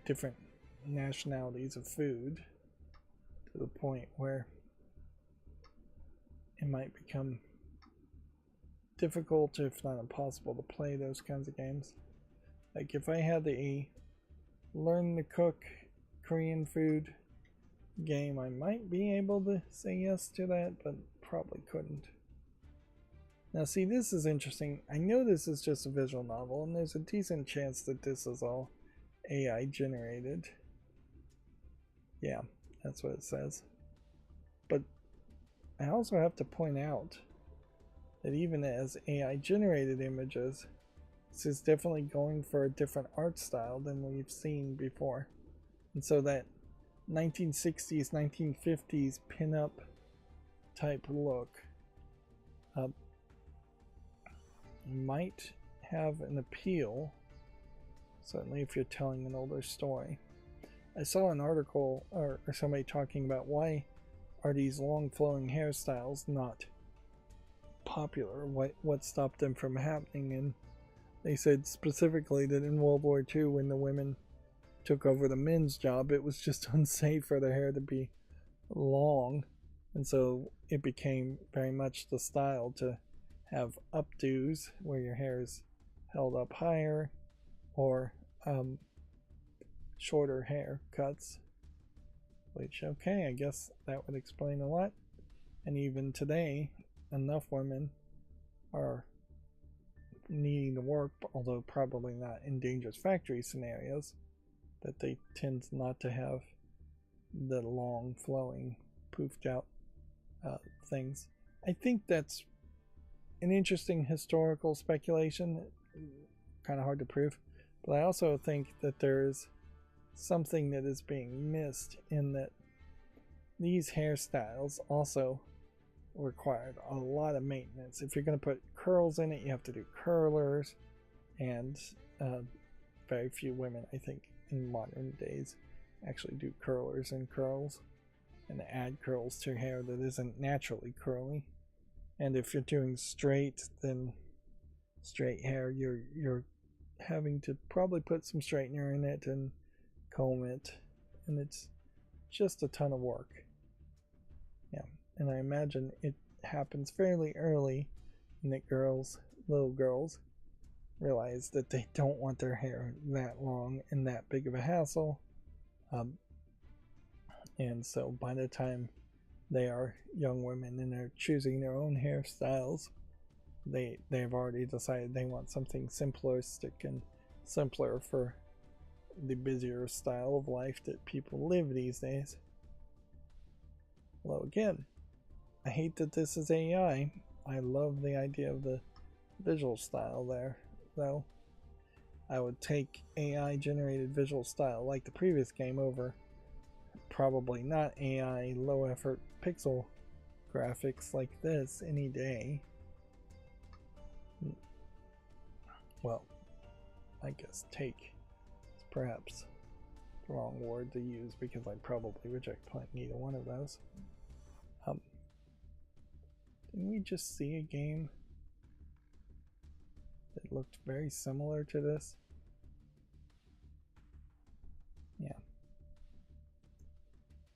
different nationalities of food, to the point where it might become difficult, if not impossible, to play those kinds of games. Like if I had a learn to cook Korean food game, I might be able to say yes to that, but probably couldn't. Now see, this is interesting. I know this is just a visual novel, and there's a decent chance that this is all AI generated. Yeah, that's what it says. But I also have to point out that even as AI generated images, this is definitely going for a different art style than we've seen before. And so that 1960s, 1950s pinup type look might have an appeal, certainly if you're telling an older story. I saw an article or somebody talking about why are these long flowing hairstyles not popular, what stopped them from happening, and they said specifically that in World War II, when the women took over the men's job, it was just unsafe for their hair to be long, and so it became very much the style to have updos where your hair is held up higher, or shorter hair cuts, which, okay, I guess that would explain a lot. And even today, enough women are needing to work, although probably not in dangerous factory scenarios, that they tend not to have the long flowing poofed out things. I think that's an interesting historical speculation, kind of hard to prove, but I also think that there's something that is being missed in that these hairstyles also required a lot of maintenance. If you're going to put curls in it, you have to do curlers, and very few women, I think, in modern days actually do curlers and curls and add curls to hair that isn't naturally curly. And if you're doing straight, then straight hair, you're having to probably put some straightener in it and comb it, and it's just a ton of work. Yeah, and I imagine it happens fairly early, and that little girls, realize that they don't want their hair that long and that big of a hassle, and so by the time they are young women and they're choosing their own hairstyles, they've already decided they want something simplistic and simpler for the busier style of life that people live these days. Although again, I hate that this is AI. I love the idea of the visual style there, though. I would take AI generated visual style like the previous game over probably not AI low effort pixel graphics like this any day. Well, I guess take is perhaps the wrong word to use, because I'd probably reject playing either one of those. Didn't we just see a game that looked very similar to this? Yeah.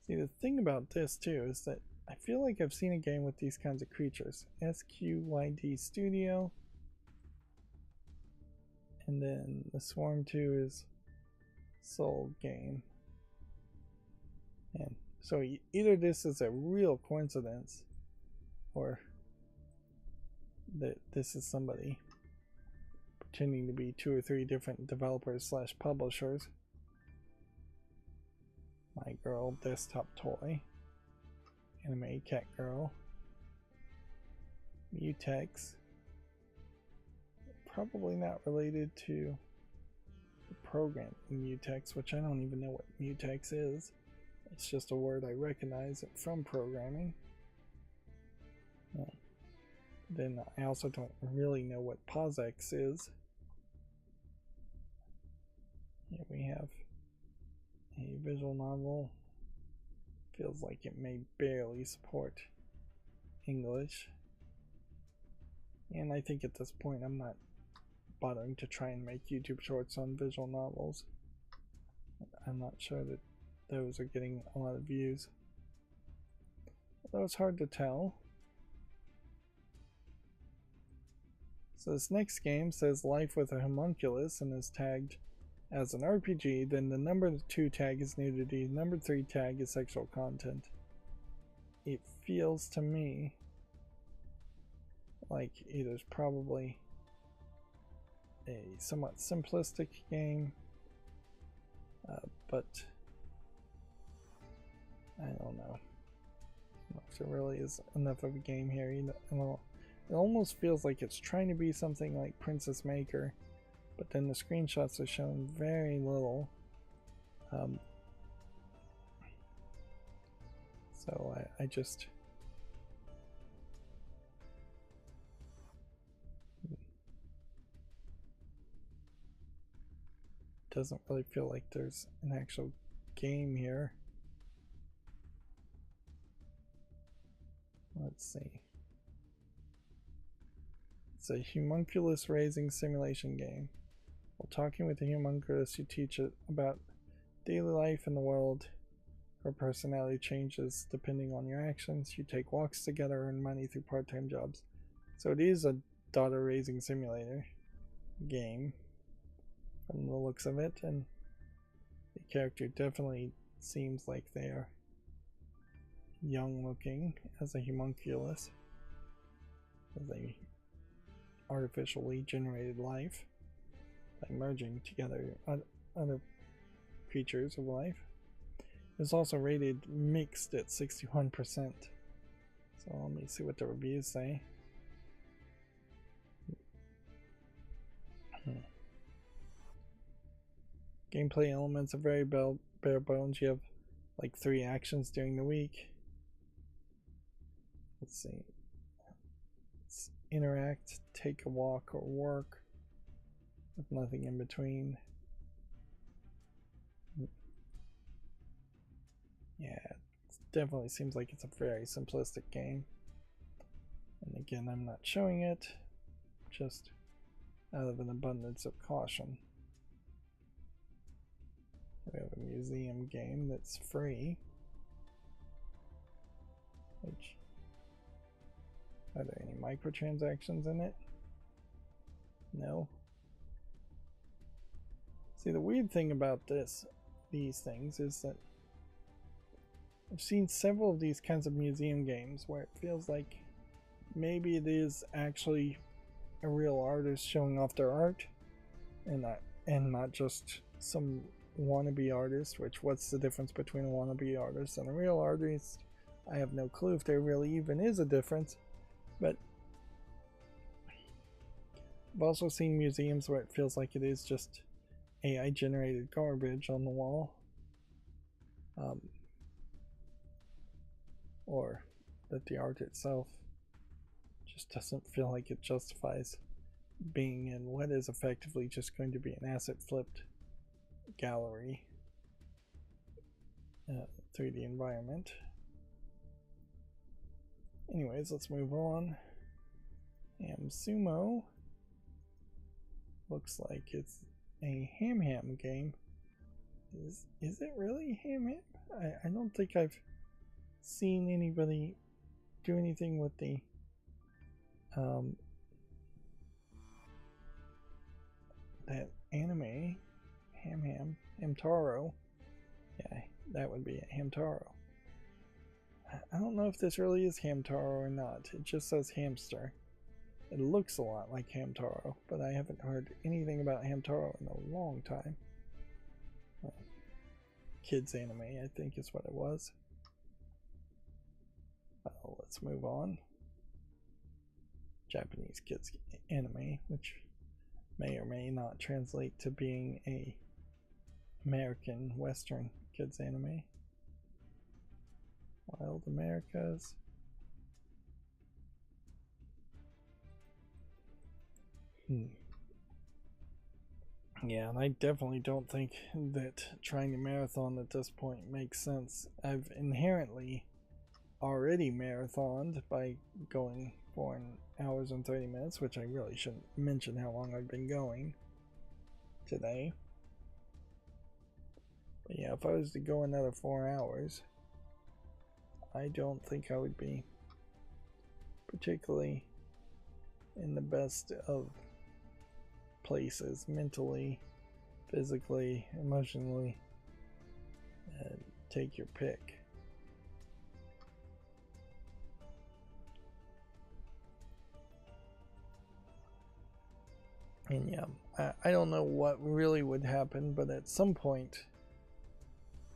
See, the thing about this too is that I feel like I've seen a game with these kinds of creatures. SQYD Studio. And then the Swarm 2 is Soul Game. And so either this is a real coincidence, or that this is somebody pretending to be 2 or 3 different developers slash publishers. My Girl Desktop Toy, Anime Cat Girl, Mutex, probably not related to the program Mutex, which I don't even know what Mutex is. It's just a word I recognize from programming. Then I also don't really know what POSIX is. Here we have a visual novel. Feels like it may barely support English. And I think at this point I'm not bothering to try and make YouTube shorts on visual novels. I'm not sure that those are getting a lot of views. Although it's hard to tell. So this next game says Life with a Homunculus and is tagged as an RPG. Then the number 2 tag is nudity. Number 3 tag is sexual content. It feels to me like it is probably a somewhat simplistic game, but I don't know if there really is enough of a game here. It almost feels like it's trying to be something like Princess Maker, but then the screenshots are showing very little. So I just doesn't really feel like there's an actual game here. Let's see. It's a homunculus raising simulation game. While talking with the homunculus, you teach it about daily life in the world. Her personality changes depending on your actions. You take walks together, earn money through part-time jobs. So it is a daughter raising simulator game from the looks of it, and the character definitely seems like they are young looking as a homunculus, as a artificially generated life by merging together other creatures of life. It's also rated mixed at 61%. So let me see what the reviews say. Gameplay elements are very bare bones. You have like 3 actions during the week. Let's see. Let's interact, take a walk, or work, with nothing in between. Yeah, it definitely seems like it's a very simplistic game. And again, I'm not showing it, just out of an abundance of caution. We have a museum game that's free. Which, are there any microtransactions in it? No. See, the weird thing about these things is that I've seen several of these kinds of museum games where it feels like maybe it is actually a real artist showing off their art, and not just some wannabe artist. Which, what's the difference between a wannabe artist and a real artist? I have no clue if there really even is a difference. But I've also seen museums where it feels like it is just AI generated garbage on the wall, or that the art itself just doesn't feel like it justifies being in what is effectively just going to be an asset flipped gallery through the environment. Anyways, let's move on. Sumo looks like it's a ham game. Is it really ham? I don't think I've seen anybody do anything with the that anime Hamtaro. Yeah, that would be a Hamtaro. I don't know if this really is Hamtaro or not. It just says hamster. It looks a lot like Hamtaro, but I haven't heard anything about Hamtaro in a long time. Kids anime, I think is what it was. Well, let's move on. Japanese kids anime, which may or may not translate to being a American Western kids anime. Wild Americas. Yeah, and I definitely don't think that trying to marathon at this point makes sense. I've inherently already marathoned by going for an hours and 30 minutes, which I really shouldn't mention how long I've been going today. But yeah, if I was to go another 4 hours, I don't think I would be particularly in the best of places, mentally, physically, emotionally. Take your pick. And yeah, I don't know what really would happen, but at some point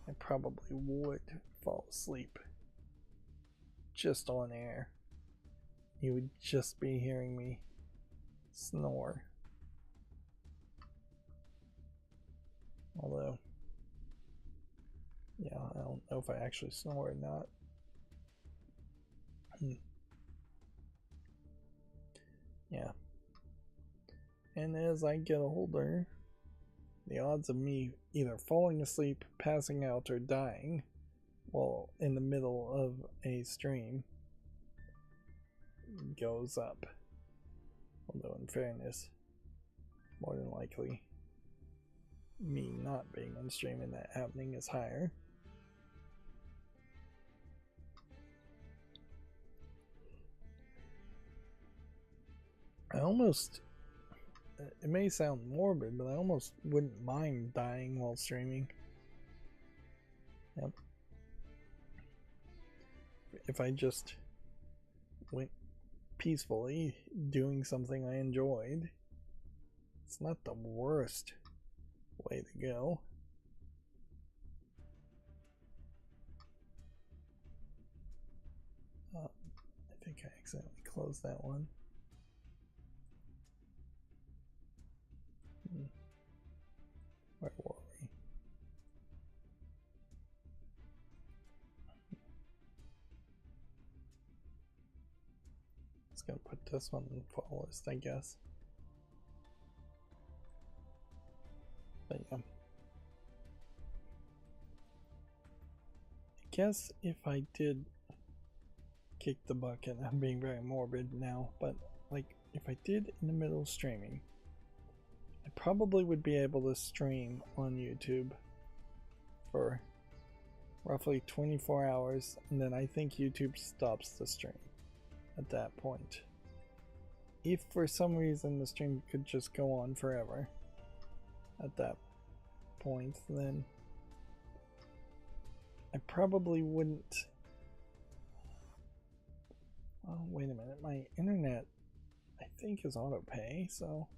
I probably would fall asleep just on air. You would just be hearing me snore. Although, yeah, I don't know if I actually snore or not. Yeah. And as I get older, the odds of me either falling asleep, passing out, or dying while in the middle of a stream goes up. Although in fairness, more than likely, me not being on stream and that happening is higher. I almost, it may sound morbid, but I almost wouldn't mind dying while streaming. Yep. If I just went peacefully doing something I enjoyed, it's not the worst way to go. I think I accidentally closed that one. Where were we? Just gonna put this one in fall list, I guess. But yeah. I guess if I did kick the bucket, I'm being very morbid now, but like if I did in the middle of streaming, I probably would be able to stream on YouTube for roughly 24 hours, and then I think YouTube stops the stream at that point. If for some reason the stream could just go on forever at that point, then I probably wouldn't. Oh, wait a minute, my internet I think is auto pay, so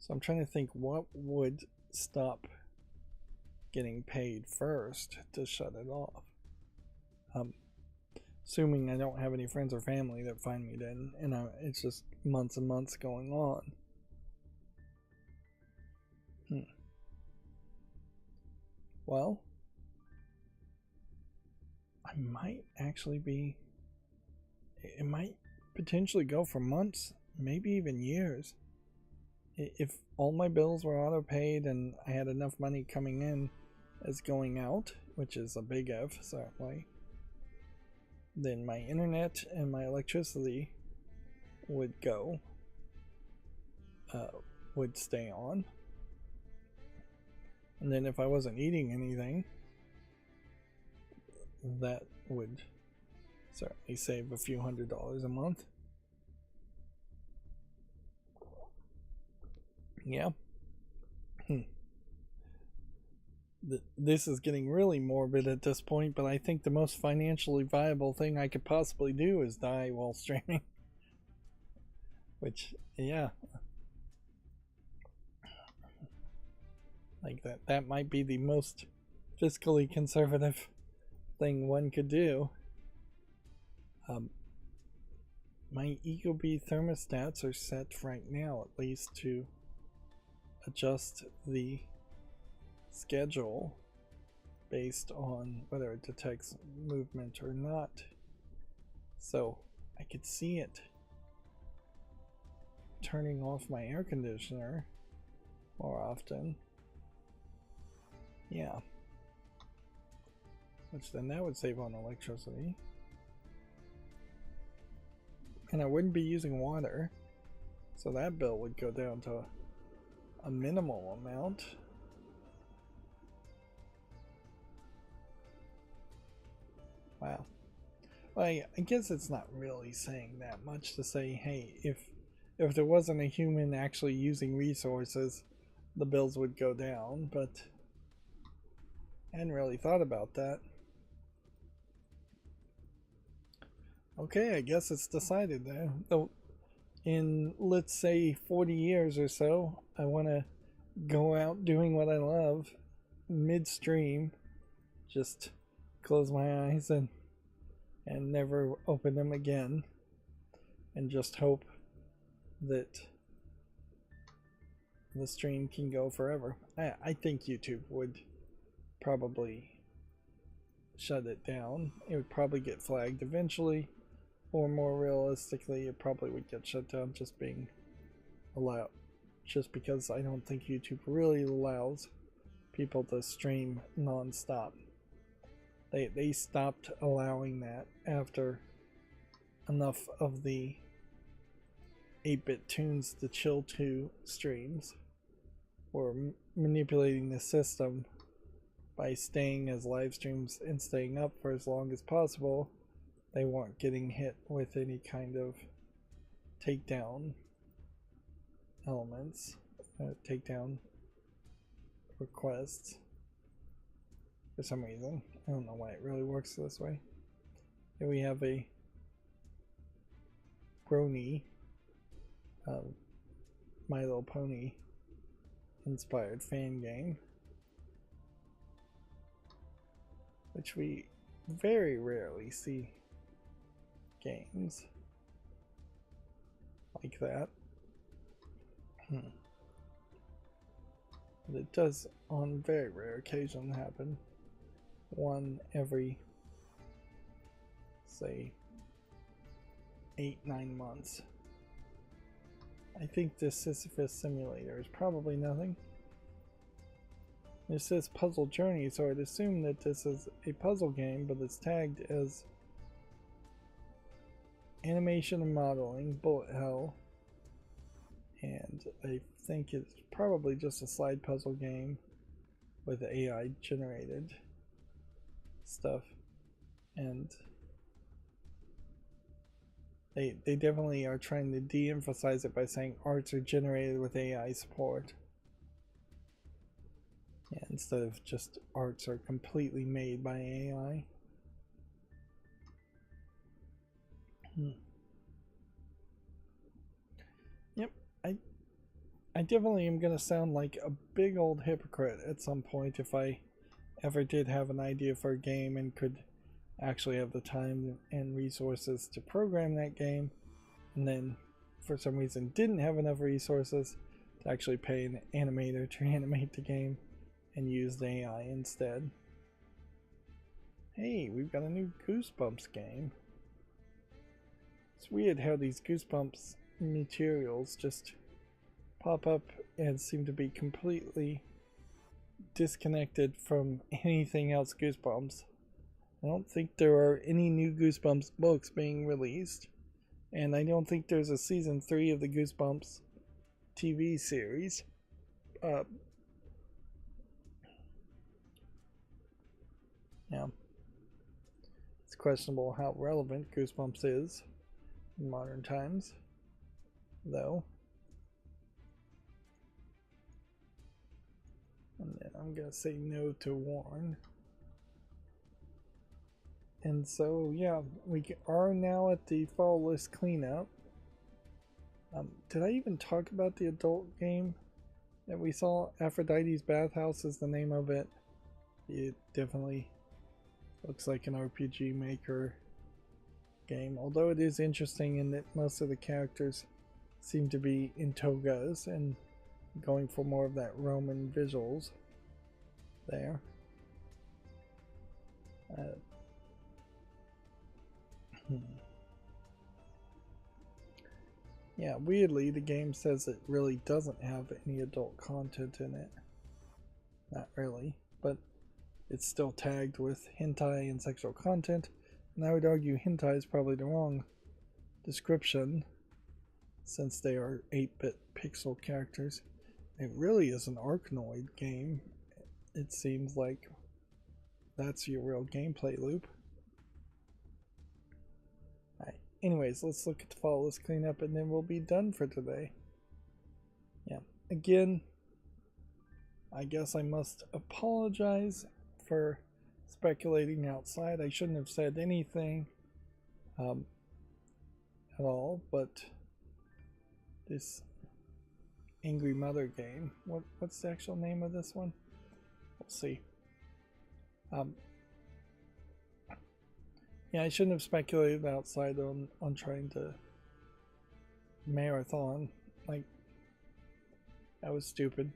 so I'm trying to think what would stop getting paid first to shut it off. Assuming I don't have any friends or family that find me then, and it's just months and months going on. Well, I might actually be. It might potentially go for months, maybe even years. If all my bills were auto paid and I had enough money coming in as going out, which is a big if, certainly, then my internet and my electricity would go, would stay on. And then if I wasn't eating anything, that would certainly save a few $100s a month. Yeah. This is getting really morbid at this point, but I think the most financially viable thing I could possibly do is die while streaming. Which, yeah. Like that might be the most fiscally conservative thing one could do. My Ecobee thermostats are set right now, at least, to adjust the schedule based on whether it detects movement or not. So I could see it turning off my air conditioner more often. Yeah. Which then that would save on electricity. and I wouldn't be using water, so that bill would go down to a minimal amount. Wow. Well, I guess it's not really saying that much to say, hey, if there wasn't a human actually using resources, the bills would go down, but I hadn't really thought about that. Okay, I guess it's decided there. In, let's say, 40 years or so, I want to go out doing what I love midstream, just close my eyes and never open them again, and just hope that the stream can go forever. I think YouTube would probably shut it down. It would probably get flagged eventually, or more realistically, it probably would get shut down just being allowed. Just because I don't think YouTube really allows people to stream non-stop. They stopped allowing that after enough of the 8-bit tunes to chill to streams were manipulating the system by staying as live streams and staying up for as long as possible. They weren't getting hit with any kind of takedown elements, takedown requests for some reason. I don't know why it really works this way. Here we have a brony My Little Pony inspired fan game, which we very rarely see games like that. But it does on very rare occasion happen. One every, say, 8-9 months. I think this Sisyphus simulator is probably nothing. It says Puzzle Journey, so I'd assume that this is a puzzle game, but it's tagged as Animation and Modeling, Bullet Hell, and I think it's probably just a slide puzzle game with AI generated stuff, and they definitely are trying to de-emphasize it by saying arts are generated with AI support, instead of just arts are completely made by AI. Yep, I definitely am gonna sound like a big old hypocrite at some point if I ever did have an idea for a game and could actually have the time and resources to program that game, and then for some reason didn't have enough resources to actually pay an animator to animate the game and use the AI instead. Hey, we've got a new Goosebumps game. It's weird how these Goosebumps materials just pop up and seem to be completely disconnected from anything else Goosebumps. I don't think there are any new Goosebumps books being released, and I don't think there's a season 3 of the Goosebumps TV series. Yeah. It's questionable how relevant Goosebumps is in modern times, though. And then I'm gonna say no to Warren. And so, yeah, we are now at the fall list cleanup. Did I even talk about the adult game that we saw? Aphrodite's Bathhouse is the name of it. It definitely looks like an RPG Maker game, although it is interesting in that most of the characters seem to be in togas and going for more of that Roman visuals there. Yeah, weirdly the game says it really doesn't have any adult content in it. Not really, but it's still tagged with hentai and sexual content, and I would argue hentai is probably the wrong description, since they are 8-bit pixel characters, it really is an Arkanoid game. It seems like that's your real gameplay loop. Alright, anyways, let's look at the file, let's clean up, and then we'll be done for today. Yeah, again, I guess I must apologize for speculating outside. I shouldn't have said anything at all, but this Angry Mother game, what's the actual name of this one? We'll see. Yeah, I shouldn't have speculated outside on trying to marathon. Like, that was stupid.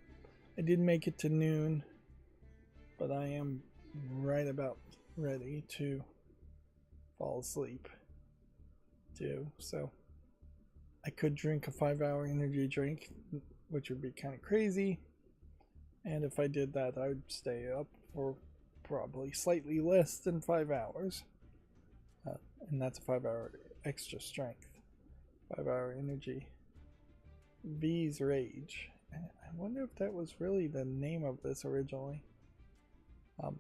I did make it to noon, but I am right about ready to fall asleep too. So I could drink a 5-hour energy drink, which would be kind of crazy. And if I did that, I would stay up for probably slightly less than 5 hours. And that's a 5-hour extra strength. 5-hour energy. V's Rage. I wonder if that was really the name of this originally. But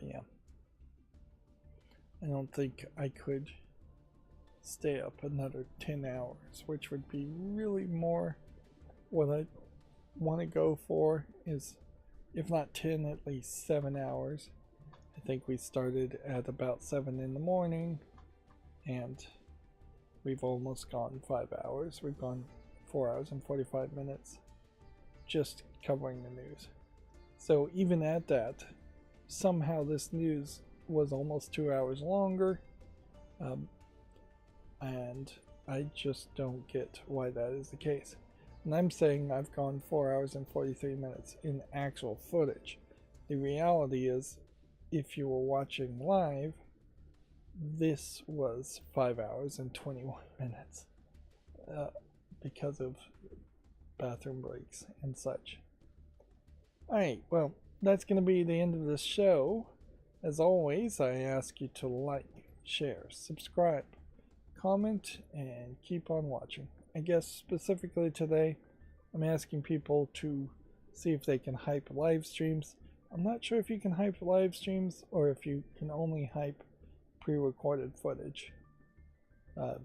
yeah. I don't think I could stay up another 10 hours, which would be really more what I want to go for is, if not 10, at least 7 hours. I think we started at about 7 in the morning, and we've almost gone 5 hours. We've gone 4 hours and 45 minutes just covering the news. So even at that, somehow this news was almost 2 hours longer, and I just don't get why that is the case. And I'm saying I've gone 4 hours and 43 minutes in actual footage. The reality is, if you were watching live, this was 5 hours and 21 minutes because of bathroom breaks and such. Alright, well, that's going to be the end of this show. As always, I ask you to like, share, subscribe, comment, and keep on watching. I guess specifically today, I'm asking people to see if they can hype live streams. I'm not sure if you can hype live streams or if you can only hype pre-recorded footage. So